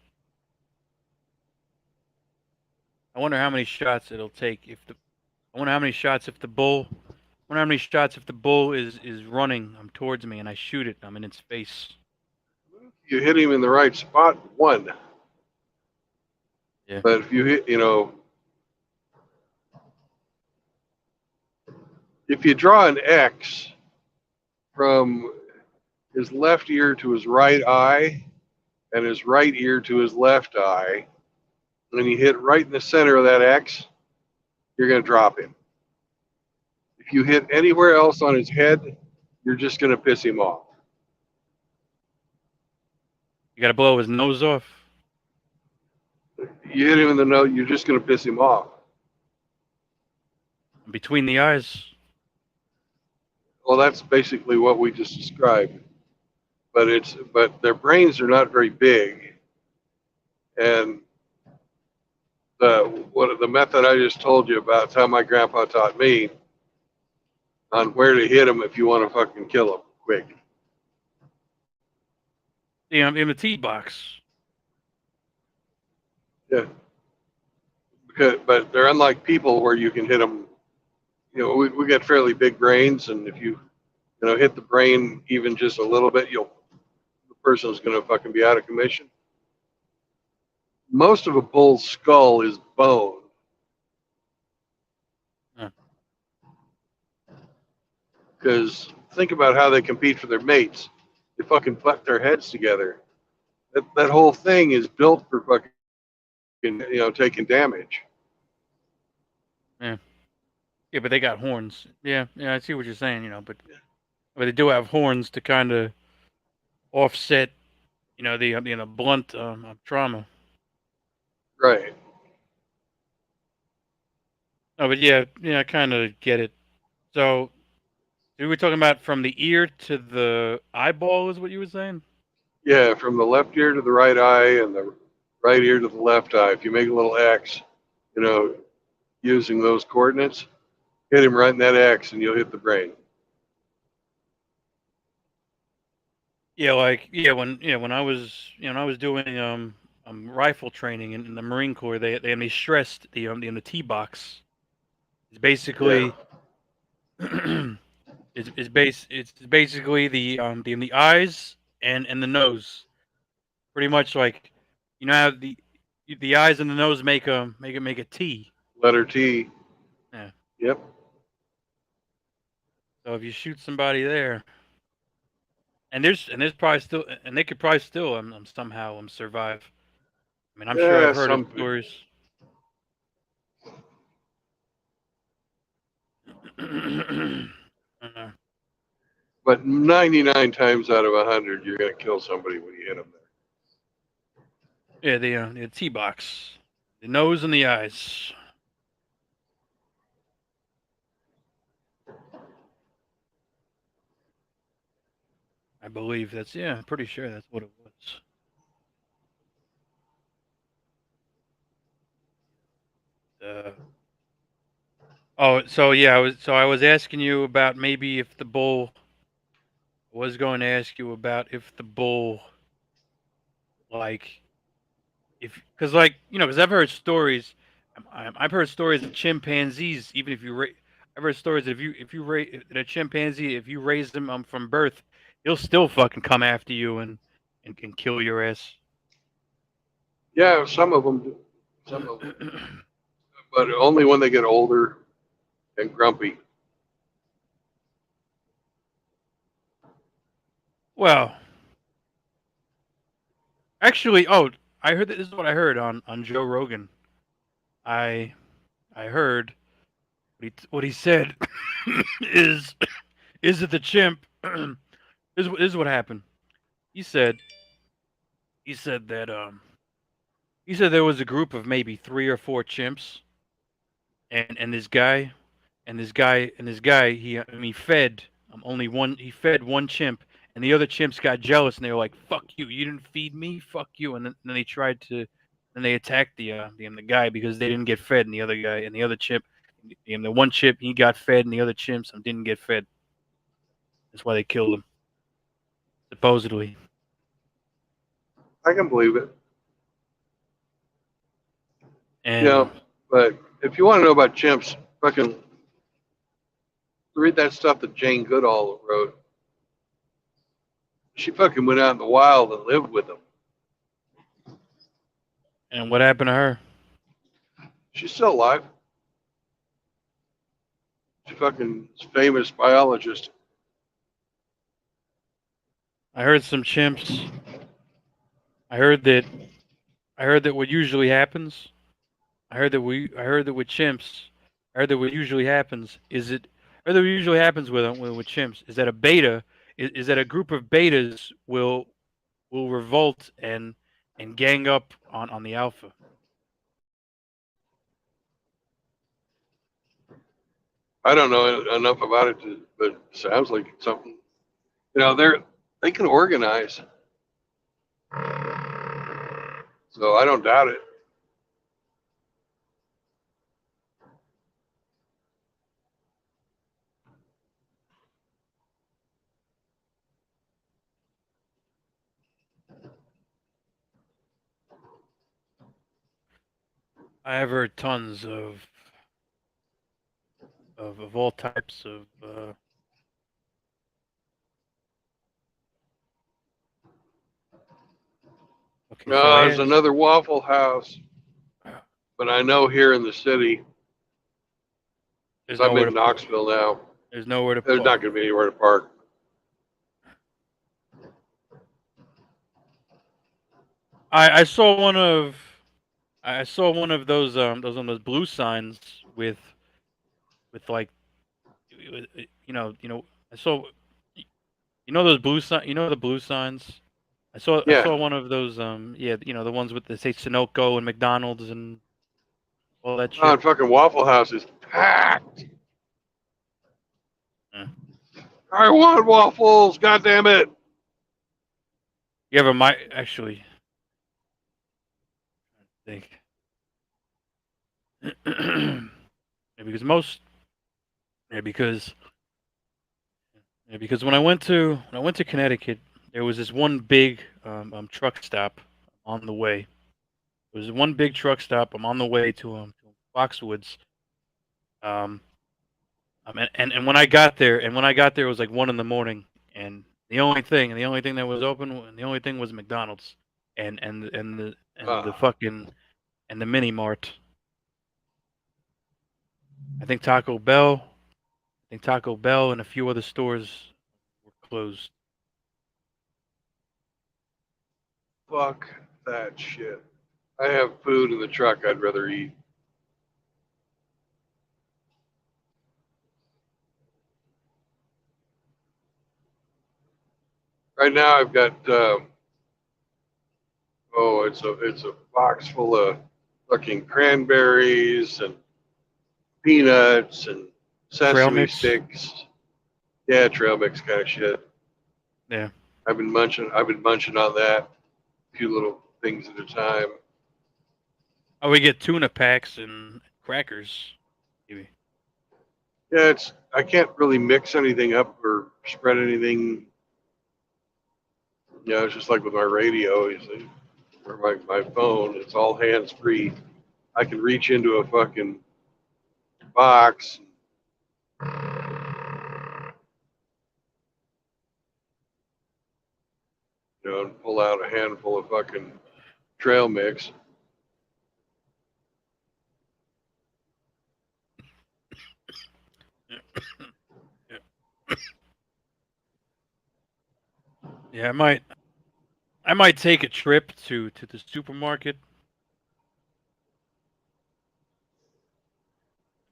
I wonder how many shots it'll take if the. I wonder how many shots if the bull. I wonder how many shots if the bull is running towards me and I shoot it. I'm in its face. you hit him in the right spot, one. Yeah. But if you hit, if you draw an X from his left ear to his right eye and his right ear to his left eye, and you hit right in the center of that X, you're going to drop him. If you hit anywhere else on his head, you're just going to piss him off. You gotta blow his nose off. You hit him in the nose, you're just going to piss him off. Between the eyes. Well, that's basically what we just described. But their brains are not very big, and the method I just told you about is how my grandpa taught me on where to hit them if you want to fucking kill them quick. Yeah, in the tee box. Yeah, but they're unlike people where you can hit them. We got fairly big brains, and if you hit the brain even just a little bit, the person's gonna fucking be out of commission. Most of a bull's skull is bone. Because think about how they compete for their mates. They fucking butt their heads together. That whole thing is built for fucking taking damage. Yeah. Yeah, but they got horns. Yeah, I see what you're saying, but they do have horns to kind of offset, the blunt trauma. Right. Oh, but yeah, I kind of get it. So, we were talking about from the ear to the eyeball, is what you were saying? Yeah, from the left ear to the right eye and the right ear to the left eye. If you make a little X, using those coordinates, hit him right in that X and you'll hit the brain. Yeah, when I was doing rifle training in the Marine Corps, they had me stressed the T box. It's basically it's basically the eyes and the nose. Pretty much like how the eyes and the nose make a T. Letter T. Yeah. Yep. So if you shoot somebody there, and there's probably still, and they could probably still somehow survive. I mean, I'm sure I've Yeah, heard of some, stories. but 99 times out of 100, you're going to kill somebody when you hit them there. Yeah, the T box, the nose and the eyes. I believe that's I'm pretty sure that's what it was. I was asking you about maybe if the bull. I was going to ask you about if the bull, like, if because because I've heard stories. I've heard stories of chimpanzees. Even if I've heard stories that if you raise a chimpanzee, if you raise him from birth, he'll still fucking come after you and kill your ass. Yeah, some of them do. Some of them, but only when they get older and grumpy. Well, actually, I heard this is what I heard on Joe Rogan. I I heard what he said is is that the chimp is what happened. He said he said that he said there was a group of maybe 3 or 4 chimps, and this guy he fed only one. He fed one chimp, and the other chimps got jealous, and they were like, "Fuck you! You didn't feed me. Fuck you!" And then they tried to, and they attacked the guy because they didn't get fed, and the other guy and the other chimp, the one chimp he got fed, and the other chimps didn't get fed. That's why they killed him, supposedly. I can believe it. And But if you want to know about chimps, fucking read that stuff that Jane Goodall wrote. She fucking went out in the wild and lived with them. and what happened to her? She's still alive. She fucking is a famous biologist. I heard some chimps. I heard that. I heard that what usually happens. I heard that with chimps. I heard that what usually happens is it. I heard that what usually happens with chimps is that a beta is that a group of betas will revolt and gang up on the alpha. I don't know enough about it, but it sounds like it's something. They can organize, so I don't doubt it. I have heard tons of all types of. Okay, so I There's asked. another Waffle House, but I know here in the city, There's because I'm nowhere to in park. Knoxville now, There's nowhere to there's not park. going to be anywhere to park. I saw one of those blue signs with like I saw those the blue signs. I Yeah. saw one of those the ones with the say Sunoco and McDonald's and all that Oh, shit. and fucking Waffle House is packed. Yeah. I want waffles. God damn it. You ever might actually think yeah, because most yeah because because when I went to Connecticut, there was this one big truck stop on the way. There was one big truck stop. I'm on the way to Foxwoods. Um, and when I got there, it was like 1 in the morning, and the only thing that was open, and the only thing was McDonald's, and the Uh, fucking and the mini mart. I think Taco Bell, and a few other stores were closed. fuck that shit. I have food in the truck I'd rather eat. Right now I've got it's a box full of fucking cranberries and peanuts and Trail sesame mix. sticks. Yeah, trail mix kind of shit. Yeah. I've been munching on that, a few little things at a time. Oh, we get tuna packs and crackers. Maybe. Yeah, I can't really mix anything up or spread anything. Yeah, it's just like with my radio, you see, or my phone. It's all hands free. I can reach into a fucking box, and pull out a handful of fucking trail mix. Yeah. Yeah, I might take a trip to the supermarket.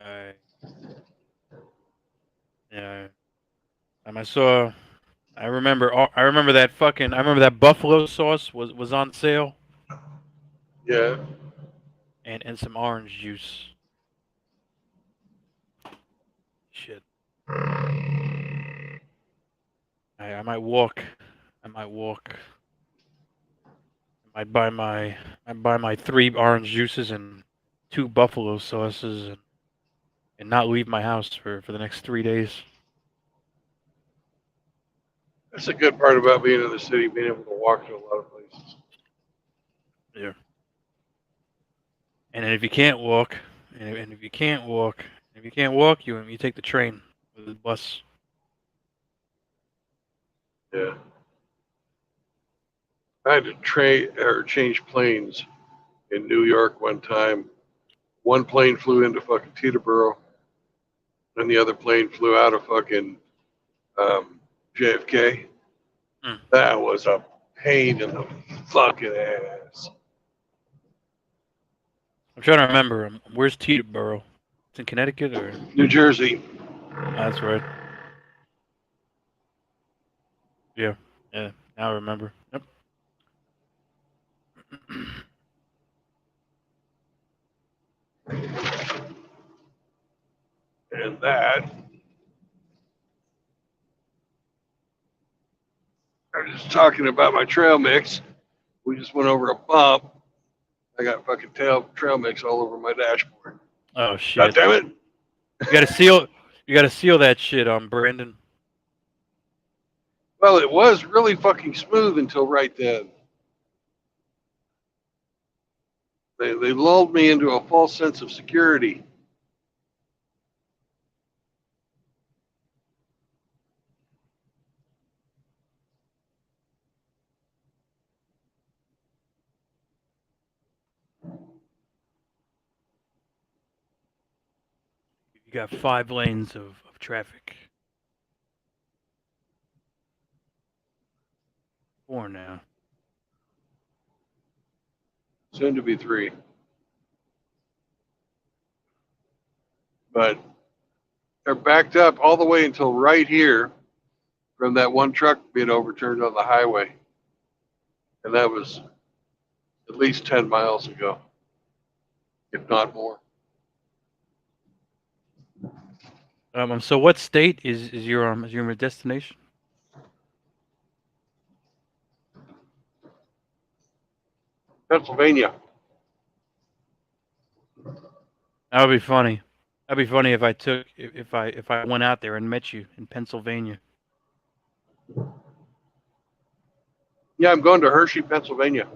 I yeah, I saw. I remember that fucking. I remember that buffalo sauce was on sale, Yeah, and some orange juice. Shit. I might walk. I might walk. I buy my 3 orange juices and 2 buffalo sauces and not leave my house for the next 3 days. that's a good part about being in the city, being able to walk to a lot of places. Yeah. And if you can't walk, and if you can't walk, you take the train or the bus. Yeah, I had to change planes in New York one time. One plane flew into fucking Teterboro, and the other plane flew out of fucking JFK. Hmm. That was a pain in the fucking ass. I'm trying to remember. Where's Teterboro? It's in Connecticut or? New Jersey. That's right. Yeah. Yeah. Now I remember. Yep. And that, I was just talking about my trail mix. We just went over a bump. I got fucking trail mix all over my dashboard. Oh God shit! damn it. You gotta seal. You gotta seal that shit, Brandon. Well, it was really fucking smooth until right then. They lulled me into a false sense of security. You got 5 lanes of traffic. 4 now. Soon to be 3. But they're backed up all the way until right here from that one truck being overturned on the highway. And that was at least 10 miles ago, if not more. So what state is your destination? Pennsylvania. That would be funny. That'd be funny if I went out there and met you in Pennsylvania. Yeah, I'm going to Hershey, Pennsylvania.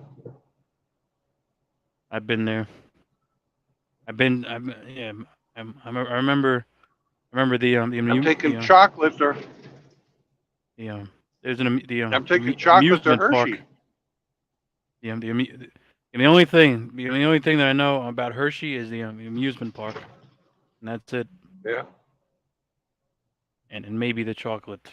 I've been there. Yeah. I remember I'm taking chocolate to the there's an I'm taking chocolate to amusement park. Hershey. The only thing that I know about Hershey is the amusement park, and that's it. Yeah. And maybe the chocolate.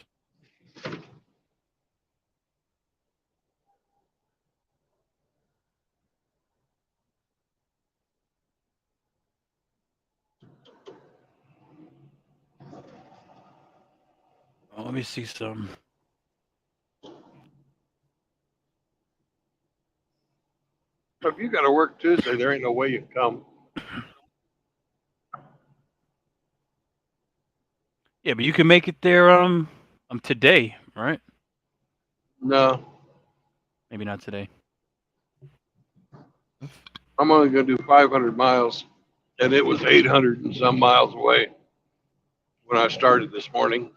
Oh, let me see some. But if you got to work Tuesday, there ain't no way you can come. Yeah, but you can make it there today, right? No, Maybe not today. I'm only going to do 500 miles, and it was 800 and some miles away when I started this morning.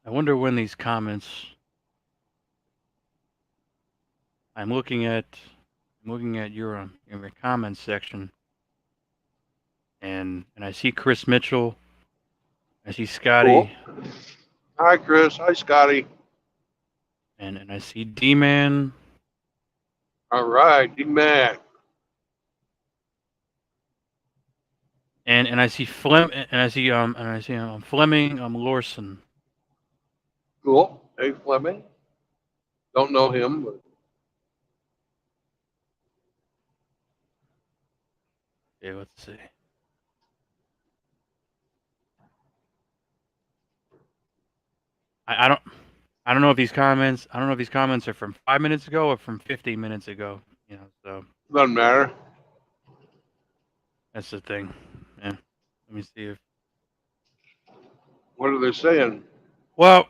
I wonder when these comments. I'm looking at your comments section, and I see Chris Mitchell. I see Scotty. Cool. Hi, Chris. Hi, Scotty. And I see D-Man. All right, D-Man. And I see Fleming. And I see Fleming. Lawson. Cool. Hey, Fleming. Don't know him, but Okay, let's see. I don't know if these comments. I don't know if these comments are from 5 minutes ago or from 15 minutes ago. You know, so doesn't matter. that's the thing. Yeah. Let me see if. What are they saying? Well,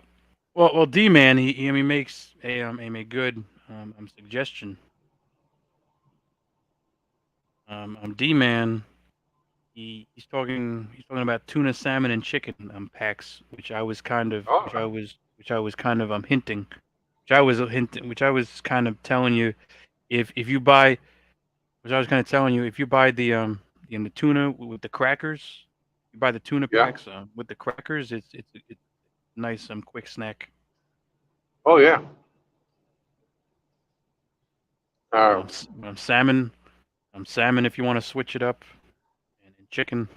D-Man, he makes a good suggestion. D-Man, he's talking about tuna, salmon, and chicken packs, which I was kind of hinting, which I was kind of telling you, if you buy, which I was kind of telling you, if you buy the tuna with the crackers, you buy the tuna Yeah. packs with the crackers, it's a nice quick snack. Oh, yeah. Salmon, salmon if you want to switch it up, and chicken.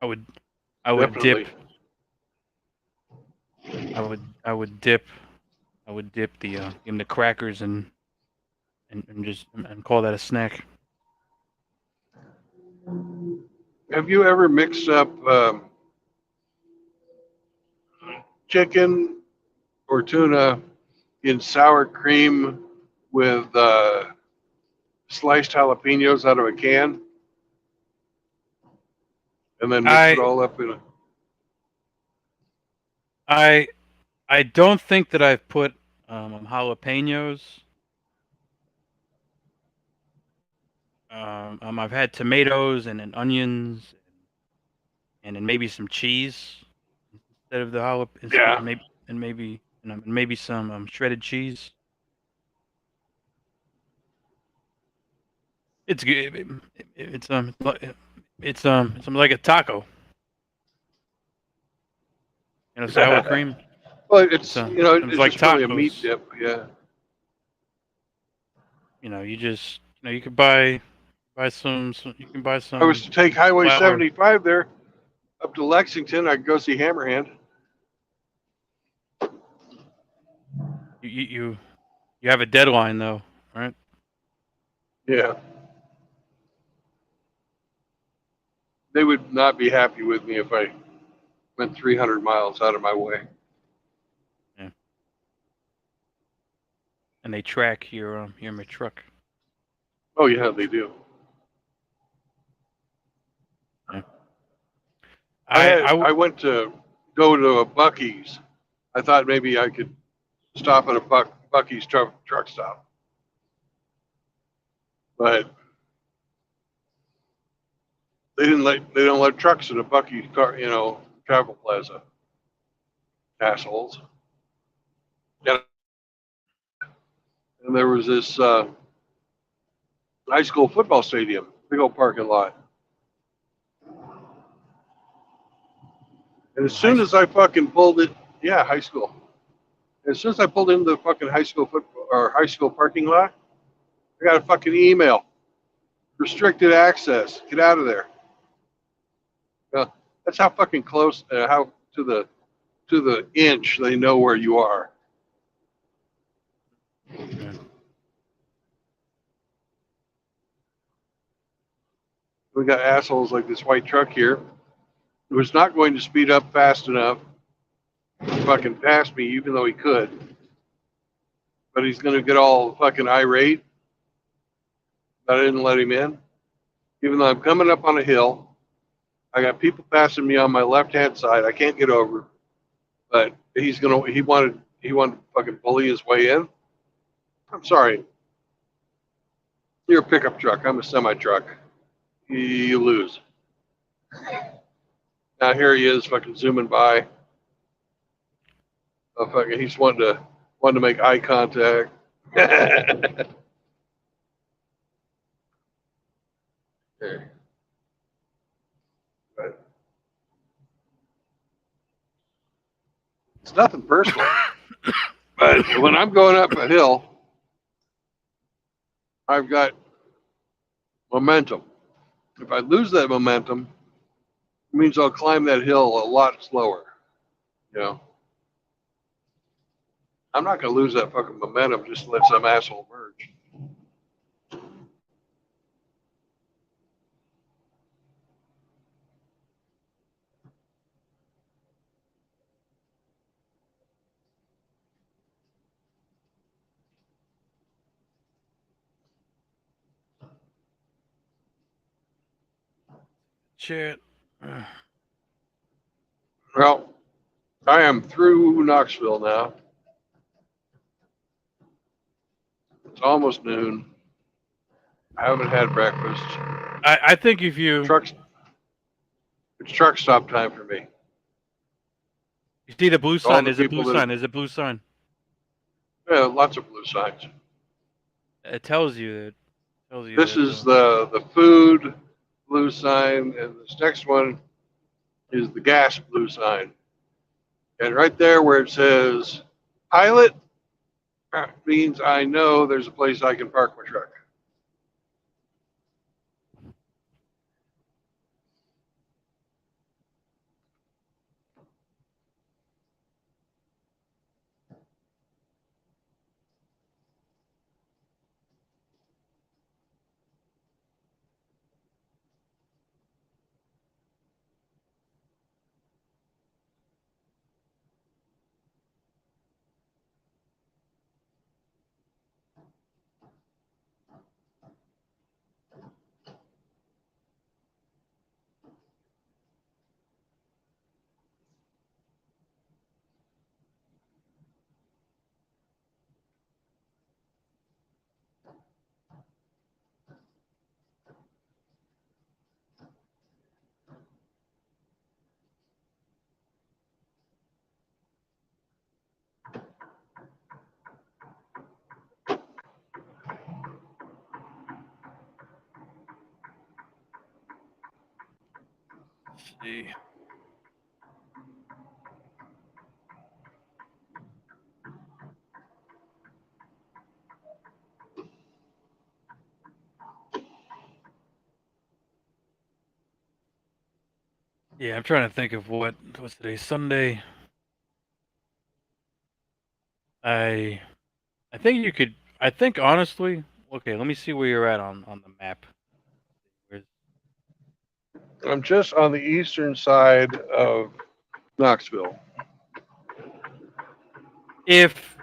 I would Definitely. dip. I would dip the in the crackers and just call that a snack. Have you ever mixed up chicken or tuna in sour cream with sliced jalapenos out of a can, and then mix it all up in a... I don't think that I've put jalapenos. I've had tomatoes and onions and then maybe some cheese instead of the jalapenos. Yeah. Maybe some shredded cheese. It's good. It's like a taco. You know, sour cream. Well, it's it's like just really a tacos. meat dip. Yeah. You know, you could buy some. You can buy some. I was to take Highway flour. 75 there up to Lexington. I'd go see Hammerhand. You have a deadline though, right? Yeah. They would not be happy with me if I went 300 miles out of my way. Yeah. And they track your truck. Oh yeah, they do. Yeah. I went to go to a Buc-ee's. I thought maybe I could stop at a Buc-ee's truck stop, but they don't let trucks in a Buc-ee's car, travel plaza. Assholes. And there was this high school football stadium, big old parking lot. And as soon as I fucking pulled it, yeah, high school. As soon as I pulled into the fucking high school football or high school parking lot, I got a fucking email. Restricted access. Get out of there. That's how fucking close, how to the inch they know where you are. Yeah. We got assholes like this white truck here who was not going to speed up fast enough to fucking pass me, even though he could. but he's going to get all fucking irate that I didn't let him in. Even though I'm coming up on a hill, I got people passing me on my left-hand side. I can't get over, but he wanted to fucking bully his way in. I'm sorry. You're a pickup truck. I'm a semi-truck. You lose. Now here he is, fucking zooming by. Oh, fucking, he's wanting to make eye contact. Okay. But it's nothing personal. But when I'm going up a hill, I've got momentum. If I lose that momentum, it means I'll climb that hill a lot slower. You know, I'm not going to lose that fucking momentum just to let some asshole merge. Shit. Well, I am through Knoxville now. It's almost noon. I haven't had breakfast. I think if you It's truck stop time for me. see the blue So all sign, the there's a people blue that sign. There's a blue sign. yeah, lots of blue signs. It tells you that. Tells you This that. is the food blue sign, and this next one is the gas blue sign. And right there where it says pilot means I know there's a place I can park my truck. Let's see. Yeah, I'm trying to think of what's today, Sunday. I I think you could. I think honestly. Okay, let me see where you're at on the map. Where's, I'm just on the eastern side of Knoxville. if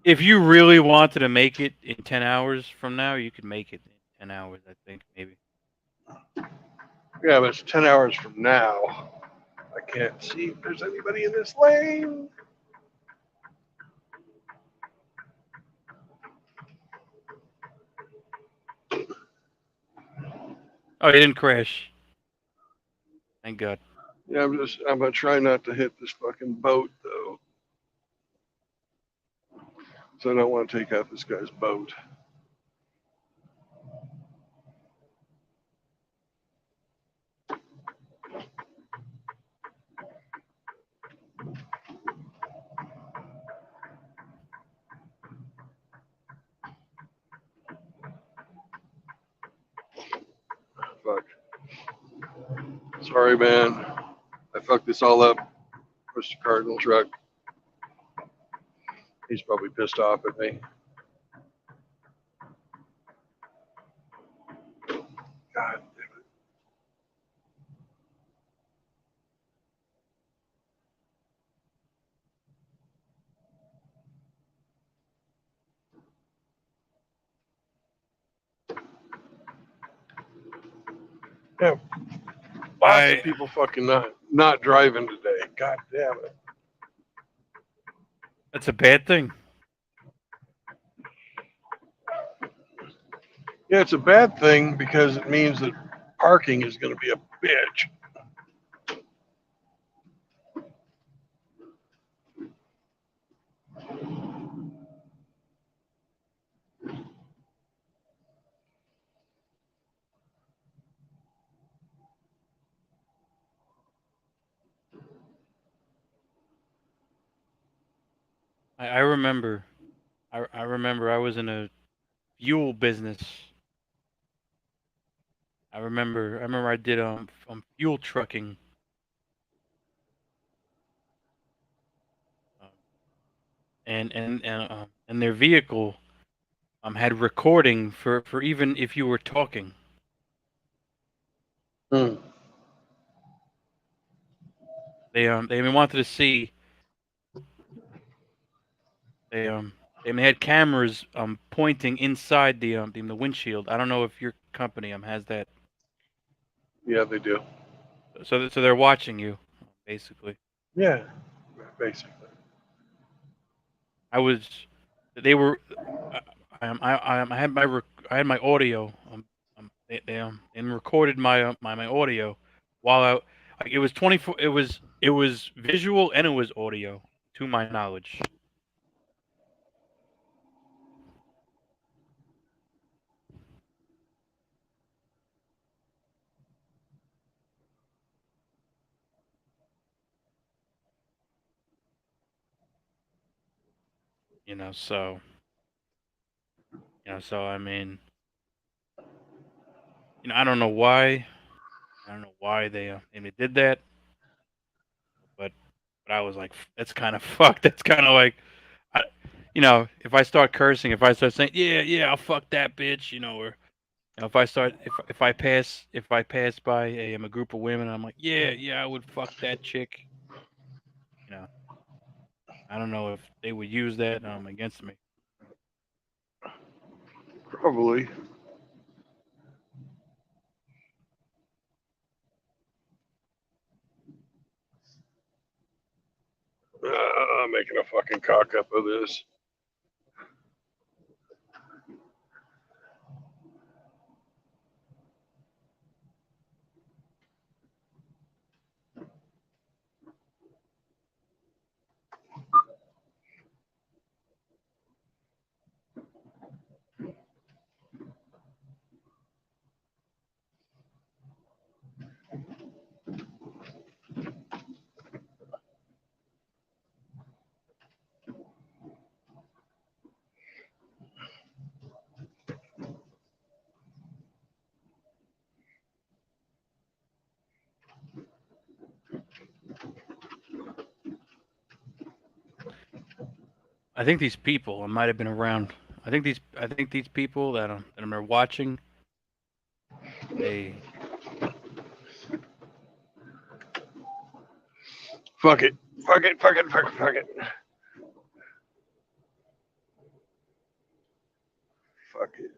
if you really wanted to make it in 10 hours from now, you could make it in 10 hours. I think maybe. Yeah, but it's 10 hours from now. I can't see if there's anybody in this lane. Oh, you didn't crash. Thank God. Yeah, I'm gonna try not to hit this fucking boat though. So I don't want to take out this guy's boat. Fuck. Sorry, man. I fucked this all up. Mr. Cardinal truck. He's probably pissed off at me. God damn it. Yeah, lots of people fucking not driving today. God damn it. That's a bad thing. Yeah, it's a bad thing because it means that parking is going to be a bitch. I remember. I remember I was in a fuel business. I remember I did fuel trucking. Um, and their vehicle had recording for even if you were talking. Hmm. They wanted to see they had cameras pointing inside the windshield. I don't know if your company has that. Yeah, they do. So they're watching you basically. Yeah, basically. I was they were I had I had my audio they recorded my audio while I like it was 24 it was visual and it was audio to my knowledge. You know, so so I mean, I don't know why. I don't know why they did that, but I was like, that's kind of fucked. That's kind of like, I, if I start cursing, if I start saying, yeah, I'll fuck that bitch, or if I start, if I pass by a group of women, I'm like, yeah, I would fuck that chick. You know, I don't know if they would use that against me. Probably. I'm making a fucking cock up of this. I think these people, I might have been around. I think these people that I'm watching, they, Fuck it. Fuck it. Fuck it. Fuck it. Fuck it. Fuck it.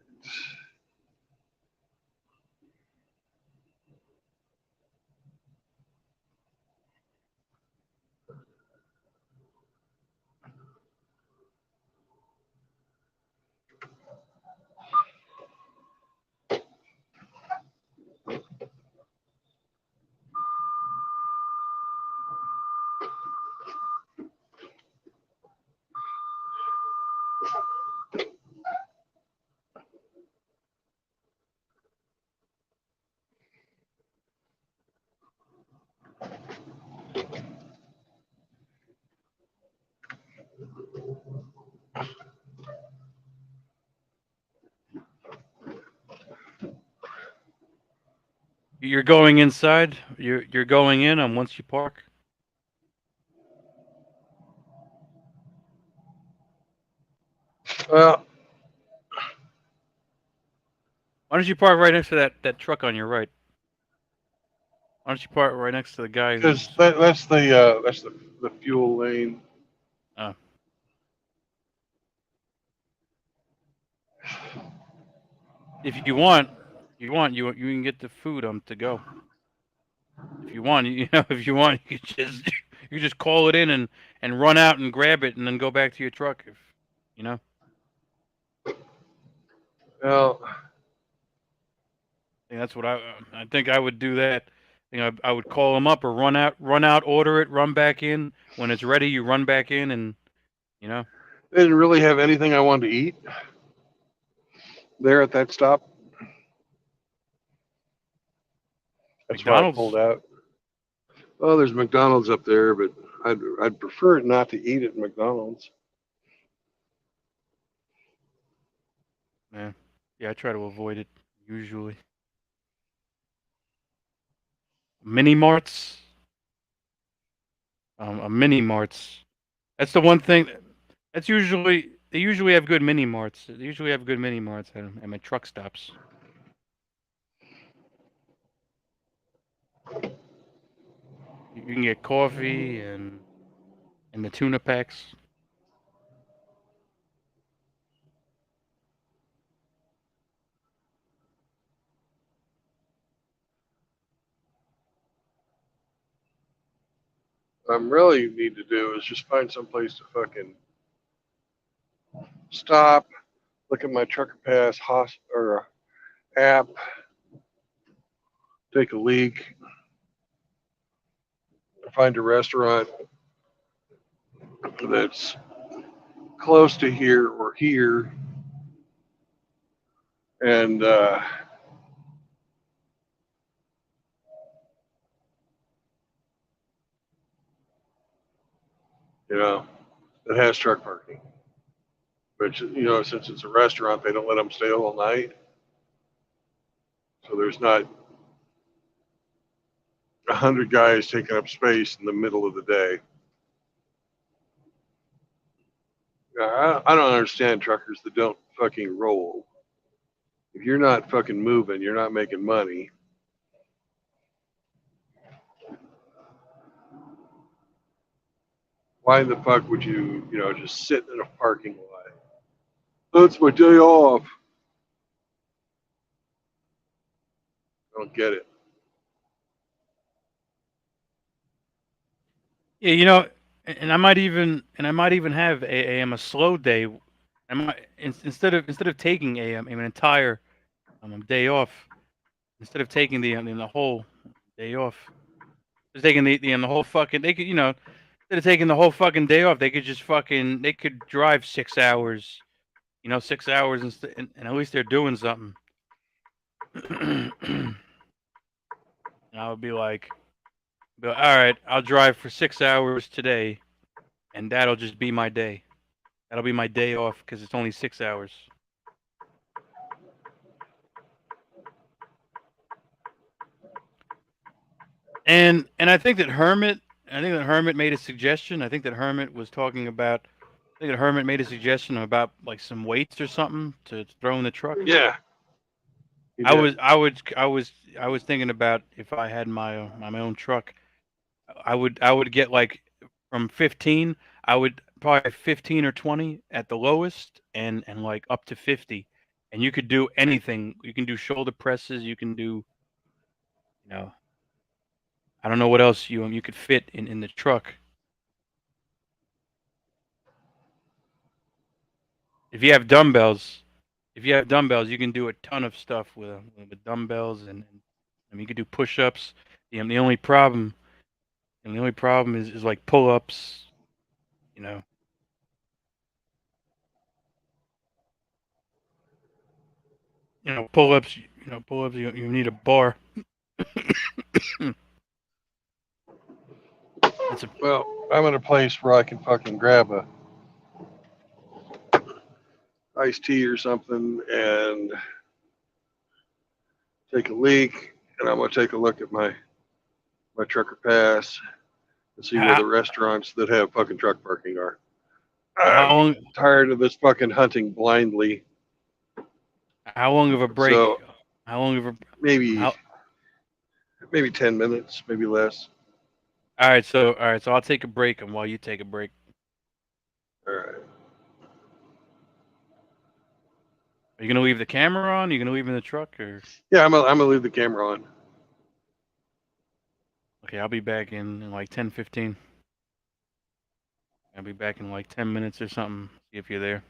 you're going inside, you're going in once you park. Well, Why don't you park right next to that truck on your right? Why don't you park right next to the guy because who's, that's the fuel lane. uh, if you want, You want you can get the food to go. If you want, if you want, you just call it in and run out and grab it and then go back to your truck. If you know, Well, I think that's what I think I would do that. I would call them up or run out, order it, run back in. When it's ready, you run back in and you know. they didn't really have anything I wanted to eat there at that stop. That's why I pulled McDonald's, out. Oh, there's McDonald's up there, but I'd prefer not to eat at McDonald's. yeah, yeah, I try to avoid it usually. Mini marts, a mini marts. That's the one thing. That's usually they usually have good mini marts. They usually have good mini marts at my truck stops. You can get coffee and the tuna packs. What I really need to do is just find some place to fucking stop, look at my trucker pass or app, take a leak, find a restaurant that's close to here or here, and you know, that has truck parking. But since it's a restaurant, they don't let them stay all night, so there's not 100 guys taking up space in the middle of the day. I don't understand truckers that don't fucking roll. If you're not fucking moving, you're not making money. Why the fuck would just sit in a parking lot? That's my day off. I don't get it. Yeah, and I might even have a slow day. I might instead of taking an entire day off, instead of taking the whole day off, just taking the whole fucking they could instead of taking the whole fucking day off, they could drive 6 hours, 6 hours and at least they're doing something. And I would be like, all right, I'll drive for 6 hours today, and that'll just be my day. That'll be my day off because it's only 6 hours. And I think that Hermit made a suggestion. I think that Hermit was talking about. I think that Hermit made a suggestion about like some weights or something to throw in the truck. Yeah, he did. I was thinking about if I had my own truck, I would get like from 15. I would probably have 15 or 20 at the lowest, and like up to 50. And you could do anything. You can do shoulder presses. You can do, you know, I don't know what else you could fit in the truck. If you have dumbbells, you can do a ton of stuff with dumbbells, and I mean you could do push-ups. The only problem, is like pull-ups. You know, pull-ups. Pull-ups. You need a bar. That's a Well, I'm in a place where I can fucking grab a iced tea or something and take a leak, and I'm gonna take a look at my trucker pass and see where how, the restaurants that have fucking truck parking are. how I'm long tired of this fucking hunting blindly. how long of a break? So How long of a maybe how? 10 minutes, maybe less. All right, so I'll take a break, and while you take a break, All right. Are you gonna leave the camera on? Are you gonna leave in the truck or? Yeah, I'm gonna leave the camera on. Okay, I'll be back in like 10, 15. I'll be back in like 10 minutes or something. See if you're there.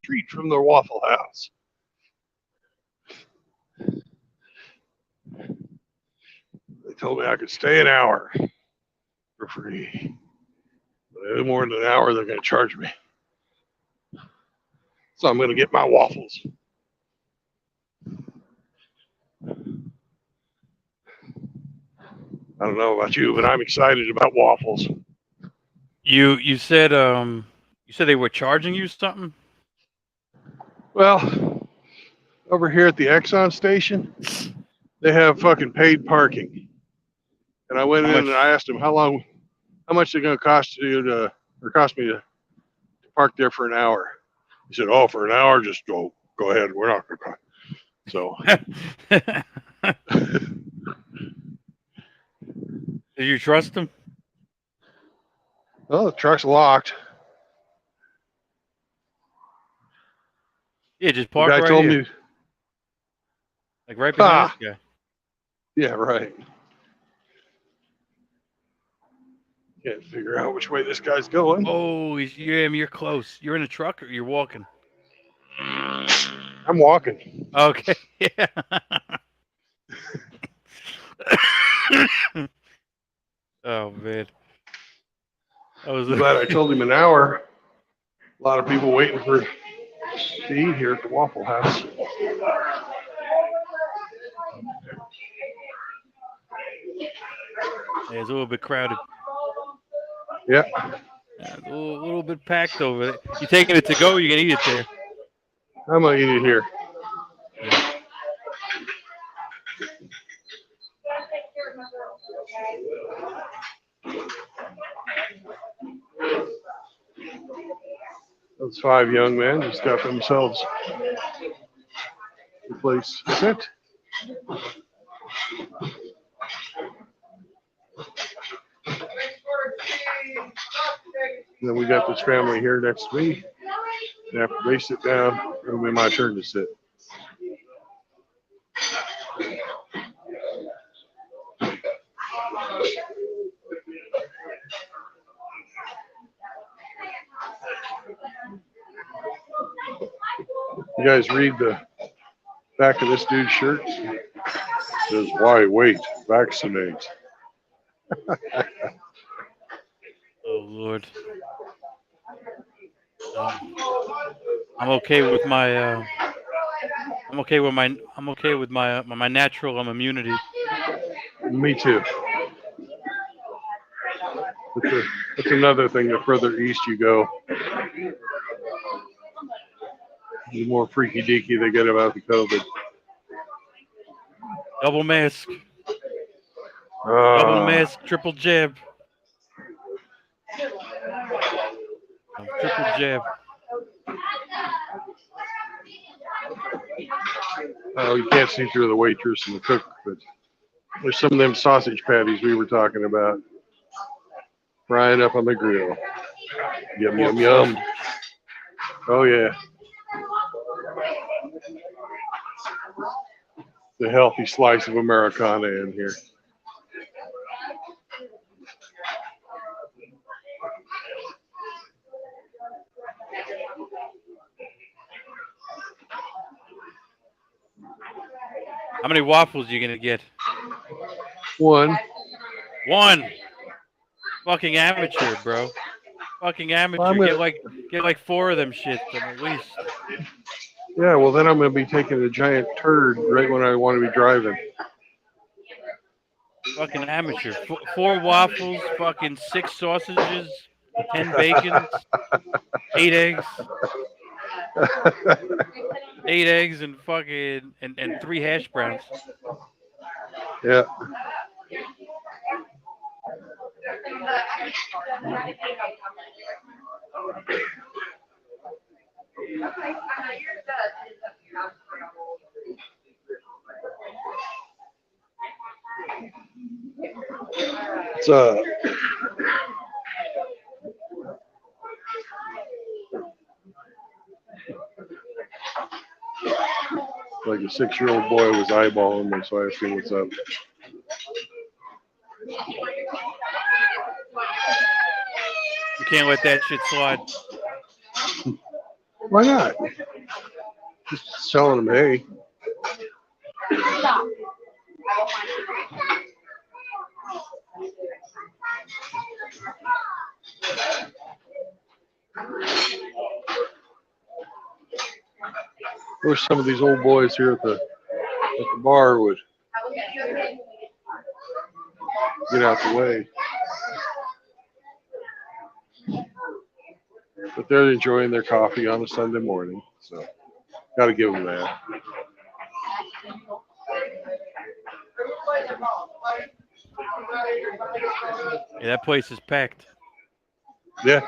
treat from the Waffle House. They told me I could stay an hour for free. But any more than an hour, they're going to charge me. So I'm going to get my waffles. I don't know about you, but I'm excited about waffles. You said they were charging you something? Well, over here at the Exxon station, they have fucking paid parking. And I went in and I asked them how much they're going to cost me to park there for an hour. He said, "Oh, for an hour, just go ahead. We're not going to." So. Do you trust him? Well, the truck's locked. Yeah, just park the guy right told here. me, like right behind this guy. Yeah, right. Can't figure out which way this guy's going. Oh, you're close. You're in a truck or you're walking? I'm walking. Okay. Yeah. Oh man. I'm glad I told him an hour. A lot of people waiting to eat here at the Waffle House. Yeah, it's a little bit crowded. Yeah. Yeah, a little bit packed over there. You taking it to go or you gonna eat it there? I'm gonna eat it here. Yeah. Those 5 young men just got themselves a place to sit. And then we got this family here next to me. And after they sit down, it'll be my turn to sit. You guys read the back of this dude's shirt? It says, "Why wait? Vaccinate." Oh Lord. I'm okay with my my natural immunity. Me too. That's another thing. The further east you go, the more freaky deaky they get about the COVID. Double mask. Double mask, triple jab. Triple jab. Oh, you can't see through the waitress and the cook, but there's some of them sausage patties we were talking about. Frying up on the grill. Yum, yum, yum. Oh, yeah. The healthy slice of Americana in here. How many waffles are you gonna get? One. Fucking amateur, bro. Fucking amateur. Get like 4 of them shits at least. Yeah, well then I'm gonna be taking a giant turd right when I want to be driving. Fucking amateur. 4 waffles, fucking 6 sausages, 10 bacons, 8 eggs. 8 eggs and fucking and 3 hash browns. Yeah. It's like a 6-year-old boy was eyeballing me, so I asked him what's up. You can't let that shit slide. Why not? Just selling them hay. Wish some of these old boys here at the bar would get out the way. But they're enjoying their coffee on a Sunday morning, so got to give them that. Yeah, that place is packed. Yeah.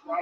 All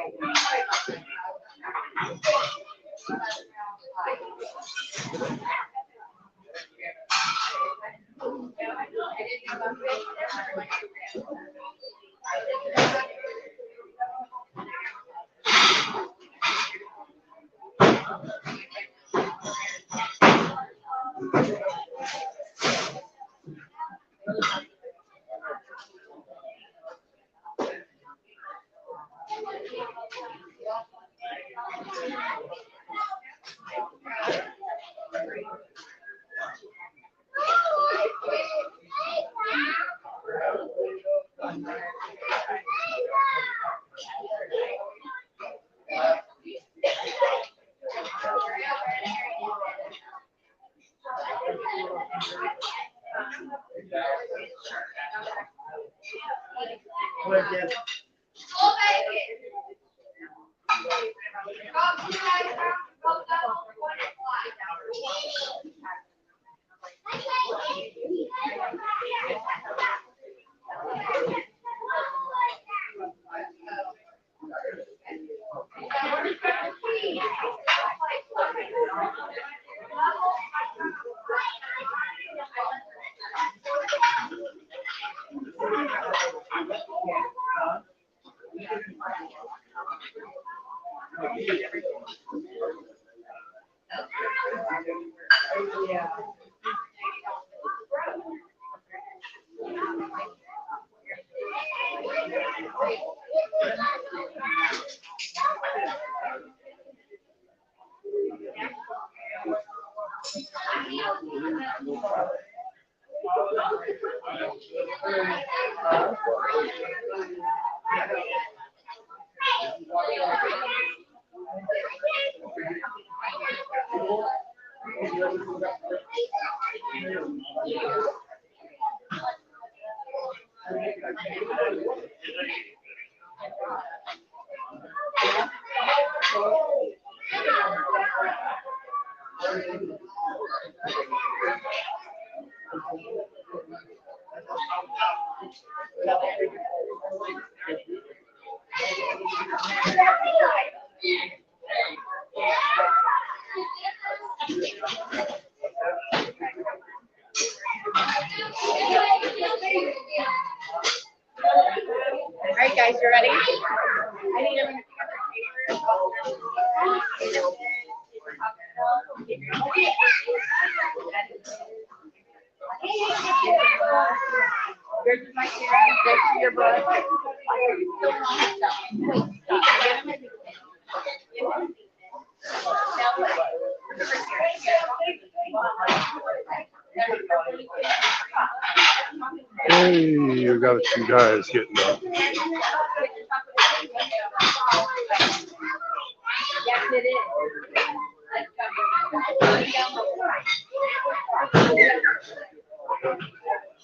right, guys, you ready? I need everyone to pick up their papers. Yours is my chair. Go to your book. Hey, you got some guys getting up. Yes, it is.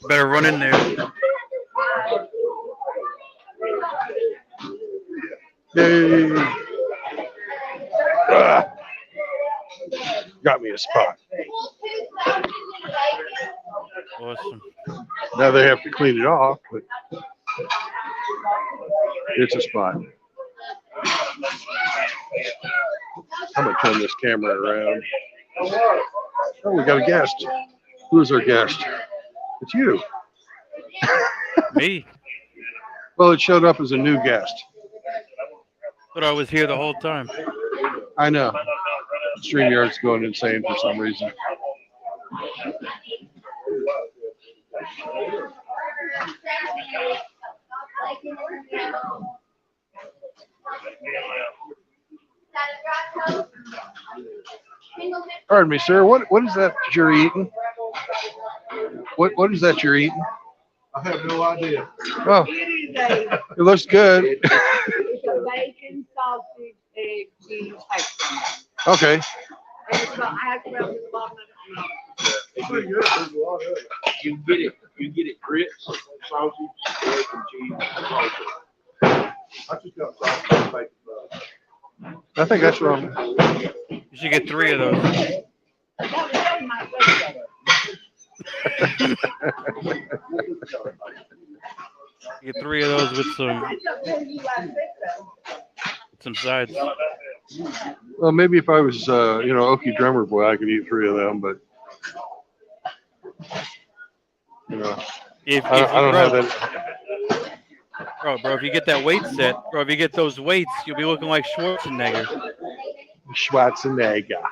Better run in there. Yay! Ah, got me a spot. Awesome. Now they have to clean it off, but it's a spot. I'm gonna turn this camera around. Oh, we got a guest. Who's our guest? It's you. Me? Well, it showed up as a new guest. But I was here the whole time. I know. StreamYard's going insane for some reason. Pardon me, sir. What is that you're eating? What is that you're eating? I have no idea. Oh, it looks good. It's a bacon, sausage, egg, cheese, ice cream. Okay. And it's got hash browns at the bottom of it. It's pretty good. There's a lot of it. You get it grits, sausage, egg, and cheese. I just got sausage and bacon. I think that's wrong. You should get 3 of those. That was my favorite. Get 3 of those with some. I don't know you I picked them. Some sides. Well, maybe if I was, Okie drummer boy, I could eat 3 of them, but If I don't have that. Bro, if you get that weight set, bro, if you get those weights, you'll be looking like Schwarzenegger. Schwarzenegger.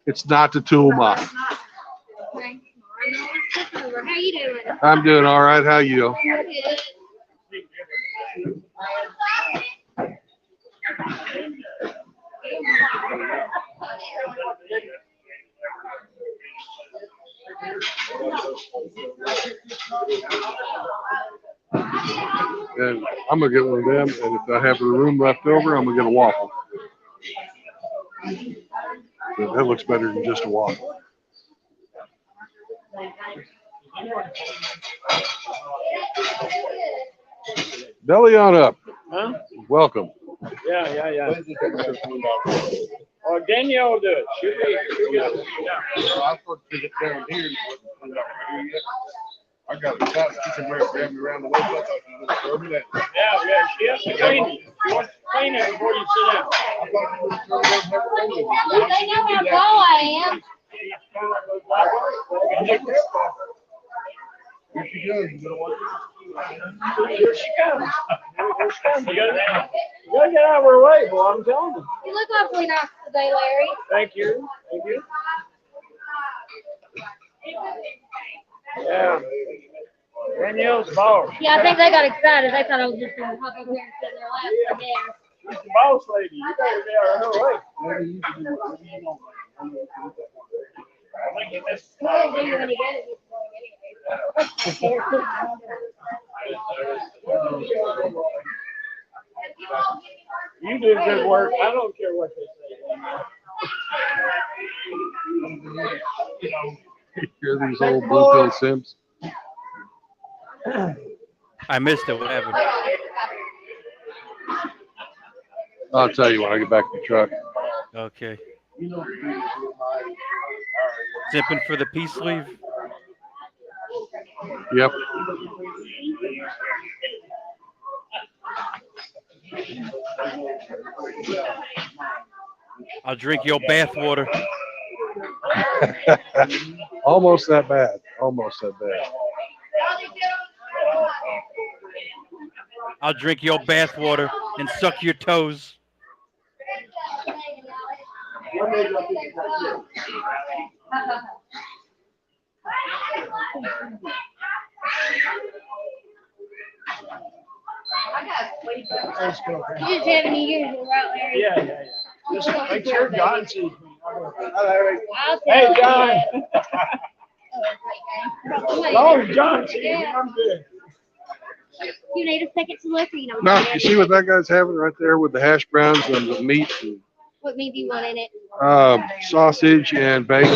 It's not the Tuma. How you doing? I'm doing all right. How you? Good. And I'm gonna get one of them. And if I have the room left over, I'm gonna get a waffle. But that looks better than just a waffle. Belly on up. Huh? Welcome. Yeah. Danielle will do it. She'll get it. I thought to get down here. I got a shot. She can grab me around the waist. I thought she was going to throw me that. Yeah, she has to clean it. She wants to clean it before you sit down. I thought you were going to throw me that. They know how tall I am. Here she goes. You gonna watch Here she comes. You gotta get out of her way, boy. I'm telling you. You look awfully nice today, Larry. Thank you. Yeah. Danielle's the boss. Yeah, I think they got excited. They thought I was just going to hop up here and sit in their lap for dinner. She's the boss lady. You better get out of her way. Well, do you when he gets it? You do good work. I don't care what they say. Hear these old blue pill simps? I missed it. What happened? I'll tell you when I get back to the truck. Okay. Zipping for the peace leave. Yep. I'll drink your bath water. Almost that bad. Almost that bad. I'll drink your bath water and suck your toes. You just have any usual, right, Larry? Yeah. Just make sure John sees me. I'll tell Hey, you John. that. As long as John sees me, I'm good. You need a second to look, or you know. No, you see what that guy's having right there with the hash browns and the meat and What meat do you want in it? sausage and bacon.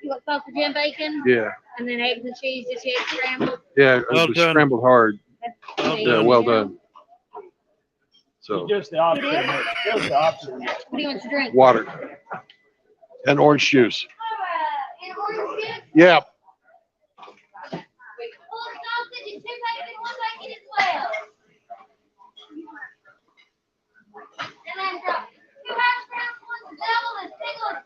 You want sausage and bacon? Yeah, And then eggs and cheese, just egg scrambled? yeah, Well it was done. scrambled hard. Well Yeah, done. well done. So Just the opposite. Just the opposite. What do you want to drink? water and orange juice. And orange juice? Yeah. Full of sausage and 2 bacon, 1 bacon as well. And then drop 2 hash browns, 1 double, and single and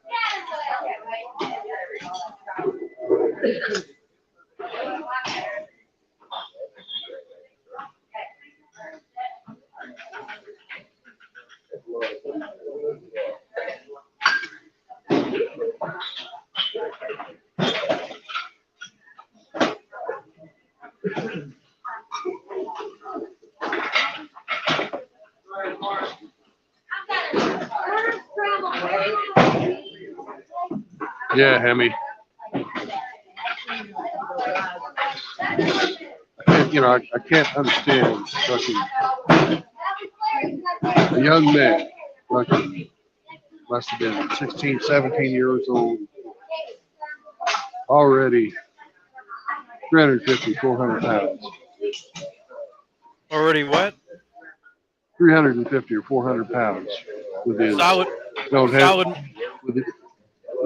Yeah, Hemi. I can't understand fucking a young man, fucking must have been 16, 17 years old, already 350, 400 pounds. Already what? 350 or 400 pounds with his Solid. don't have Solid. with it.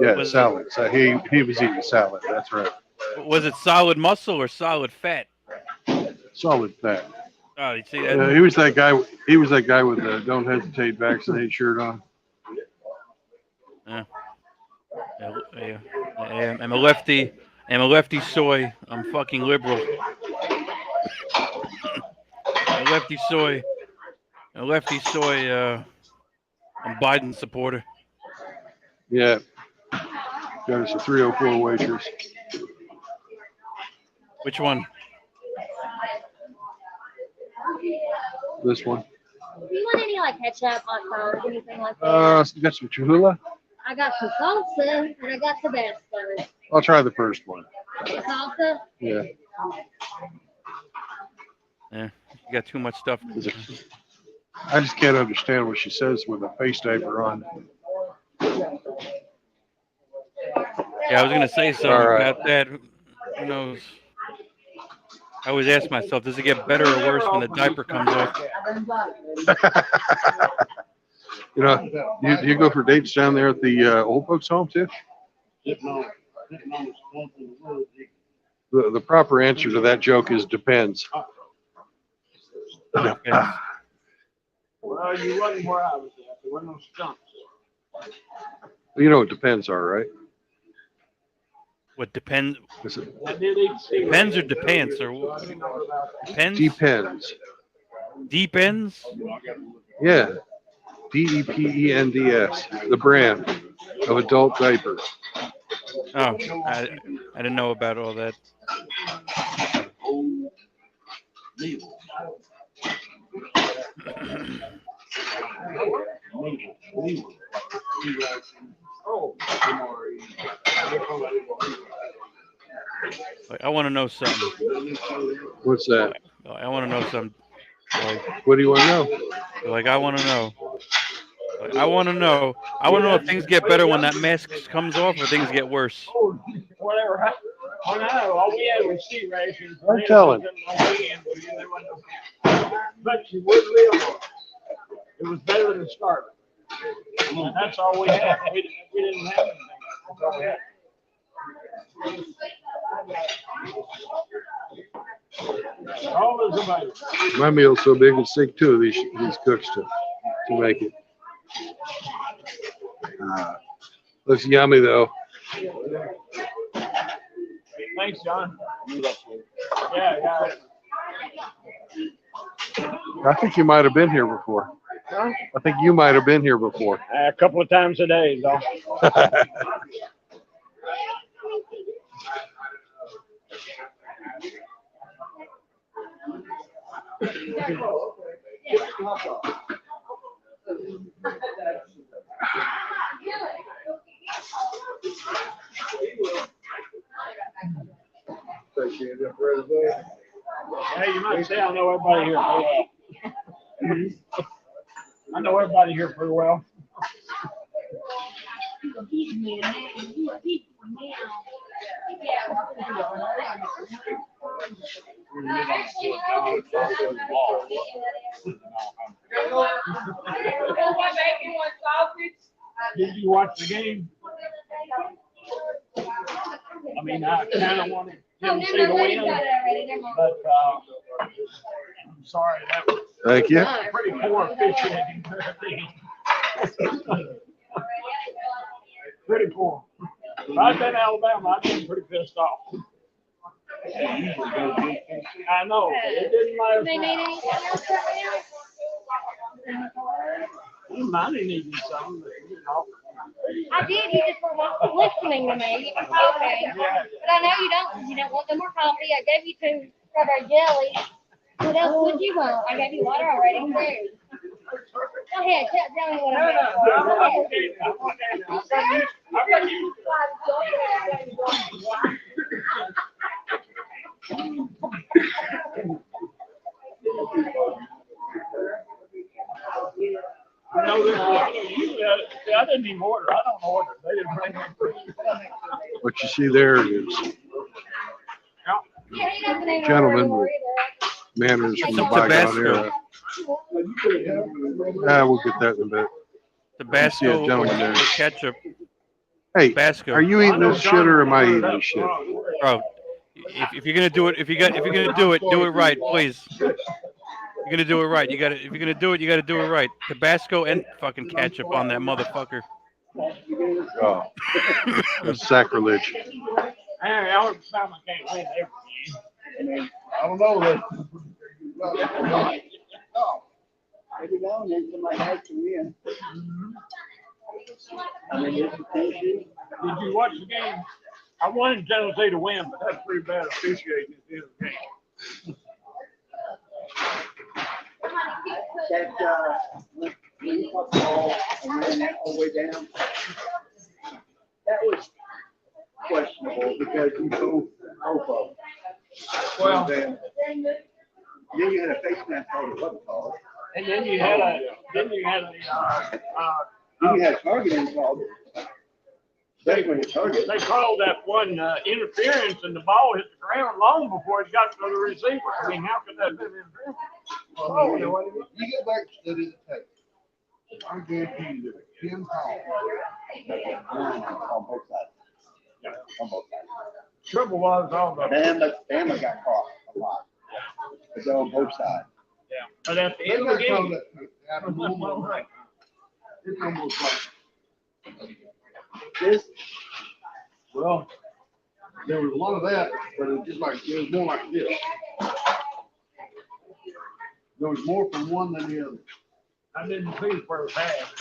Yeah, Was it- salad. So he was eating salad. That's right. Was it solid muscle or solid fat? Solid fat. Oh, you see that? He was that guy. He was that guy with the "Don't hesitate, vaccinate" shirt on. Yeah. I'm a lefty. I'm a lefty soy. I'm fucking liberal. I'm a lefty soy. A lefty soy. I'm Biden supporter. Yeah. Got us a 304 waitress. Which one? This one. Do you want any like ketchup, hot sauce, anything like that? You got some Cholula? I got some salsa and I got Tabasco. I'll try the first one. Salsa? Yeah. Yeah, you got too much stuff. I just can't understand what she says with a face diaper on. Yeah, I was gonna say something All right. about that. Who knows? I always ask myself, does it get better or worse when the diaper comes off? You know, you go for dates down there at the old folks' home too? The proper answer to that joke is depends. Depends. Well, you wasn't where I was at. There were no stumps. You know what depends are, right? What depends? Is it I did eat seaweed. Depends or depends or what? Depends? depends? Deep ends? Yeah. DEPENDS, the brand of adult diaper. Oh, I didn't know about all that. Like, I want to know something. What's that? I want to know something. Like, What do you want to know? like I want to know. Like, I want to know. I want to know if things get better when that mask comes off or things get worse. Whatever. I know. All we had was sea rations. I'm telling. But you would live on it. It was better than starving. And that's all we had. We didn't have anything. That's all we had. All is available. My meal's so big it's take two of these cooks to make it. Looks yummy though. Thanks, John. Yeah. I think you might have been here before. Huh? I think you might have been here before. A couple of times a day, though. Hey, you might say I know everybody here pretty well. I know everybody here pretty well. Did you watch the game? I mean, I kind of wanted him to see the win, but I'm sorry, that was Thank you. pretty poor officiating. Pretty poor. If I'd been Alabama, I'd been pretty pissed off. I know, but it didn't matter. They need anything else right now? Might have needed something, but, you know. I did. You just were not listening to me. You were talking. But I know you don't because you don't want no more coffee. I gave you 2 strawberry jellies. What else would you want? I gave you water already. Too. Go ahead. Tell me what I want. Go ahead. I know this. I didn't even order. I don't order. They didn't bring me. What you see there is Yeah, he doesn't even Gentlemen order with either. manners from the Some bygone Tabasco. era. We'll get that in a bit. Tabasco Yeah, gentlemen, or there's- ketchup. Hey, Tabasco. are you eating this shit or am I eating this shit? Bro, if you're gonna do it, if you're gonna do it right, please. You're gonna do it right. If you're gonna do it, you gotta do it right. Tabasco and fucking ketchup on that motherfucker. Oh, that's sacrilege. Hey, Alabama can't win every game. I don't know that. Every now and then somebody has to win. I mean, it's a issue. Did you watch the game? I wanted Tennessee to win, but that's pretty bad officiating at the end of the game. That, when you caught the ball and ran that all the way down, that was questionable because you both of them. Well, Then you had a face mask called it wasn't called. and then you had a Then you had targeting called. That's when you target. they called that one interference and the ball hit the ground long before it got to the receiver. I mean, how could that have been interference? Oh, you know what? You get back to study the tape. I guarantee you that Kim Hall On both sides. On both sides. Trouble was all the Bama got caught a lot. But they're on both sides. yeah. But at the They end of the got called game, that after normal night. It's almost like, This, well, there was a lot of that, but it was just like, it was more like this. There was more from one than the other. I didn't see the first half.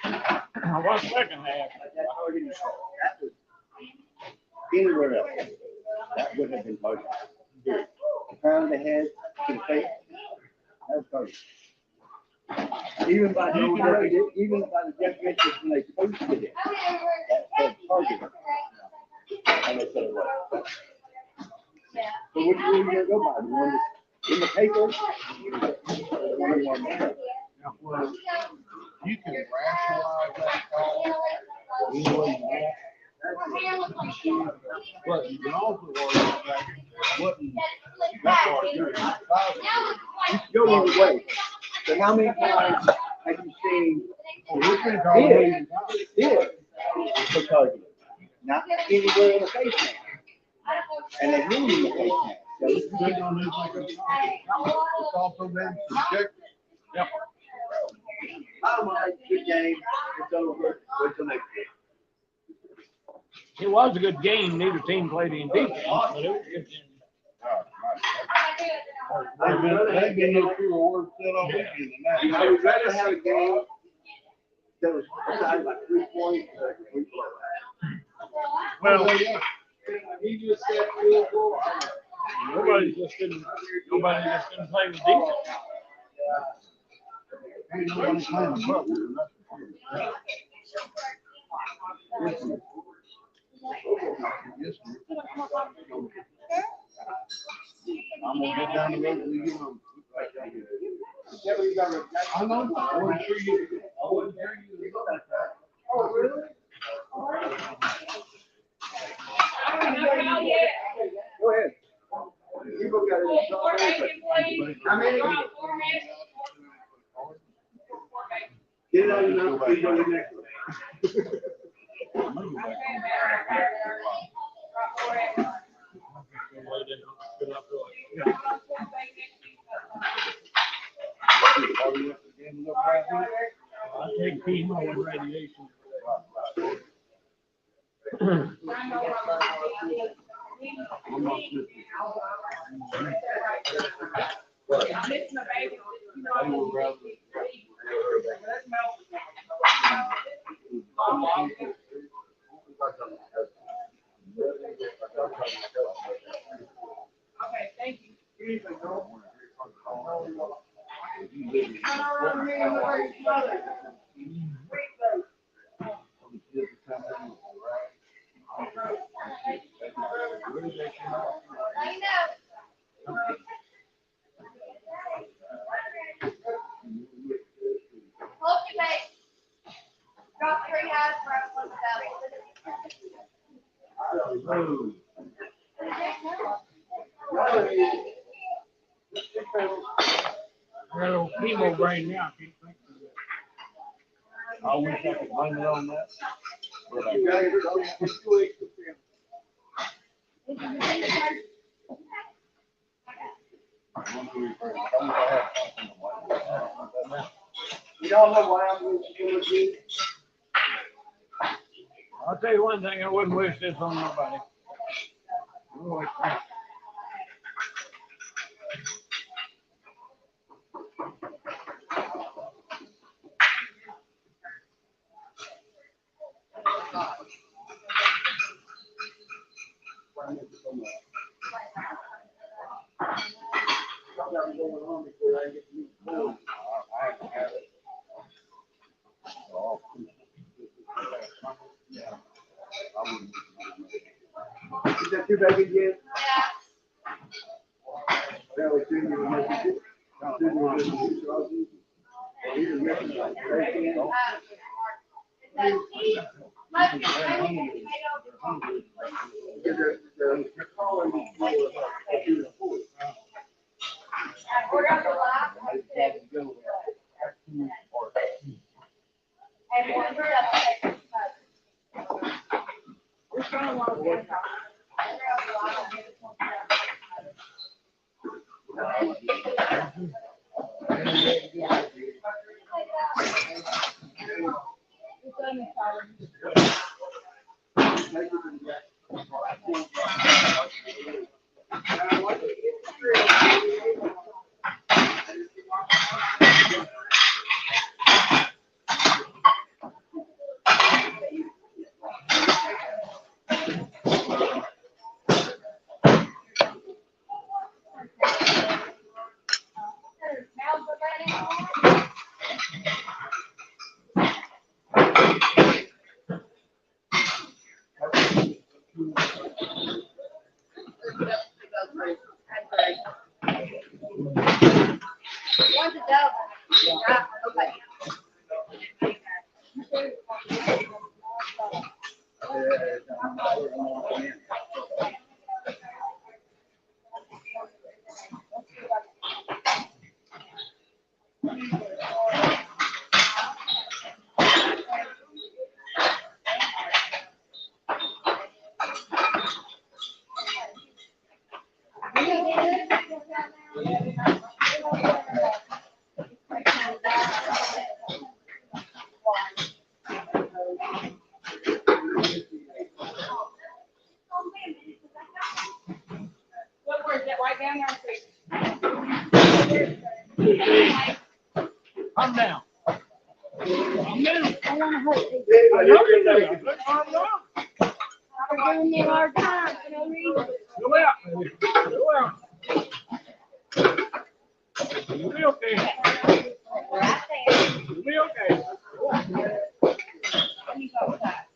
I watched second half. that targeting call, that was anywhere else. That wouldn't have been targeted. The crown of the head to the face, that was targeted. Even by the definition when they posted it, that said targeted. And they said it was. So which one are you gonna go by? The one that's in the paper? Or the one on the paper? Well, you can rationalize that call any way you want. But you can also argue that wasn't that part there. You can go either way. So how many times have you seen We're pretty called it. this for targeting? Not anywhere in the face mask. And they knew in the face mask. So It's big on this, like, it's also been subjective. Yep. oh my, good game, it's over, wait till next week. It was a good game. Neither team played any defense, but it was a good game. They've been no fewer words said all weekend than that. I would rather have a game that was decided by 3 points or 3 blowouts. Well, Yeah. He just said field goal. nobody just didn't play with defense. Ain't nobody playing the Butler, that's for sure. Yes, sir. I'm gonna get down the road and leave him. I know, I wasn't sure you. Oh, really? Go ahead. You both got it. How many? Get it on the mouth, please, on the next one. I take chemo and radiation. Okay, thank you. Close your face. Drop three eyes for us to I got a little chemo brain now. I can't think of it. I wish I could blame it on that. But I You don't know why I'm going to do I'll tell you one thing, I wouldn't wish this on nobody. Is that too big again? That was too big. Want to go? Yeah, okay. What word is that right down there? Calm down. Calm down. I want to hurt you. I know you do. Calm down. You're giving me a hard time for no reason. Go out, baby. Go out. You'll be okay. Right there. You'll be okay. Let me go outside.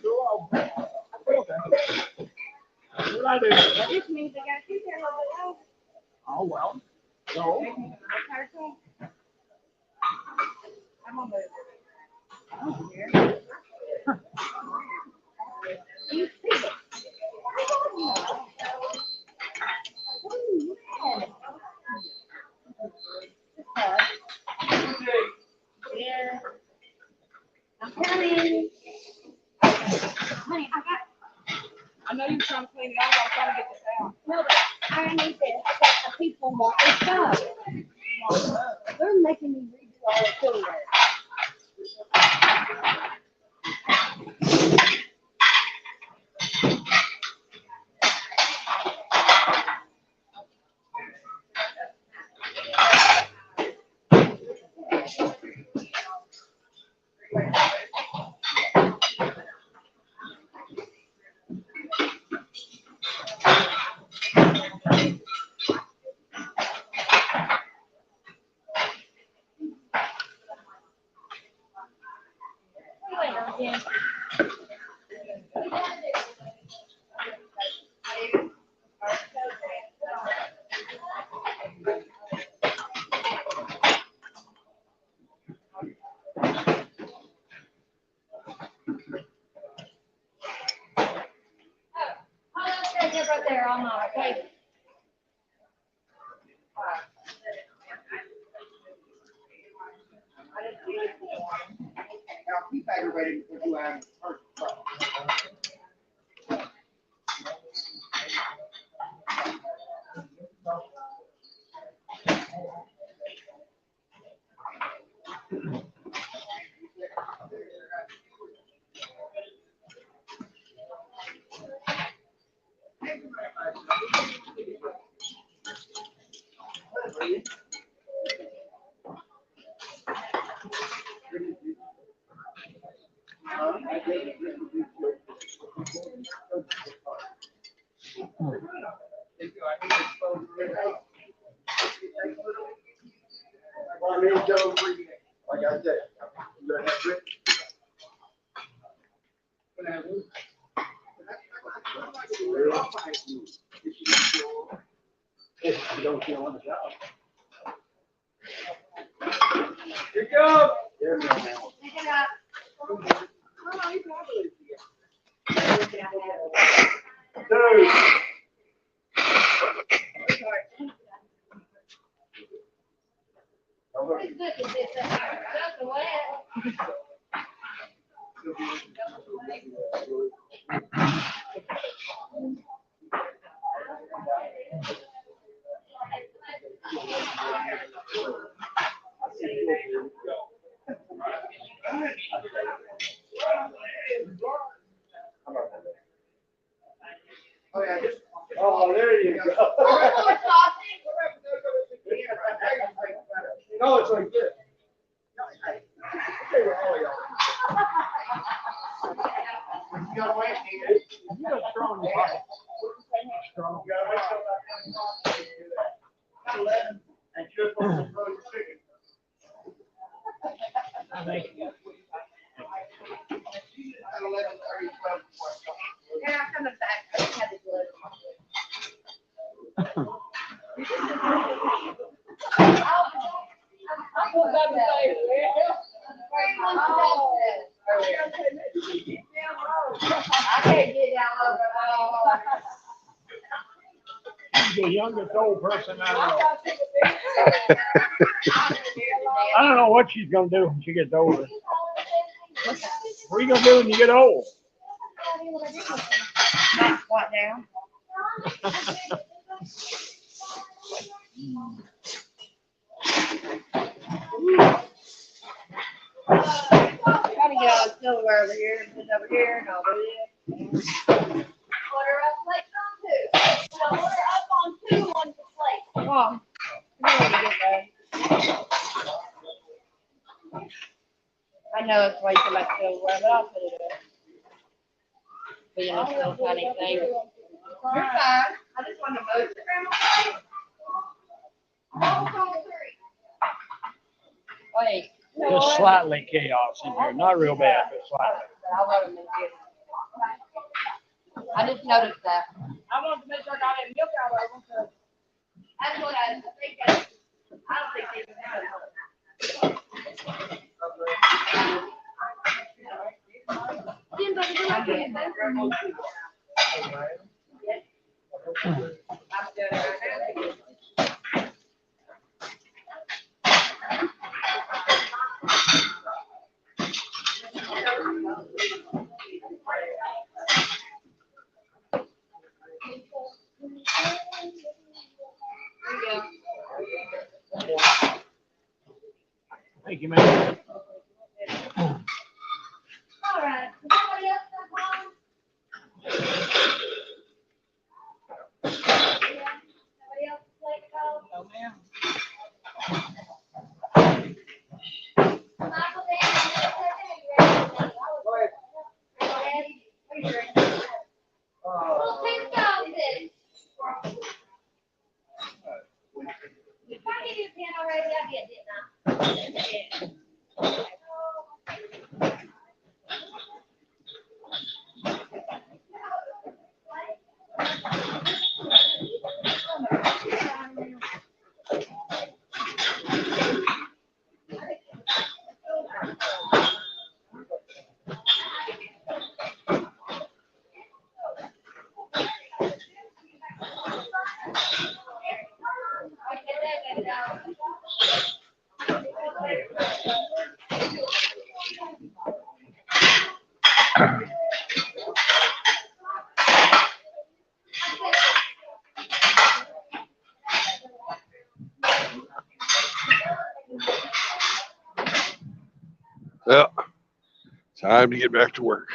Go on. Okay. What I do? This means I got to keep there a little bit longer. Oh, well. So, Okay. I'm gonna move. I don't care. You see it. Yeah. I'm coming. Honey, I know you're trying to clean it out, I'm trying to get this out. no, but I need this because the people want this stuff. They're making me redo all the silverware. Again. Right there on my table. Now, keep aggravating because you have first. Like I said, you gotta have Rick. If you don't feel on the job. Here you go. There we go now. Two. It's good to sit there. That's the way. Oh, there you go. No, it's like this. You gotta wait, Peter. You got strong body. Strong. You gotta wait till that. 11, and you're supposed to throw your chicken. I think. Yeah, I'm coming back. I just had to do it. I was about to say, I can't get down over it. The youngest old person I know. I don't know what she's gonna do when she gets older. What are you gonna do when you get old? Not squat down. Gotta get all the silverware over here and put it over here and all this. Order up plates on two. So order up on two on the plate. Come on. I don't want to get that. I know it's way too much silverware, but I'll put it up. But you know, it's still tiny thing. You're fine. I just want to move it around my plate. Wait. Just slightly chaos in here, not real bad, but slightly. I'll let them in here. I just noticed that. I wanted to make sure I got any milk out of them, so. That's what I think. I don't think they can have it. Thank you, man. All right. Somebody else have one? Somebody else plate go? Oh, man. Michael, Dan, you ready? Are you ready? Well, please go with it. If I give you a pen already, I get it now. Well, time to get back to work.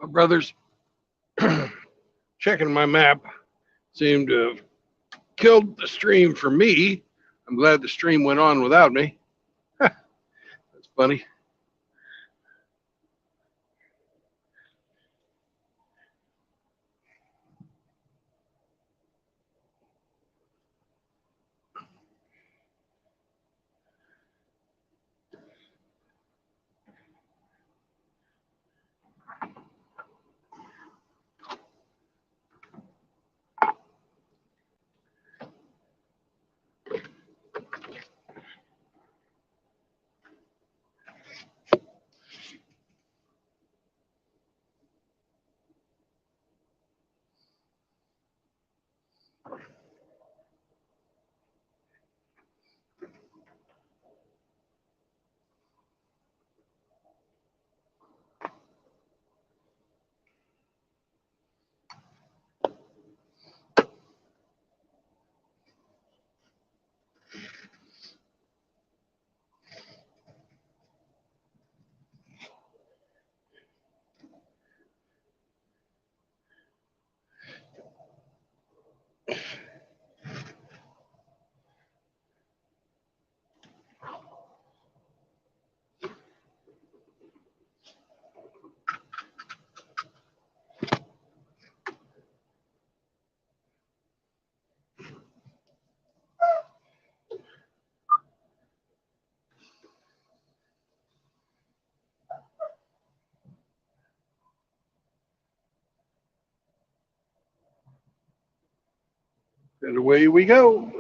My brothers checking my map seem to have killed the stream for me. I'm glad the stream went on without me. That's funny. And away we go.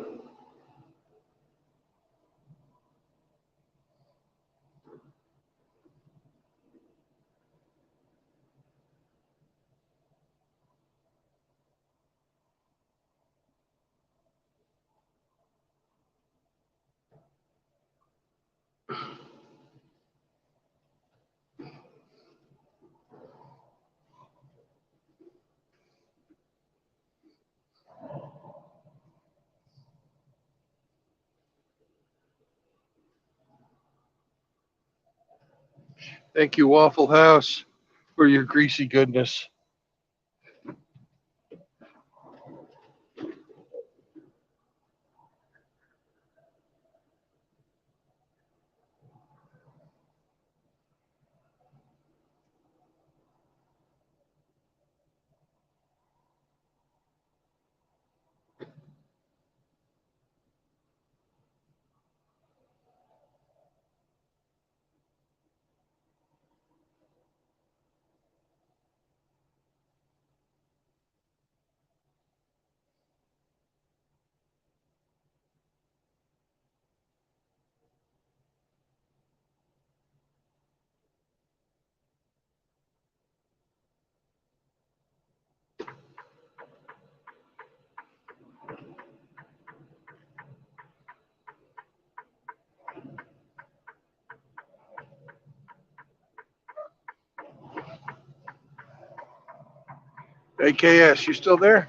Thank you, Waffle House, for your greasy goodness. AKS, you still there?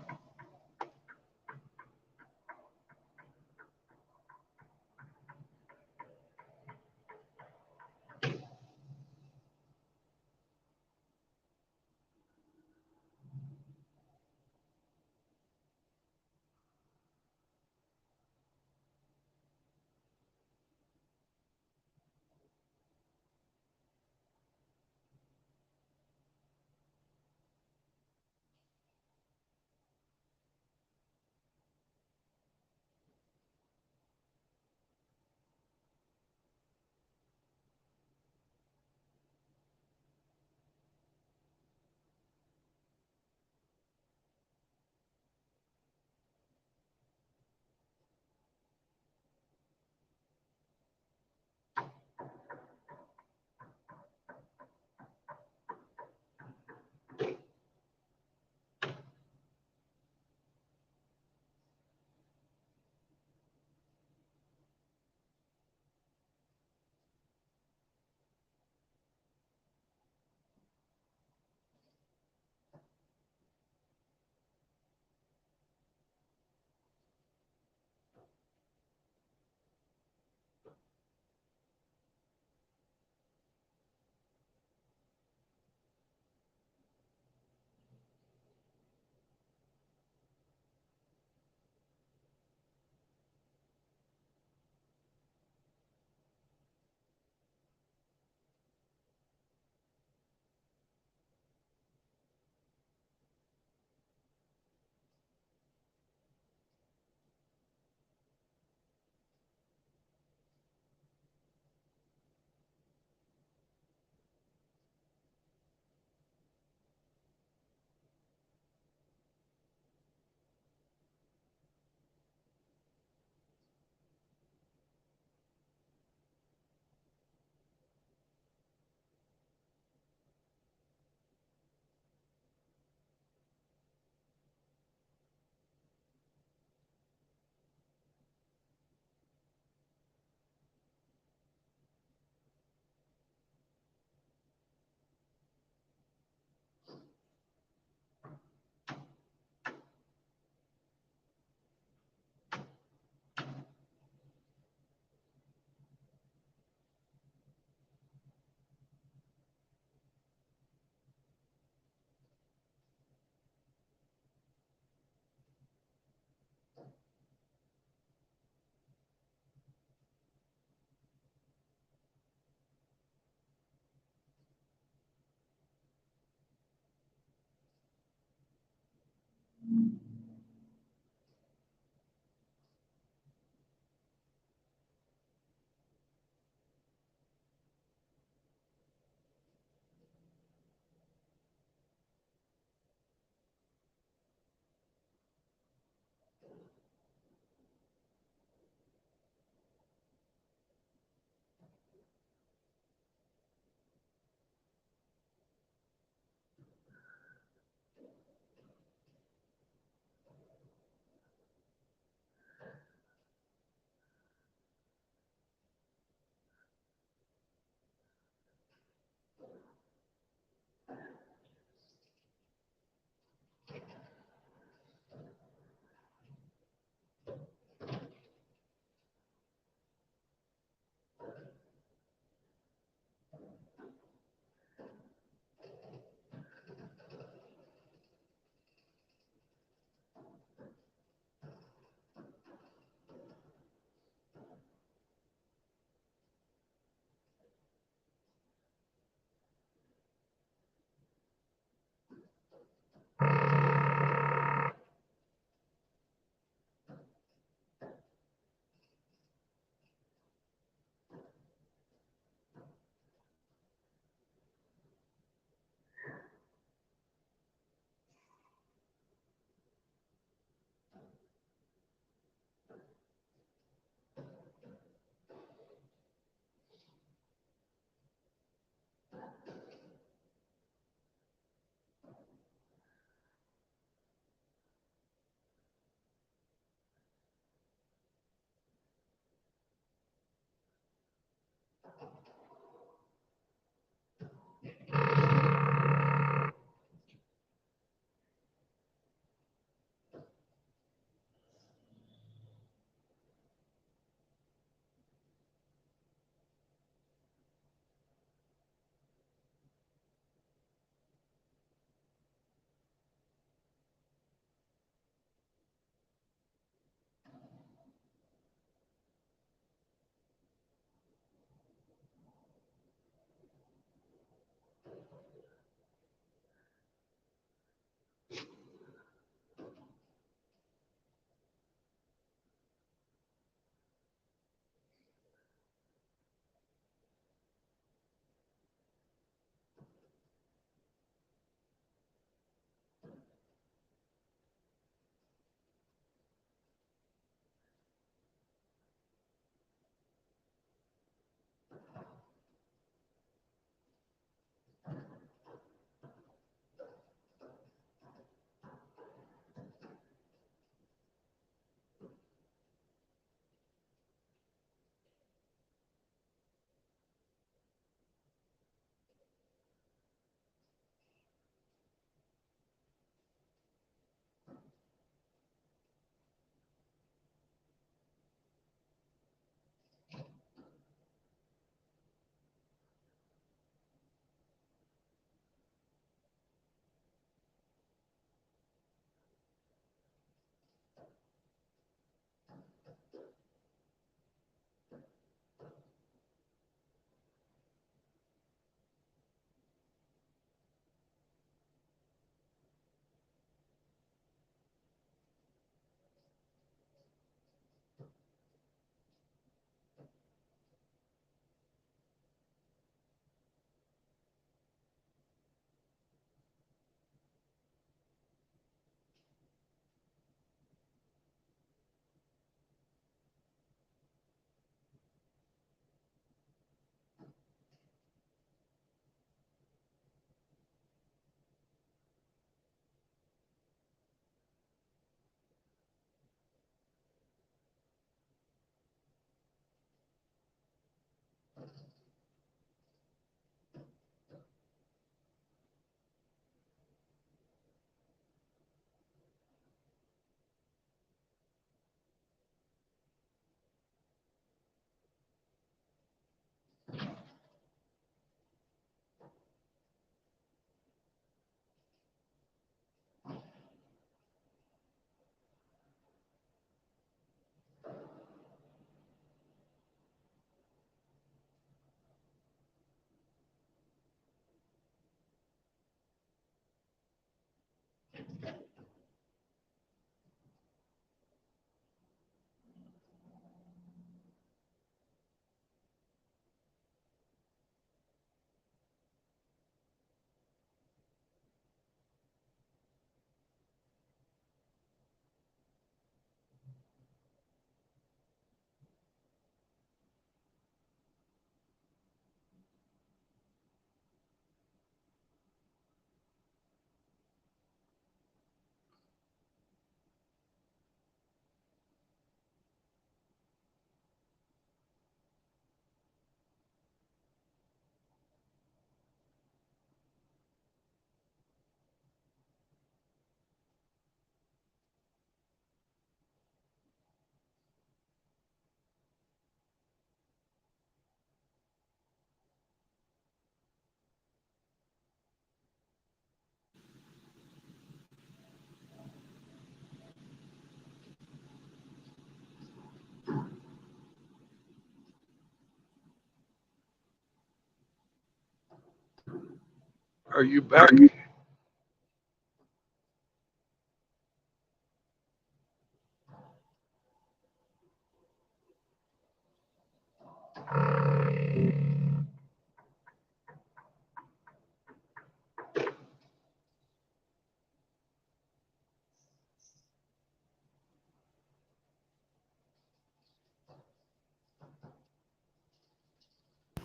Are you back?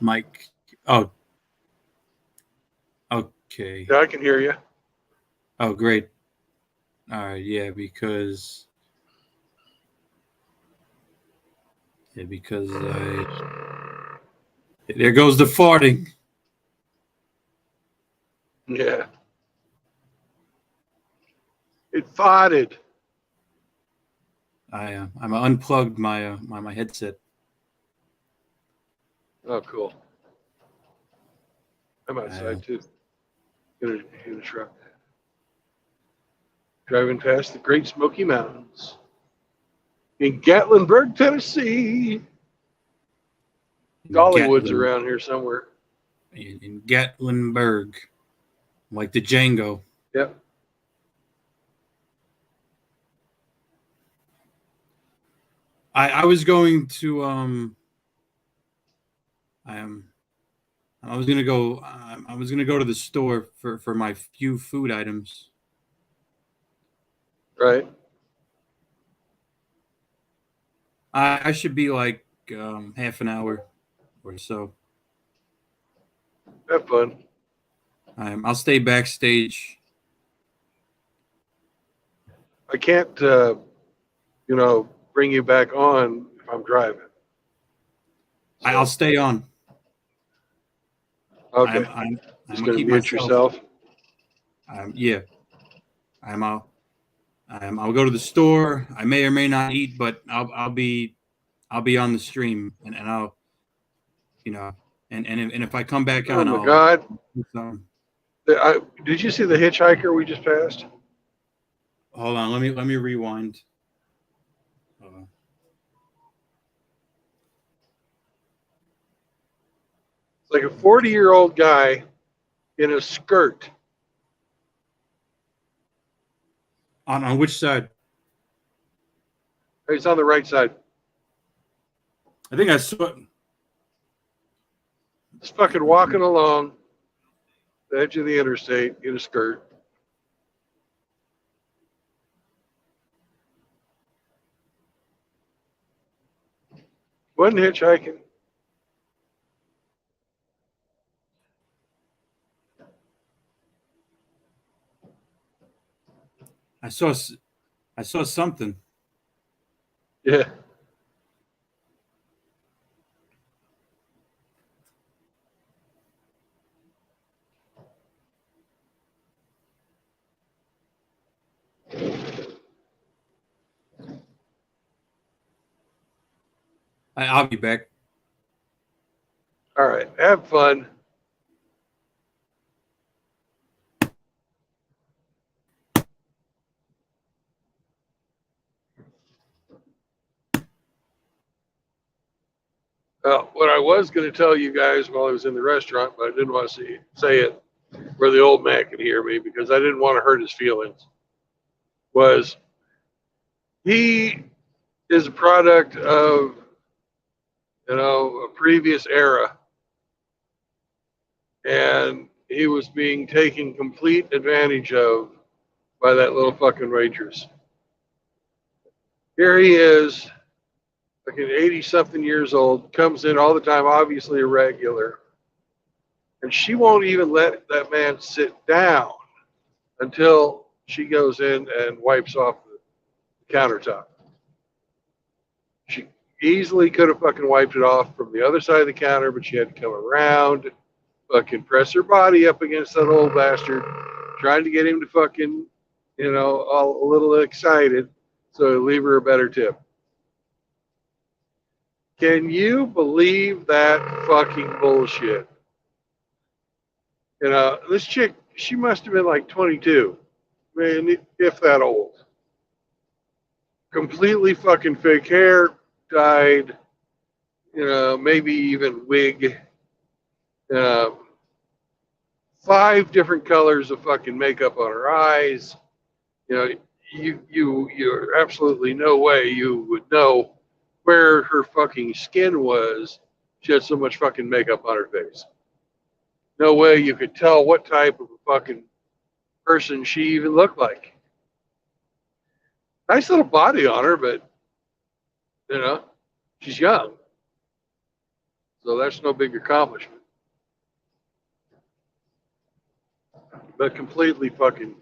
Mike. Oh, okay. Yeah, I can hear you. Oh, great. All right, yeah, because there goes the farting. Yeah. It farted. I'm unplugged my headset. Oh, cool. I'm outside too. In a truck. Driving past the Great Smoky Mountains in Gatlinburg, Tennessee. Dollywood's around here somewhere. In Gatlinburg, like the Django. Yep. I was going to I was gonna go to the store for my few food items. Right. I should be like half an hour or so. Have fun. I'll stay backstage. I can't, bring you back on if I'm driving. So, I'll stay on. okay. I'm Just gonna going to keep mute myself. yourself. Yeah. I'll go to the store. I may or may not eat, but I'll be on the stream, and I'll, and if I come back Oh on, my I'll. God. Did you see the hitchhiker we just passed? Hold on. Let me rewind. Hold on. It's like a 40-year-old guy in a skirt. On which side? He's on the right side. I think I saw. Just fucking walking along the edge of the interstate in a skirt. Wasn't hitchhiking. I saw something. Yeah. I'll be back. All right. Have fun. What I was going to tell you guys while I was in the restaurant, but I didn't want to say it where the old man could hear me because I didn't want to hurt his feelings, was he is a product of, a previous era. And he was being taken complete advantage of by that little fucking waitress. Here he is, like an 80-something years old, comes in all the time, obviously a regular. And she won't even let that man sit down until she goes in and wipes off the countertop. She easily could have fucking wiped it off from the other side of the counter, but she had to come around, fucking press her body up against that old bastard, trying to get him to fucking, all a little excited so he'll leave her a better tip. Can you believe that fucking bullshit? This chick, she must have been like 22. Man, if that old. Completely fucking fake hair, dyed, maybe even wig. 5 different colors of fucking makeup on her eyes. You know, you're absolutely no way you would know where her fucking skin was. She had so much fucking makeup on her face. No way you could tell what type of a fucking person she even looked like. Nice little body on her, but you know, she's young. So that's no big accomplishment. But completely fucking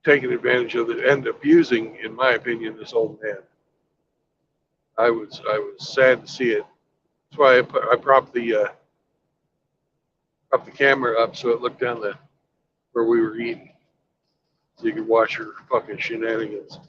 taking advantage of it and abusing, in my opinion, this old man. I was sad to see it. That's why I propped the camera up so it looked down the where we were eating, so you could watch her fucking shenanigans.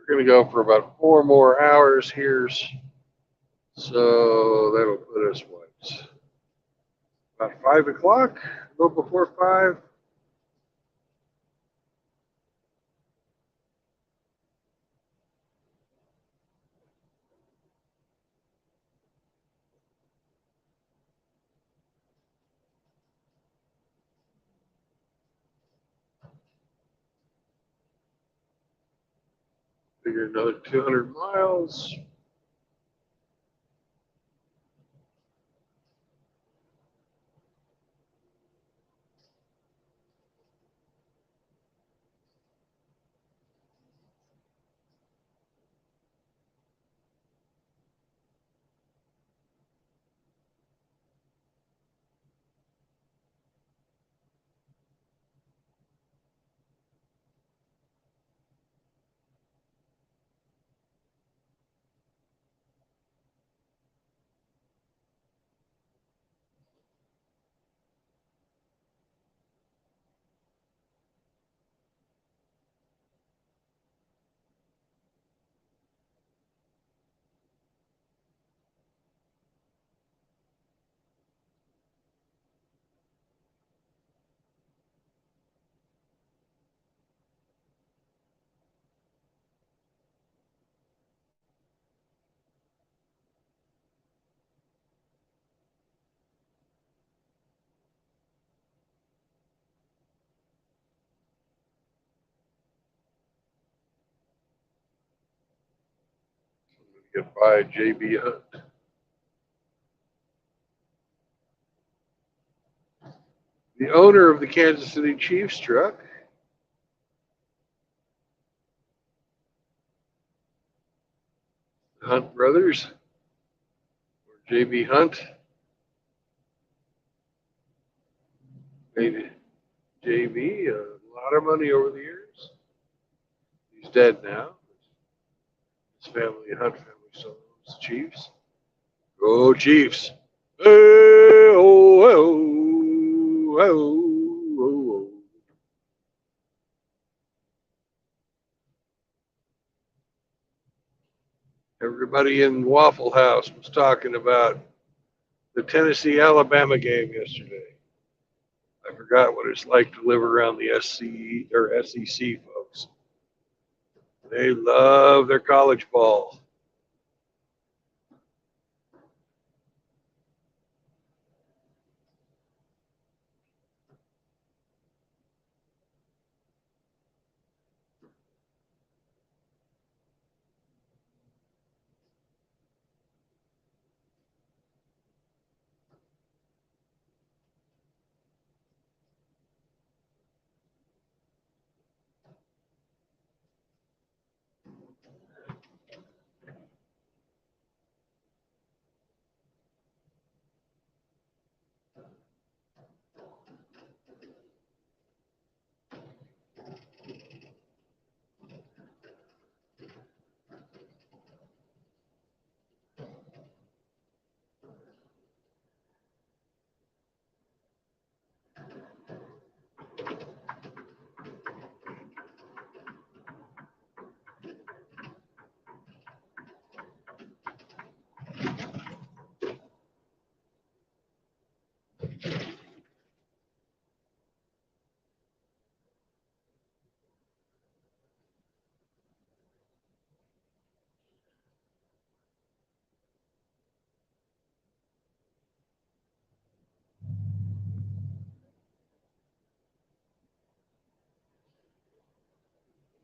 We're gonna go for about 4 more hours here, so that'll put us what? About 5 o'clock, a little before 5. Figure another 200 miles. Get by JB Hunt. The owner of the Kansas City Chiefs truck. The Hunt brothers, or JB Hunt, made JB a lot of money over the years. He's dead now. His family, Hunt family, still owns the Chiefs. Go Chiefs! Hey, oh, oh, oh, oh. Everybody in Waffle House was talking about the Tennessee-Alabama game yesterday. I forgot what it's like to live around the SC or SEC folks. They love their college ball.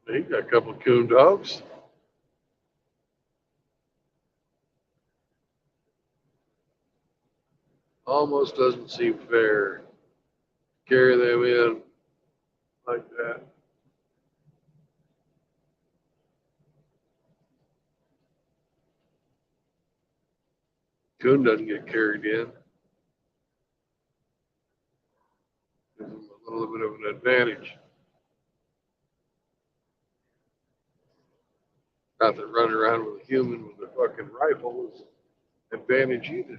He got a couple of coon dogs. Almost doesn't seem fair to carry them in like that. Coon doesn't get carried in. Gives him a little bit of an advantage. Not that running around with a human with a fucking rifle is an advantage either.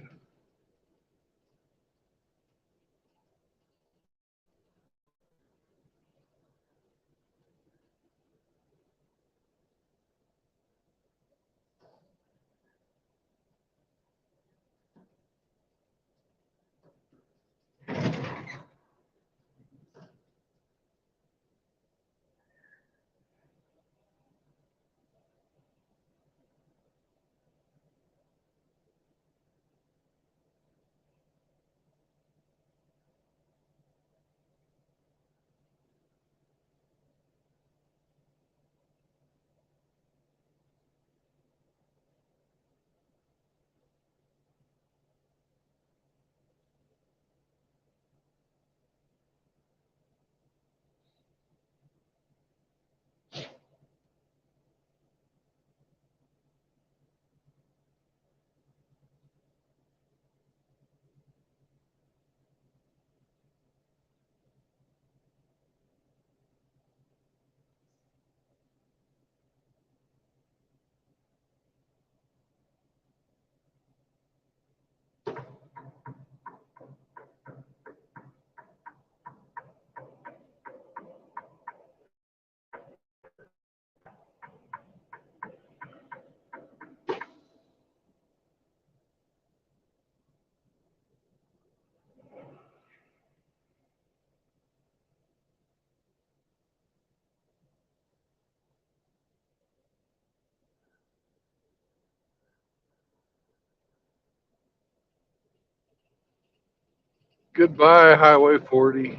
Goodbye, Highway 40.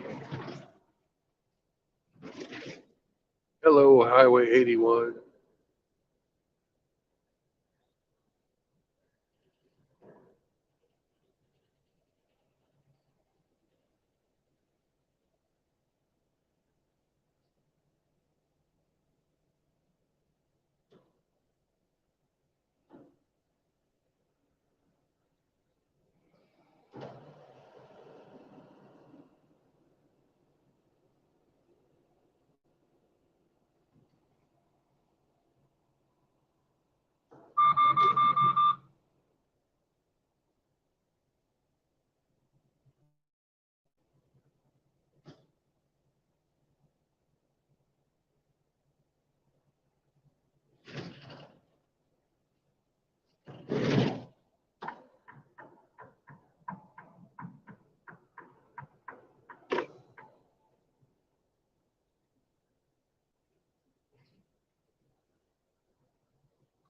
Hello, Highway 81.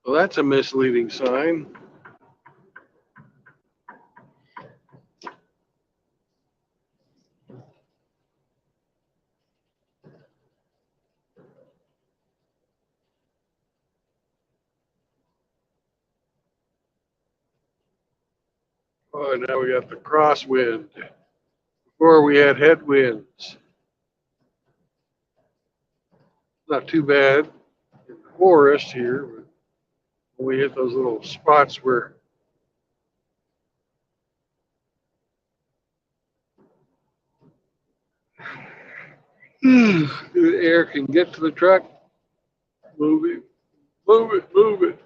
Well, that's a misleading sign. Oh, now we got the crosswind. Before we had headwinds. Not too bad in the forest here, but when we hit those little spots where the air can get to the truck, move it, move it, move it.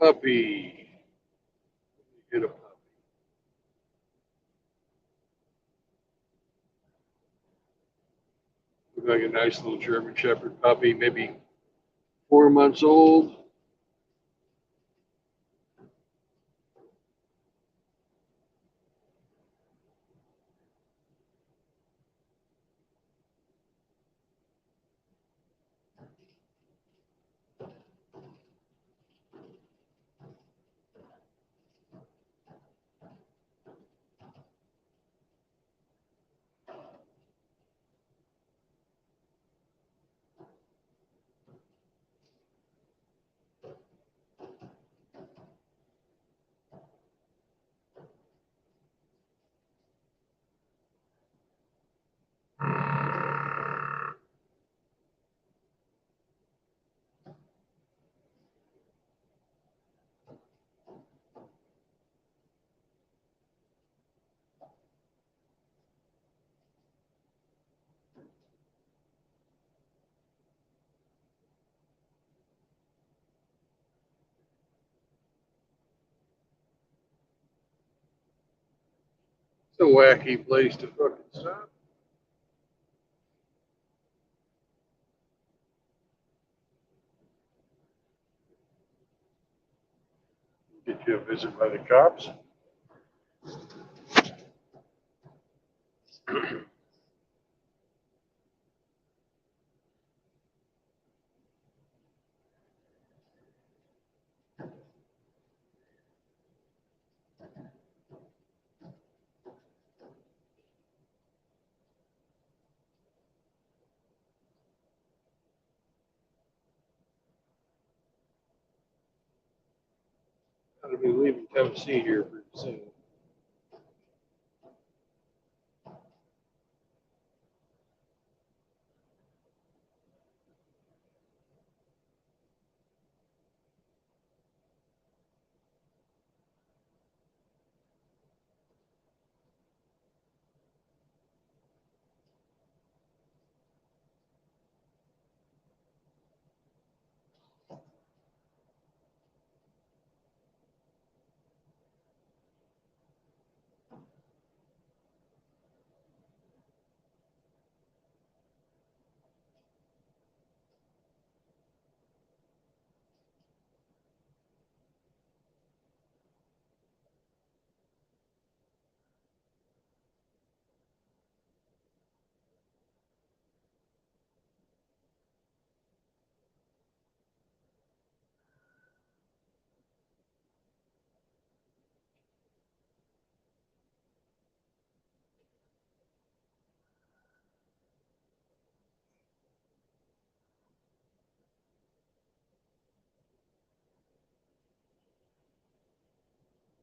Puppy. Get a puppy. Look like a nice little German Shepherd puppy, maybe 4 months old. It's a wacky place to fucking stop. Get you a visit by the cops. Gotta be leaving Tennessee here pretty soon.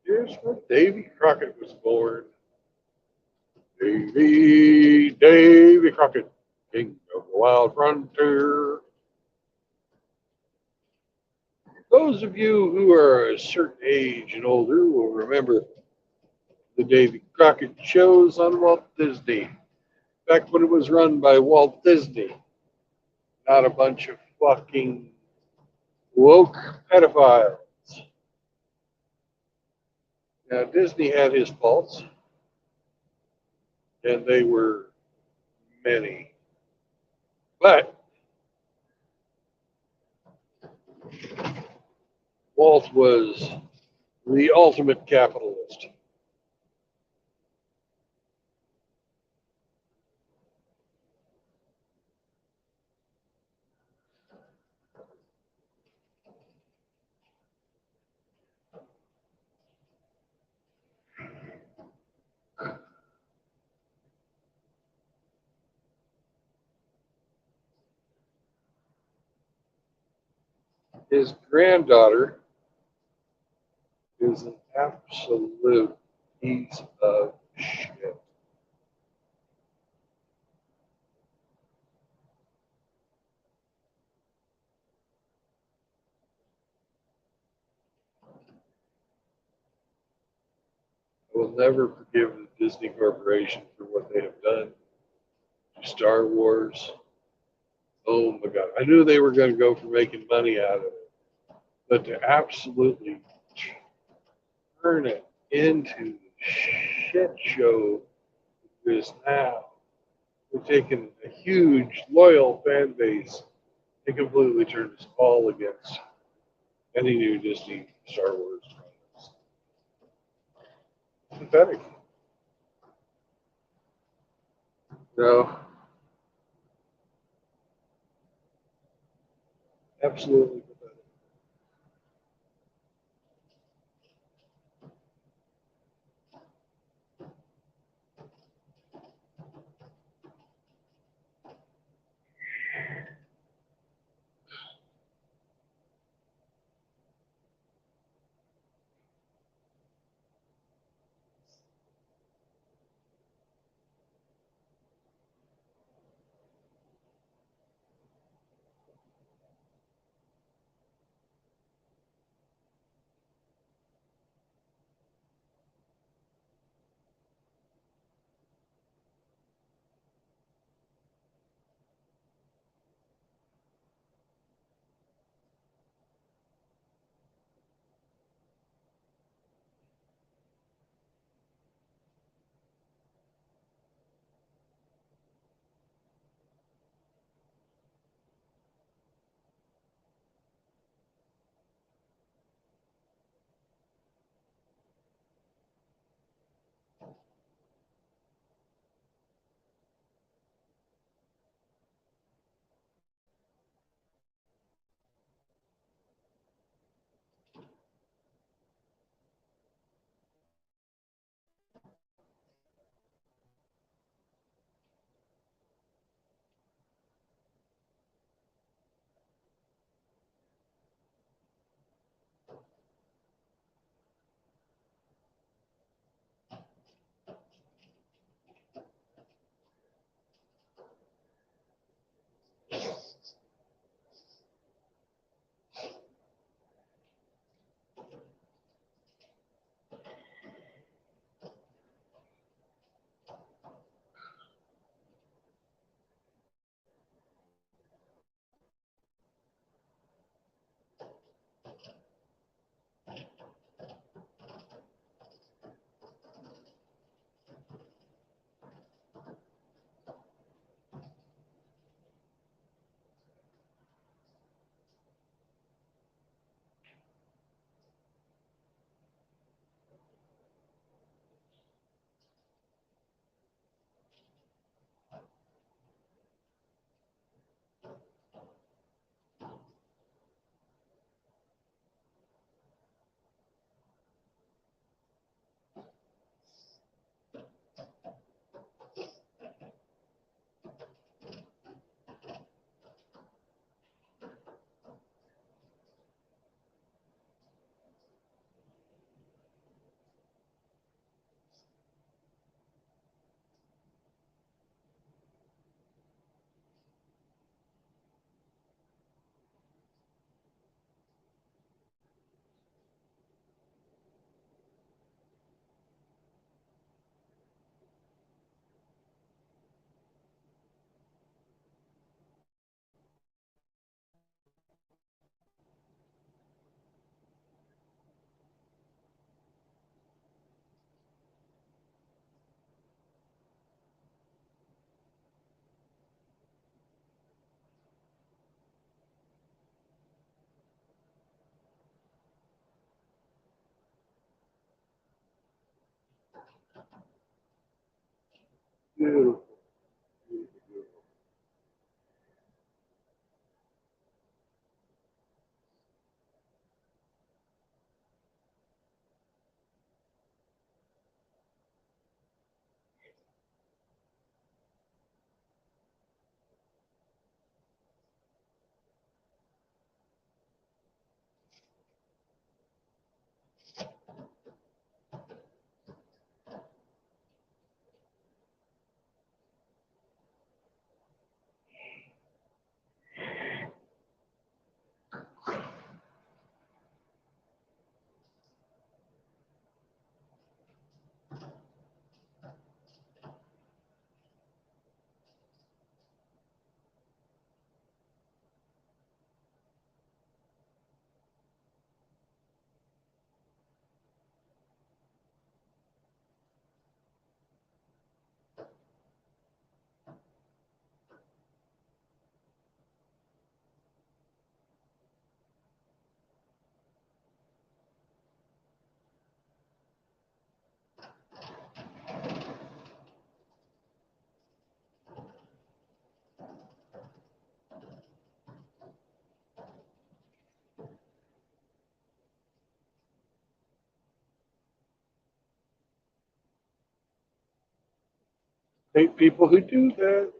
Here's where Davy Crockett was born. Davy Crockett, king of the wild frontier. Those of you who are a certain age and older will remember the Davy Crockett shows on Walt Disney, back when it was run by Walt Disney, not a bunch of fucking woke pedophiles. Now, Disney had his faults, and they were many. But Walt was the ultimate capitalist. His granddaughter is an absolute piece of shit. I will never forgive the Disney Corporation for what they have done to Star Wars. Oh my God. I knew they were going to go for making money out of it. But to absolutely turn it into shit show is now. We're taking a huge, loyal fan base and completely turned us all against any new Disney Star Wars products. Pathetic. No. Absolutely pathetic. Beautiful. Beautiful, beautiful. hate people who do that.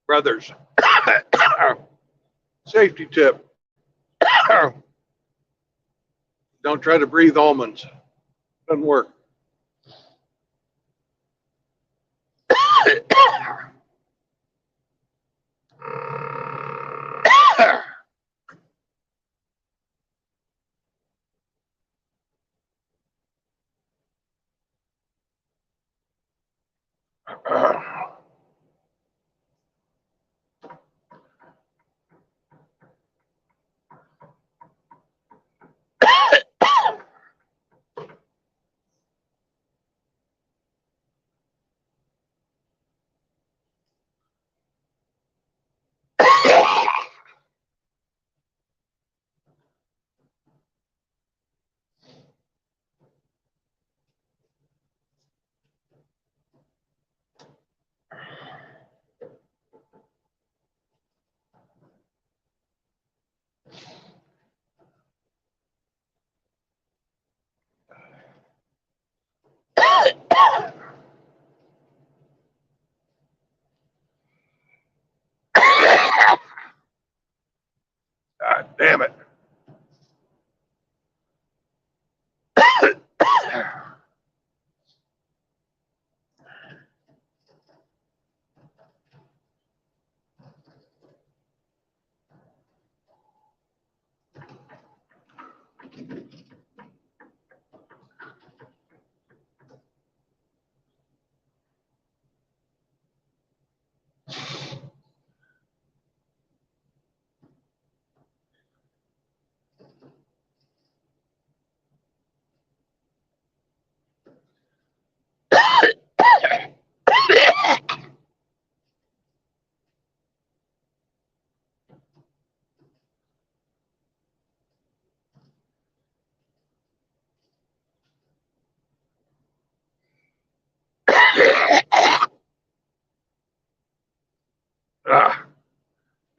Brothers, safety tip. Don't try to breathe almonds. Doesn't work. God damn it.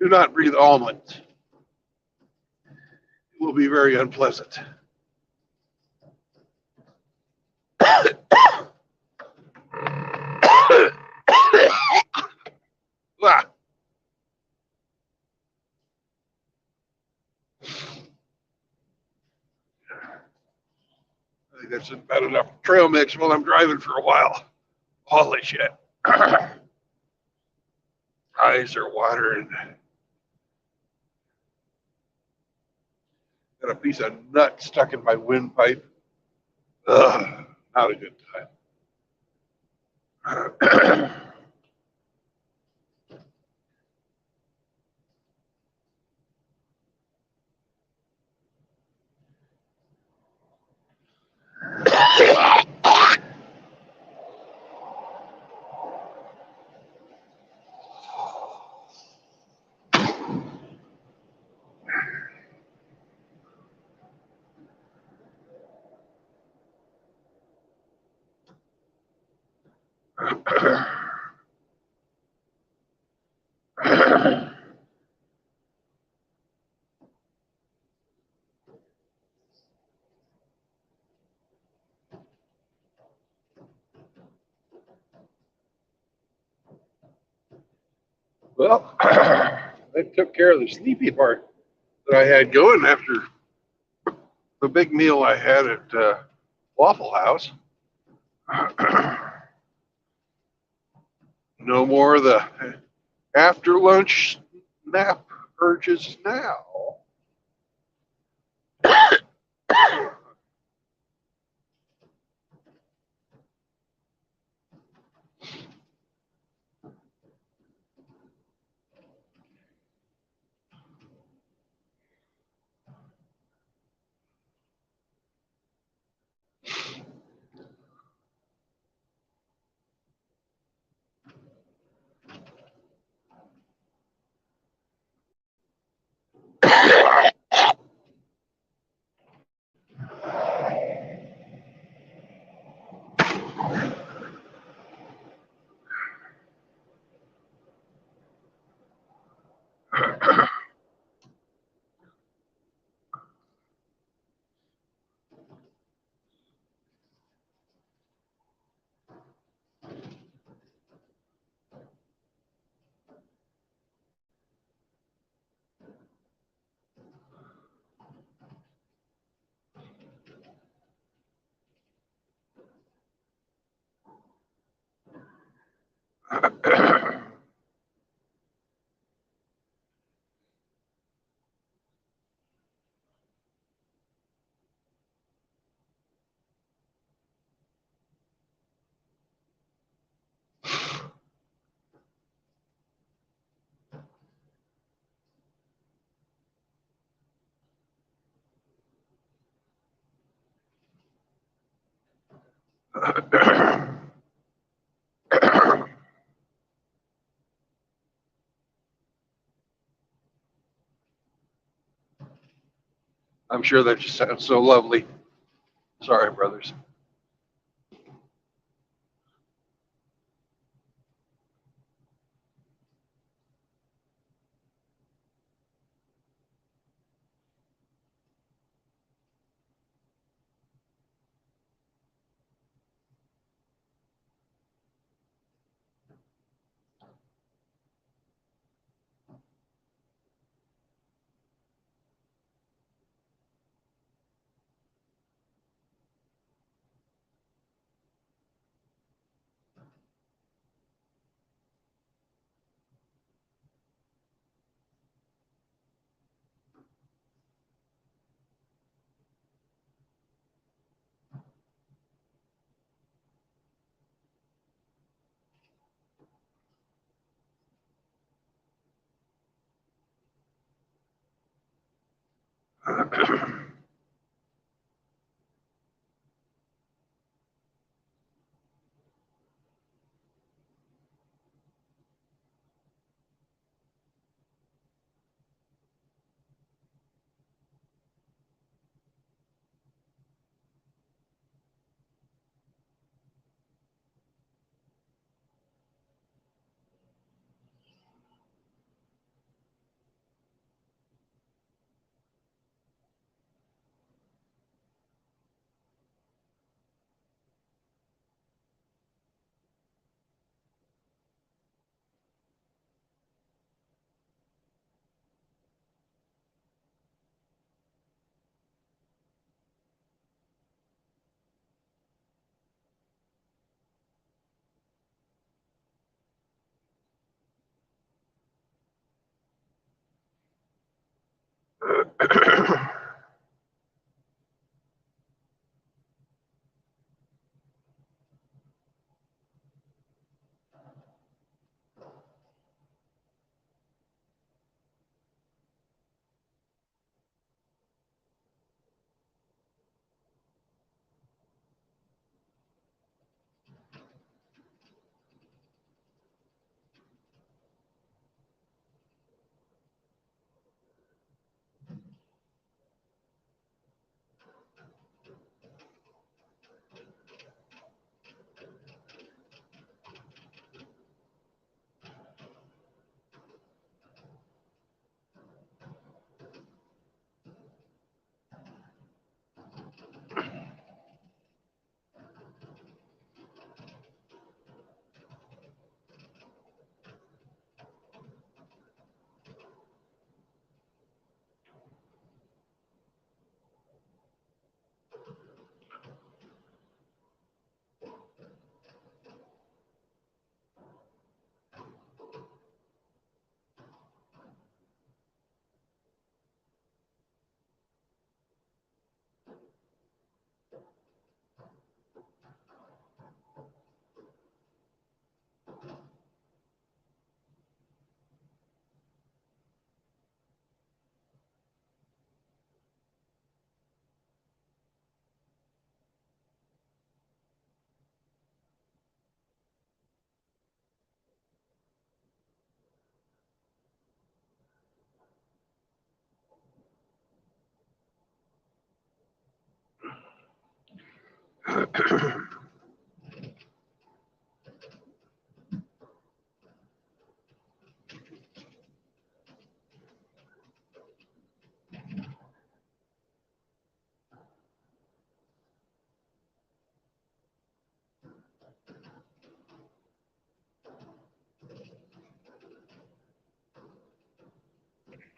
Do not breathe almonds. It will be very unpleasant. Ah. I think that's about enough trail mix while I'm driving for a while. Holy shit. Eyes are watering. Got a piece of nut stuck in my windpipe. Ugh, not a good time. Well, they took care of the sleepy part that I had going after the big meal I had at Waffle House. No more of the after lunch nap urges now. I'm sure that just sounds so lovely. Sorry, brothers.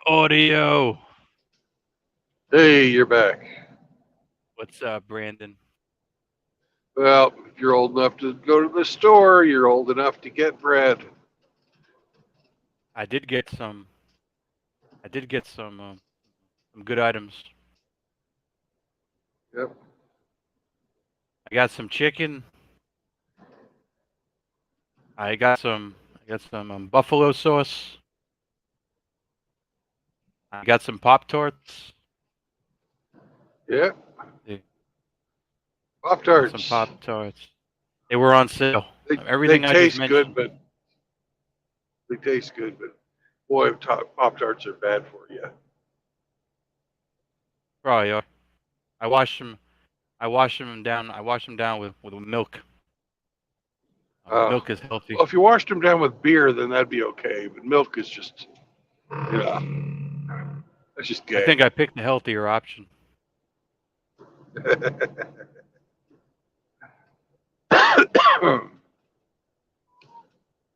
Audio. Hey, you're back. What's up, Brandon? Well, if you're old enough to go to the store, you're old enough to get bread. I did get some some good items. Yep. I got some chicken. I got some buffalo sauce. I got some Pop Tarts. Yeah. Yeah, Pop got some Tarts. Pop Tarts. They were on sale. They Everything I just taste good, mentioned. but boy, Pop Tarts are bad for you. Probably are. I wash them down. I wash them down with milk. Milk is healthy. Well, if you washed them down with beer, then that'd be okay. But milk is just, yeah, that's just gay. I think I picked the healthier option.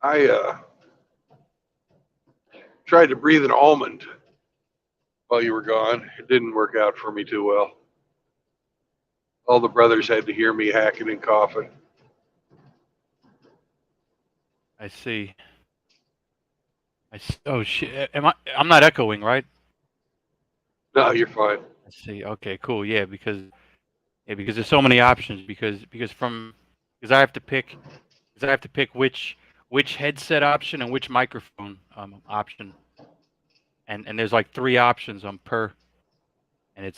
I tried to breathe an almond while you were gone. It didn't work out for me too well. All the brothers had to hear me hacking and coughing. I see. Oh shit! I'm not echoing, right? No, you're fine. I see. Okay, cool. Yeah, because there's so many options. Because I have to pick which headset option and which microphone option, and there's like 3 options on per, and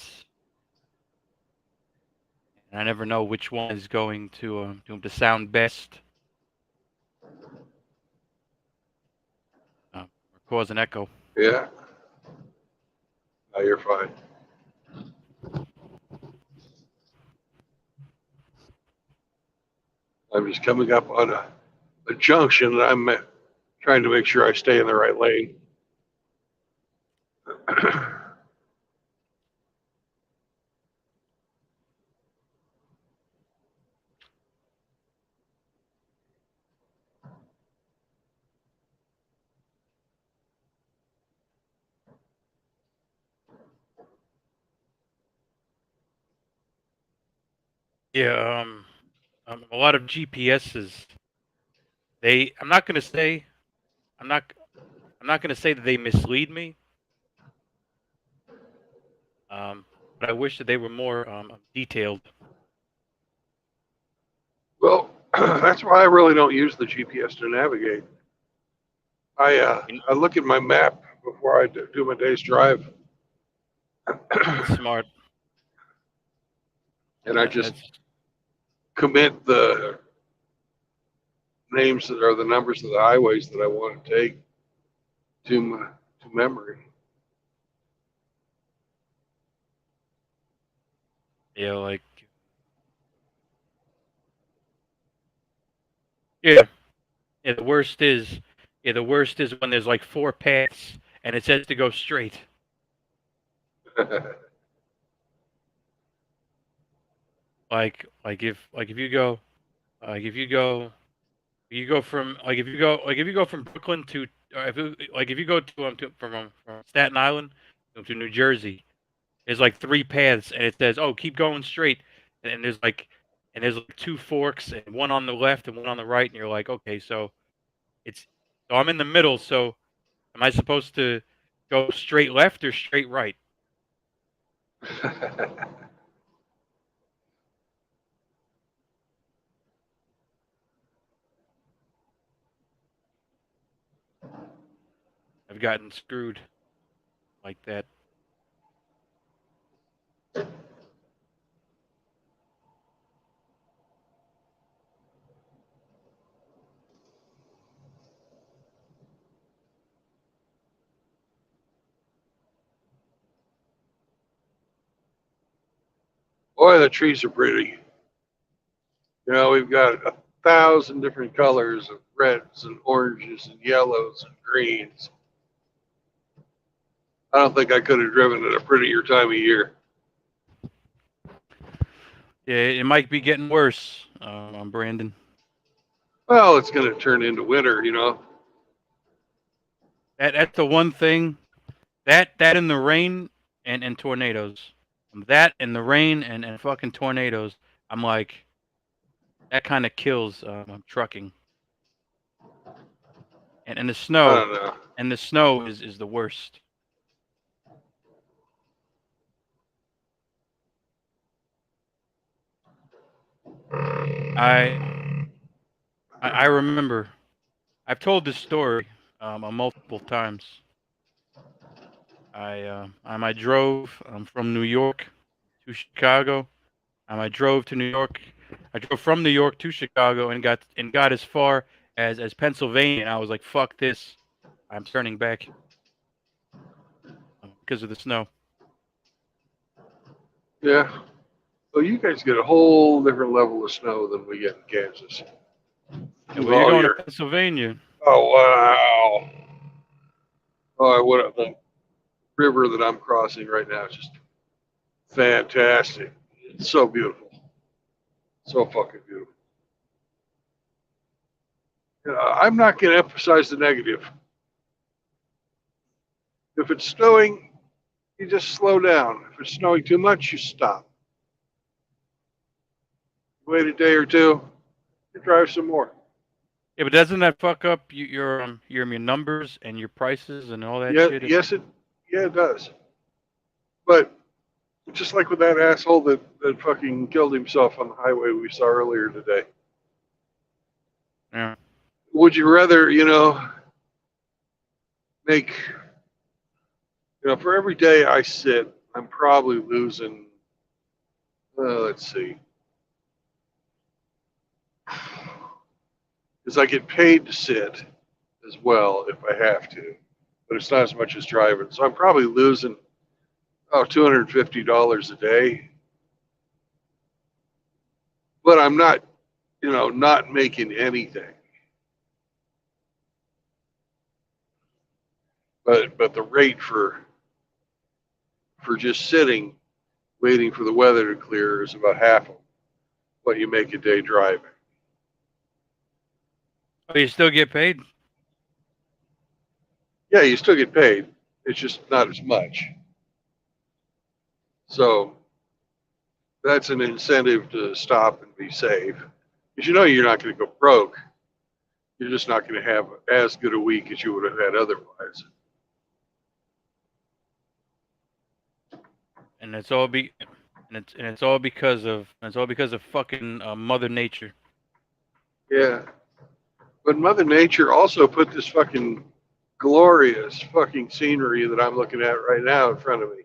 I never know which one is going to sound best. Or cause an echo. Yeah. No, you're fine. I'm just coming up on a junction, and I'm trying to make sure I stay in the right lane. Yeah. A lot of GPSs. I'm not gonna say. I'm not. I'm not gonna say that they mislead me. But I wish that they were more detailed. Well, that's why I really don't use the GPS to navigate. I look at my map before I do my day's drive. That's smart. And I just commit the names that are the numbers of the highways that I want to take to memory. Yeah, like. Yeah. Yeah. The worst is. Yeah, the worst is when there's like 4 paths and it says to go straight. If you go, if you go from Brooklyn to, or if you go from Staten Island to New Jersey, there's like 3 paths, and it says, "Oh, keep going straight," and there's like 2 forks, and one on the left and one on the right, and you're like, okay, so I'm in the middle, so am I supposed to go straight left or straight right? I've gotten screwed like that. Boy, the trees are pretty. You know, we've got 1,000 different colors of reds and oranges and yellows and greens. I don't think I could have driven at a prettier time of year. Yeah, it might be getting worse. I'm Brandon. Well, it's going to turn into winter, you know. That's the one thing. That in the rain and tornadoes. That and the rain and fucking tornadoes. I'm like, that kind of kills trucking. And the I snow. don't know. And the snow is the worst. I remember. I've told this story multiple times. I drove from New York to Chicago. I drove to New York. I drove from New York to Chicago and got as far as Pennsylvania. And I was like, "Fuck this! I'm turning back because of the snow." Yeah. Well, you guys get a whole different level of snow than we get in Kansas. Yeah, well, you're going to Pennsylvania. Oh, wow. Oh, what the river that I'm crossing right now is just fantastic. It's so beautiful. So fucking beautiful. I'm not going to emphasize the negative. If it's snowing, you just slow down. If it's snowing too much, you stop. Wait a day or two, you drive some more. Yeah, but doesn't that fuck up your numbers and your prices and all that Yeah, shit? it does. But just like with that asshole that fucking killed himself on the highway we saw earlier today. Yeah. Would you rather, make, for every day I sit, I'm probably losing, let's see. Because I get paid to sit as well if I have to, but it's not as much as driving. So I'm probably losing, $250 a day. But I'm not, not making anything. But the rate for just sitting, waiting for the weather to clear is about half of what you make a day driving. Oh, you still get paid? Yeah, you still get paid. It's just not as much. So that's an incentive to stop and be safe. Because you're not going to go broke. You're just not going to have as good a week as you would have had otherwise. And it's all because of fucking Mother Nature. Yeah. But Mother Nature also put this fucking glorious fucking scenery that I'm looking at right now in front of me.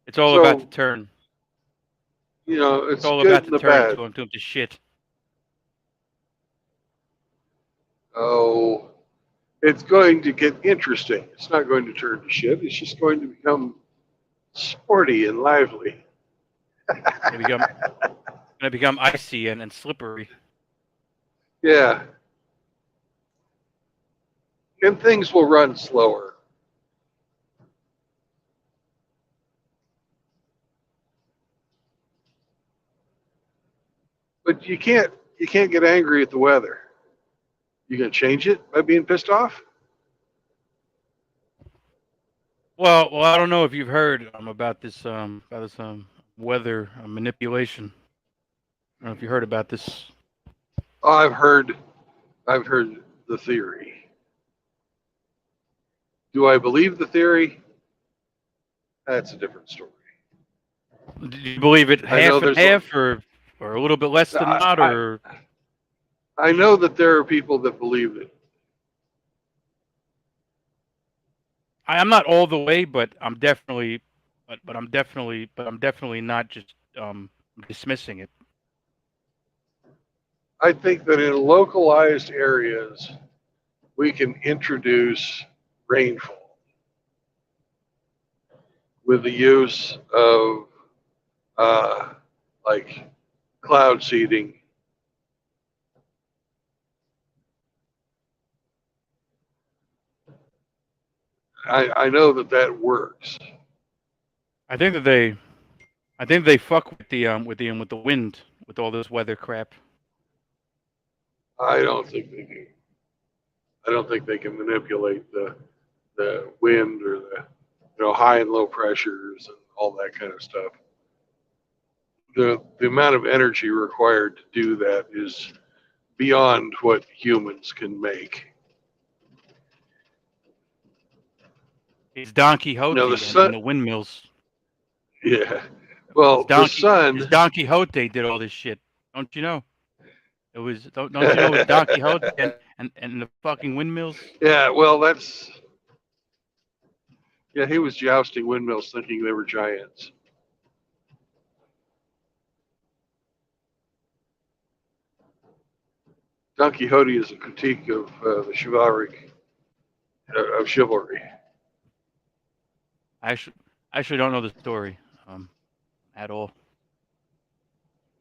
It's all about to turn. It's all good about and to the turn bad. to shit. Oh, it's going to get interesting. It's not going to turn to shit. It's just going to become sporty and lively. It's gonna become icy and slippery. Yeah. And things will run slower. But you can't get angry at the weather. You gonna change it by being pissed off? Well, I don't know if you've heard about this weather manipulation. I don't know if you heard about this. Oh, I've heard the theory. Do I believe the theory? That's a different story. Do you believe it half and half, or a little bit less than not, or? I know that there are people that believe it. I'm not all the way, but I'm definitely not just dismissing it. I think that in localized areas, we can introduce rainfall with the use of like cloud seeding I know that works. I think they fuck with the wind with all this weather crap. I don't think they do. I don't think they can manipulate the wind or the high and low pressures and all that kind of stuff. The amount of energy required to do that is beyond what humans can make. It's Don Quixote Now the and sun, the windmills. yeah. Well, the sun. It's Don Quixote did all this shit. Don't you know? It was don't you know it was Don Quixote and the fucking windmills? Yeah. Well, he was jousting windmills, thinking they were giants. Don Quixote is a critique of the chivalric of chivalry. I actually don't know the story at all.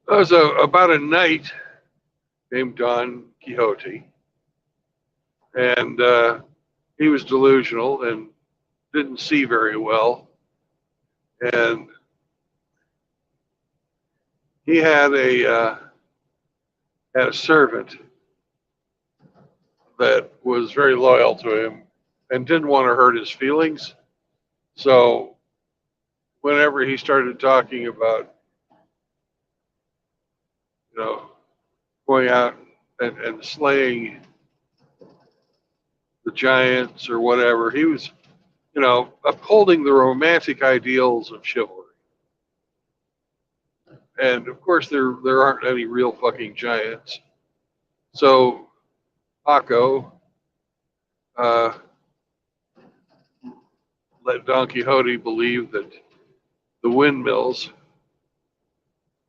There was about a knight named Don Quixote, and he was delusional and didn't see very well, and he had a servant that was very loyal to him and didn't want to hurt his feelings. So whenever he started talking about, going out and slaying the giants or whatever, he was, upholding the romantic ideals of chivalry. And of course, there aren't any real fucking giants. So Paco let Don Quixote believe that the windmills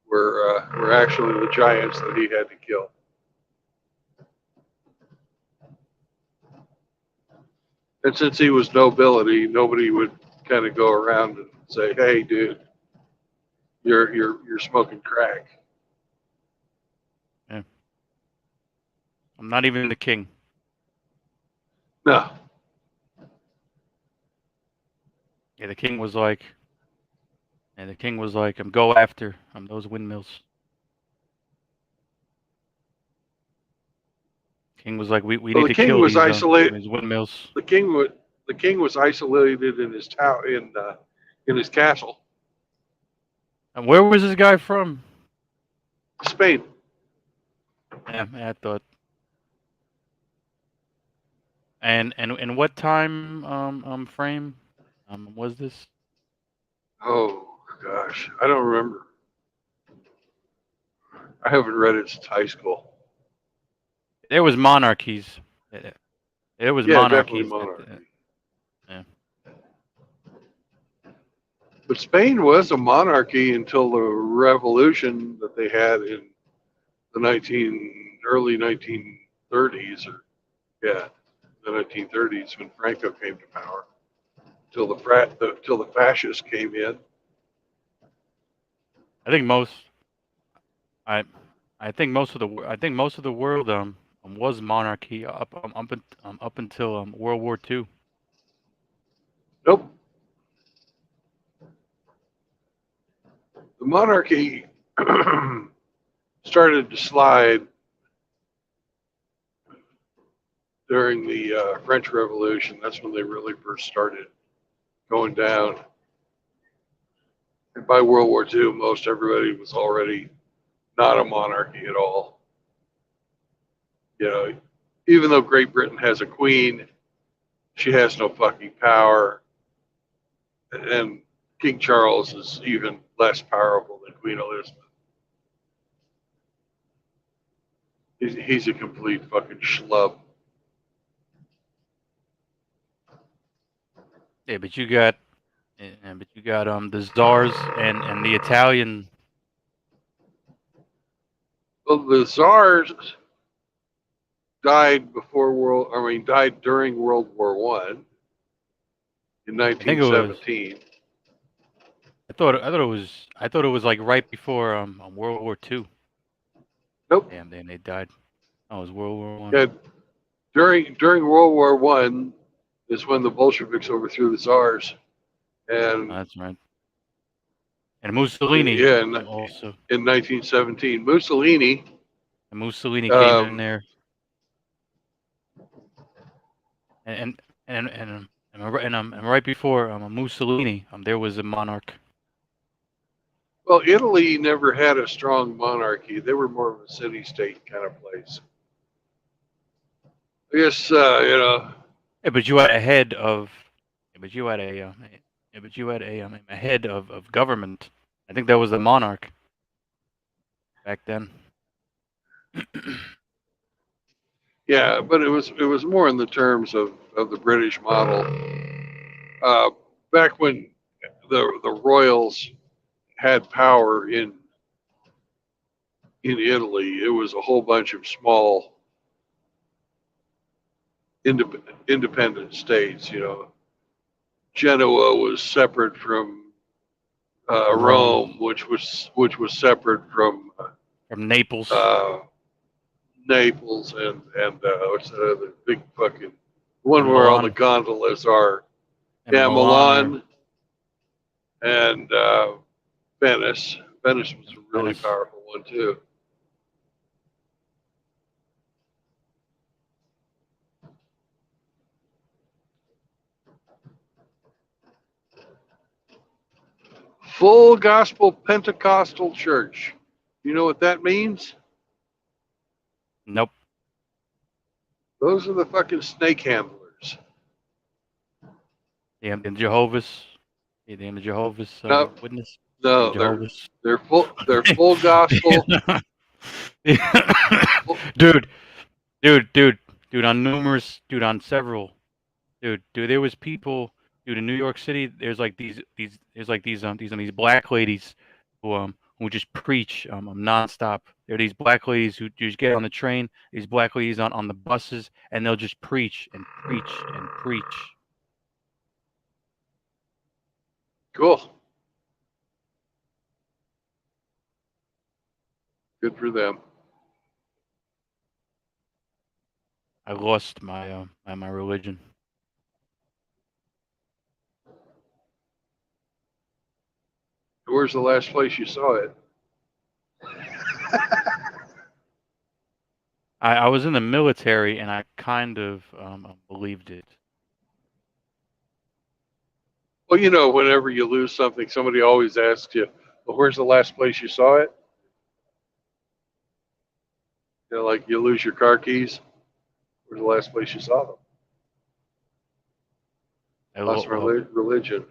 were actually the giants that he had to kill. And since he was nobility, nobody would kind of go around and say, "Hey, dude, you're smoking crack." Yeah. I'm not even the king. No. Yeah, the king was like, go after those windmills. King was like, we need to kill these windmills. The king was isolated in his tower in his castle. And where was this guy from? Spain. Yeah, I thought. And what time frame was this? Oh gosh, I don't remember. I haven't read it since high school. There was monarchies. There was monarchies. Definitely monarchy. Yeah. But Spain was a monarchy until the revolution that they had in the early 1930s, the 1930s when Franco came to power. Till the fascists came in. I think most of the world was monarchy up until World War II. Nope. The monarchy started to slide during the French Revolution. That's when they really first started going down. And by World War II, most everybody was already not a monarchy at all. Even though Great Britain has a queen, she has no fucking power. And King Charles is even less powerful than Queen Elizabeth. He's a complete fucking schlub. Yeah, but you got the czars and the Italian. Well, the czars died during World War I in 1917. I thought it was like right before World War II. Nope. Damn, they died. Oh, it was World War I. Yeah, during World War I, is when the Bolsheviks overthrew the Tsars. And That's right. And Mussolini yeah, also. in 1917, Mussolini. And Mussolini came in there. And right before Mussolini, there was a monarch. Well, Italy never had a strong monarchy. They were more of a city-state kind of place. I guess Yeah, but you had a head of. Yeah, but you had a. But you had a head of government. I think that was the monarch back then. yeah, but it was more in the terms of the British model. Back when the royals had power in Italy, it was a whole bunch of small independent states. Genoa was separate from Rome, which was separate from Naples. Naples and what's that other big fucking one where all the gondolas are? Yeah, Milan and Venice. Venice was a really powerful one too. Full Gospel Pentecostal Church. You know what that means? Nope. Those are the fucking snake handlers. The Jehovah's. The Jehovah's Witness. No, Jehovah's. they're full gospel. Dude, on several, there was people, in New York City. There's like these black ladies who just preach nonstop. There are these black ladies who just get on the train. These black ladies on the buses, and they'll just preach and preach and preach. Cool. Good for them. I lost my my religion. Where's the last place you saw it? I was in the military, and I kind of believed it. Well, whenever you lose something, somebody always asks you, well, where's the last place you saw it? Like you lose your car keys. Where's the last place you saw them? Lost religion.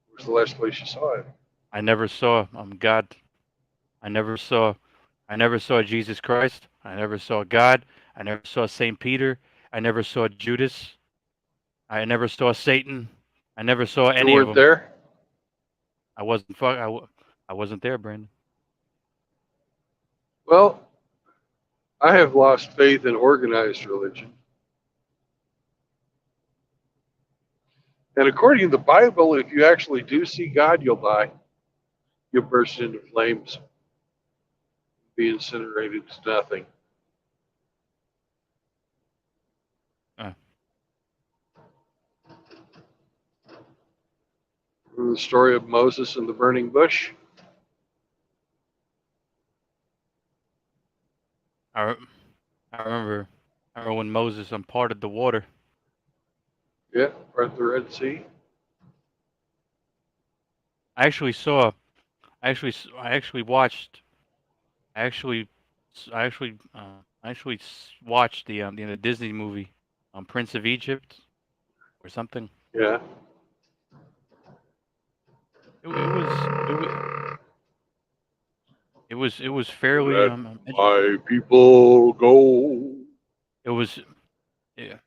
Where's the last place you saw it? I never saw God. I never saw Jesus Christ. I never saw God. I never saw Saint Peter. I never saw Judas. I never saw Satan. I never saw any you of them. weren't there? I wasn't there, Brandon. Well, I have lost faith in organized religion. And according to the Bible, if you actually do see God, you'll die. You'll burst into flames, be incinerated to nothing. Remember the story of Moses and the burning bush? I remember when Moses parted the water. Yeah, part of the Red Sea. I actually watched the Disney movie, Prince of Egypt, or something. Yeah. It was fairly. Let my people go. It was, yeah.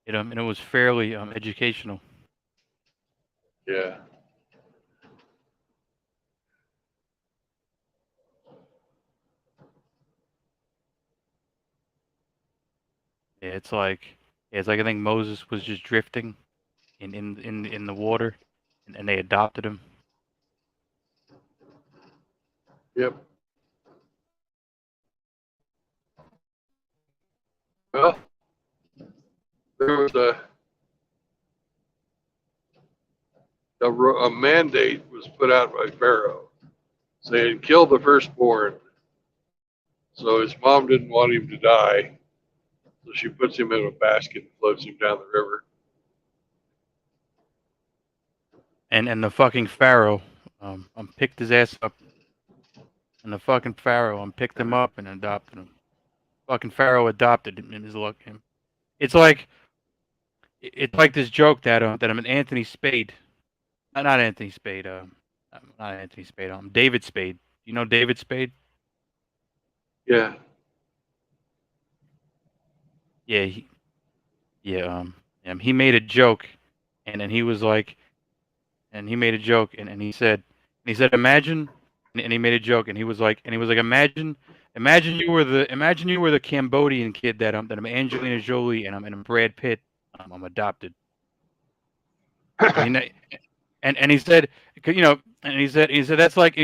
And it was fairly educational. Yeah. Yeah, it's like I think Moses was just drifting in the water, and they adopted him. Yep. Well, there was a mandate was put out by Pharaoh saying, kill the firstborn. So his mom didn't want him to die. So she puts him in a basket and floats him down the river. And the fucking Pharaoh picked his ass up. And the fucking Pharaoh picked him up and adopted him. Fucking Pharaoh adopted him and his luck him. It's like this joke that I'm an Anthony Spade. Not Anthony Spade, not Anthony Spade, David Spade. You know David Spade? Yeah. Yeah, he made a joke, and then he was like, and he made a joke, and he said, imagine, and he made a joke, and he was like, imagine you were the Cambodian kid that I'm Angelina Jolie, and I'm Brad Pitt, I'm adopted. And he said, you know, and he said that's like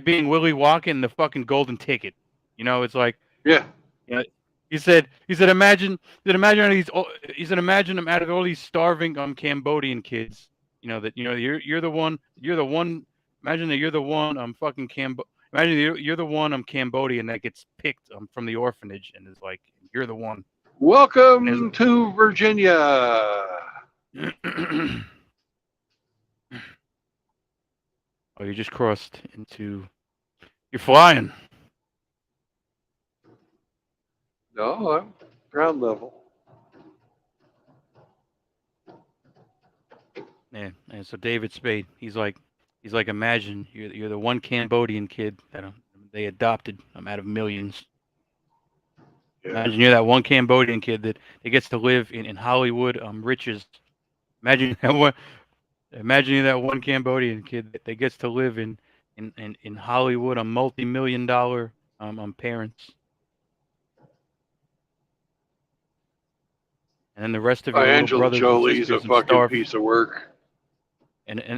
being Willy Wonka in the fucking Golden Ticket. You know, it's like, Yeah. you know, he said imagine imagine out of all these starving Cambodian kids, you know, that you're the one imagine that you're the one fucking imagine you're the one Cambodian that gets picked from the orphanage, and it's like you're the one. Welcome to Virginia. Oh, you just crossed into. You're flying. No, I'm ground level. Yeah, and so David Spade, he's like, imagine you're the one Cambodian kid that they adopted out of millions. Yeah. Imagine you're that one Cambodian kid that gets to live in Hollywood riches. Imagine that one. Imagine you're that one Cambodian kid that gets to live in Hollywood, a multi-million-dollar parents. And then the rest of your little Angela brothers Jolie's and a sisters fucking starve. piece of work. Imagine,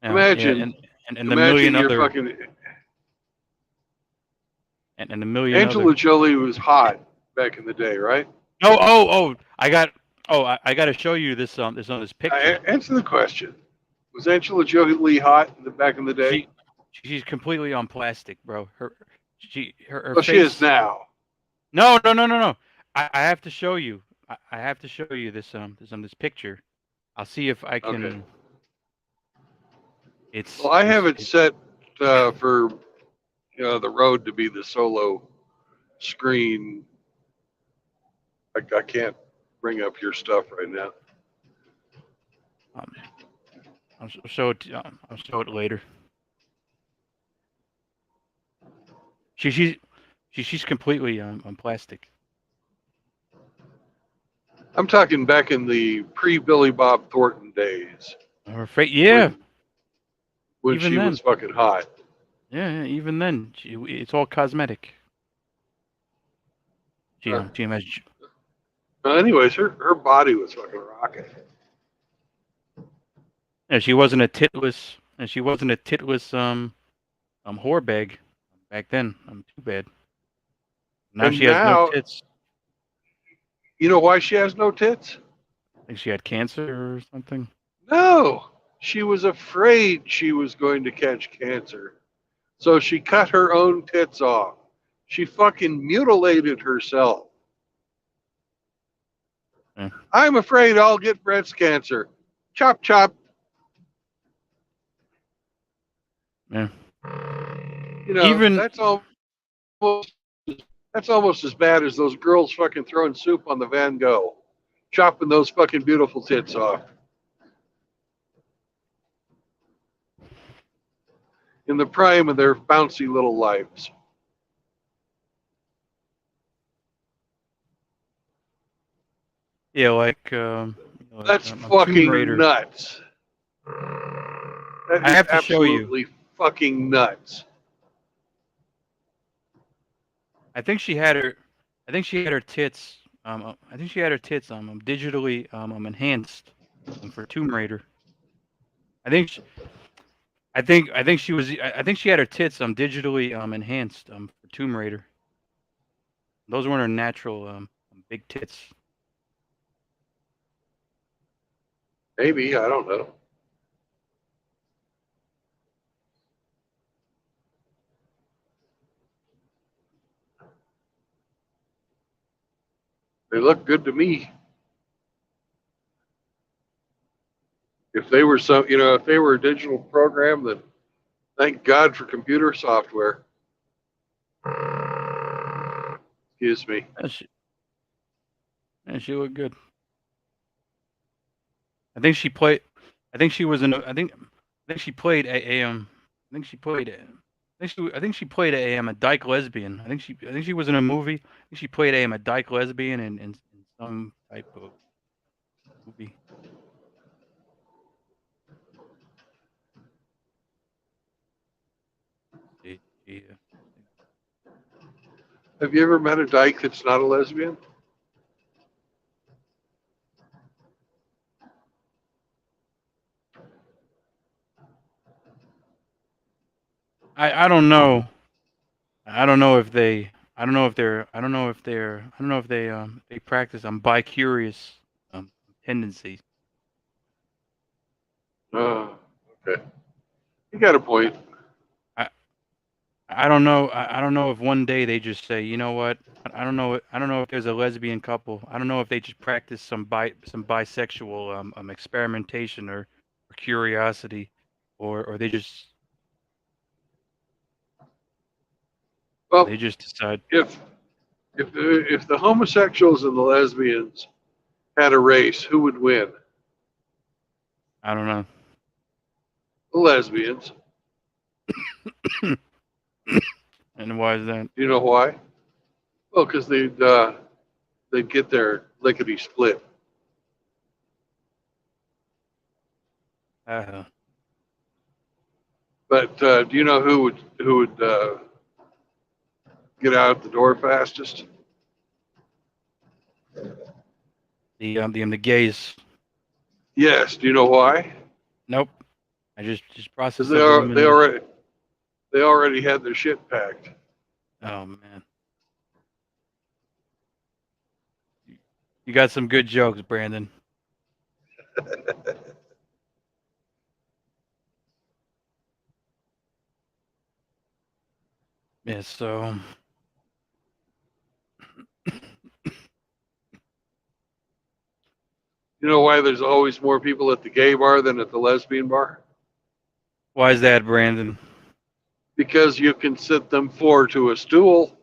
and the imagine million you're other fucking. and the million Angela other. Jolie was hot back in the day, right? I got to show you this this picture. Answer the question. Was Angela Jolie hot back in the day? She's completely on plastic, bro. Her Well, face. she is now. No. I have to show you. I have to show you this this picture. I'll see if I can. Okay. Well, I have it set for the road to be the solo screen. I can't bring up your stuff right now. I'll show it. I'll show it later. She's completely on plastic. I'm talking back in the pre-Billy Bob Thornton days. Her face, yeah. When even she then. was fucking hot. Yeah, even then, it's all cosmetic. She has. Anyways, her body was fucking rocking. Yeah, she wasn't a titless, whore bag back then. Too bad. Now she has no tits. You know why she has no tits? I think she had cancer or something. No, she was afraid she was going to catch cancer. So she cut her own tits off. She fucking mutilated herself. Yeah. I'm afraid I'll get breast cancer. Chop, chop. Yeah. You know, that's almost as bad as those girls fucking throwing soup on the Van Gogh, chopping those fucking beautiful tits off. In the prime of their bouncy little lives. Yeah, that's fucking nuts. That I have to show you. Absolutely fucking nuts. I think she had her tits. I think she had her tits digitally enhanced for Tomb Raider. I think she had her tits digitally enhanced for Tomb Raider. Those weren't her natural big tits. Maybe, I don't know. They look good to me. If they were so, if they were a digital program, then thank God for computer software. Excuse me. She looked good. I think she played. I think she was in. I think she played a I think she played. I think she played a dyke lesbian. I think she was in a movie. I think she played a dyke lesbian in some type of movie. Yeah. Have you ever met a dyke that's not a lesbian? I don't know. I don't know if they. I don't know if they're. I don't know if they're. I don't know if they practice on bi-curious tendencies. Okay. You got a point. I don't know. I don't know if one day they just say, you know what? I don't know. I don't know if there's a lesbian couple. I don't know if they just practice some bisexual experimentation or curiosity, or Well, they just decide. if the homosexuals and the lesbians had a race, who would win? I don't know. The lesbians. And why is that? You know why? Well, because they'd get their lickety split. But do you know who would get out the door fastest? The gays. Yes. Do you know why? Nope. I just process Because of elimination. they already had their shit packed. Oh man. You got some good jokes, Brandon. Yeah, so You know why there's always more people at the gay bar than at the lesbian bar? why is that, Brandon? Because you can sit them four to a stool.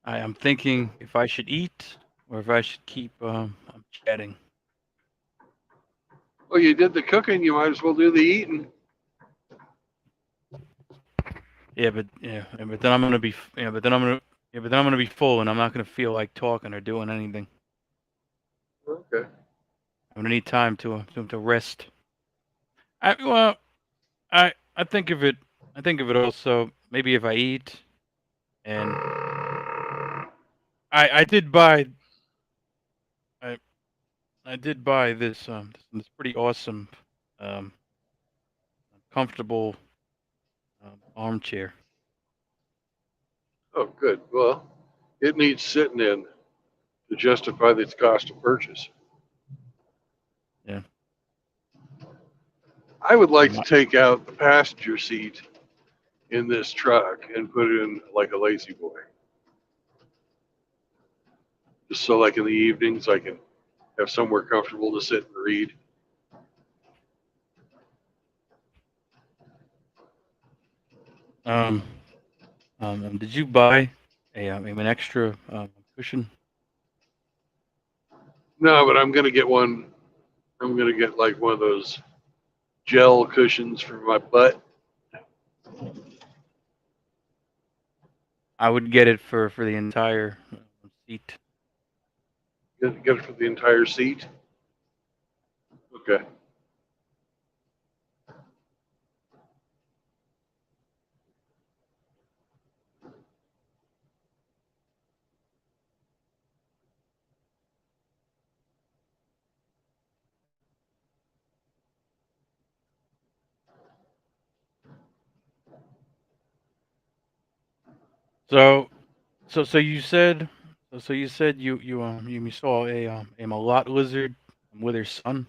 I am thinking if I should eat or if I should keep chatting. Well, you did the cooking, you might as well do the eating. But then I'm gonna be but then I'm gonna be full and I'm not gonna feel like talking or doing anything. Okay. I'm gonna need time to rest. I think of it. I think of it also. Maybe if I eat, and I did buy. I did buy this pretty awesome, um, comfortable armchair. Oh, good. Well, it needs sitting in to justify its cost of purchase. Yeah. I would like to take out the passenger seat in this truck and put it in like a lazy boy. Just so like in the evenings I can have somewhere comfortable to sit and read. Did you buy an extra cushion? No, but I'm gonna get one. I'm gonna get like one of those gel cushions for my butt. I would get it for the entire seat. Get it for the entire seat. Okay. So you said you saw a mulat lizard with her son.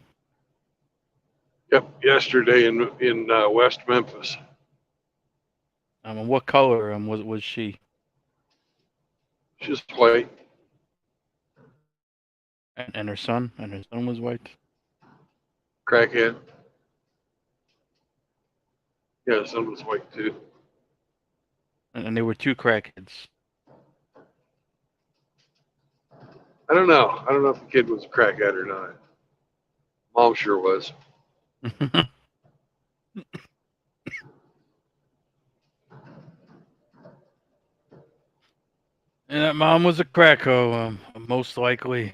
Yep. Yesterday in West Memphis. And what color was she? She's white. And her son was white. Crackhead. Yeah, the son was white too. And they were two crackheads. I don't know. I don't know if the kid was a crackhead or not. Mom sure was. And that mom was a cracko, most likely.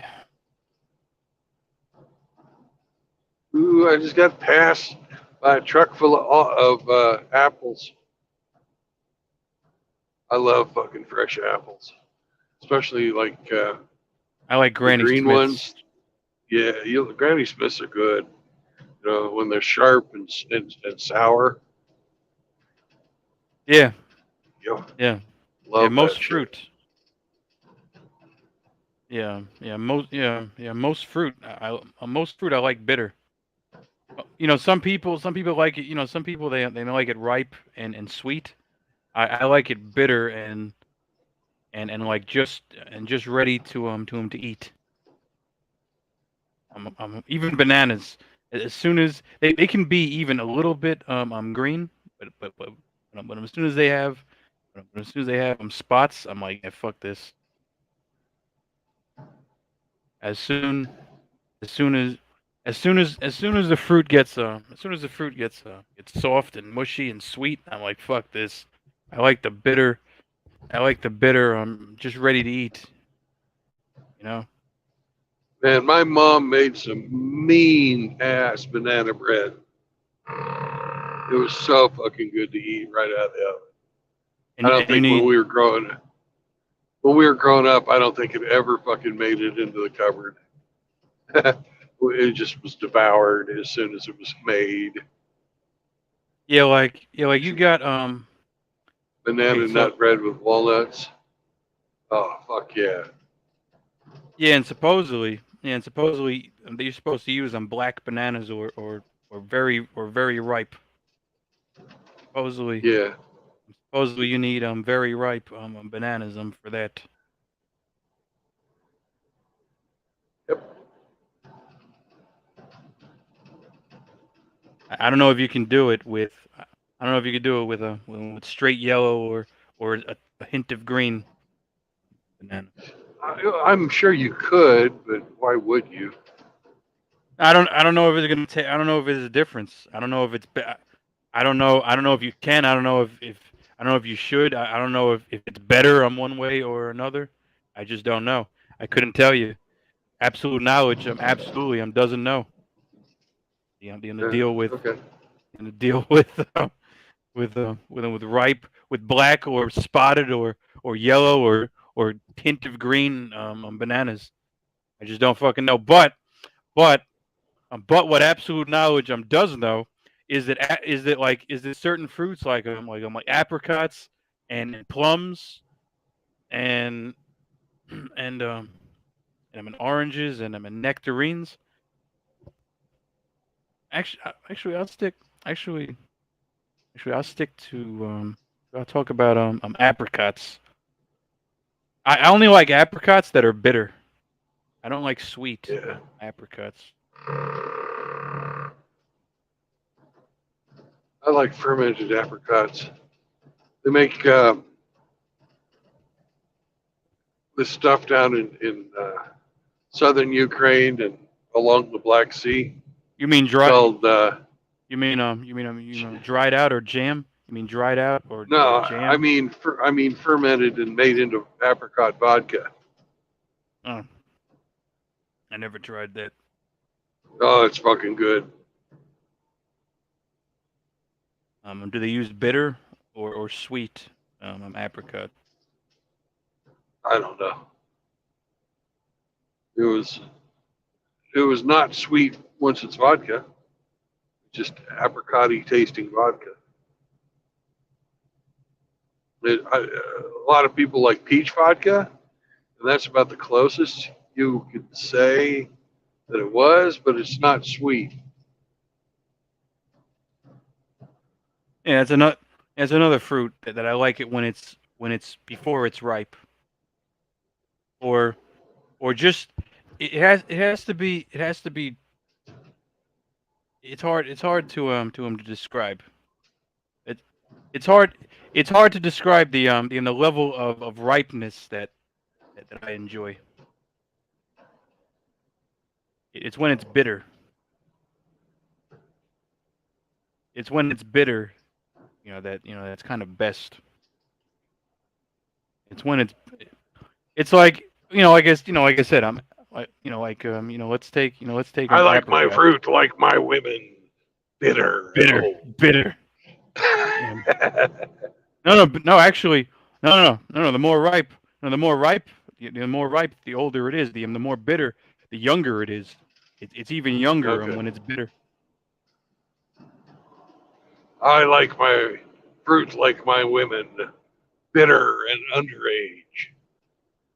Ooh, I just got passed by a truck full of apples. I love fucking fresh apples, especially like I like the Granny green Smiths. ones. Yeah, Granny Smiths are good. You know, when they're sharp and sour. Yeah, You know, yeah, love most that shit. fruit. Most fruit. Most fruit I like bitter. You know, some people like it. You know, some people they like it ripe and sweet. I like it bitter and like just ready to eat. Even bananas. As soon as they can be even a little bit green, but as soon as they have spots, I'm like, yeah, fuck this. As soon as soon as as soon as the fruit gets gets soft and mushy and sweet, I'm like, fuck this. I like the bitter. I like the bitter. I'm just ready to eat. You know. Man, my mom made some mean ass banana bread. It was so fucking good to eat right out of the oven. And I you, don't and you think need when we were growing up, I don't think it ever fucking made it into the cupboard. It just was devoured as soon as it was made. like you got okay, Banana so nut bread with walnuts. Oh fuck yeah! and supposedly you're supposed to use black bananas or very ripe. Supposedly Yeah. supposedly you need very ripe bananas for that. Yep. I don't know if you can do it with I don't know if you could do it with with straight yellow or a hint of green banana. I'm sure you could, but why would you? I don't know if it's gonna take. I don't know if it's a difference. I don't know if it's. I don't know if you can. I don't know if I don't know if you should. I don't know if it's better on one way or another. I just don't know. I couldn't tell you. Absolute knowledge. I'm doesn't know. I'm going to Yeah, deal with okay. going to deal with with ripe with black or spotted or yellow or tint of green bananas. I just don't fucking know. But what absolute knowledge does know is that certain fruits like apricots and plums and and and oranges and nectarines. Actually, actually I'll stick to I'll talk about apricots. I only like apricots that are bitter. I don't like sweet Yeah. apricots. I like fermented apricots. They make this stuff down in southern Ukraine and along the Black Sea. You mean It's dry? called Dried out or jam? You mean dried out or no, jam? I mean fermented and made into apricot vodka. Oh, I never tried that. Oh, it's fucking good. Do they use bitter or sweet apricot? I don't know. It was not sweet once it's vodka. Just apricot-y tasting vodka. A lot of people like peach vodka, and that's about the closest you could say that it was, but it's not sweet. Yeah, it's another. It's another fruit that I like it when it's before it's ripe, or just it has to be it's hard to describe it. It's hard to describe the level of ripeness that I enjoy. It's when it's bitter. It's when it's bitter, that's kind of best. It's when it's like, I guess, like I said, I'm like, let's take I an like my apricot. fruit like my women, bitter and Bitter, old. bitter. No, actually, no. The more ripe, the more ripe, the older it is. The more bitter, the younger it is. It's even younger Okay. when it's bitter. I like my fruit like my women, bitter and underage.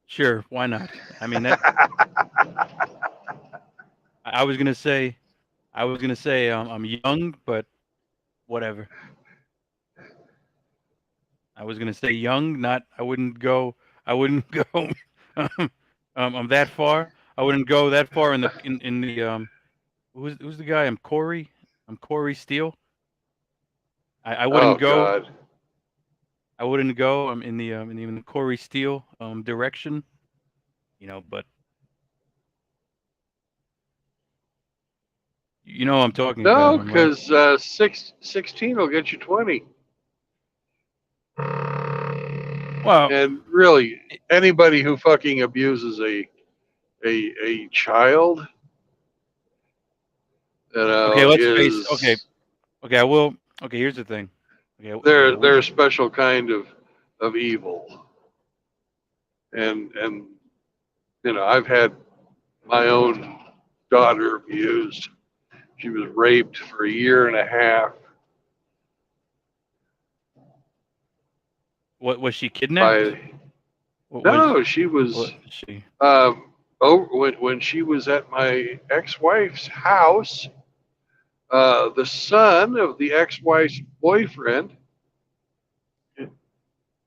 Sure, why not? I mean that. I was gonna say, I'm young, but whatever. I was gonna say young, not. I wouldn't go. I wouldn't go. I'm that far. I wouldn't go that far in the who's the guy? I'm Corey. I'm Corey Steele. I wouldn't Oh go. God. I wouldn't go. I'm in the Corey Steele direction. But you know what I'm talking about No, him, right? because 16 will get you 20. Well, And really, anybody who fucking abuses a child, okay. Let's face. Okay, is okay. I will. Okay, here's the thing. Okay, they're a special kind of evil. And I've had my own daughter abused. She was raped for a year and a half what was she kidnapped? by. What was No, she was. what she? When she was at my ex-wife's house, the son of the ex-wife's boyfriend,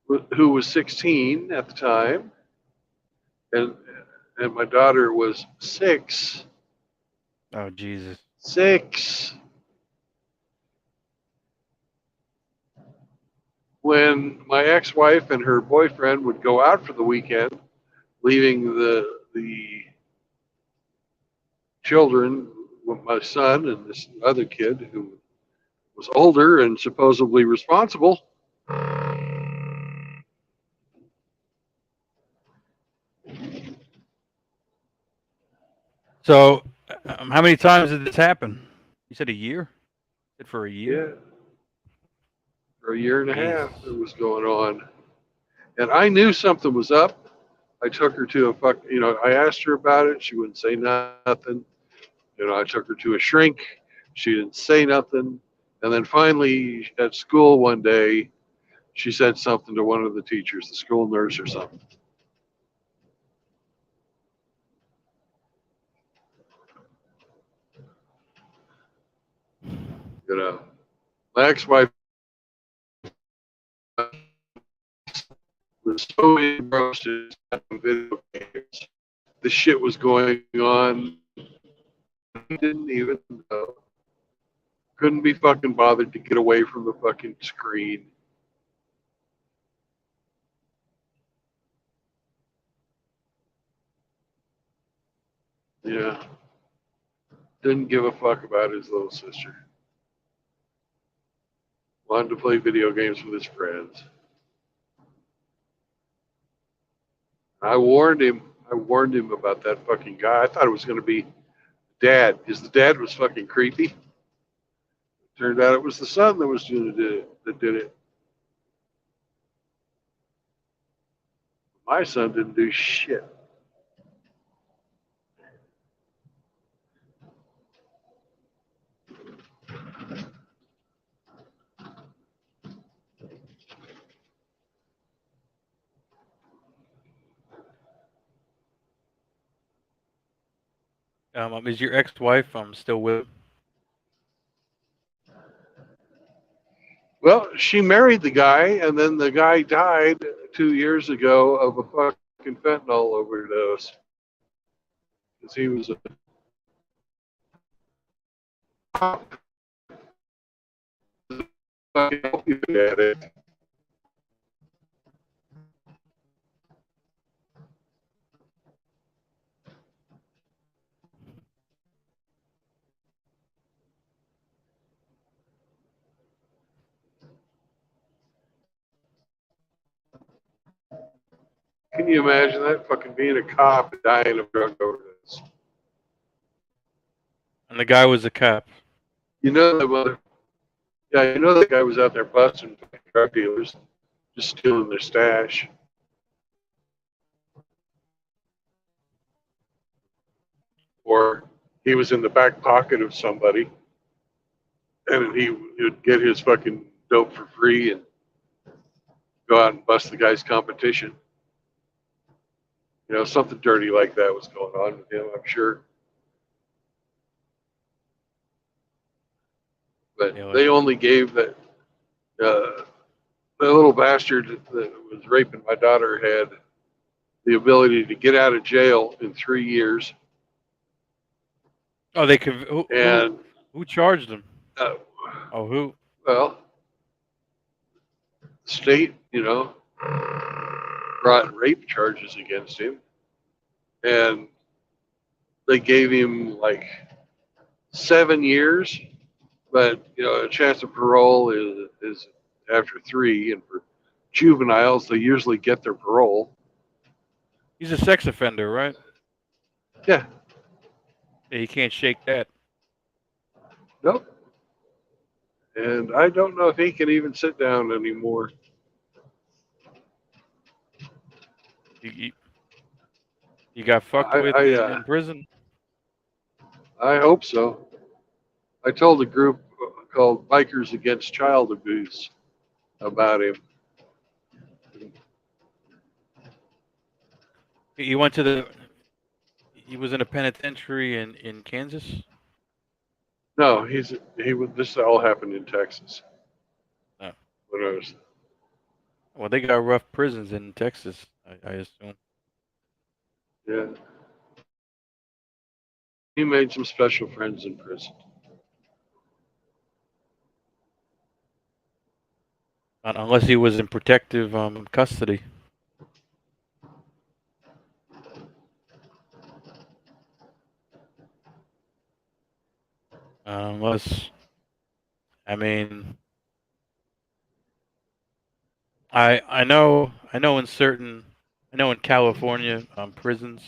who was 16 at the time, and my daughter was six. Oh Jesus. Six. When my ex-wife and her boyfriend would go out for the weekend, leaving the children with my son and this other kid who was older and supposedly responsible. So, how many times did this happen? You said a year. You said for a year. Yeah, for a year and a Jesus. half it was going on, and I knew something was up. I took her to I asked her about it. She wouldn't say nothing. I took her to a shrink. She didn't say nothing. And then finally at school one day, she said something to one of the teachers, the school nurse or something. You know, my ex-wife was so engrossed in video games. The shit was going on. Didn't even know. Couldn't be fucking bothered to get away from the fucking screen. Yeah. Didn't give a fuck about his little sister. Wanted to play video games with his friends. I warned him. I warned him about that fucking guy. I thought it was going to be a dad, because the dad was fucking creepy. Turned out it was the son that was doing it, that did it. My son didn't do shit. Is your ex-wife still with him? Well, she married the guy, and then the guy died 2 years ago of a fucking fentanyl overdose. Because he was a fucking opioid addict. Can you imagine that? Fucking being a cop and dying of drug overdose. And the guy was a cop. You know that mother. Yeah, you know that guy was out there busting drug dealers, just stealing their stash. Or he was in the back pocket of somebody, and he would get his fucking dope for free and go out and bust the guy's competition. You know, something dirty like that was going on with him, I'm sure. But Yeah, they only gave that the little bastard that was raping my daughter had the ability to get out of jail in 3 years. Oh, they could. Who, And who charged him? uh, Oh, who? well, the state, brought rape charges against him, and they gave him like 7 years, but a chance of parole is after 3, and for juveniles they usually get their parole. He's a sex offender, right? Yeah. Yeah, he can't shake that. Nope. And I don't know if he can even sit down anymore. You got fucked with in prison? I hope so. I told a group called Bikers Against Child Abuse about him. He went to the. He was in a penitentiary in Kansas. No, this all happened in Texas. Oh. When I was. Well, they got rough prisons in Texas, I assume. Yeah. He made some special friends in prison. Unless he was in protective custody. Unless, I mean, I know in California prisons.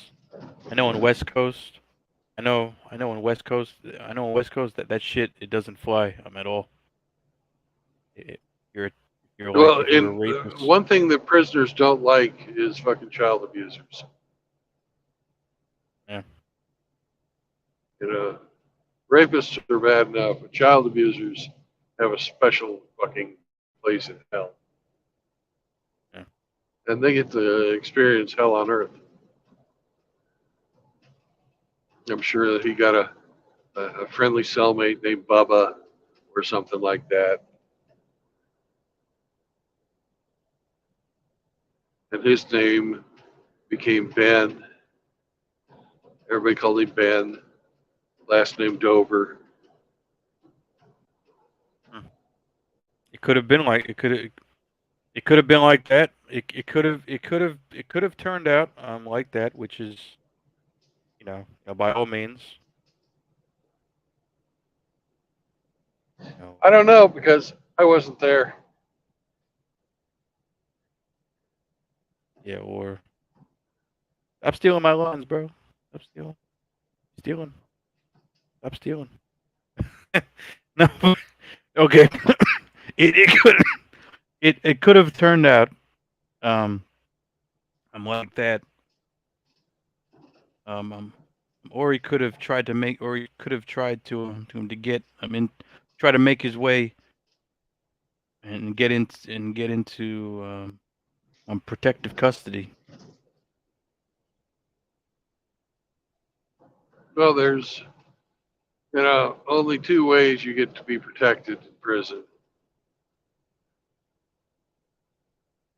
I know in West Coast. I know in West Coast. I know in West Coast that shit it doesn't fly at all. You're like Well, if you're a rapist. one thing that prisoners don't like is fucking child abusers. Yeah. Rapists are bad enough, but child abusers have a special fucking place in hell. Yeah. And they get to experience hell on earth. I'm sure that he got a friendly cellmate named Bubba or something like that. And his name became Ben. Everybody called him Ben. Last name Dover. It could have been like it could have been like that. It could have turned out like that, which is by all means. I don't know because I wasn't there. Yeah, or stop stealing my lines, bro. Stop stealing. Stop stealing. No. Okay. It could it could have turned out I'm like that. Um, or he could have tried to make, or he could have tried to get. Try to make his way and get into protective custody. Well, there's, only two ways you get to be protected in prison.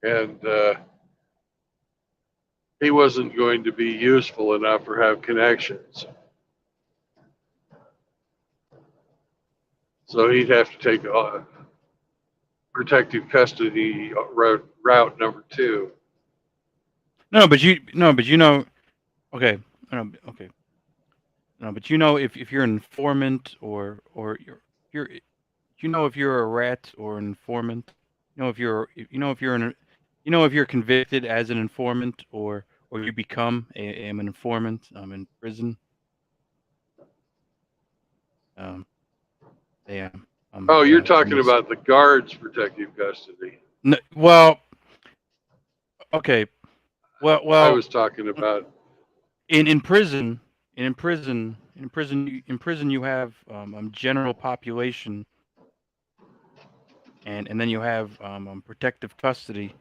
And he wasn't going to be useful enough or have connections. So he'd have to take protective custody route number two. No, but you know. Okay, no, okay, no, but if you're an informant or you're if you're a rat or an informant. If you're convicted as an informant or you become an informant in prison. Um, they Oh, they you're talking miss. about the guard's protective custody. No, well, okay. I Well, was talking about, in prison, in prison, you have general population, and then you have protective custody,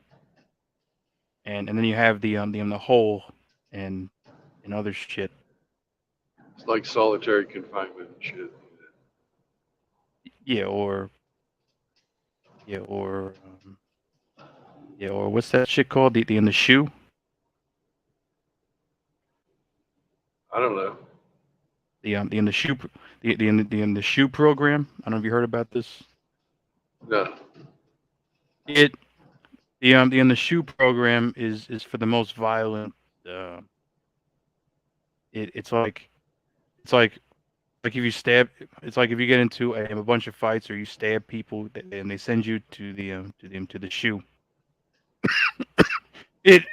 and then you have the whole and other shit. it's like solitary confinement and shit. Yeah, or yeah, or yeah, or what's that shit called? The in the shoe. I don't know. The in the shoe. The in the shoe program. I don't know if you heard about this. No. It the in the shoe program is for the most violent. Uh, it's like if you stab. It's like if you get into a bunch of fights or you stab people and they send you to the shoe. It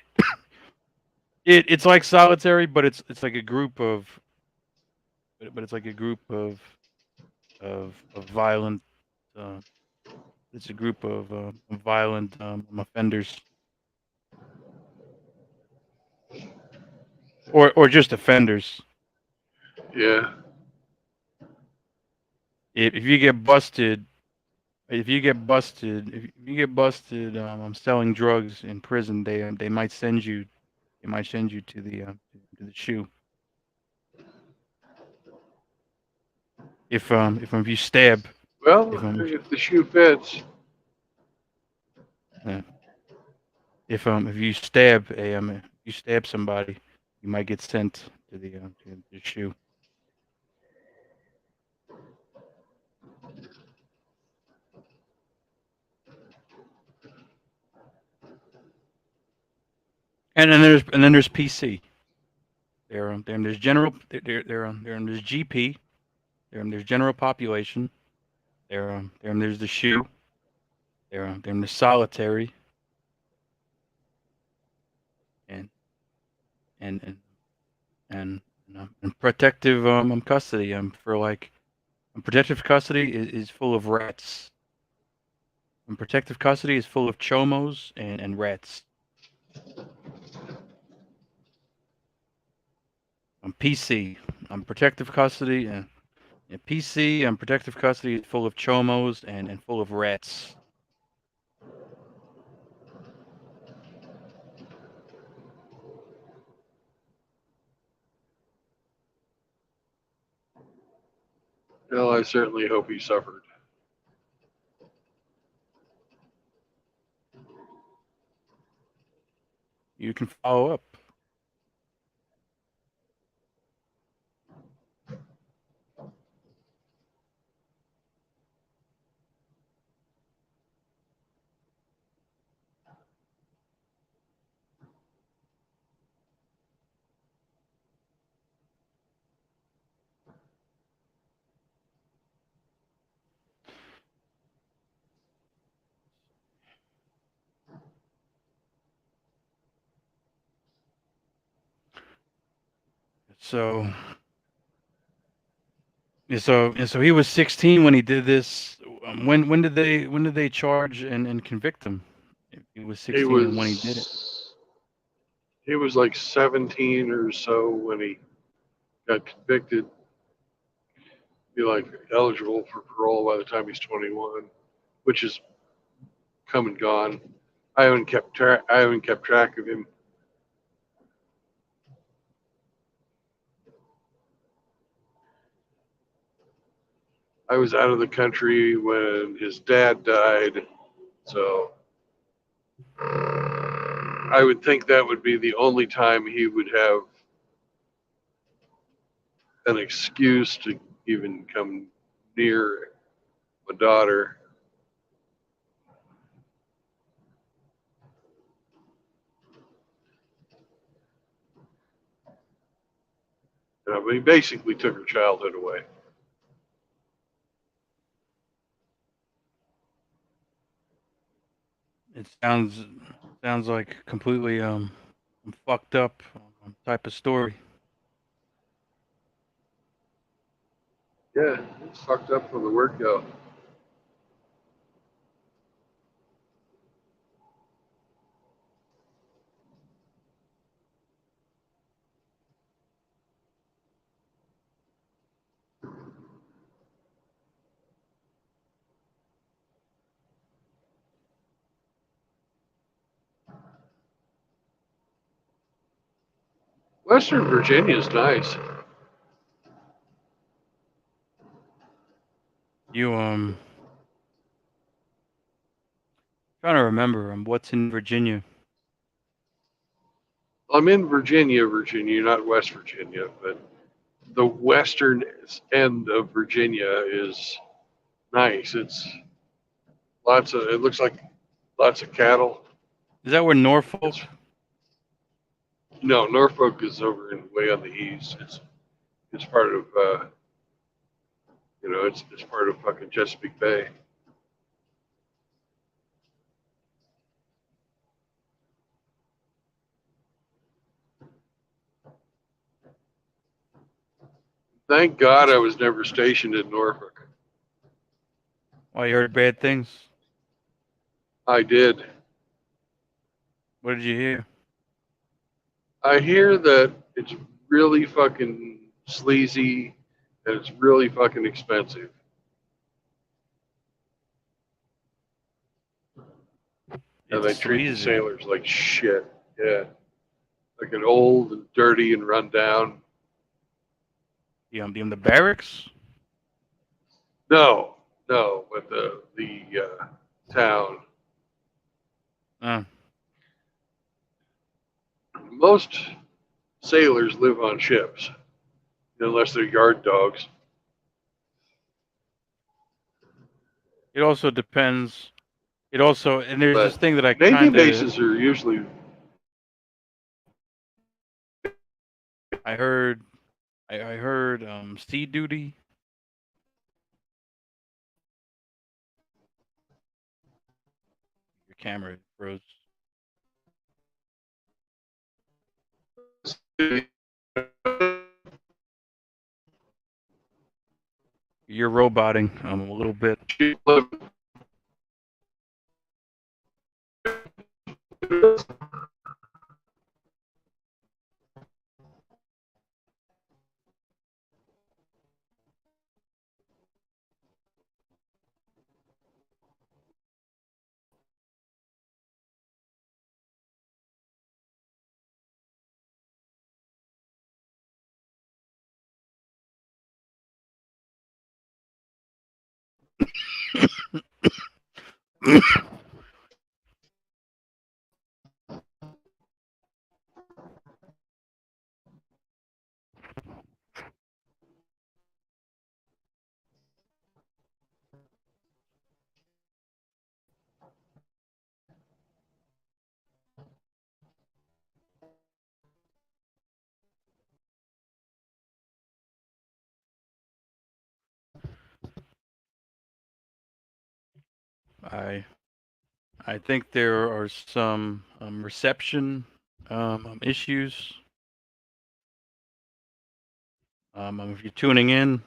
it's like solitary, but it's like a group of but it's like a group of violent. Uh, it's a group of violent offenders, or just offenders. Yeah. If you get busted, if you get busted selling drugs in prison, they might send you to the shoe. If you stab Well, if if the shoe fits, uh, if you stab you stab somebody, you might get sent to the shoe. And then there's PC. There's general. There's GP. There's general population. There's the shoe. There's solitary. And and and and, and protective custody. For like protective custody is full of rats. And protective custody is full of chomos and rats. PC. Protective custody and PC. Protective custody is full of chomos and full of rats. well, I certainly hope he suffered. You can follow up. So So he was 16 when he did this. When did they charge and convict him? He was He 16 when he did it. was like 17 or so when he got convicted. Be like eligible for parole by the time he's 21, which is come and gone. I haven't kept track of him. I was out of the country when his dad died, so I would think that would be the only time he would have an excuse to even come near my daughter. But he basically took her childhood away. It sounds like completely fucked up type of story. Yeah, it's fucked up from the word go. Western Virginia is nice. You trying to remember what's in Virginia. I'm in Virginia, not West Virginia, but the western end of Virginia is nice. It's it looks like lots of cattle. Is that where Norfolk? No, Norfolk is over in way on the east. It's part of it's part of fucking Chesapeake Bay. Thank God I was never stationed in Norfolk. Oh, you heard bad things? I did. What did you hear? I hear that it's really fucking sleazy and it's really fucking expensive. And they treat the sailors like shit. Yeah. Like an old and dirty and run down. The barracks? No, but the town. Most sailors live on ships, unless they're yard dogs. It also depends. And there's this thing that I Navy kind of. bases are usually. I heard sea duty. Your camera froze. You're roboting a little bit. I think there are some reception issues. If you're tuning in,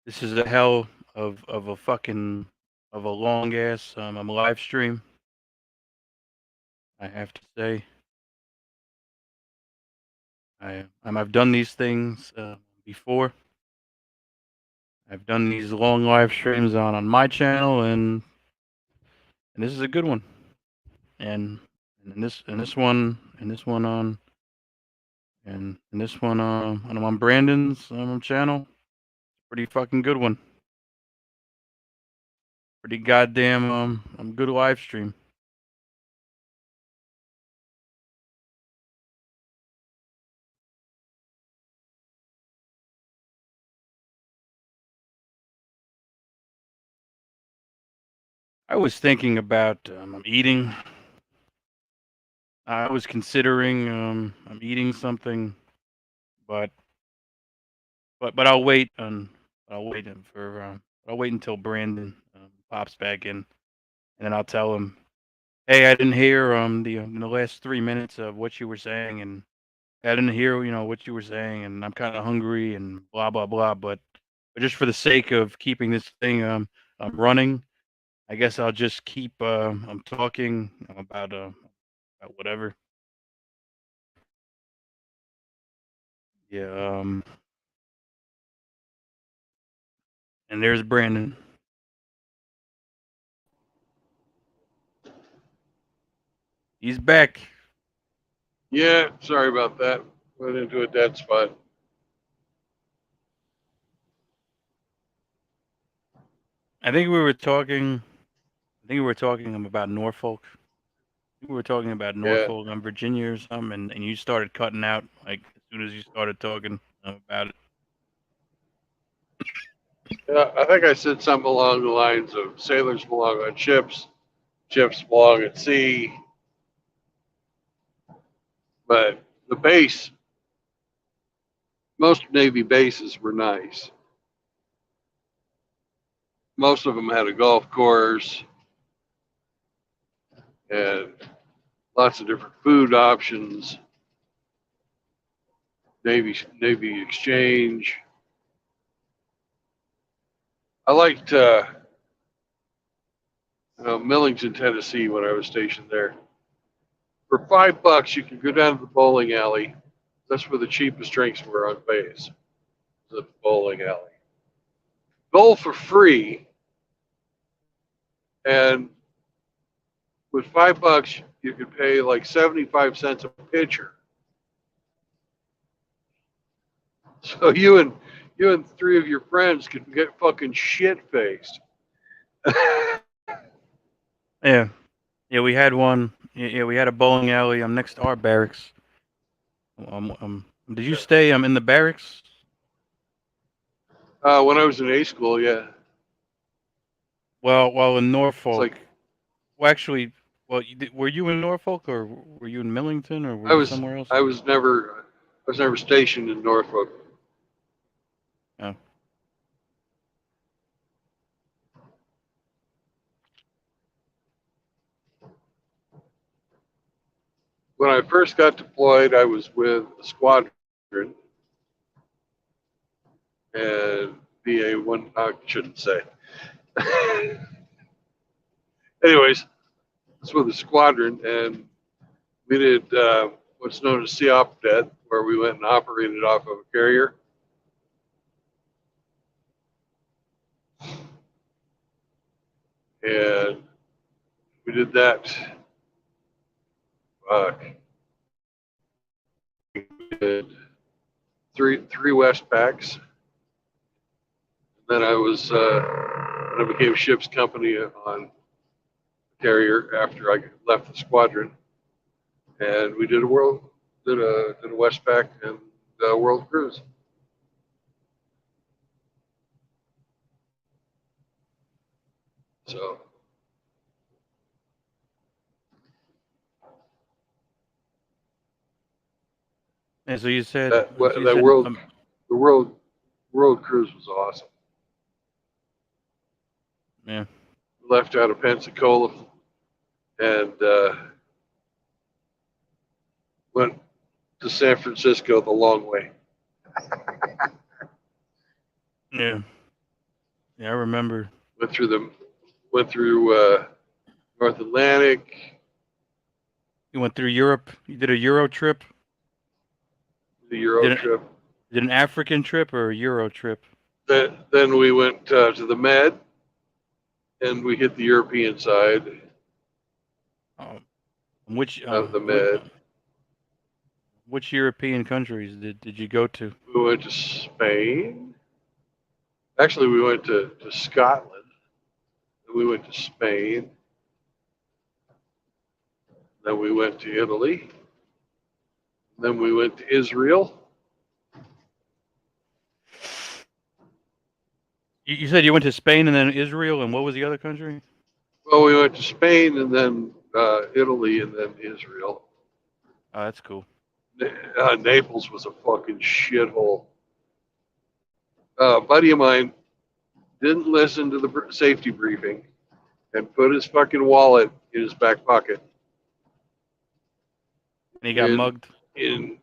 This is a hell of a fucking of a long ass live stream. I have to say, I've done these things before. I've done these long live streams on my channel, and this is a good one. And this one on this one on Brandon's channel. Pretty fucking good one. Pretty goddamn good live stream. I was thinking about eating. I was considering I'm eating something, but I'll wait I'll wait until Brandon pops back in, and then I'll tell him, hey, I didn't hear the last 3 minutes of what you were saying, and I didn't hear what you were saying, and I'm kind of hungry and blah blah blah, but just for the sake of keeping this thing running, I guess I'll just keep I'm talking about whatever. Yeah. And there's Brandon. He's back. Yeah, sorry about that. Went into a dead spot. I think we were talking about Norfolk. We were talking about Yeah. Norfolk and Virginia or something, and you started cutting out like as soon as you started talking about it. Yeah, I think I said something along the lines of sailors belong on ships, ships belong at sea. But the base, most Navy bases were nice. Most of them had a golf course and lots of different food options. Navy exchange. I liked Millington, Tennessee, when I was stationed there. For $5, you could go down to the bowling alley. That's where the cheapest drinks were on base. The bowling alley. Bowl for free, and with $5, you could pay like 75 cents a pitcher. So you and three of your friends could get fucking shit faced. Yeah, we had one. Yeah, we had a bowling alley next to our barracks. Did you stay in the barracks? When I was in A school, yeah. Well, in Norfolk. It's like Well, actually, were you in Norfolk or were you in Millington or were I you was somewhere else? I was never stationed in Norfolk. Oh. When I first got deployed, I was with a squadron and BA-1, I shouldn't say. Anyways, it's with a squadron, and we did what's known as sea opdet, where we went and operated off of a carrier. And we did that. We did three Westpacks. Then I became ship's company on carrier after I left the squadron, and we did a Westpac and a world cruise. So And so you said that so you that said, world cruise was awesome. yeah. We left out of Pensacola and went to San Francisco the long way. Yeah. Yeah, I remember. Went through North Atlantic, You went through Europe. You did a Euro trip. the Euro trip. Did an African trip or a Euro trip? Then we went to the Med, and we hit the European side Which of the Med. which European countries did you go to? We went to Spain. Actually, we went to Scotland. Then we went to Spain. Then we went to Italy. Then we went to Israel. You said you went to Spain and then Israel, and what was the other country? Well, we went to Spain and then Italy and then Israel. Oh, that's cool. Naples was a fucking shithole. A buddy of mine didn't listen to the safety briefing and put his fucking wallet in his back pocket. And he got mugged. In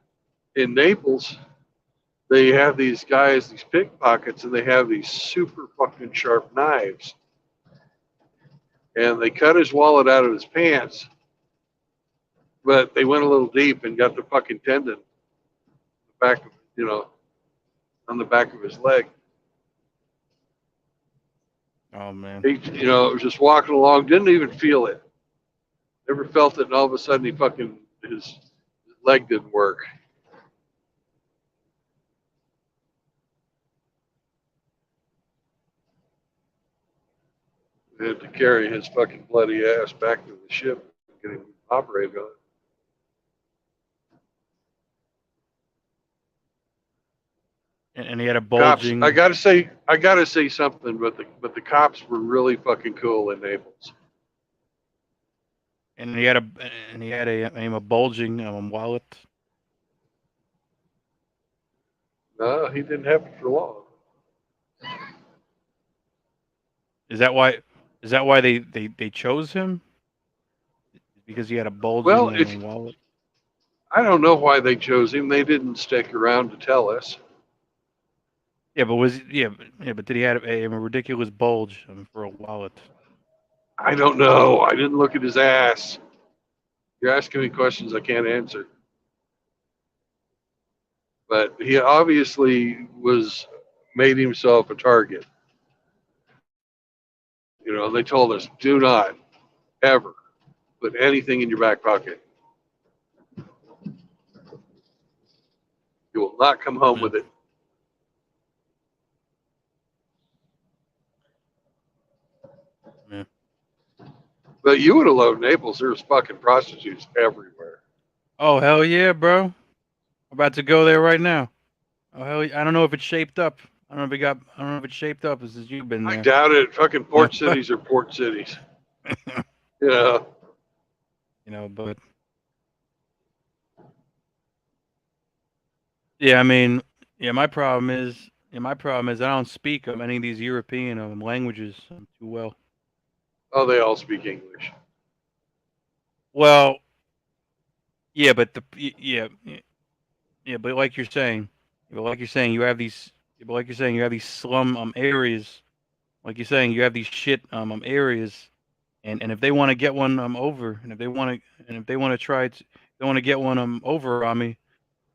Naples, they have these guys, these pickpockets, and they have these super fucking sharp knives. And they cut his wallet out of his pants, but they went a little deep and got the fucking tendon back, on the back of his leg. Oh man. He, was just walking along, didn't even feel it. Never felt it, and all of a sudden his leg didn't work. They had to carry his fucking bloody ass back to the ship and get him operated on. And he had a bulging. Cops, I gotta say something, but the cops were really fucking cool in Naples. And he had a bulging wallet. No, he didn't have it for long. Is that why they chose him? Because he had a bulging wallet. I don't know why they chose him. They didn't stick around to tell us. Yeah, but but did he have a ridiculous bulge for a wallet? I don't know. I didn't look at his ass. You're asking me questions I can't answer. But he obviously made himself a target. They told us, do not ever put anything in your back pocket. You will not come home with it. Yeah. But you would have loved Naples. There was fucking prostitutes everywhere. Oh hell yeah, bro! I'm about to go there right now. Oh hell, I don't know if it's shaped up. I don't know if it's shaped up as you've been there. I doubt it. Fucking port cities are port cities. But yeah, I mean, my problem is I don't speak any of these European languages too well. Oh, they all speak English. Well, yeah, but but like you're saying, you have these slum areas. Like you're saying, you have these shit areas, and if they want to get one over, and if they want to get one over on me,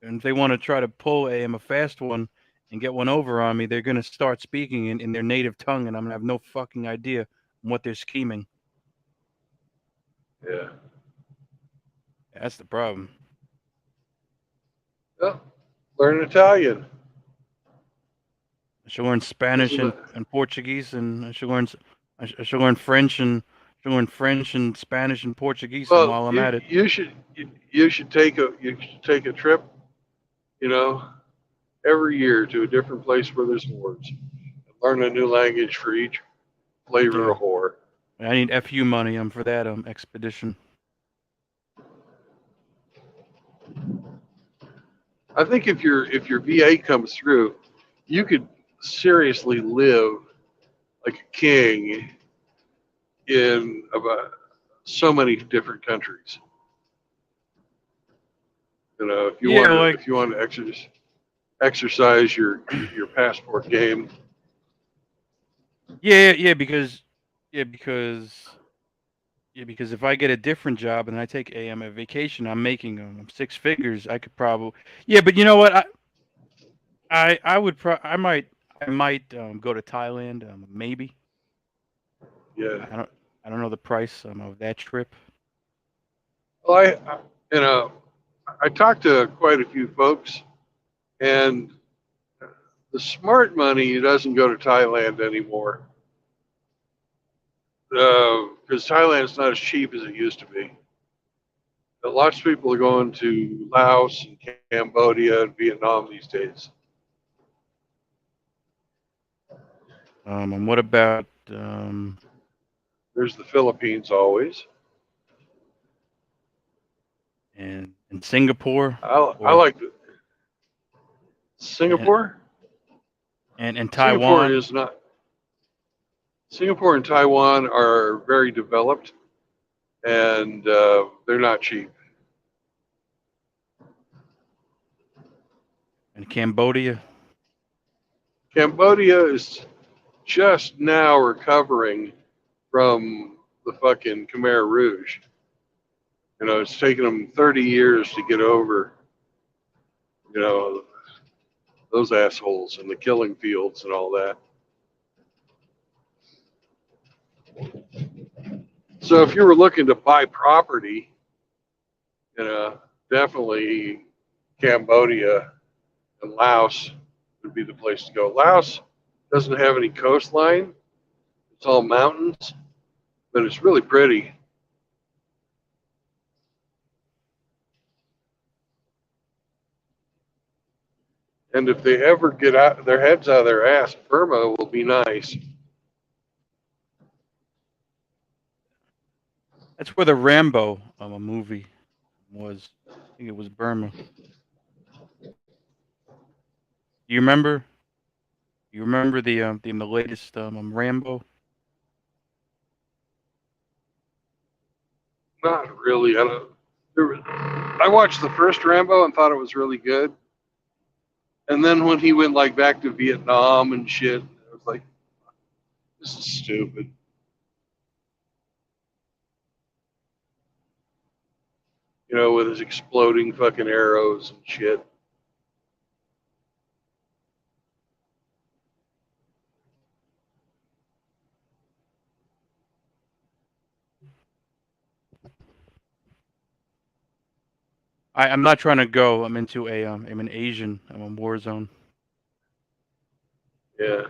and if they want to try to pull a fast one and get one over on me, they're gonna start speaking in their native tongue, and I'm gonna have no fucking idea what they're scheming. Yeah. That's the problem. Well, learn Italian. I should learn Spanish and Portuguese, and I should learn French and Spanish and Portuguese. Well, while I'm at it, you should take a trip, every year to a different place where there's wars, and learn a new language for each flavor of whore. I need FU money for that expedition. I think if your VA comes through, you could seriously live like a king in about so many different countries. If you want to exercise your passport game. Yeah, because if I get a different job and I take a vacation, I'm making 6 figures. I could probably but you know what? I would I might go to Thailand, maybe. Yeah. I don't know the price of that trip. Well, you know, I talked to quite a few folks, and the smart money doesn't go to Thailand anymore because Thailand's not as cheap as it used to be. But lots of people are going to Laos and Cambodia and Vietnam these days. And what about There's the Philippines always. in Singapore I or like and Singapore. and Singapore Taiwan is not. Singapore and Taiwan are very developed, and they're not cheap. and Cambodia? Cambodia is just now recovering from the fucking Khmer Rouge. You know, it's taken them 30 years to get over, you know, those assholes and the killing fields and all that. So if you were looking to buy property, you know, definitely Cambodia and Laos would be the place to go. Laos doesn't have any coastline. It's all mountains, but it's really pretty. And if they ever get out their heads out of their ass, Burma will be nice. That's where the Rambo a movie was. I think it was Burma. You remember? You remember the latest Rambo? Not really. I don't. I watched the first Rambo and thought it was really good. And then when he went like back to Vietnam and shit, I was like, this is stupid. You know, with his exploding fucking arrows and shit. I'm not trying to go. I'm into I'm an Asian. I'm a war zone. Yeah.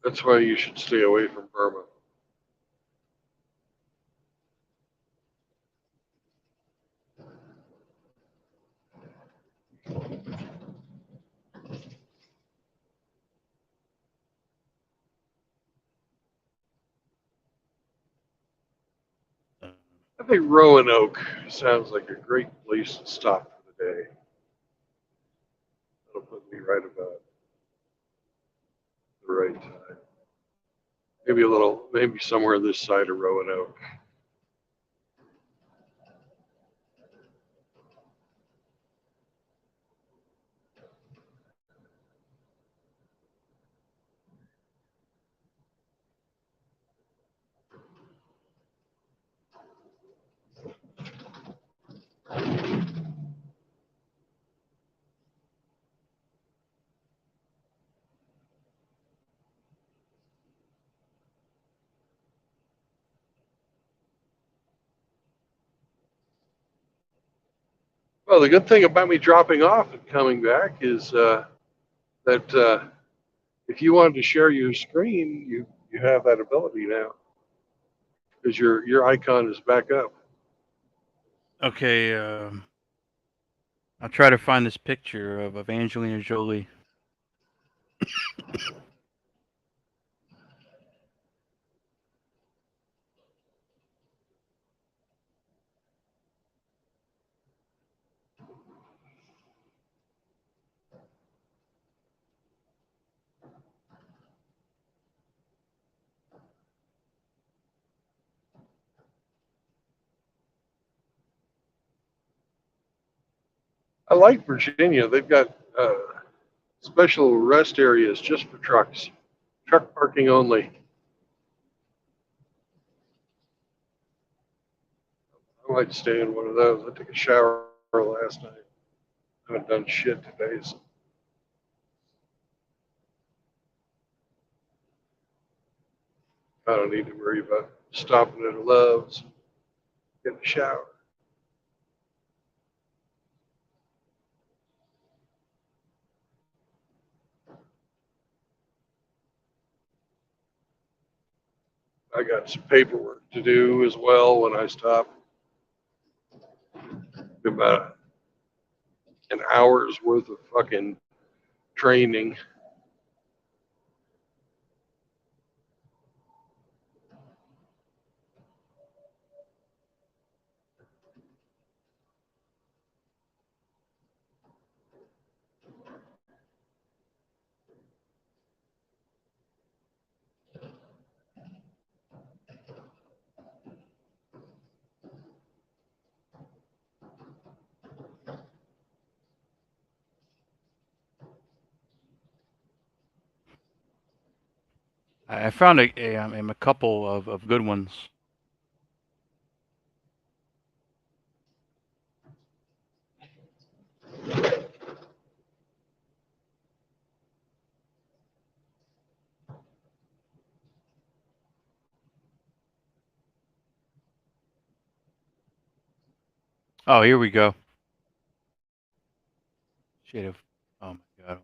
That's why you should stay away from Burma. I think Roanoke sounds like a great place to stop for the day. That'll put me right about the right time. Maybe somewhere this side of Roanoke. Well, the good thing about me dropping off and coming back is that if you wanted to share your screen, you have that ability now because your icon is back up. Okay. I'll try to find this picture of Angelina Jolie. I like Virginia. They've got special rest areas just for Truck parking only. I might stay in one of those. I took a shower last night. I haven't done shit today, so I don't need to worry about stopping at a Love's, getting a shower. I got some paperwork to do as well when I stop. About an hour's worth of fucking training. I found a couple of good ones. Oh, here we go. Shit of. Oh my god.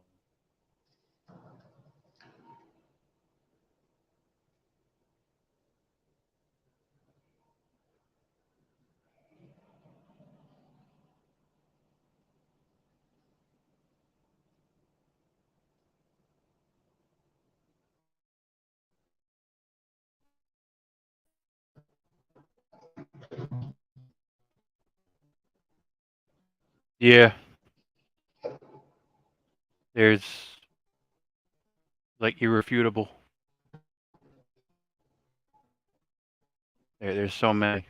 Yeah. There's like irrefutable. There's so many.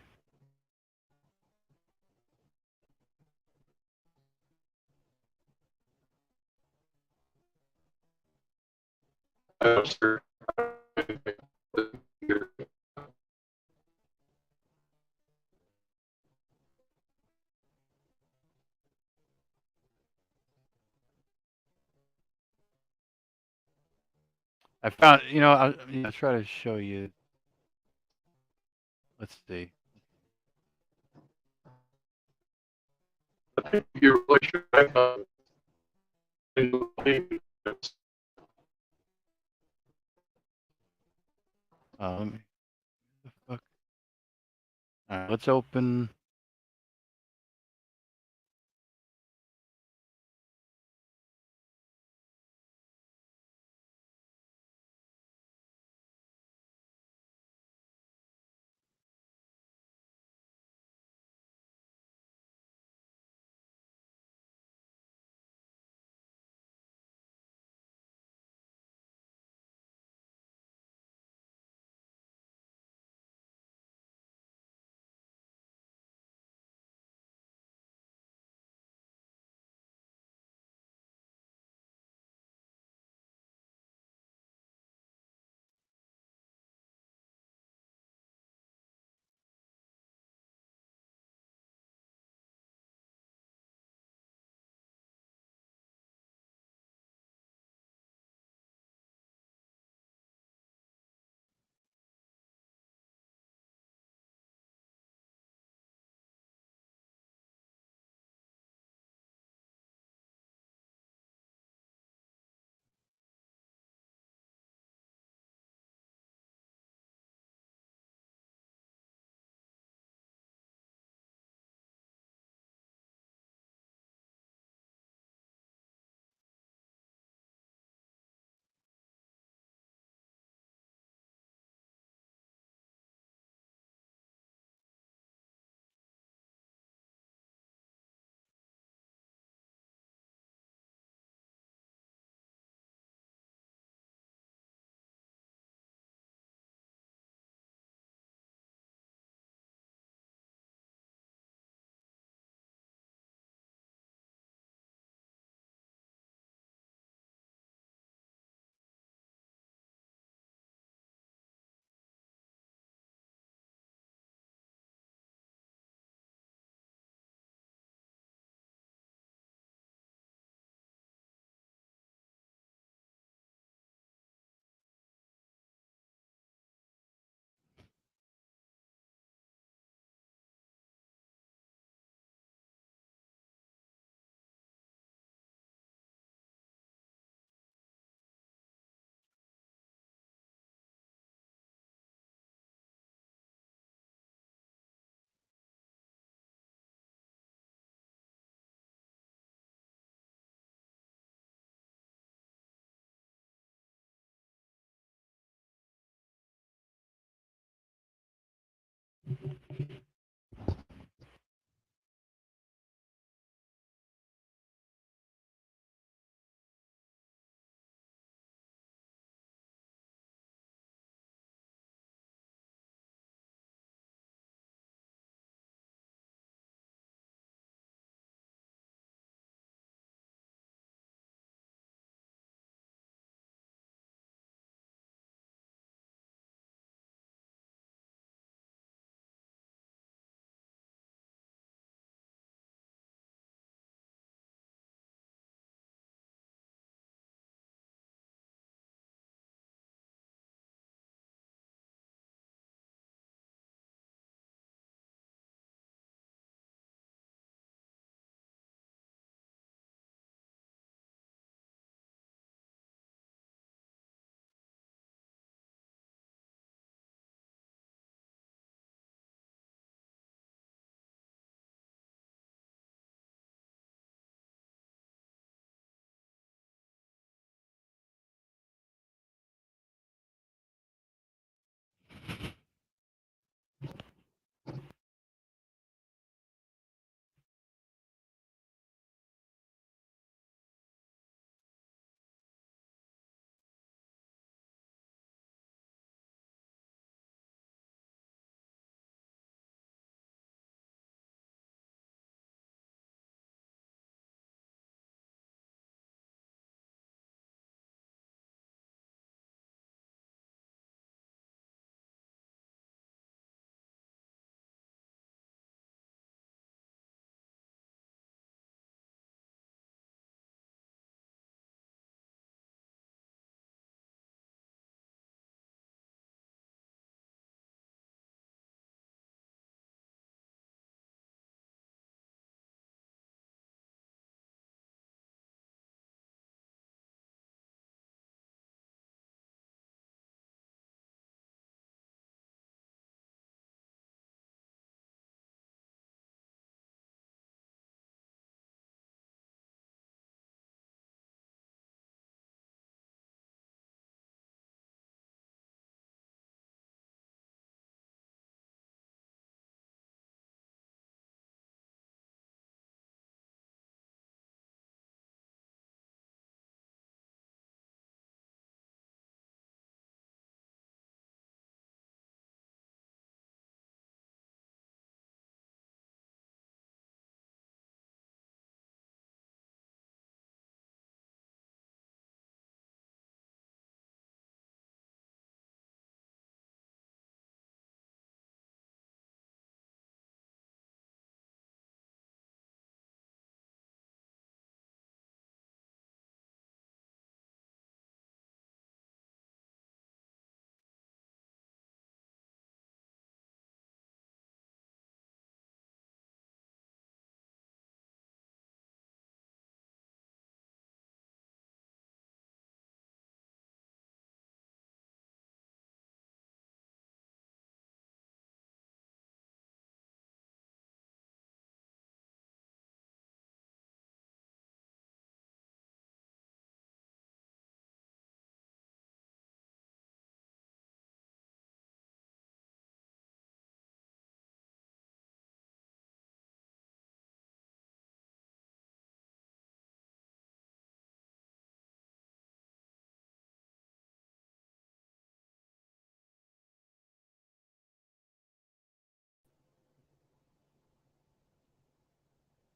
I found, I'll try to show you. Let's see. You're really sure I'm not Let me. The fuck. All right, let's open.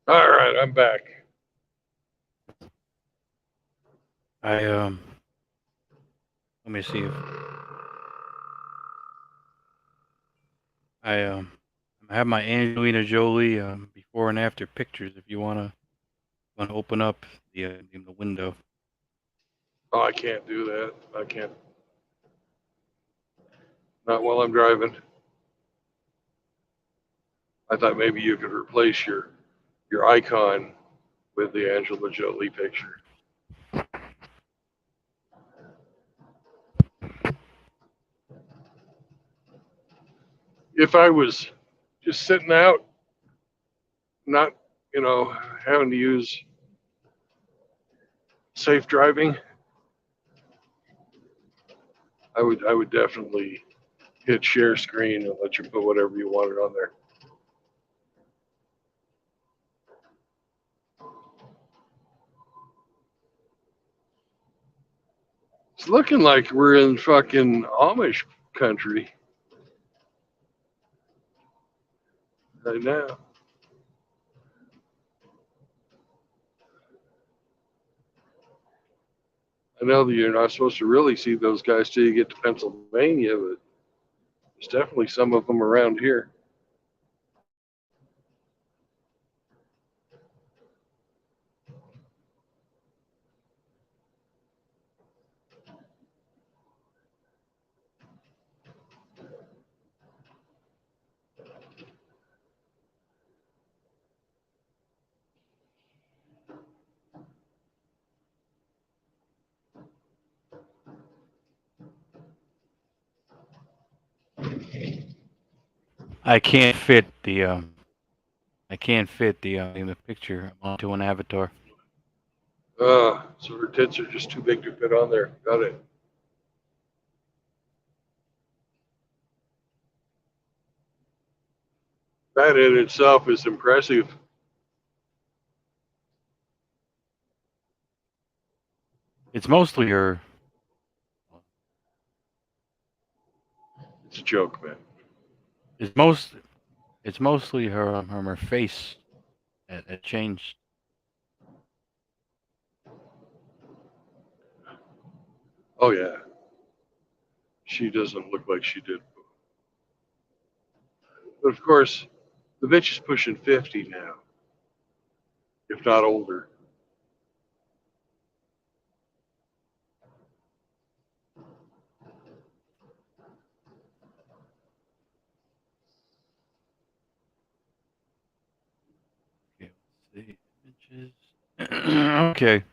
All right, I'm back. Let me see if I have my Angelina Jolie before and after pictures. If you wanna open up the window. Oh, I can't do that. I can't. Not while I'm driving. I thought maybe you could replace your icon with the Angela Jolie picture. If I was just sitting out, not, having to use safe driving, I would definitely hit share screen and let you put whatever you wanted on there. It's looking like we're in fucking Amish country right now. I know that you're not supposed to really see those guys till you get to Pennsylvania, but there's definitely some of them around here. I can't fit the in the picture onto an avatar. So her tits are just too big to fit on there. Got it. That in itself is impressive. It's mostly her. It's a joke, man. It's mostly her face that changed. Oh yeah. She doesn't look like she did. But of course, the bitch is pushing 50 now, if not older. Okay, let's see images. Okay.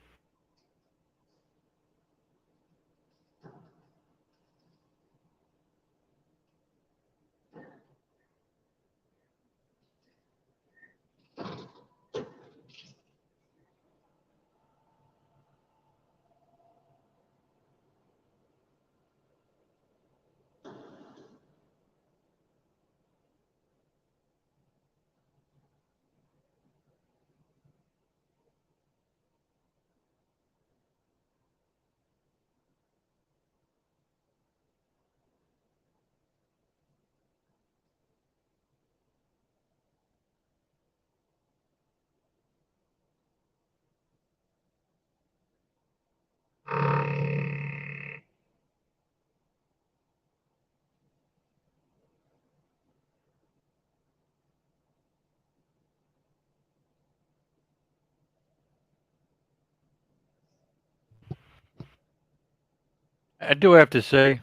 I do have to say.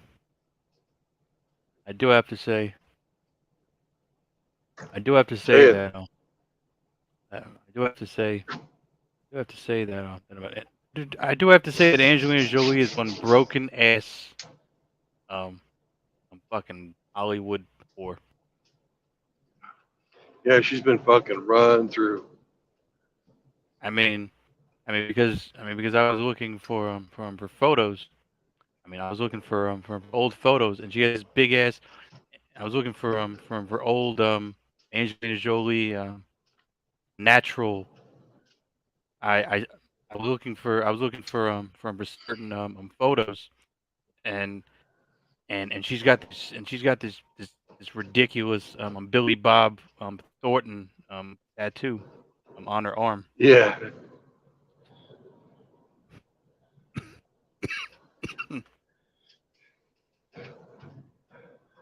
I do have to say. I do have to Say say it. that. I do have to say. I do have to say that. Dude, I do have to say that Angelina Jolie is one broken ass. Um, fucking Hollywood whore. Yeah, she's been fucking run through. Because I was looking for photos. I was looking for old photos, and she has big ass. I was looking for old Angelina Jolie natural. I I I was looking for certain photos, and she's got this ridiculous Billy Bob Thornton tattoo on her arm. Yeah.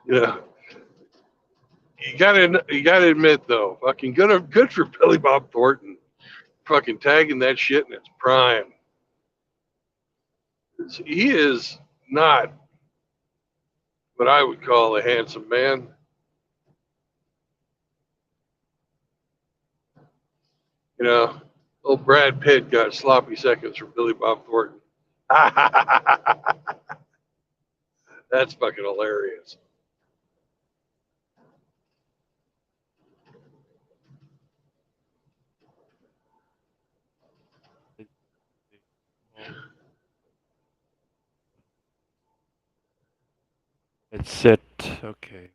Yeah. You gotta admit though, fucking good for Billy Bob Thornton. Fucking tagging that shit in its prime. He is not what I would call a handsome man. You know, old Brad Pitt got sloppy seconds from Billy Bob Thornton. That's fucking hilarious. It's set. Okay.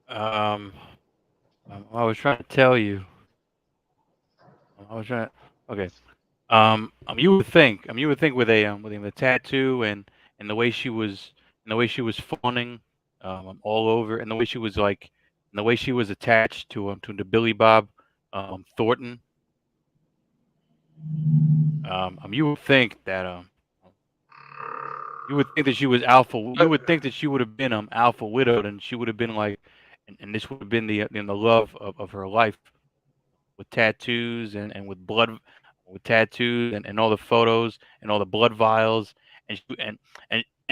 Um, I was trying to tell you. I was trying. Okay. You would think with a tattoo and the way she was, and the way she was fawning, all over, and the way she was like, and the way she was attached to the Billy Bob, Thornton. You would think that you would think that she was alpha. You would think that she would have been alpha widowed, and she would have been like, and this would have been the love of her life, with tattoos and with blood, with tattoos and all the photos and all the blood vials, and she-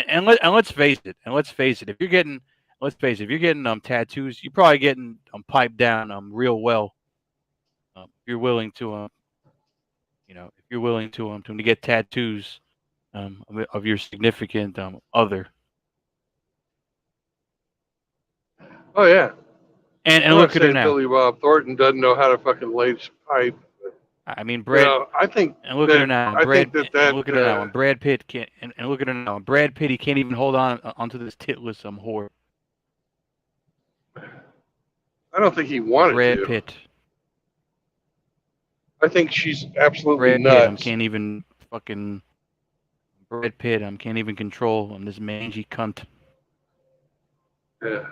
and let's face it, if you're getting, let's face it, if you're getting tattoos, you're probably getting piped down real well. If you're willing to if you're willing to get tattoos of your significant other. Oh yeah. And I'm not look at her saying now. Billy Bob Thornton doesn't know how to fucking lay some pipe. I mean, You Brad. know, I think And look at her that now. I think Brad. And look at her now. And Brad Pitt can't. And look at her now. Brad Pitt. He can't even hold on onto this titless whore. I don't think he wanted Brad to. Pitt. I think she's absolutely Brad Pitt. nuts. Can't even fucking. Brad Pitt. Can't even control this mangy cunt. Yeah.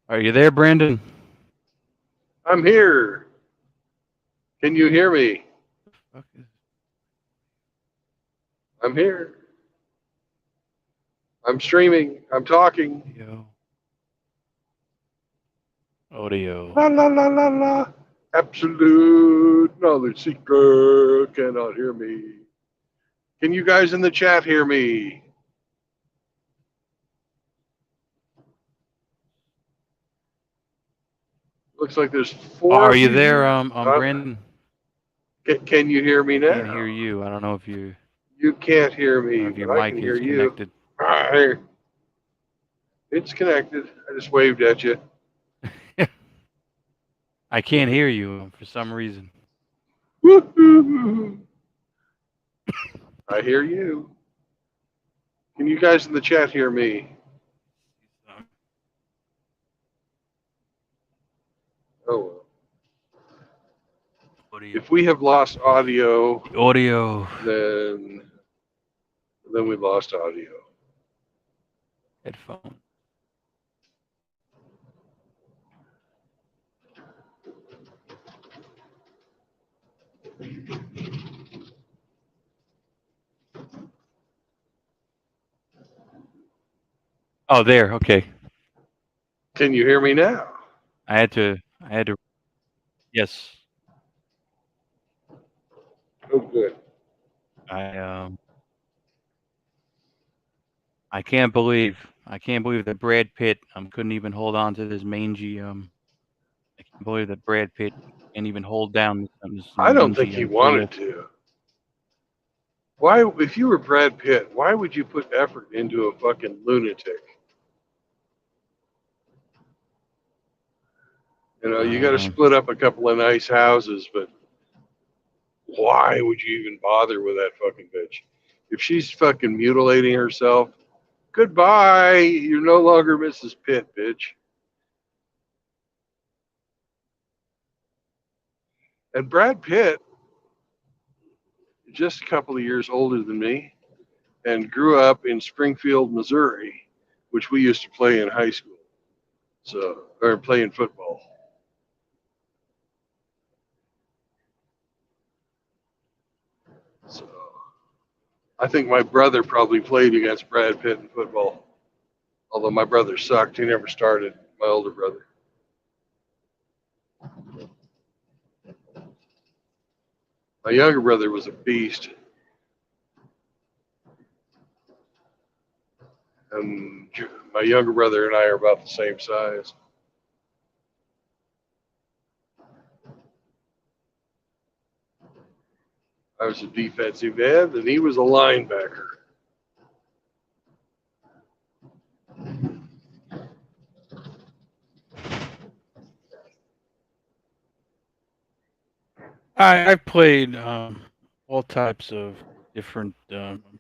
Are you there, Brandon? I'm here. Can you hear me? I'm here. I'm streaming. I'm talking. Audio. La la la la la. Absolute knowledge seeker cannot hear me. Can you guys in the chat hear me? Looks like there's four. Are of you there, here. Brandon? Can you hear me now? I can't hear you. I don't know if you. You can't hear me, If your but I mic can hear is you. connected. Right. It's connected. I just waved at you. I can't hear you for some reason. Woo-hoo. I hear you. Can you guys in the chat hear me? Oh well. If we have lost audio, then we lost audio. Headphone. Oh, there. Okay. Can you hear me now? I had to. Yes. Oh, good. I can't believe that Brad Pitt couldn't even hold on to this mangy I can't believe that Brad Pitt can't even hold down this I don't think mangy he wanted to. Why, if you were Brad Pitt, why would you put effort into a fucking lunatic? You know, you got to split up a couple of nice houses, but why would you even bother with that fucking bitch? If she's fucking mutilating herself, goodbye. You're no longer Mrs. Pitt, bitch. And Brad Pitt, just a couple of years older than me, and grew up in Springfield, Missouri, which we used to play in high school. So, or play in football. So, I think my brother probably played against Brad Pitt in football. Although my brother sucked. He never started, my older brother. My younger brother was a beast. And my younger brother and I are about the same size. I was a defensive end, and he was a linebacker. I've played all types of different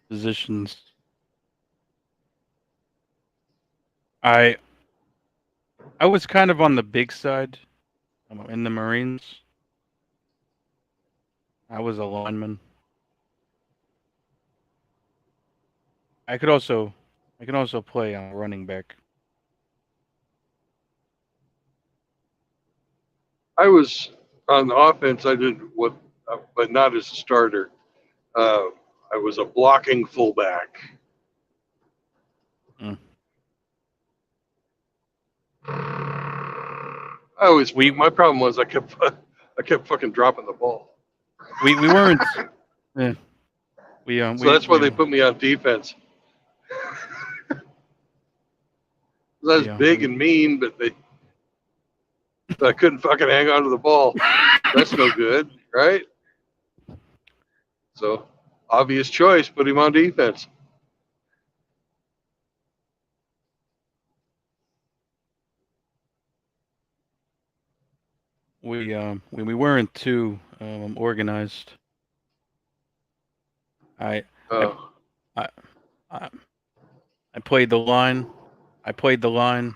positions. I was kind of on the big side in the Marines. I was a lineman. I could also play on running back. I was on the offense. I did what, but not as a starter. I was a blocking fullback. Mm. My problem was I kept fucking dropping the ball. We weren't. Yeah. So that's why they put me on defense. I was big and mean, but I couldn't fucking hang on to the ball. That's no good, right? So, obvious choice, put him on defense. We weren't too organized. I played the line. I played the line.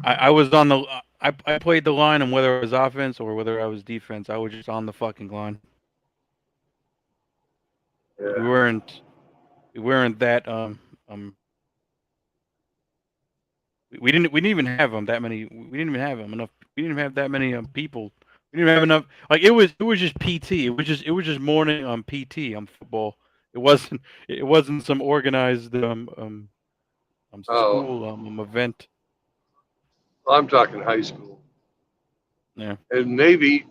I was on the. I played the line, and whether it was offense or whether I was defense, I was just on the fucking line. Yeah. We weren't that we didn't even have that many. We didn't even have enough. We didn't even have that many people. We didn't have enough. Like it was just PT. It was just morning PT on football. It wasn't some organized school event. I'm talking high school. Yeah. In Navy,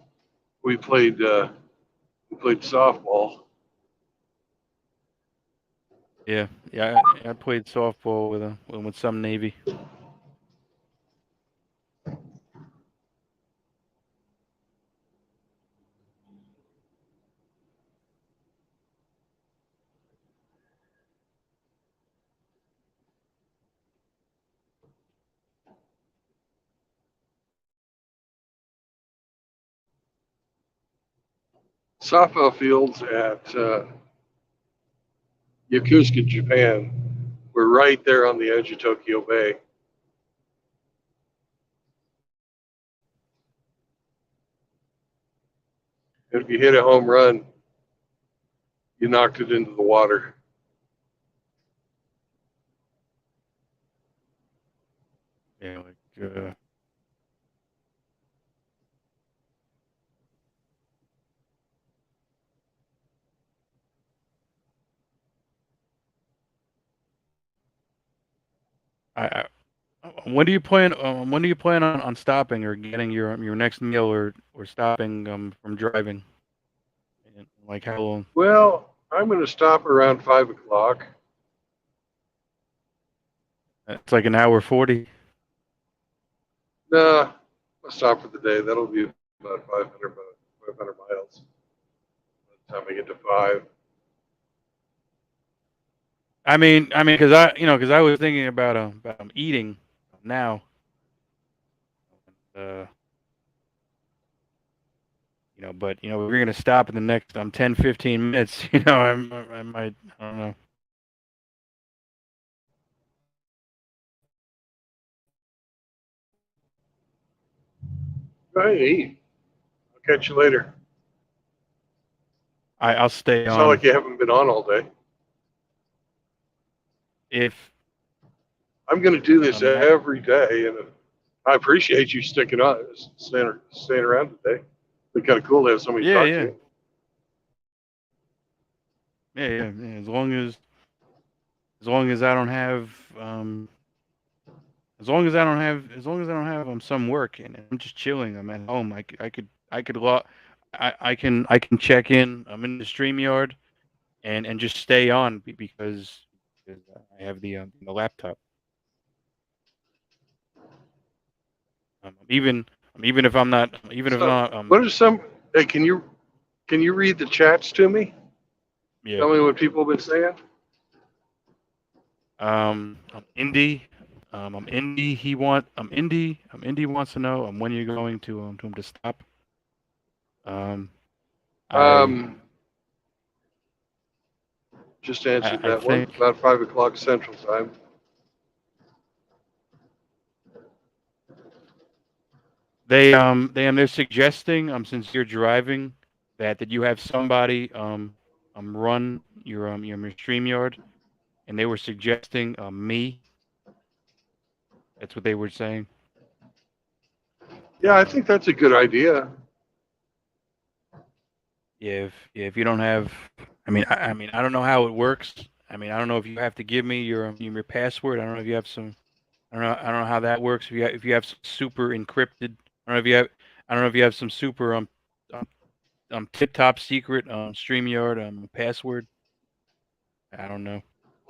we played softball. Yeah. I played softball with some Navy. Softball fields at Yokosuka, Japan, were right there on the edge of Tokyo Bay. If you hit a home run, you knocked it into the water. Yeah, like when do you plan? When do you plan on stopping or getting your next meal or stopping from driving? And, like how long? Well, I'm going to stop around 5 o'clock. It's like an hour 40. Nah, I'll stop for the day. That'll be about 500 miles by the time I get to 5. I mean, because I was thinking about eating now. But we're gonna stop in the next 10, 15 minutes. I might, I don't know. Go ahead and eat. I'll catch you later. I'll stay It's on. not like you haven't been on all day. If I'm going to do this every day, and I appreciate you sticking on, staying around today. It'd be kind of cool to have somebody talk to you. Yeah. As long as I don't have some work and I'm just chilling. I'm at home. I can check in. I'm in the StreamYard and just stay on because I have the laptop. Even if I'm not What are some? Hey, can you read the chats to me? Yeah. Tell me what people have been saying. I'm Indy. I'm Indy. I'm Indy. Indy wants to know when you're going to him to stop. I Just answered I that one. think About 5 o'clock Central Time. they're suggesting since you're driving that you have somebody run your StreamYard, and they were suggesting me. That's what they were saying. Yeah, I think that's a good idea. If you don't have, I mean I don't know how it works. I mean I don't know if you have to give me your password. I don't know if you have some. I don't know how that works. If you have some super encrypted. I don't know if you have some super tip top secret StreamYard password. I don't know.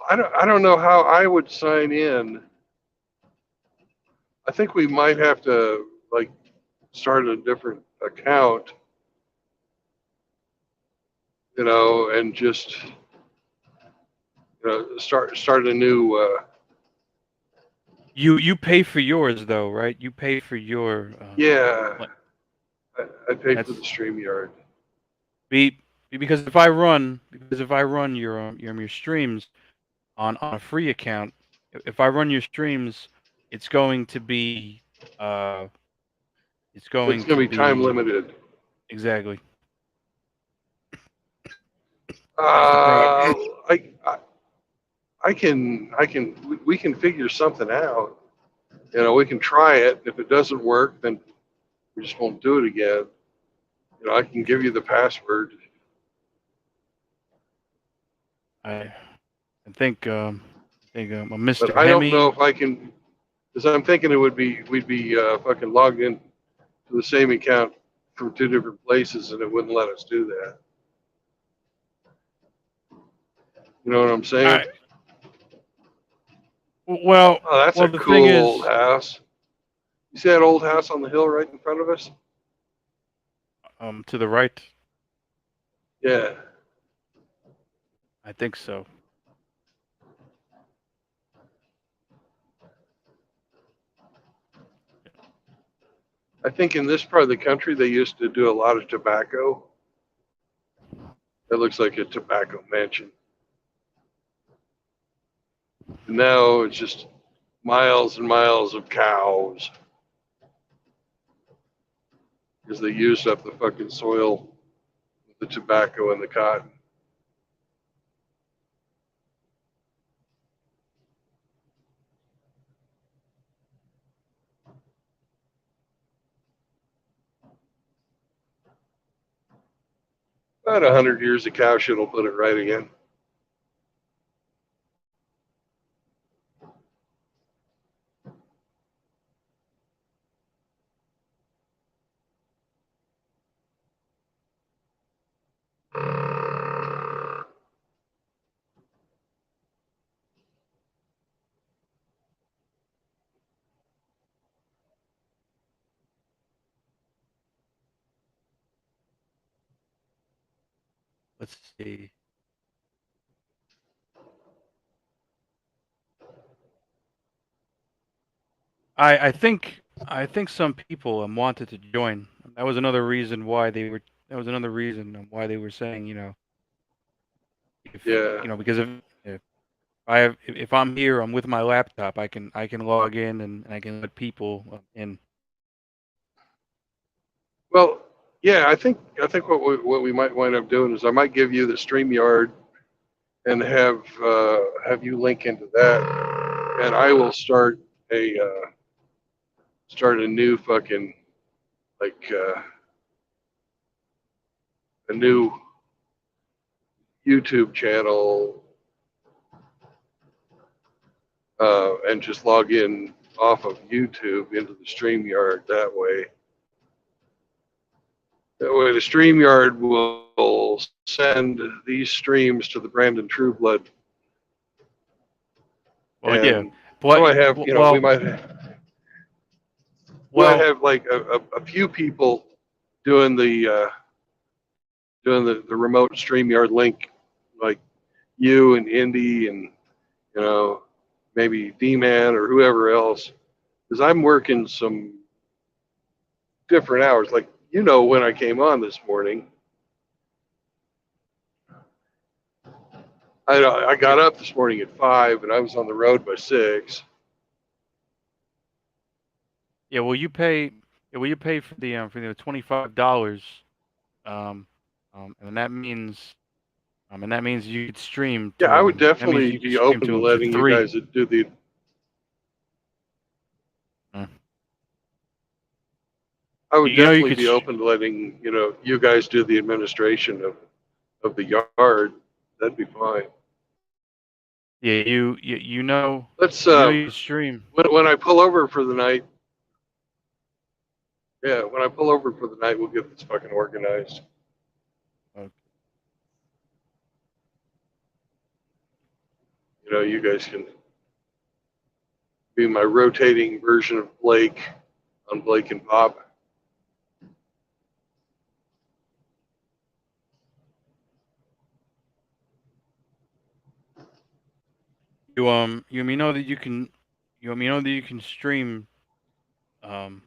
I don't know how I would sign in. I think we might have to like start a different account, and just start a new. You pay for yours though, right? You pay for your Yeah, like, I pay for that's the StreamYard. be because if I run your streams on a free account, if I run your streams, it's going to be uh it's It's going going to to be time be limited. exactly. That's the Uh, problem. I can we can figure something out. We can try it. If it doesn't work, then we just won't do it again. I can give you the password. I think But Mr. I don't know Hemi. if I can, because I'm thinking we'd be fucking logged in to the same account from two different places, and it wouldn't let us do that. You know what I'm saying? I well Oh, that's a the thing cool old is house. You see that old house on the hill right in front of us? to the right. Yeah. I think so. I think in this part of the country they used to do a lot of tobacco. That looks like a tobacco mansion. And now it's just miles and miles of cows because they used up the fucking soil with the tobacco and the cotton. About 100 years, the cow shit will put it right again. Let's see. I think some people wanted to join. That was another reason why they were. That was another reason why they were saying, if Yeah. because if I'm here, I'm with my laptop. I can log in and I can let people in. Well, yeah, I think what we might wind up doing is I might give you the StreamYard and have you link into that, and I will start a new fucking like a new YouTube channel, and just log in off of YouTube into the StreamYard that way. That way, the StreamYard will send these streams to the Brandon Trueblood. Well, yeah, And I but might have, we might have like a few people doing the remote StreamYard link like you and Indy and, you know, maybe D-Man or whoever else, because I'm working some different hours. Like, you know, when I came on this morning, I got up this morning at 5 and I was on the road by 6. Yeah, will you pay? Yeah, will you pay for the $25? Um, and that means you could stream Yeah, to I would that means definitely you could be stream open to to them to letting you 3. guys do the. I would You know, you definitely could. be open to letting, you know, you guys do the administration of the yard. That'd be fine. Yeah, you know. Let's You know you could stream. when I pull over for the night. Yeah, when I pull over for the night, we'll get this fucking organized. Okay. You know, you guys can be my rotating version of Blake on Blake and Bob. You know that you can. You know that you can stream um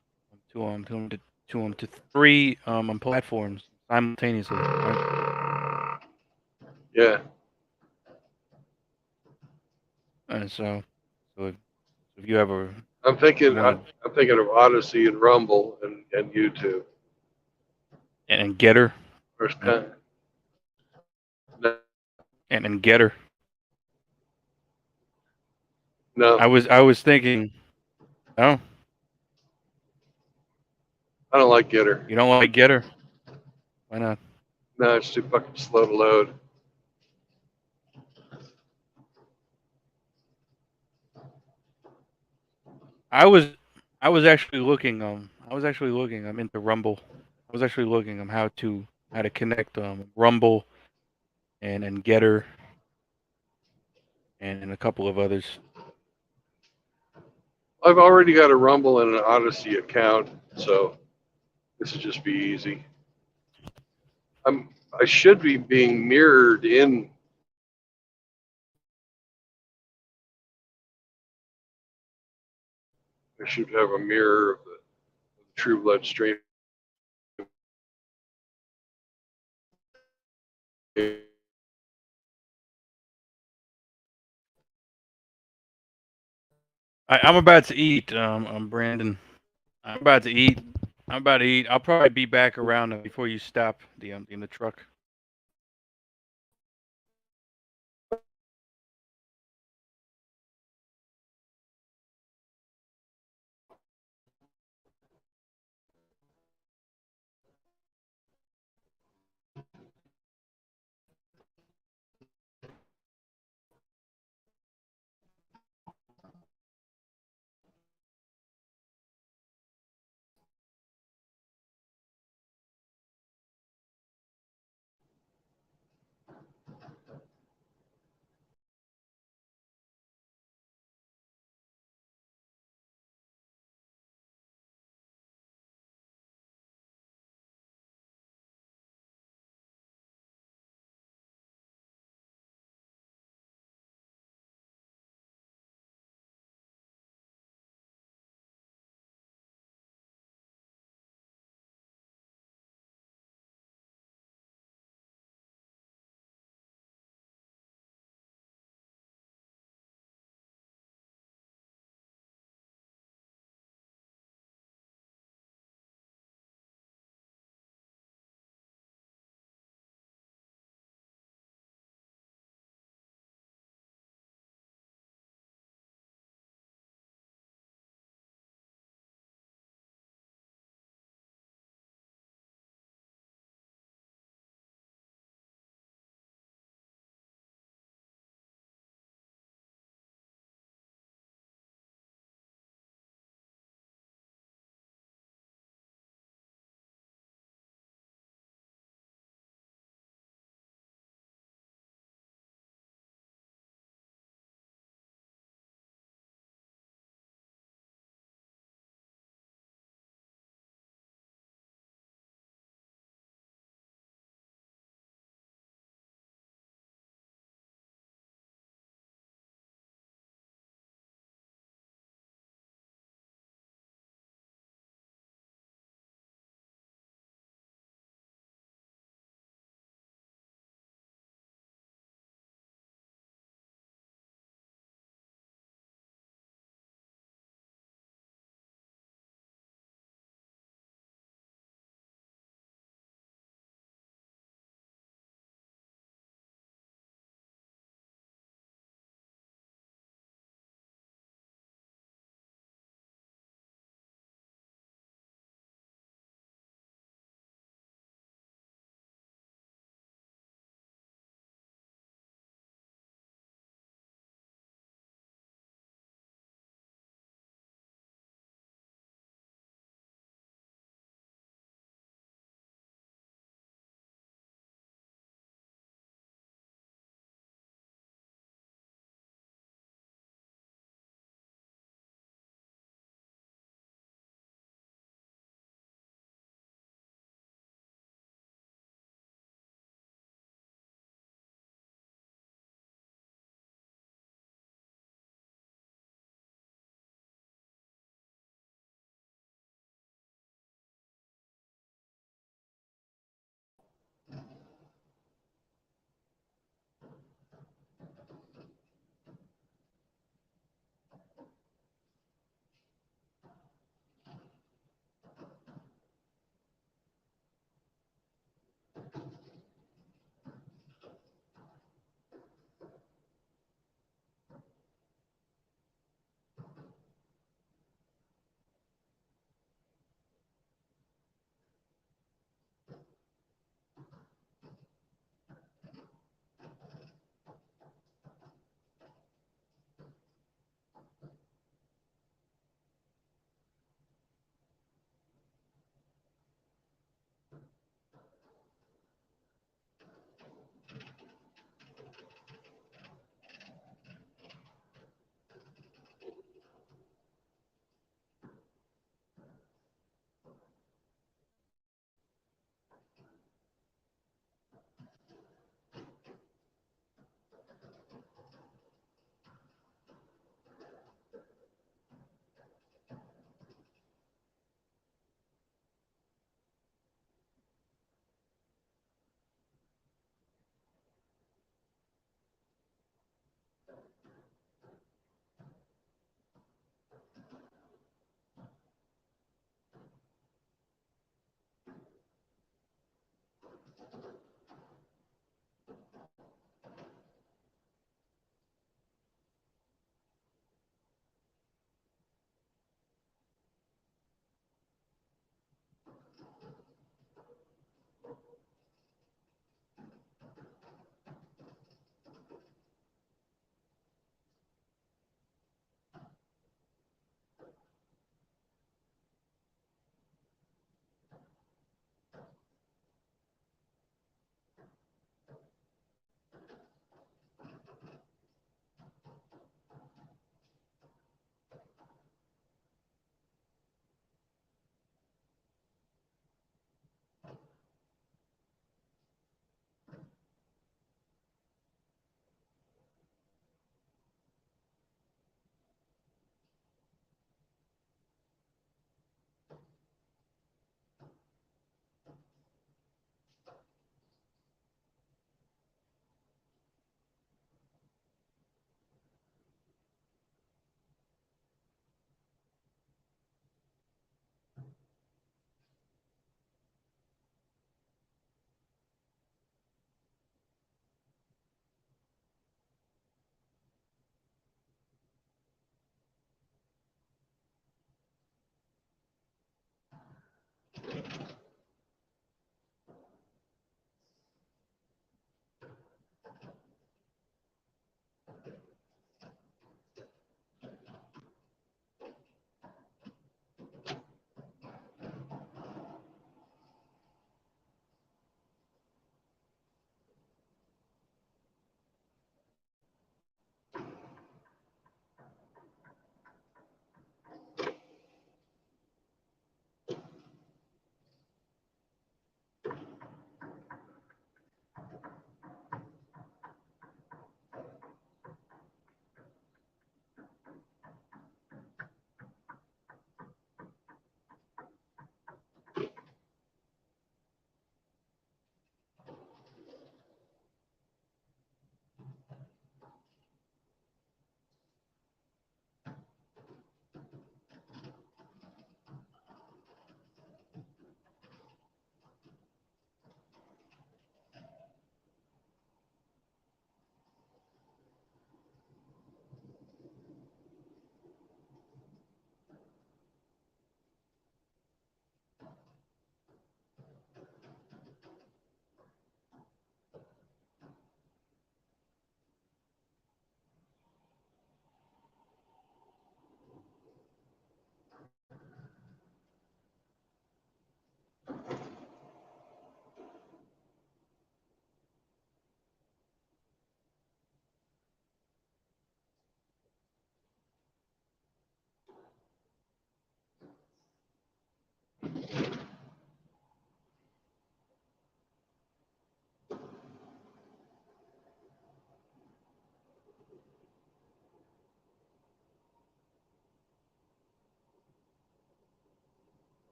to 3 on platforms simultaneously, right? Yeah, And so if you ever I'm thinking want I'm thinking of Odyssey and Rumble and YouTube. and Getter First yeah, time. No, and Getter. no, I was thinking, oh, I don't like Getter. you don't like Getter? Why not? No, it's too fucking slow to load. I was I was actually looking I'm into Rumble. I was actually looking how to connect Rumble and Getter and a couple of others. I've already got a Rumble and an Odyssey account, so this would just be easy. I should be being mirrored in. I should have a mirror of the True Blood stream. I'm about to eat. I'm Brandon. I'm about to eat. I'll probably be back around before you stop in the truck.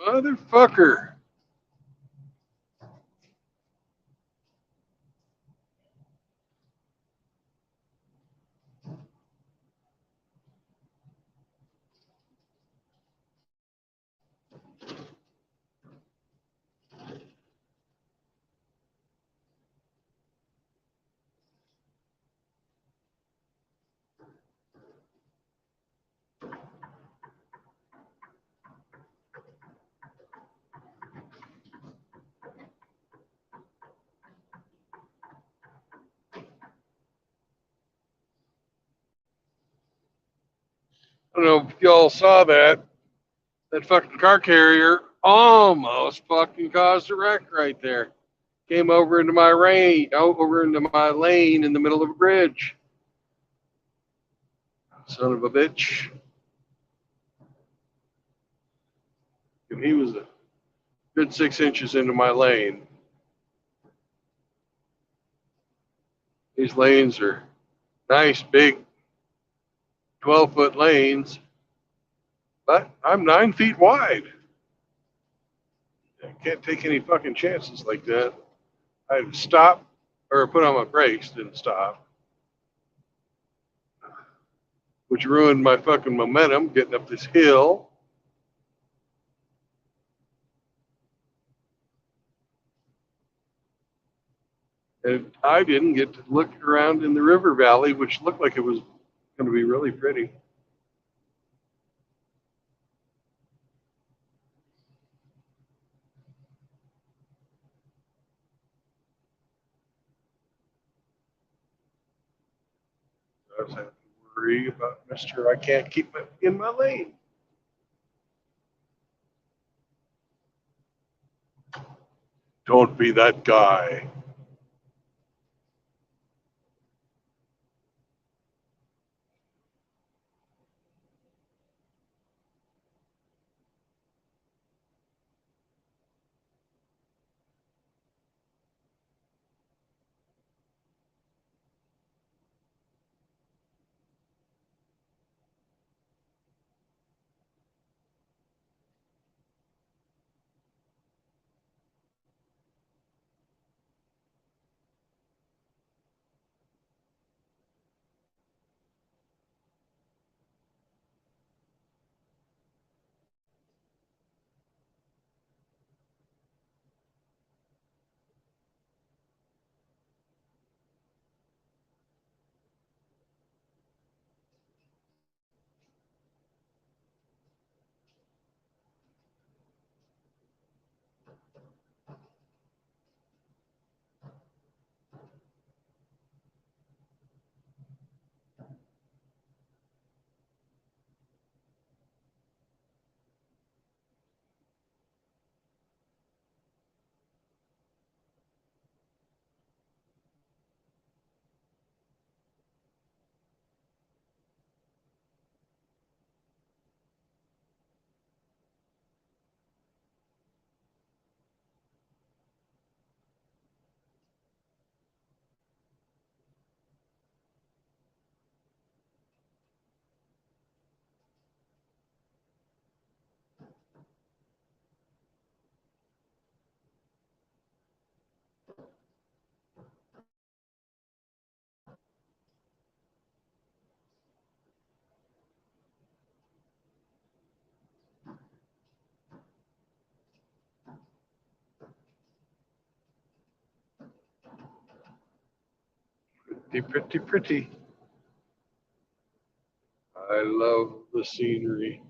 Motherfucker. I don't know if y'all saw that. That fucking car carrier almost fucking caused a wreck right there. Came over into my over into my lane in the middle of a bridge. Son of a bitch. And he was a good 6 inches into my lane. These lanes are nice, big, 12-foot lanes, but I'm 9 feet wide. I can't take any fucking chances like that. I had to stop or put on my brakes, didn't stop, which ruined my fucking momentum getting up this hill. And I didn't get to look around in the river valley, which looked like it was going to be really pretty. I was having to worry about Mr. I can't keep it in my lane. Don't be that guy. Pretty, pretty, pretty. I love the scenery.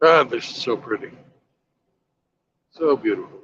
Ah, this is so pretty. So beautiful.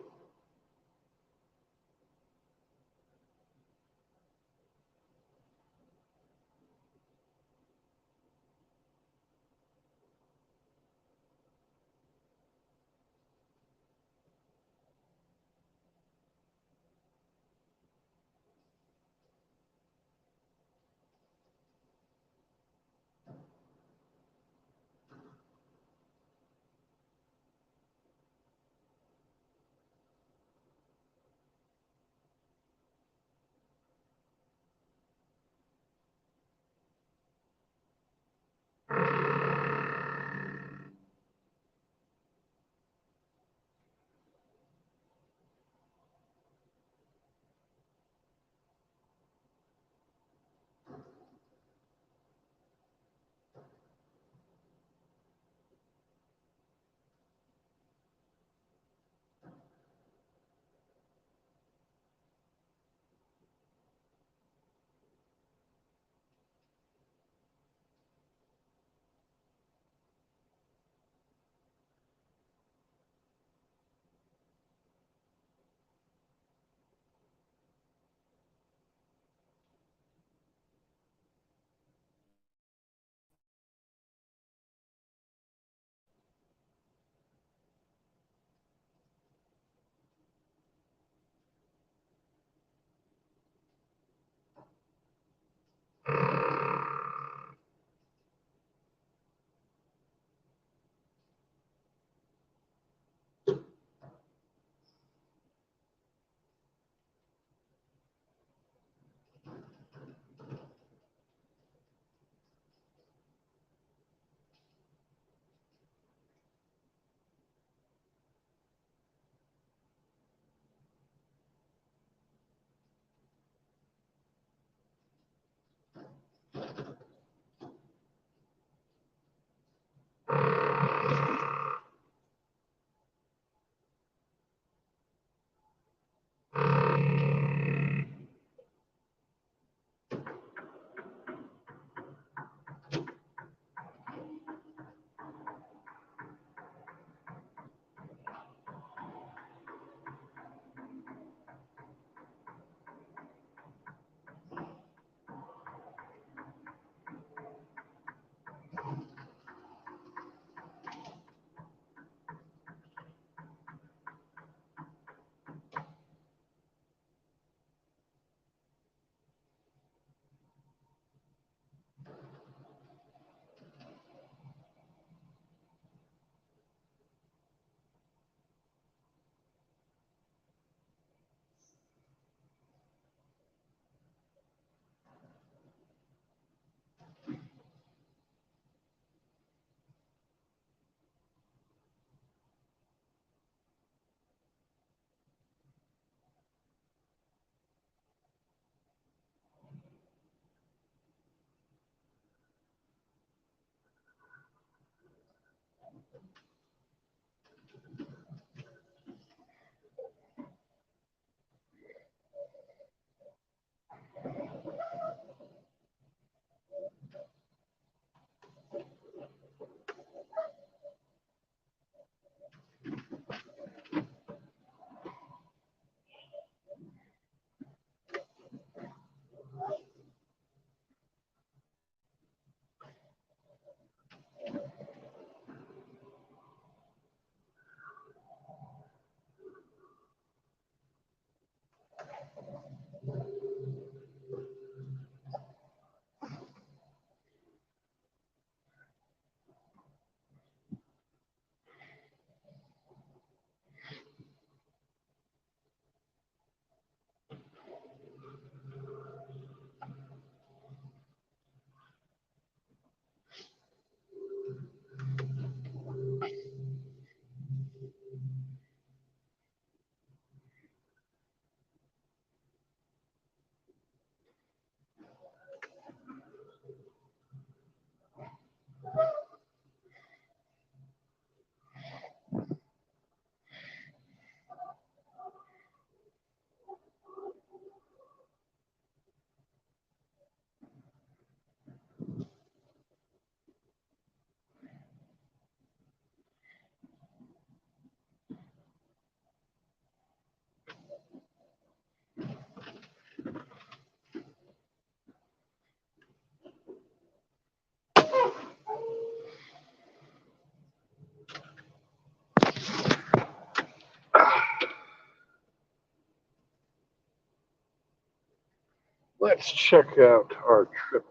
Let's check out our trip.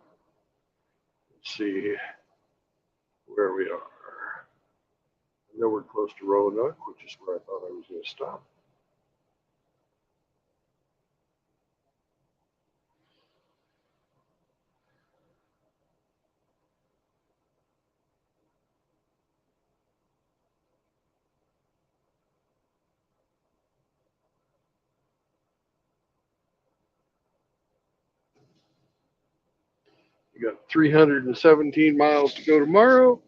Let's see where we are. I know we're close to Roanoke, which is where I thought I was going to stop. We got 317 miles to go tomorrow.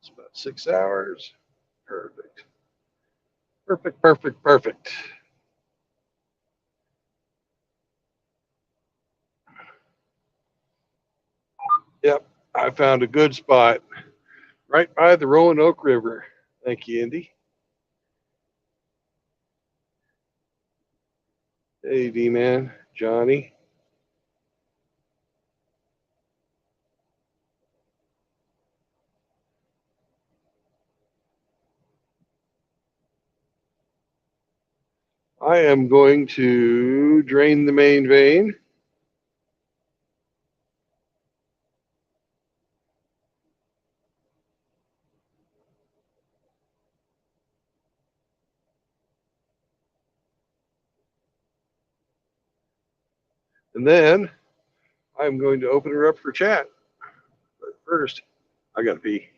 It's about 6 hours. Perfect. Perfect, perfect, perfect. Yep, I found a good spot right by the Roanoke River. Thank you, Indy. Hey, D-Man, Johnny. I am going to drain the main vein. And then I'm going to open her up for chat. But first, I got to pee.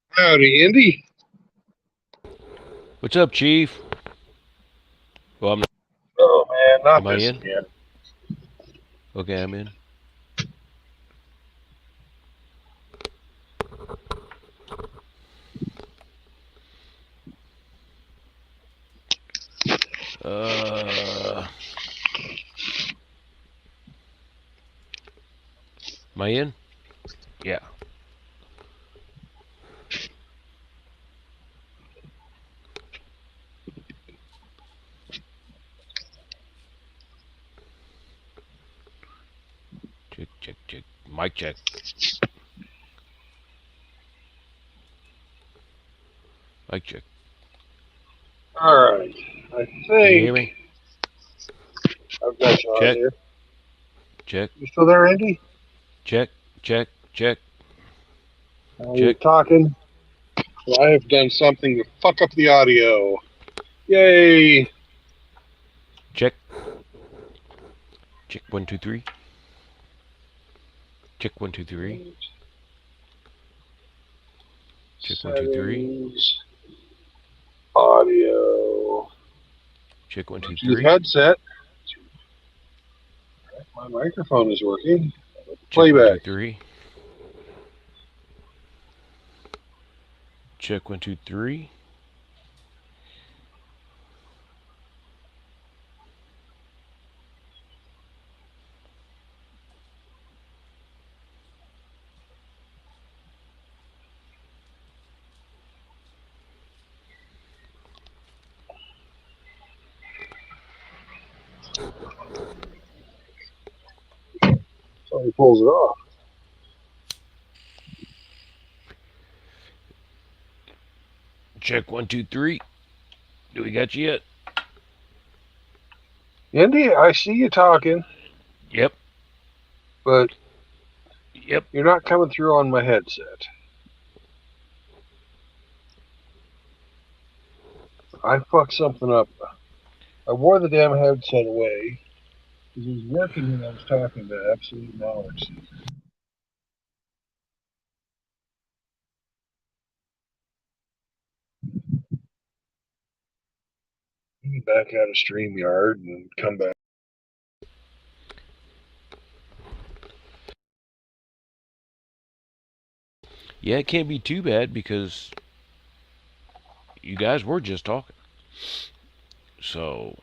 Howdy, Indy. What's up, Chief? Well, I'm not. Oh man, not Am I this in? again. Okay, I'm in. Am I in? Yeah. Check, check, check. Mic check. Mic check. All right, I Can you hear think me? I've got you on Check. here. Check. You still there, Indy? Check. Check. Check. You're Check. talking. Well, I have done something to fuck up the audio. Yay! Check. Check 1 2 3. Check 1 2 3. Check 1 2 3. Settings, audio, Check 1 2 Bluetooth 3. headset. My microphone is working. Check 1 2 Playback. 3. Check 1 2 3. So he pulls it off. Check 1 2 3. Do we got you yet? Indy, I see you talking, Yep. but Yep. you're not coming through on my headset. I fucked something up. I wore the damn headset away because it was working when I was talking to absolute knowledge. Back out of StreamYard and come back. Yeah, it can't be too bad because you guys were just talking. So,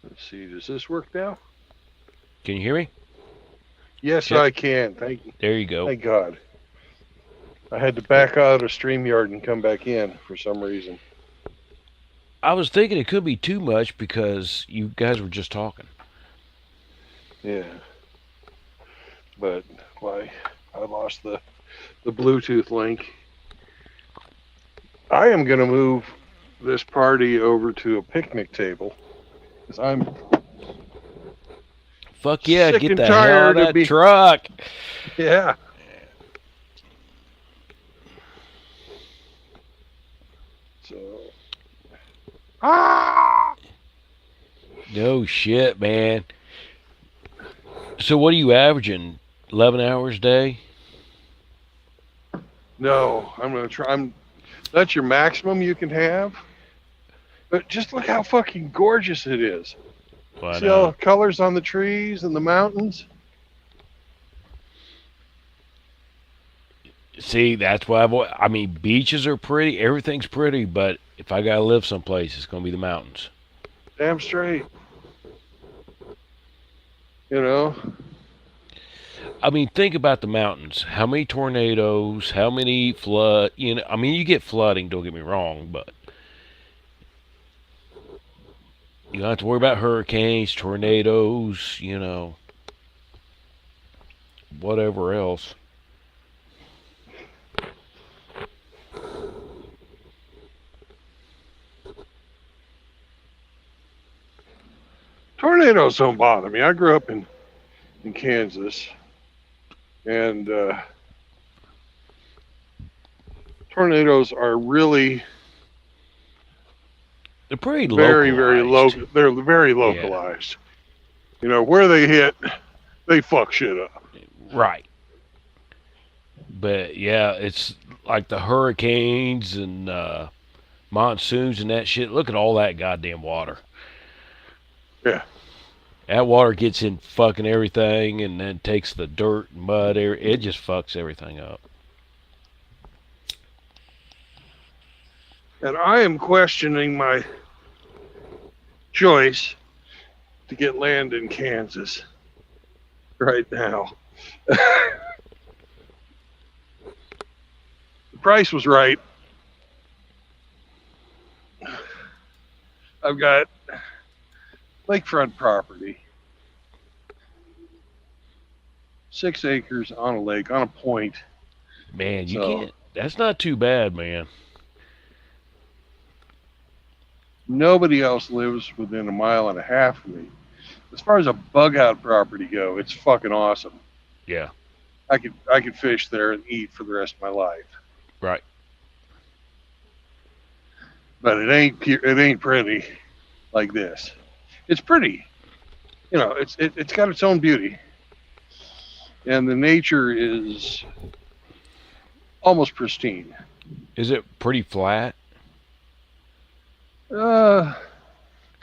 Let's see, does this work now? can you hear me? Yes, Check. I can. Thank you. There you go. Thank God. I had to back out of StreamYard and come back in for some reason. I was thinking it could be too much because you guys were just talking. Yeah. But why? I lost the Bluetooth link. I am going to move this party over to a picnic table because I'm Fuck yeah, sick get and the hell out tired of of that being. truck. Yeah. So. Ah! No shit, man. So what are you averaging? 11 hours a day? No, I'm going to try. That's your maximum you can have. But just look how fucking gorgeous it is. But, See all the colors on the trees and the mountains? see, that's why I mean, beaches are pretty, everything's pretty, but if I gotta live someplace, it's gonna be the mountains. Damn straight. You know? I mean, think about the mountains. How many tornadoes? How many flood? You know, I mean, you get flooding. Don't get me wrong, but you don't have to worry about hurricanes, tornadoes. You know, whatever else. Tornadoes don't bother me. I grew up in Kansas, and tornadoes are really They're pretty very localized. local. They're very Yeah. localized. You know, where they hit, they fuck shit up. Right. But yeah, it's like the hurricanes and monsoons and that shit. Look at all that goddamn water. Yeah. That water gets in fucking everything and then takes the dirt and mud. It just fucks everything up. And I am questioning my choice to get land in Kansas right now. The price was right. I've got lakefront property, 6 acres on a lake, on a point. Man, you So- can't. That's not too bad, man. Nobody else lives within a mile and a half of me. As far as a bug out property go, it's fucking awesome. Yeah. I could fish there and eat for the rest of my life. Right. But it ain't pretty like this. It's pretty. You know, it's got its own beauty. And the nature is almost pristine. Is it pretty flat? Compared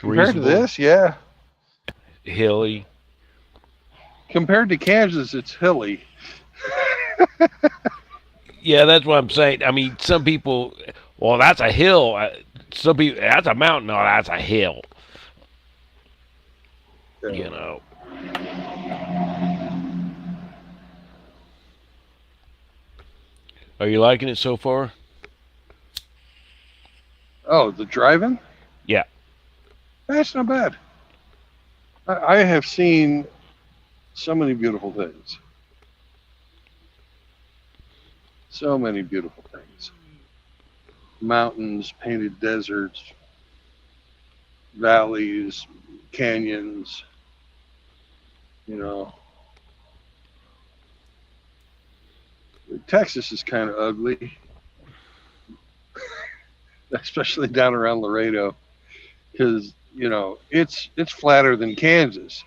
Reasonable? to this, yeah. Hilly? Compared to Kansas, it's hilly. Yeah, that's what I'm saying. I mean, some people, well, that's a hill. Some people, that's a mountain. No, that's a hill. Yeah. You know. Are you liking it so far? Oh, the driving? Yeah. That's not bad. I have seen so many beautiful things. So many beautiful things. Mountains, painted deserts, valleys, canyons, you know. Texas is kind of ugly, especially down around Laredo, because, you know, it's flatter than Kansas.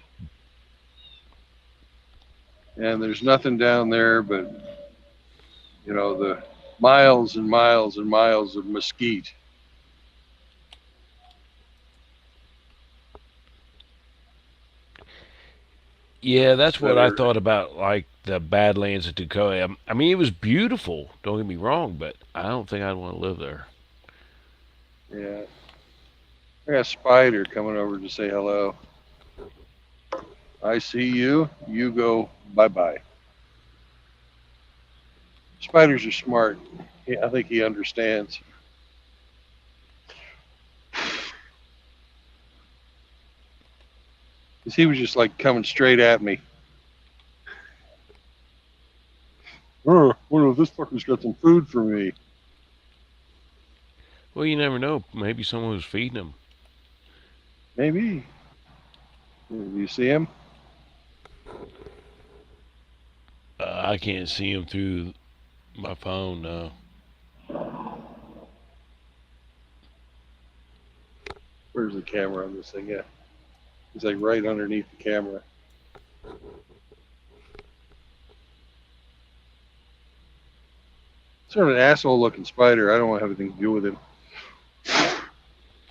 And there's nothing down there but, you know, the miles and miles and miles of mesquite. Yeah, that's what I Better. thought about, like the Badlands of Dakota. I mean, it was beautiful. Don't get me wrong, but I don't think I'd want to live there. Yeah. I got a spider coming over to say hello. I see you. You go bye-bye. Spiders are smart. I think he understands. Because he was just like coming straight at me. Oh, wonder if this fucker's got some food for me. Well, you never know. Maybe someone was feeding them. Maybe. You see him? I can't see them through my phone now. Where's the camera on this thing? Yeah. He's like right underneath the camera. Sort of an asshole looking spider. I don't want to have anything to do with him.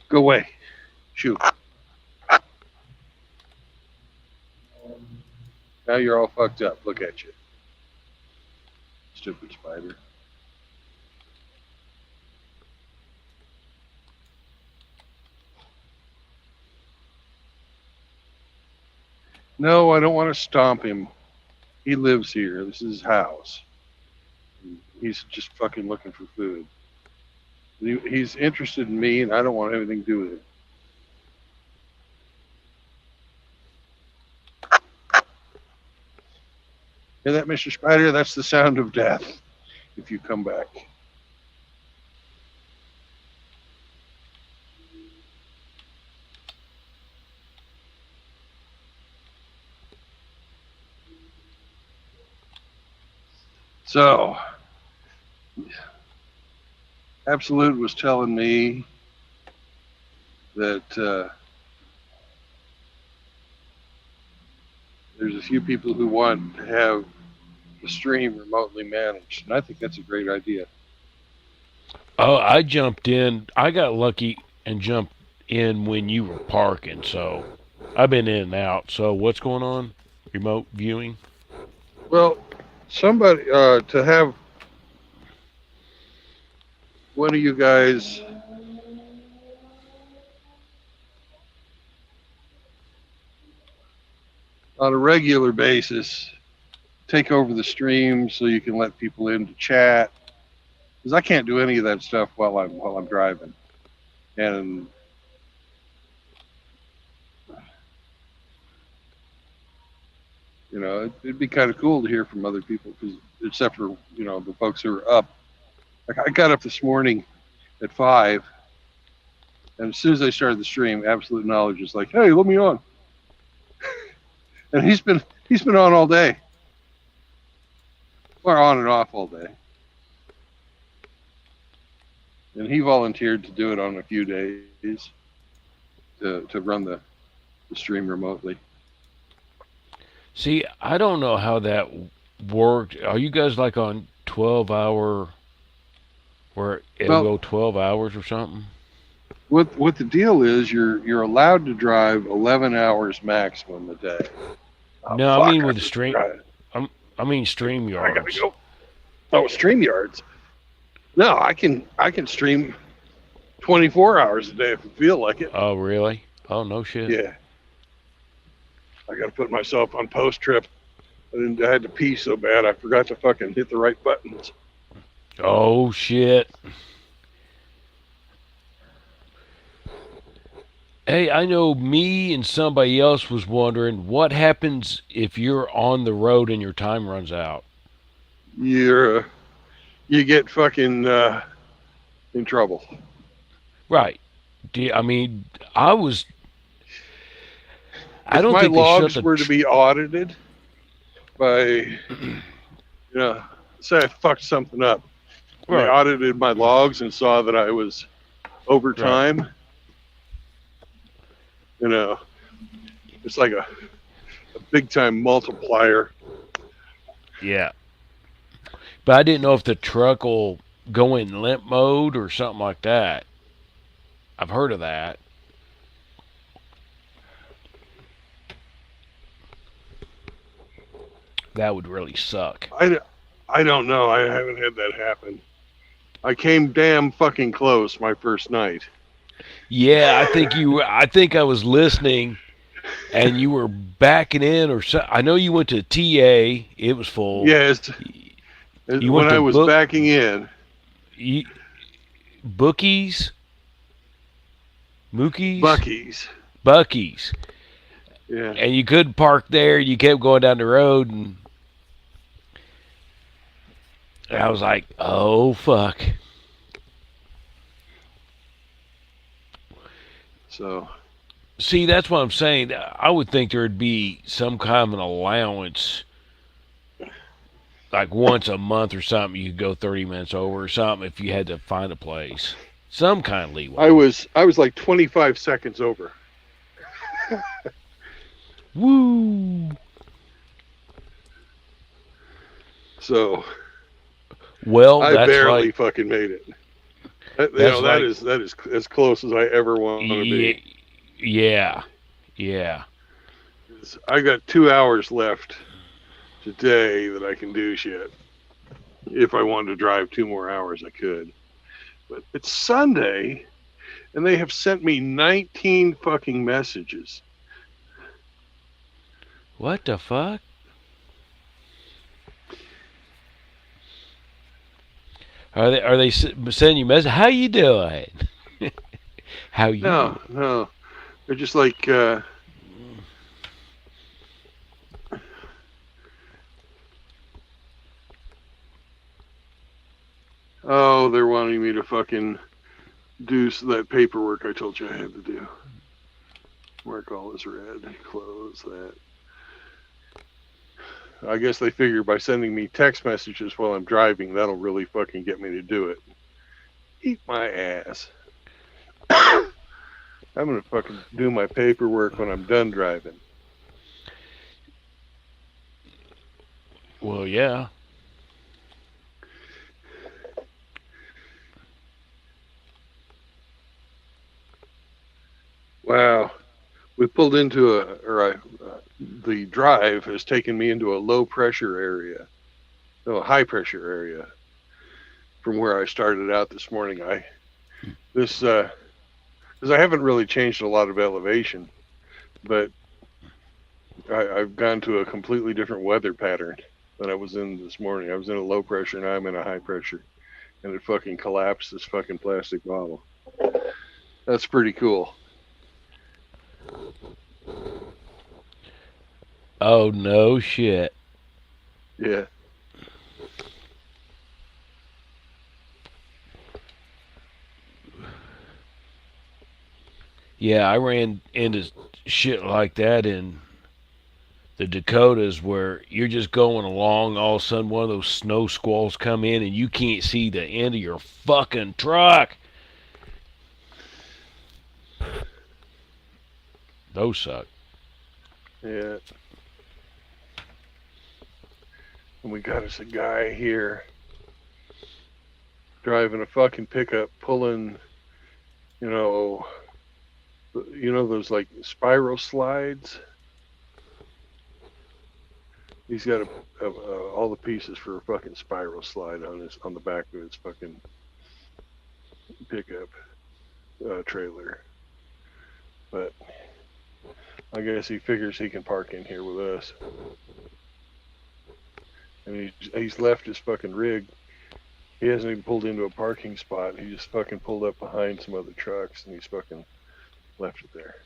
Go away. Shoot. Now you're all fucked up. Look at you. Stupid spider. No, I don't want to stomp him. He lives here. This is his house. He's just fucking looking for food. He's interested in me, and I don't want anything to do with it. Hear that, Mr. Spider? That's the sound of death if you come back. So, Absolute was telling me that there's a few people who want to have the stream remotely managed, and I think that's a great idea. Oh, I jumped in. I got lucky and jumped in when you were parking, so I've been in and out. So what's going on? Remote viewing? Well, somebody to have one of you guys on a regular basis take over the stream so you can let people in to chat, because I can't do any of that stuff while I'm driving, and you know it'd be kind of cool to hear from other people, because except for the folks who are up. Like I got up this morning at 5, and as soon as I started the stream, Absolute Knowledge is like, "Hey, let me on," and he's been on all day, or on and off all day. And he volunteered to do it on a few days to run the stream remotely. See, I don't know how that worked. Are you guys like on 12-hour, where it'll go 12 hours or something? What the deal is, you're allowed to drive 11 hours maximum a day. No, I mean with the stream. I mean StreamYards. I gotta go. Oh, StreamYards. No, I can stream 24 hours a day if I feel like it. Oh, really? Oh, no shit. Yeah. I got to put myself on post trip. I had to pee so bad I forgot to fucking hit the right buttons. Oh, shit. Hey, I know me and somebody else was wondering what happens if you're on the road and your time runs out. You get fucking in trouble. Right. I mean, I don't if my think logs were to be audited by, say I fucked something up. Right. They audited my logs and saw that I was overtime. Right. It's like a big time multiplier. Yeah. But I didn't know if the truck will go in limp mode or something like that. I've heard of that. That would really suck. I don't know. I haven't had that happen. I came damn fucking close my first night. Yeah, I think I was listening, and you were backing in, or so. I know you went to TA. It was full. Yes. When I was backing in. Bookies? Mookies? Bucky's. Yeah. And you couldn't park there. You kept going down the road, and I was like, oh, fuck. So, see, that's what I'm saying. I would think there would be some kind of an allowance, like once a month or something. You could go 30 minutes over or something if you had to find a place. Some kind of leeway. I was like 25 seconds over. Woo! So, well, I barely fucking made it. That is as close as I ever want to be. Yeah. I got 2 hours left today that I can do shit. If I wanted to drive 2 more hours, I could. But it's Sunday, and they have sent me 19 fucking messages. What the fuck? Are they sending you messages? How you doing? How you? No. They're just like, they're wanting me to fucking do that paperwork I told you I had to do. Mark all as red. Close that. I guess they figure by sending me text messages while I'm driving, that'll really fucking get me to do it. Eat my ass. I'm gonna fucking do my paperwork when I'm done driving. Well, yeah. Wow. We pulled into the drive has taken me into a low pressure area, no, a high pressure area from where I started out this morning. Because I haven't really changed a lot of elevation, but I've gone to a completely different weather pattern than I was in this morning. I was in a low pressure, now I'm in a high pressure, and it fucking collapsed this fucking plastic bottle. That's pretty cool. Oh, no shit. Yeah. Yeah, I ran into shit like that in the Dakotas where you're just going along, all of a sudden one of those snow squalls come in and you can't see the end of your fucking truck. Those suck. Yeah. And we got us a guy here driving a fucking pickup, pulling, you know those like spiral slides. He's got all the pieces for a fucking spiral slide on the back of his fucking pickup trailer. But I guess he figures he can park in here with us. And he's left his fucking rig. He hasn't even pulled into a parking spot. He just fucking pulled up behind some other trucks and he's fucking left it there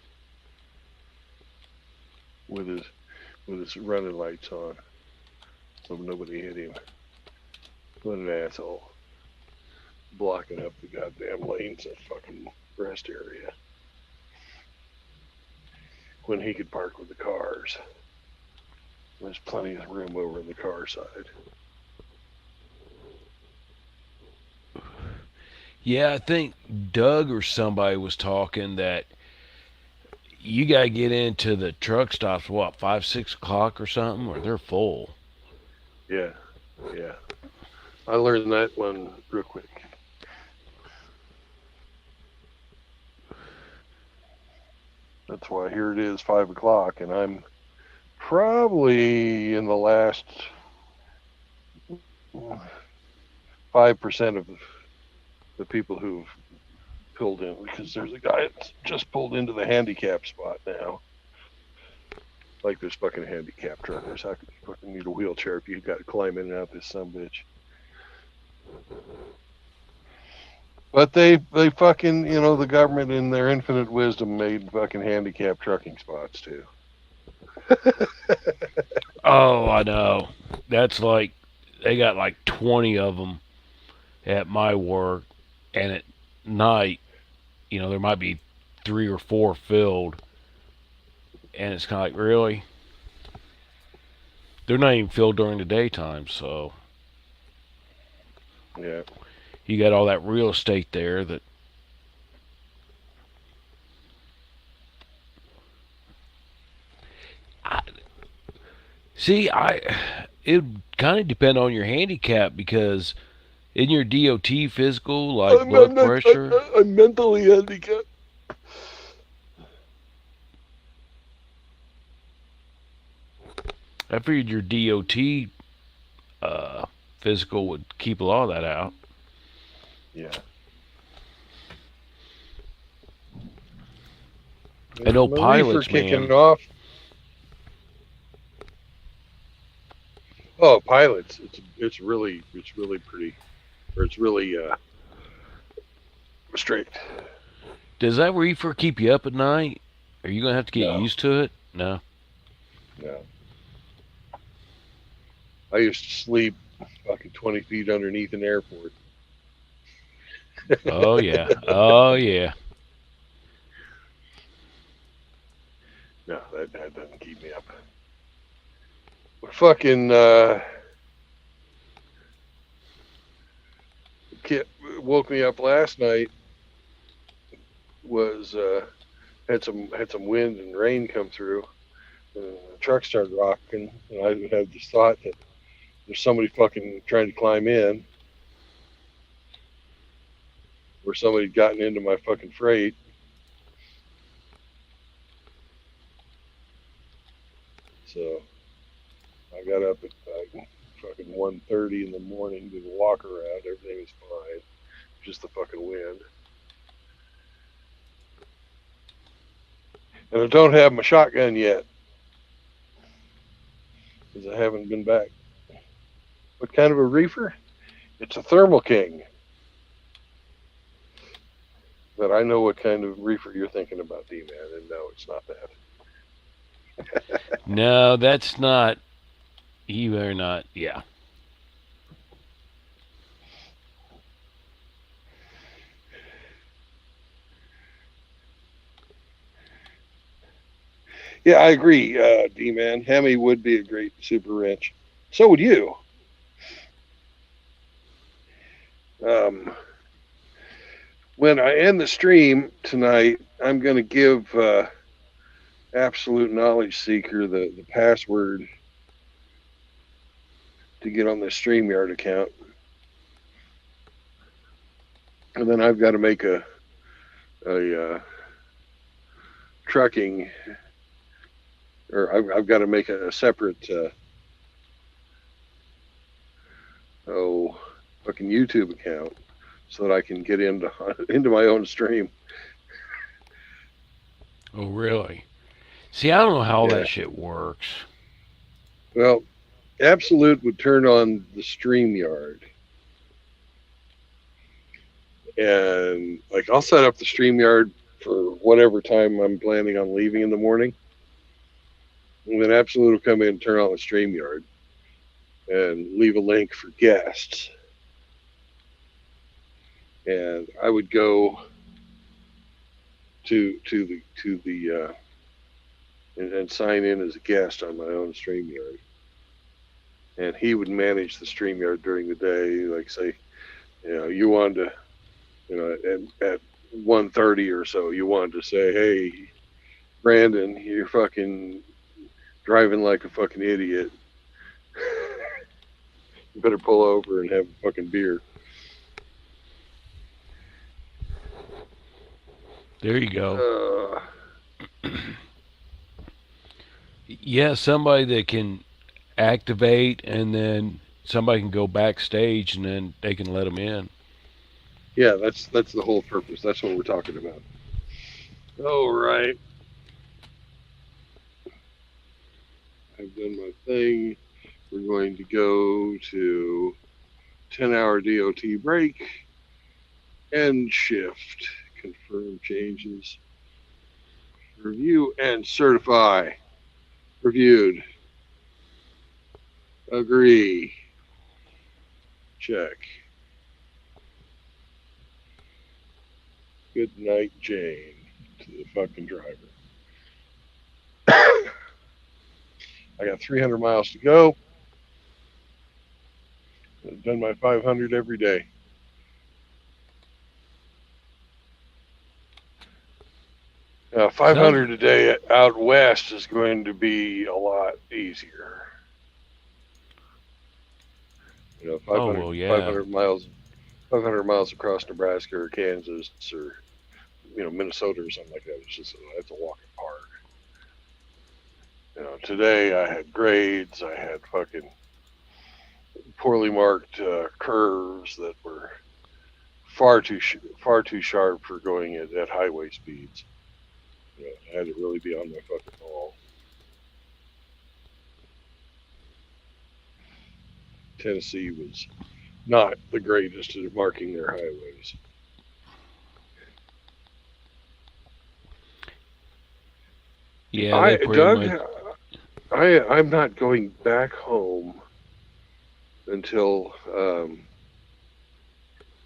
with his running lights on, so nobody hit him. What an asshole! Blocking up the goddamn lanes of fucking rest area when he could park with the cars. There's plenty of room over in the car side. Yeah, I think Doug or somebody was talking that you got to get into the truck stops, what, 5, 6 o'clock or something, or they're full. Yeah. I learned that one real quick. That's why here it is, 5 o'clock, and I'm probably in the last 5% of the people who've pulled in, because there's a guy that's just pulled into the handicap spot now. Like there's fucking handicap truckers. How could you fucking need a wheelchair if you've got to climb in and out this sumbitch? But they fucking, the government in their infinite wisdom made fucking handicap trucking spots too. Oh, I know. That's like, they got like 20 of them at my work, and at night, there might be 3 or 4 filled, and it's kind of like, really? They're not even filled during the daytime, so. Yeah. You got all that real estate there that. It kind of depend on your handicap, because in your DOT physical, like blood pressure. I'm mentally handicapped. I figured your DOT physical would keep a lot of that out. Yeah. I know pilots, kicking man. off. Oh, pilots! It's really pretty, or it's really straight. Does that reefer keep you up at night? Are you gonna have to get used to it? No. No. I used to sleep fucking 20 feet underneath an airport. Oh yeah. Oh yeah. No, that doesn't keep me up. fucking kid woke me up last night was had some wind and rain come through. And the truck started rocking, and I had this thought that there's somebody fucking trying to climb in, or somebody had gotten into my fucking freight. So I got up at fucking 1:30 in the morning, did a walk around. Everything was fine, just the fucking wind. And I don't have my shotgun yet, because I haven't been back. What kind of a reefer? It's a Thermal King. But I know what kind of reefer you're thinking about, D-Man, and no, it's not that. No, that's not. You better not. Yeah. Yeah, I agree, D-Man. Hemi would be a great super wrench. So would you. When I end the stream tonight, I'm going to give Absolute Knowledge Seeker the password to get on the StreamYard account. And then I've got to make a trucking, or I've got to make a separate fucking YouTube account so that I can get into my own stream. Oh, really? See, I don't know how Yeah. that shit works. Well, Absolute would turn on the StreamYard. And like I'll set up the StreamYard for whatever time I'm planning on leaving in the morning. And then Absolute will come in and turn on the StreamYard and leave a link for guests. And I would go to the and sign in as a guest on my own StreamYard. And he would manage the StreamYard during the day, like say, you wanted to, at 1:30 or so, you wanted to say, hey, Brandon, you're fucking driving like a fucking idiot. You better pull over and have a fucking beer. There you go. Yeah, somebody that can activate, and then somebody can go backstage, and then they can let them in. Yeah, that's the whole purpose. That's what we're talking about. All right. I've done my thing. We're going to go to 10-hour DOT break. End shift. Confirm changes. Review and certify. Reviewed. Agree. Check. Good night, Jane, to the fucking driver. I got 300 miles to go. I've done my 500 every day. Now, 500 a day out west is going to be a lot easier. 500 miles 500 miles across Nebraska or Kansas or Minnesota or something like that. It's a walk in the park. Today I had grades. I had fucking poorly marked curves that were far too sharp for going at highway speeds. I had to really be on my fucking ball. Tennessee was not the greatest at marking their highways. Yeah, Doug, I'm not going back home until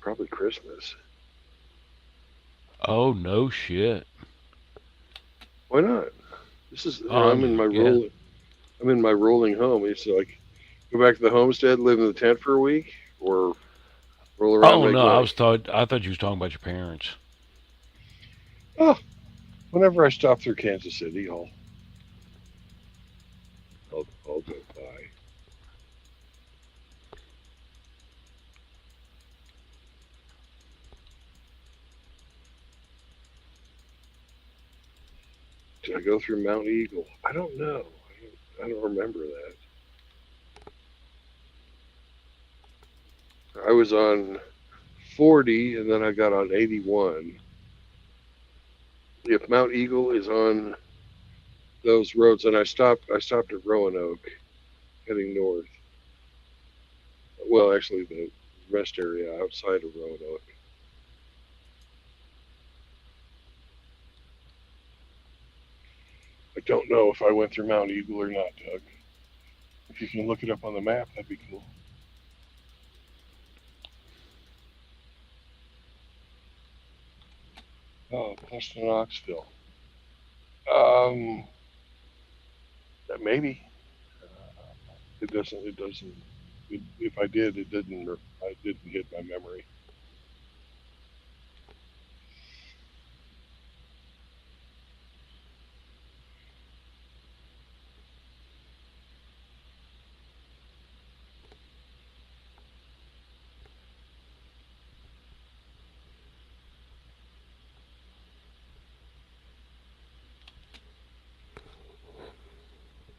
probably Christmas. Oh, no shit. Why not? This is I'm in my I'm in my rolling home. It's like go back to the homestead, live in the tent for a week, or roll around, Oh make no, money. I thought you was talking about your parents. Oh, whenever I stop through Kansas City, I'll go by. Did I go through Mount Eagle? I don't know. I don't remember that. I was on 40 and then I got on 81. If Mount Eagle is on those roads, and I stopped at Roanoke, heading north. Well, actually, the rest area outside of Roanoke. I don't know if I went through Mount Eagle or not, Doug. If you can look it up on the map, that'd be cool. Oh, Preston Knoxville. Maybe. It doesn't. It doesn't. If I did, it didn't. Or I didn't hit my memory.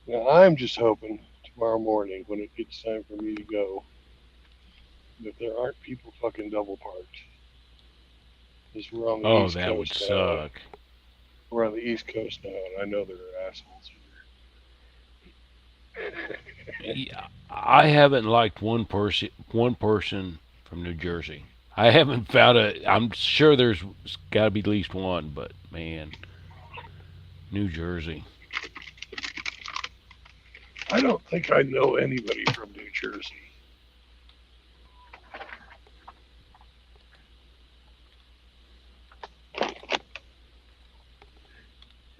Now I'm just hoping tomorrow morning when it gets time for me to go that there aren't people fucking double parked. Because we're on the Oh, East that would Coast now. suck. We're on the East Coast now, and I know there are assholes here. Yeah, I haven't liked one person from New Jersey. I haven't found a. I'm sure there's got to be at least one, but man, New Jersey. I don't think I know anybody from New Jersey.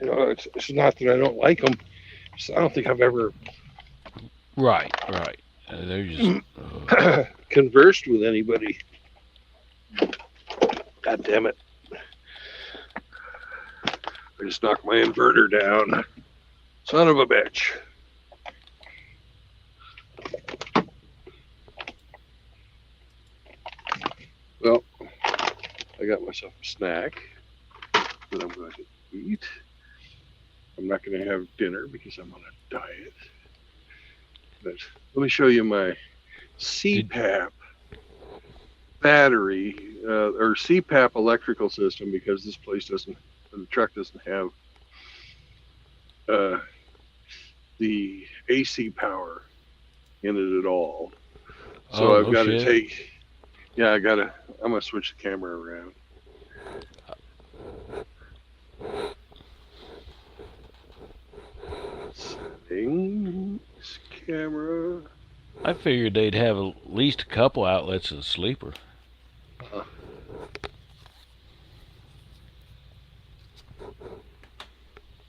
You know, it's not that I don't like them. I don't think I've ever Right. They're just. conversed with anybody. God damn it. I just knocked my inverter down. Son of a bitch. Well, I got myself a snack that I'm going to eat. I'm not going to have dinner because I'm on a diet. But let me show you my CPAP battery or CPAP electrical system because this place doesn't, the truck doesn't have the AC power in it at all. So Oh, I've no got to shit. take, yeah, I'm going to switch the camera around. Settings, camera. I figured they'd have at least a couple outlets in the sleeper.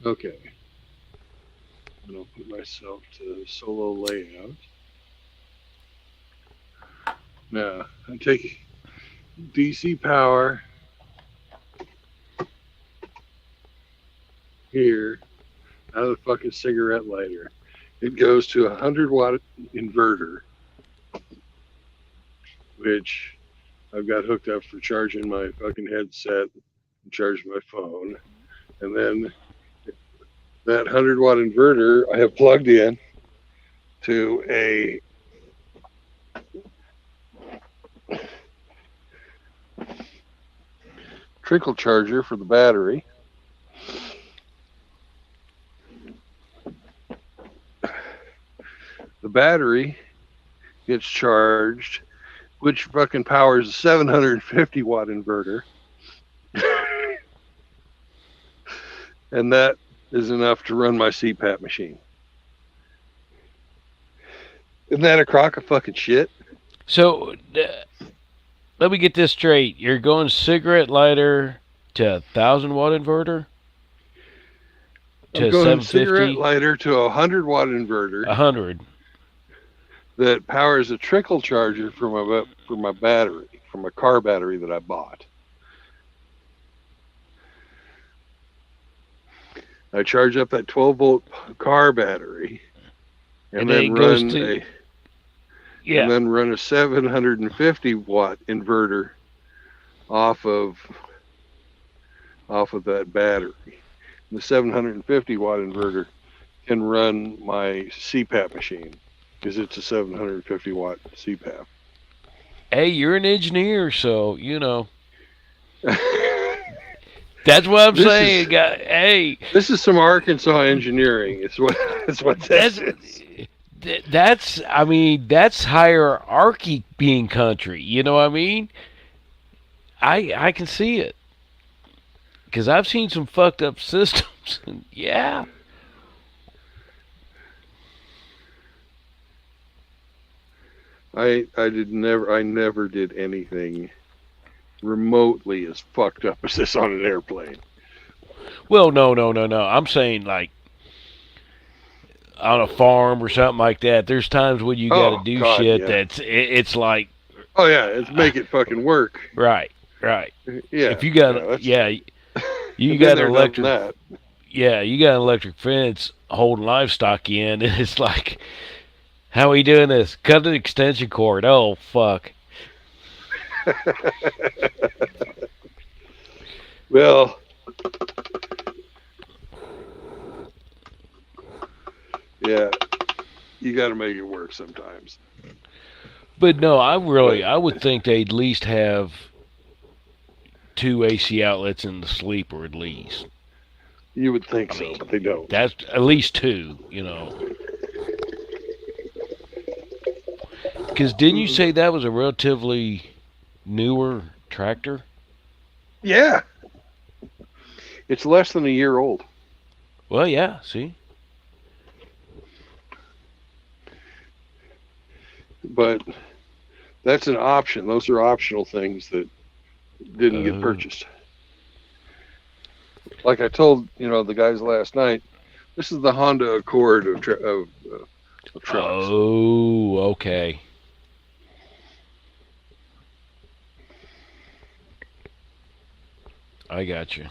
Okay. I'm going to put myself to solo layout. Now, I take DC power here out of the fucking cigarette lighter. It goes to a 100-watt inverter, which I've got hooked up for charging my fucking headset and charging my phone. And then that 100-watt inverter I have plugged in to a trickle charger for the battery. The battery gets charged, which fucking powers a 750-watt inverter. And that is enough to run my CPAP machine. Isn't that a crock of fucking shit? So, let me get this straight. You're going cigarette lighter to 1,000-watt inverter? I'm going cigarette lighter to a 100-watt inverter 100. that powers a trickle charger for my battery, from a car battery that I bought. I charge up that 12-volt car battery, and then run a 750-watt inverter off of that battery. The 750-watt inverter can run my CPAP machine because it's a 750-watt CPAP. Hey, you're an engineer, so you know. That's what I'm saying. Hey, this is some Arkansas engineering. It's what that is. That's I mean, that's hierarchy being country. You know what I mean? I can see it because I've seen some fucked up systems. And yeah. I never did anything remotely as fucked up as this on an airplane. Well, no. I'm saying like on a farm or something like that. There's times when you got to do shit that's it's like. Oh yeah, it's make it fucking work. Right. Yeah. If you got you got an electric. Yeah, you got an electric fence holding livestock in, and it's like, how are we doing this? Cut an extension cord. Oh fuck. Well, yeah, you got to make it work sometimes. But no, I would think they'd at least have 2 AC outlets in the sleeper at least. You would think so, but they don't. That's at least 2, you know. Because didn't you say that was a relatively newer tractor? Yeah. It's less than a year old. Well, yeah, see? But that's an option. Those are optional things that didn't get purchased. Like I told, the guys last night, this is the Honda Accord of trucks. Oh, okay. I got you.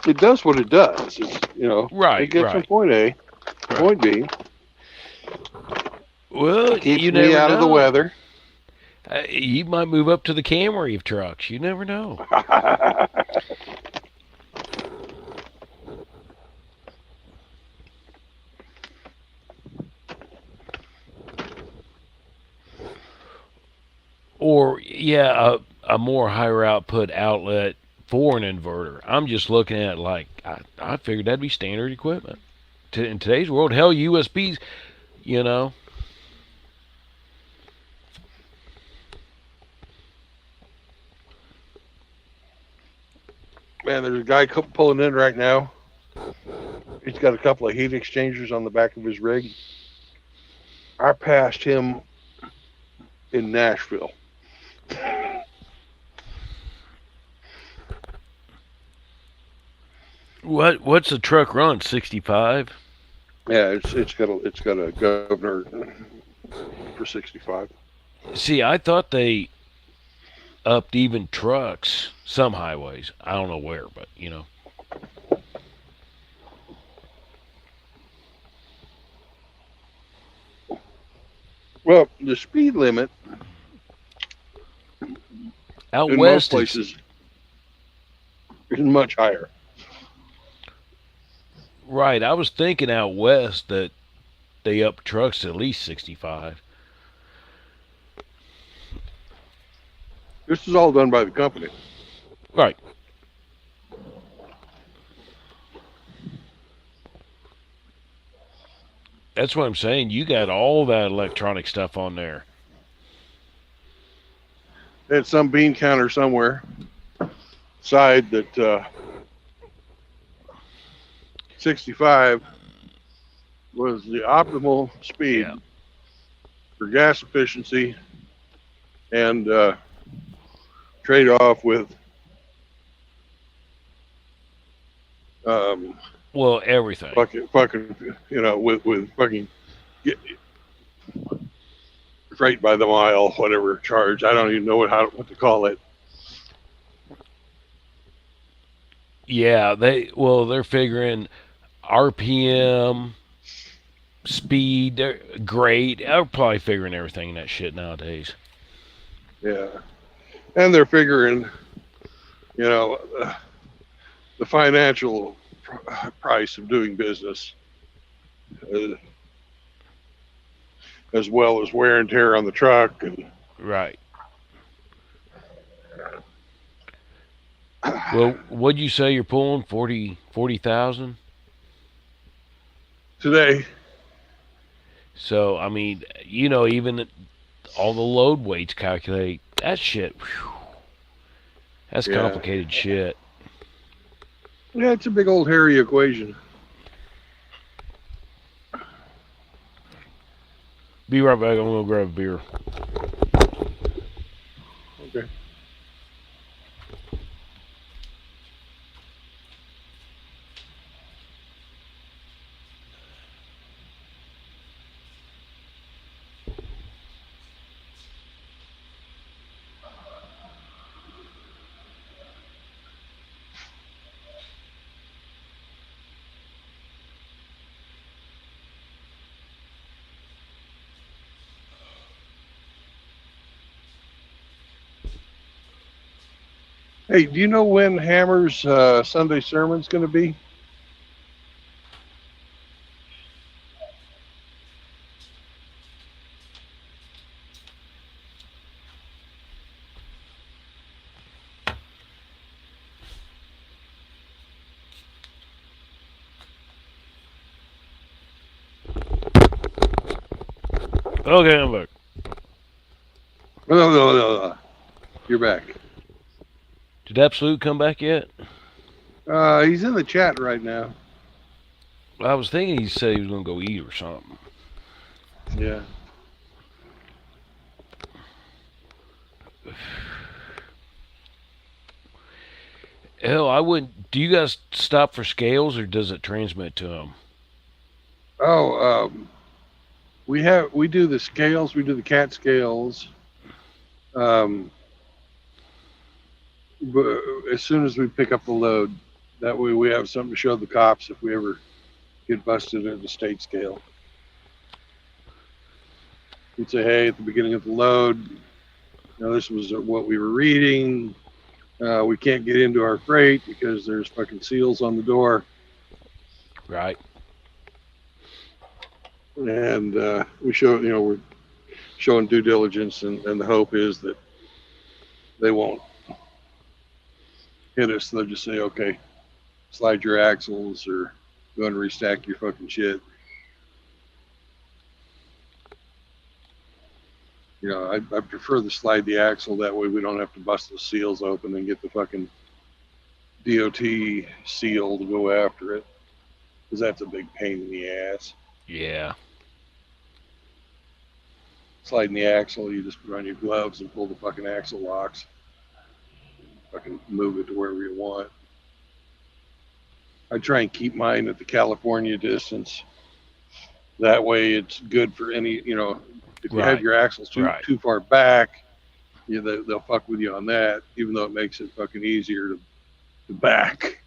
It does what it does. It's, right. It gets from point A to point B. Well, keeps you me never out know. of the weather. You might move up to the Camry of trucks. You never know. Or, yeah, a more higher output outlet for an inverter. I'm just looking at it like, I figured that'd be standard equipment. In today's world, hell, USBs, Man, there's a guy pulling in right now. He's got a couple of heat exchangers on the back of his rig. I passed him in Nashville. What's the truck run? 65? Yeah, it's got a governor for 65. See, I thought they upped even trucks, some highways. I don't know where, but Well, the speed limit out in west most places is much higher. Right, I was thinking out west that they up trucks to at least 65. This is all done by the company. Right. That's what I'm saying. You got all that electronic stuff on there. There's some bean counter somewhere side that 65 was the optimal speed for gas efficiency and trade off with Well, everything. fucking, with fucking freight by the mile, whatever charge. I don't even know what to call it. Yeah, they're figuring RPM, speed, they're great. They're probably figuring everything in that shit nowadays. Yeah, and they're figuring, the financial price of doing business, as well as wear and tear on the truck. And Right. Well, what'd you say you're pulling? 40,000? today, So, I mean, even all the load weights calculate that shit. Whew, that's Yeah. complicated shit. yeah, it's a big old hairy equation. Be right back. I'm gonna grab a beer. Okay. Hey, do you know when Hammer's Sunday sermon's going to be? Okay, I'm back. No. You're back. Did Absolute come back yet? He's in the chat right now. I was thinking he said he was gonna go eat or something. Yeah. Hell, I wouldn't. Do you guys stop for scales or does it transmit to them? Oh, we do the scales. We do the cat scales. But as soon as we pick up the load, that way we have something to show the cops if we ever get busted at the state scale. We'd say, hey, at the beginning of the load, this was what we were reading. We can't get into our freight because there's fucking seals on the door. Right. And we show, we're showing due diligence, and the hope is that they won't hit us. They'll just say, okay, slide your axles or go and restack your fucking shit. I prefer to slide the axle. That way we don't have to bust the seals open and get the fucking DOT seal to go after it, because that's a big pain in the ass. Yeah. Sliding the axle, you just put on your gloves and pull the fucking axle locks. Fucking move it to wherever you want. I try and keep mine at the California distance. That way it's good for any, if you have your axles too far back, they'll fuck with you on that, even though it makes it fucking easier to back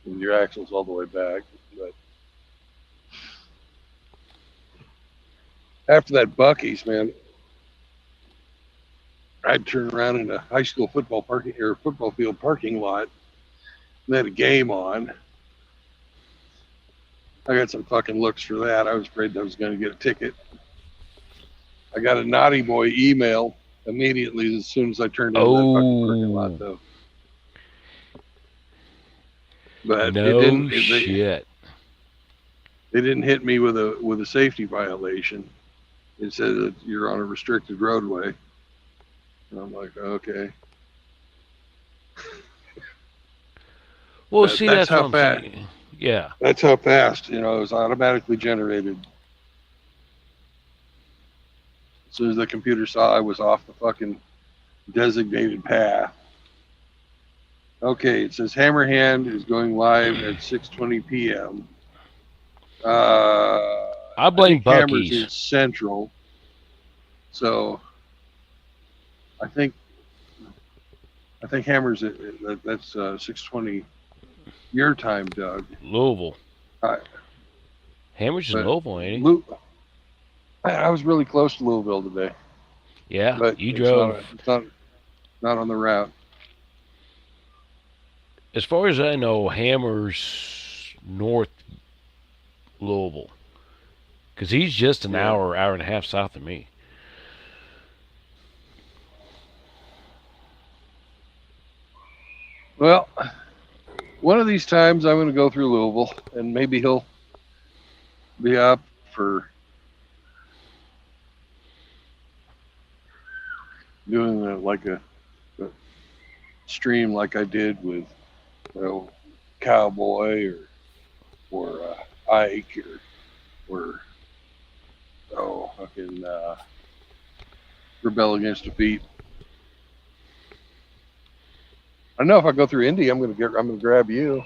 when your axle's all the way back. But after that Buc-ee's, man, I'd turn around in a high school football field parking lot, and they had a game on. I got some fucking looks for that. I was afraid I was going to get a ticket. I got a naughty boy email immediately as soon as I turned into that fucking parking lot, though. But no shit. They didn't hit me with a safety violation. It said that you're on a restricted roadway. And I'm like, okay. Well, see, that's how what I'm fast. saying. Yeah. That's how fast, it was automatically generated. As soon as the computer saw I was off the fucking designated path. Okay, it says Hammerhand is going live at 6:20 p.m. I blame think Hammers Buc-ee's. is Central, so I think Hammers that's 6:20 your time, Doug. Louisville. Right. Hammers is But Louisville, ain't he? I was really close to Louisville today, Yeah, but you it's drove. not on the route. As far as I know, Hammers North Louisville, because he's just an Yeah. hour and a half south of me. Well, one of these times I'm going to go through Louisville, and maybe he'll be up for doing like a stream like I did with Cowboy or Ike or fucking Rebel Against Defeat. I know if I go through Indy, I'm gonna grab you.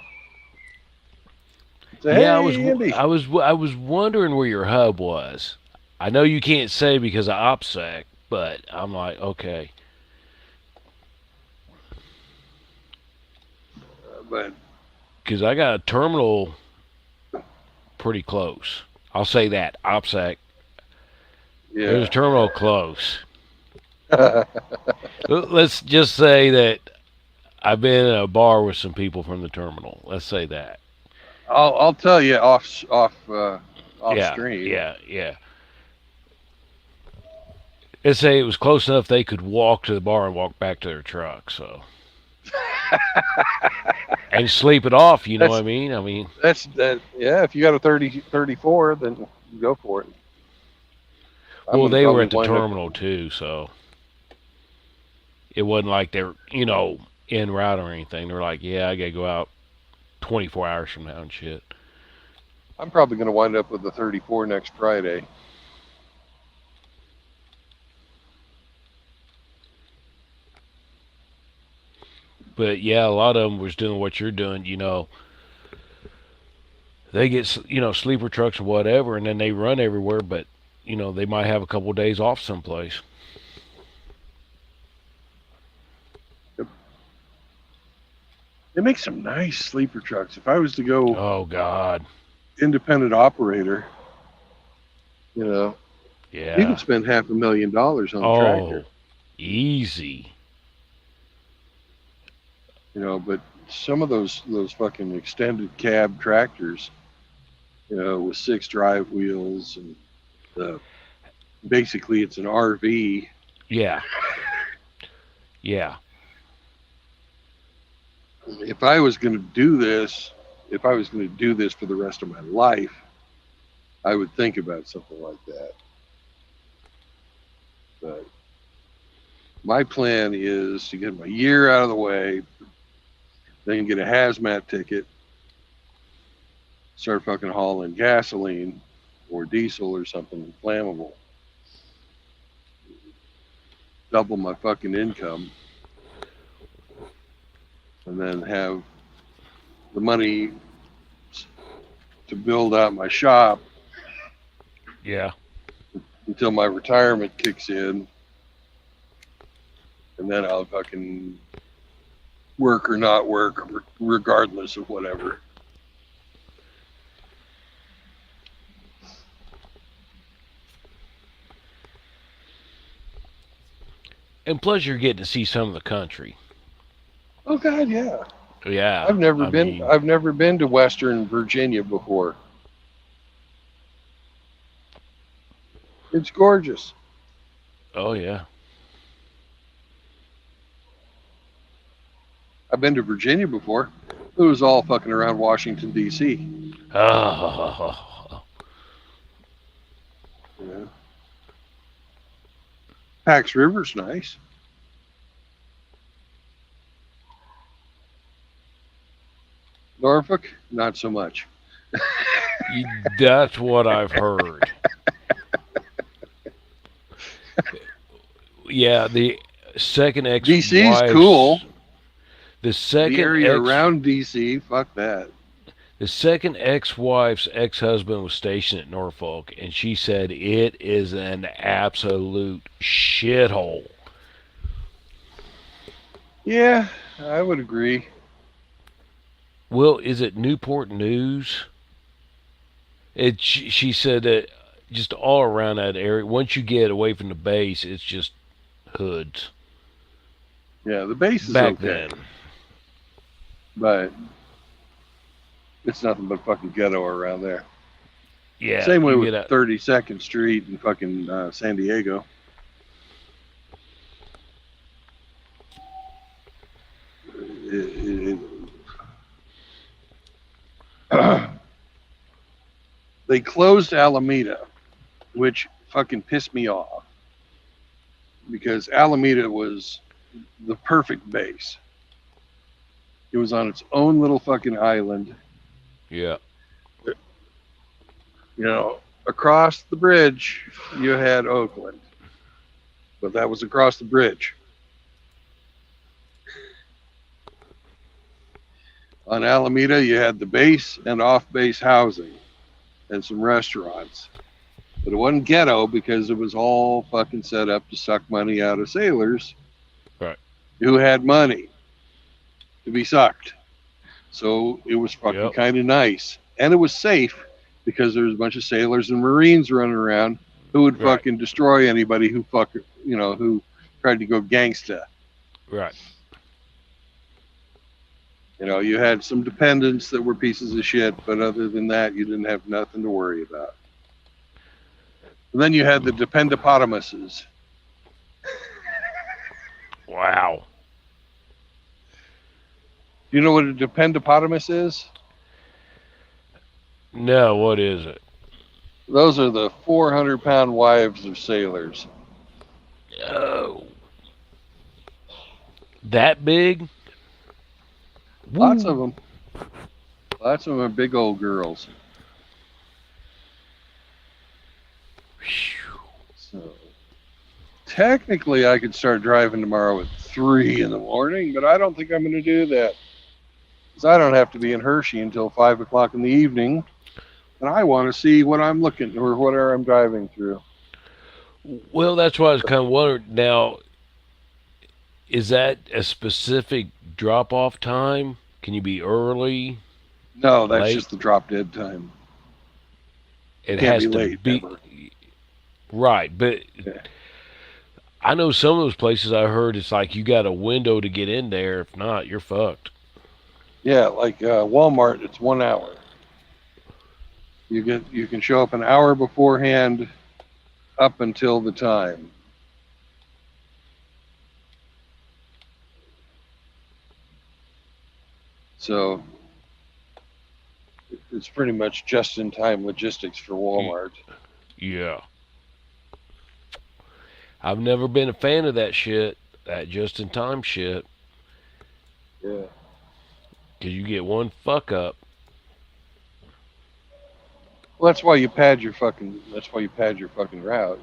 Say, Yeah, hey, Indy. I was wondering where your hub was. I know you can't say because of OPSEC, but I'm like, okay. But Because I got a terminal pretty close. I'll say that. OPSEC. There's a yeah. terminal close. Let's just say that I've been in a bar with some people from the terminal. Let's say that. I'll tell you off Yeah, stream. yeah. Let's say it was close enough they could walk to the bar and walk back to their truck, so. And sleep it off, you know what I mean? That's that. Yeah, if you got a 34, then go for it. Well, they were at the terminal too, so it wasn't like they're, en route or anything. They're like, yeah, I gotta go out 24 hours from now and shit. I'm probably going to wind up with a 34 next Friday. But yeah, a lot of them was doing what you're doing, They get, sleeper trucks or whatever, and then they run everywhere, but, they might have a couple of days off someplace. They make some nice sleeper trucks. If I was to go Oh, God. independent operator, you Yeah. can spend $500,000 on a tractor. Easy. But some of those fucking extended cab tractors, with 6 drive wheels and basically it's an RV. Yeah. Yeah. If I was going to do this for the rest of my life, I would think about something like that. But my plan is to get my year out of the way, then get a hazmat ticket, start fucking hauling gasoline or diesel or something flammable, double my fucking income, and then have the money to build out my shop. Yeah. Until my retirement kicks in, and then I'll fucking work or not work, regardless of whatever. And plus, you're getting to see some of the country. Oh God, yeah. Yeah. I've never been to Western Virginia before. It's gorgeous. Oh yeah. I've been to Virginia before. It was all fucking around Washington D.C. Oh. Yeah. Pax River's nice. Norfolk, not so much. That's what I've heard. Yeah, the second ex-wife's DC's cool. The The second area around DC, fuck that. the second ex-wife's ex-husband was stationed at Norfolk, and she said it is an absolute shithole. Yeah, I would agree. Well, is it Newport News? She said that just all around that area, once you get away from the base, it's just hoods. Yeah, the base is Back okay, then. but it's nothing but fucking ghetto around there. Yeah. Same way you with get a- 32nd Street in fucking San Diego. They closed Alameda, which fucking pissed me off because Alameda was the perfect base. It was on its own little fucking island. Yeah. You know, across the bridge, you had Oakland, but that was across the bridge. On Alameda, you had the base and off-base housing and some restaurants. But it wasn't ghetto because it was all fucking set up to suck money out of sailors Right. who had money to be sucked. So it was fucking Yep. kind of nice. And it was safe because there was a bunch of sailors and Marines running around who would Right. fucking destroy anybody who who tried to go gangsta. Right. You know, you had some dependents that were pieces of shit, but other than that, you didn't have nothing to worry about. And then you had the dependopotamuses. Wow. Do you know what a dependopotamus is? No, what is it? Those are the 400-pound wives of sailors. Oh. That big? Lots Woo. of them. Lots of them are big old girls. So, technically, I could start driving tomorrow at 3 in the morning, but I don't think I'm going to do that. Because I don't have to be in Hershey until 5 o'clock in the evening. And I want to see what I'm looking or whatever I'm driving through. Well, that's why I was kind of wondering. Now, is that a specific drop-off time? Can you be early? No, that's Late? just the drop dead time. It Can't has be to late, be ever. right, but Yeah. I know some of those places I heard it's like you got a window to get in there. If not, you're fucked. Yeah, like Walmart, it's 1 hour. You can show up an hour beforehand up until the time. So it's pretty much just-in-time logistics for Walmart. Yeah. I've never been a fan of that shit, that just-in-time shit, Yeah. because you get one fuck up. Well, that's why you pad your fucking route.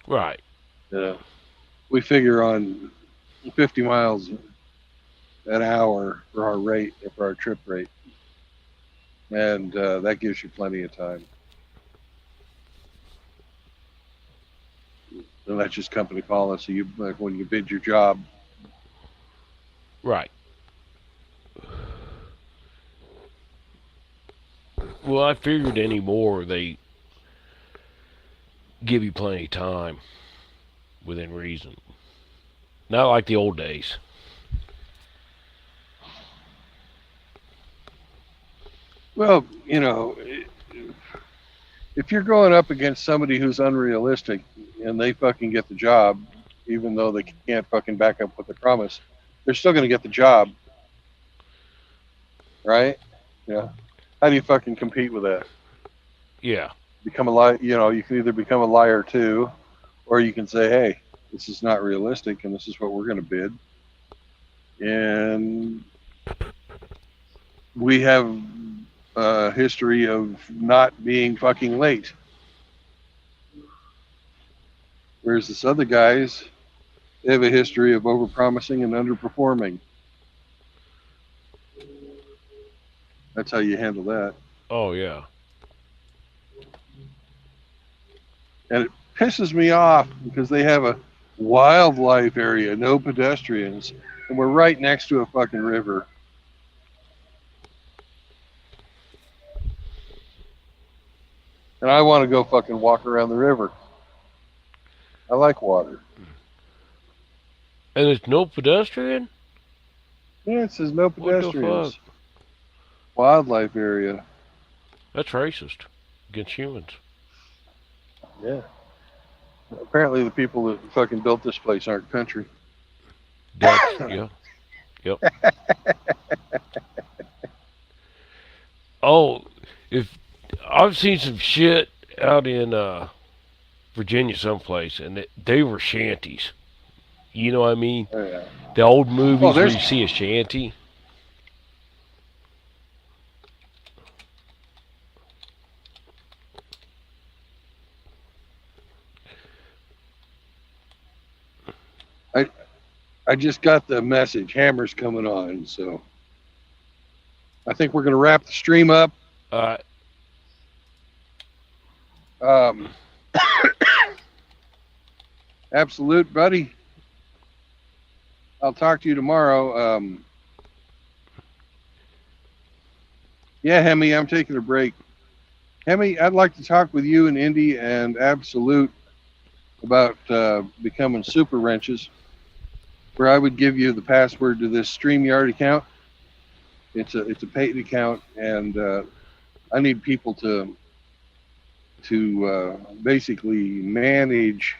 Right. Yeah. We figure on 50 miles an hour for our rate, for our trip rate. And that gives you plenty of time. And that's just company policy. You, like when you bid your job, Right. Well, I figured anymore they give you plenty of time within reason. Not like the old days. well, you know, if you're going up against somebody who's unrealistic and they fucking get the job, even though they can't fucking back up what they promise, they're still going to get the job. Right? Yeah. How do you fucking compete with that? Yeah. Become a liar, you know, you can either become a liar too, or you can say, hey, this is not realistic and this is what we're going to bid. And we have a history of not being fucking late. Whereas this other guys, they have a history of overpromising and underperforming. That's how you handle that. Oh yeah. And it pisses me off because they have a wildlife area, no pedestrians, and we're right next to a fucking river. And I want to go fucking walk around the river. I like water. And there's no pedestrian? Yeah, it says no What the pedestrians. fuck? Wildlife area. That's racist against humans. Yeah. Apparently the people that fucking built this place aren't country. That's yeah. Yep. Oh, if I've seen some shit out in Virginia someplace, and they were shanties. You know what I mean? Oh, yeah. The old movies where there's- you see a shanty. I just got the message. Hammer's coming on, so I think we're going to wrap the stream up. Absolute, buddy. I'll talk to you tomorrow. Yeah, Hemi, I'm taking a break. Hemi, I'd like to talk with you and Indy and Absolute about becoming super wrenches, where I would give you the password to this StreamYard account. It's a paid account, and I need people to basically manage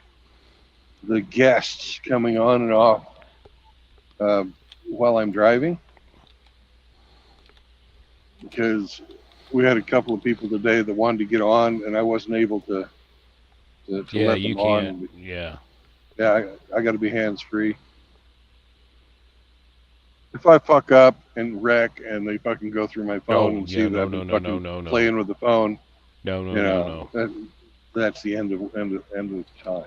the guests coming on and off while I'm driving, because we had a couple of people today that wanted to get on, and I wasn't able to Yeah, let you them on. can't. Yeah. Yeah, I got to be hands free. If I fuck up and wreck and they fucking go through my phone and see that I've been fucking playing with the phone, No. That's the end of time.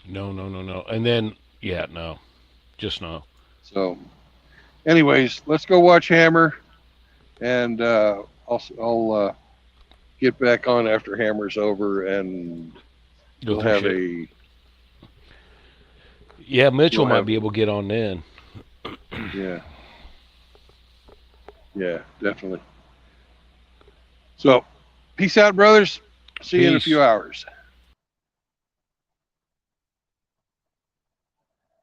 No. And then, yeah, no. Just no. So, anyways, let's go watch Hammer, and I'll get back on after Hammer's over, and we'll have a. Yeah, Mitchell we'll might have- be able to get on then. Yeah. Yeah, definitely. So, peace out, brothers. See you in a Peace. few hours.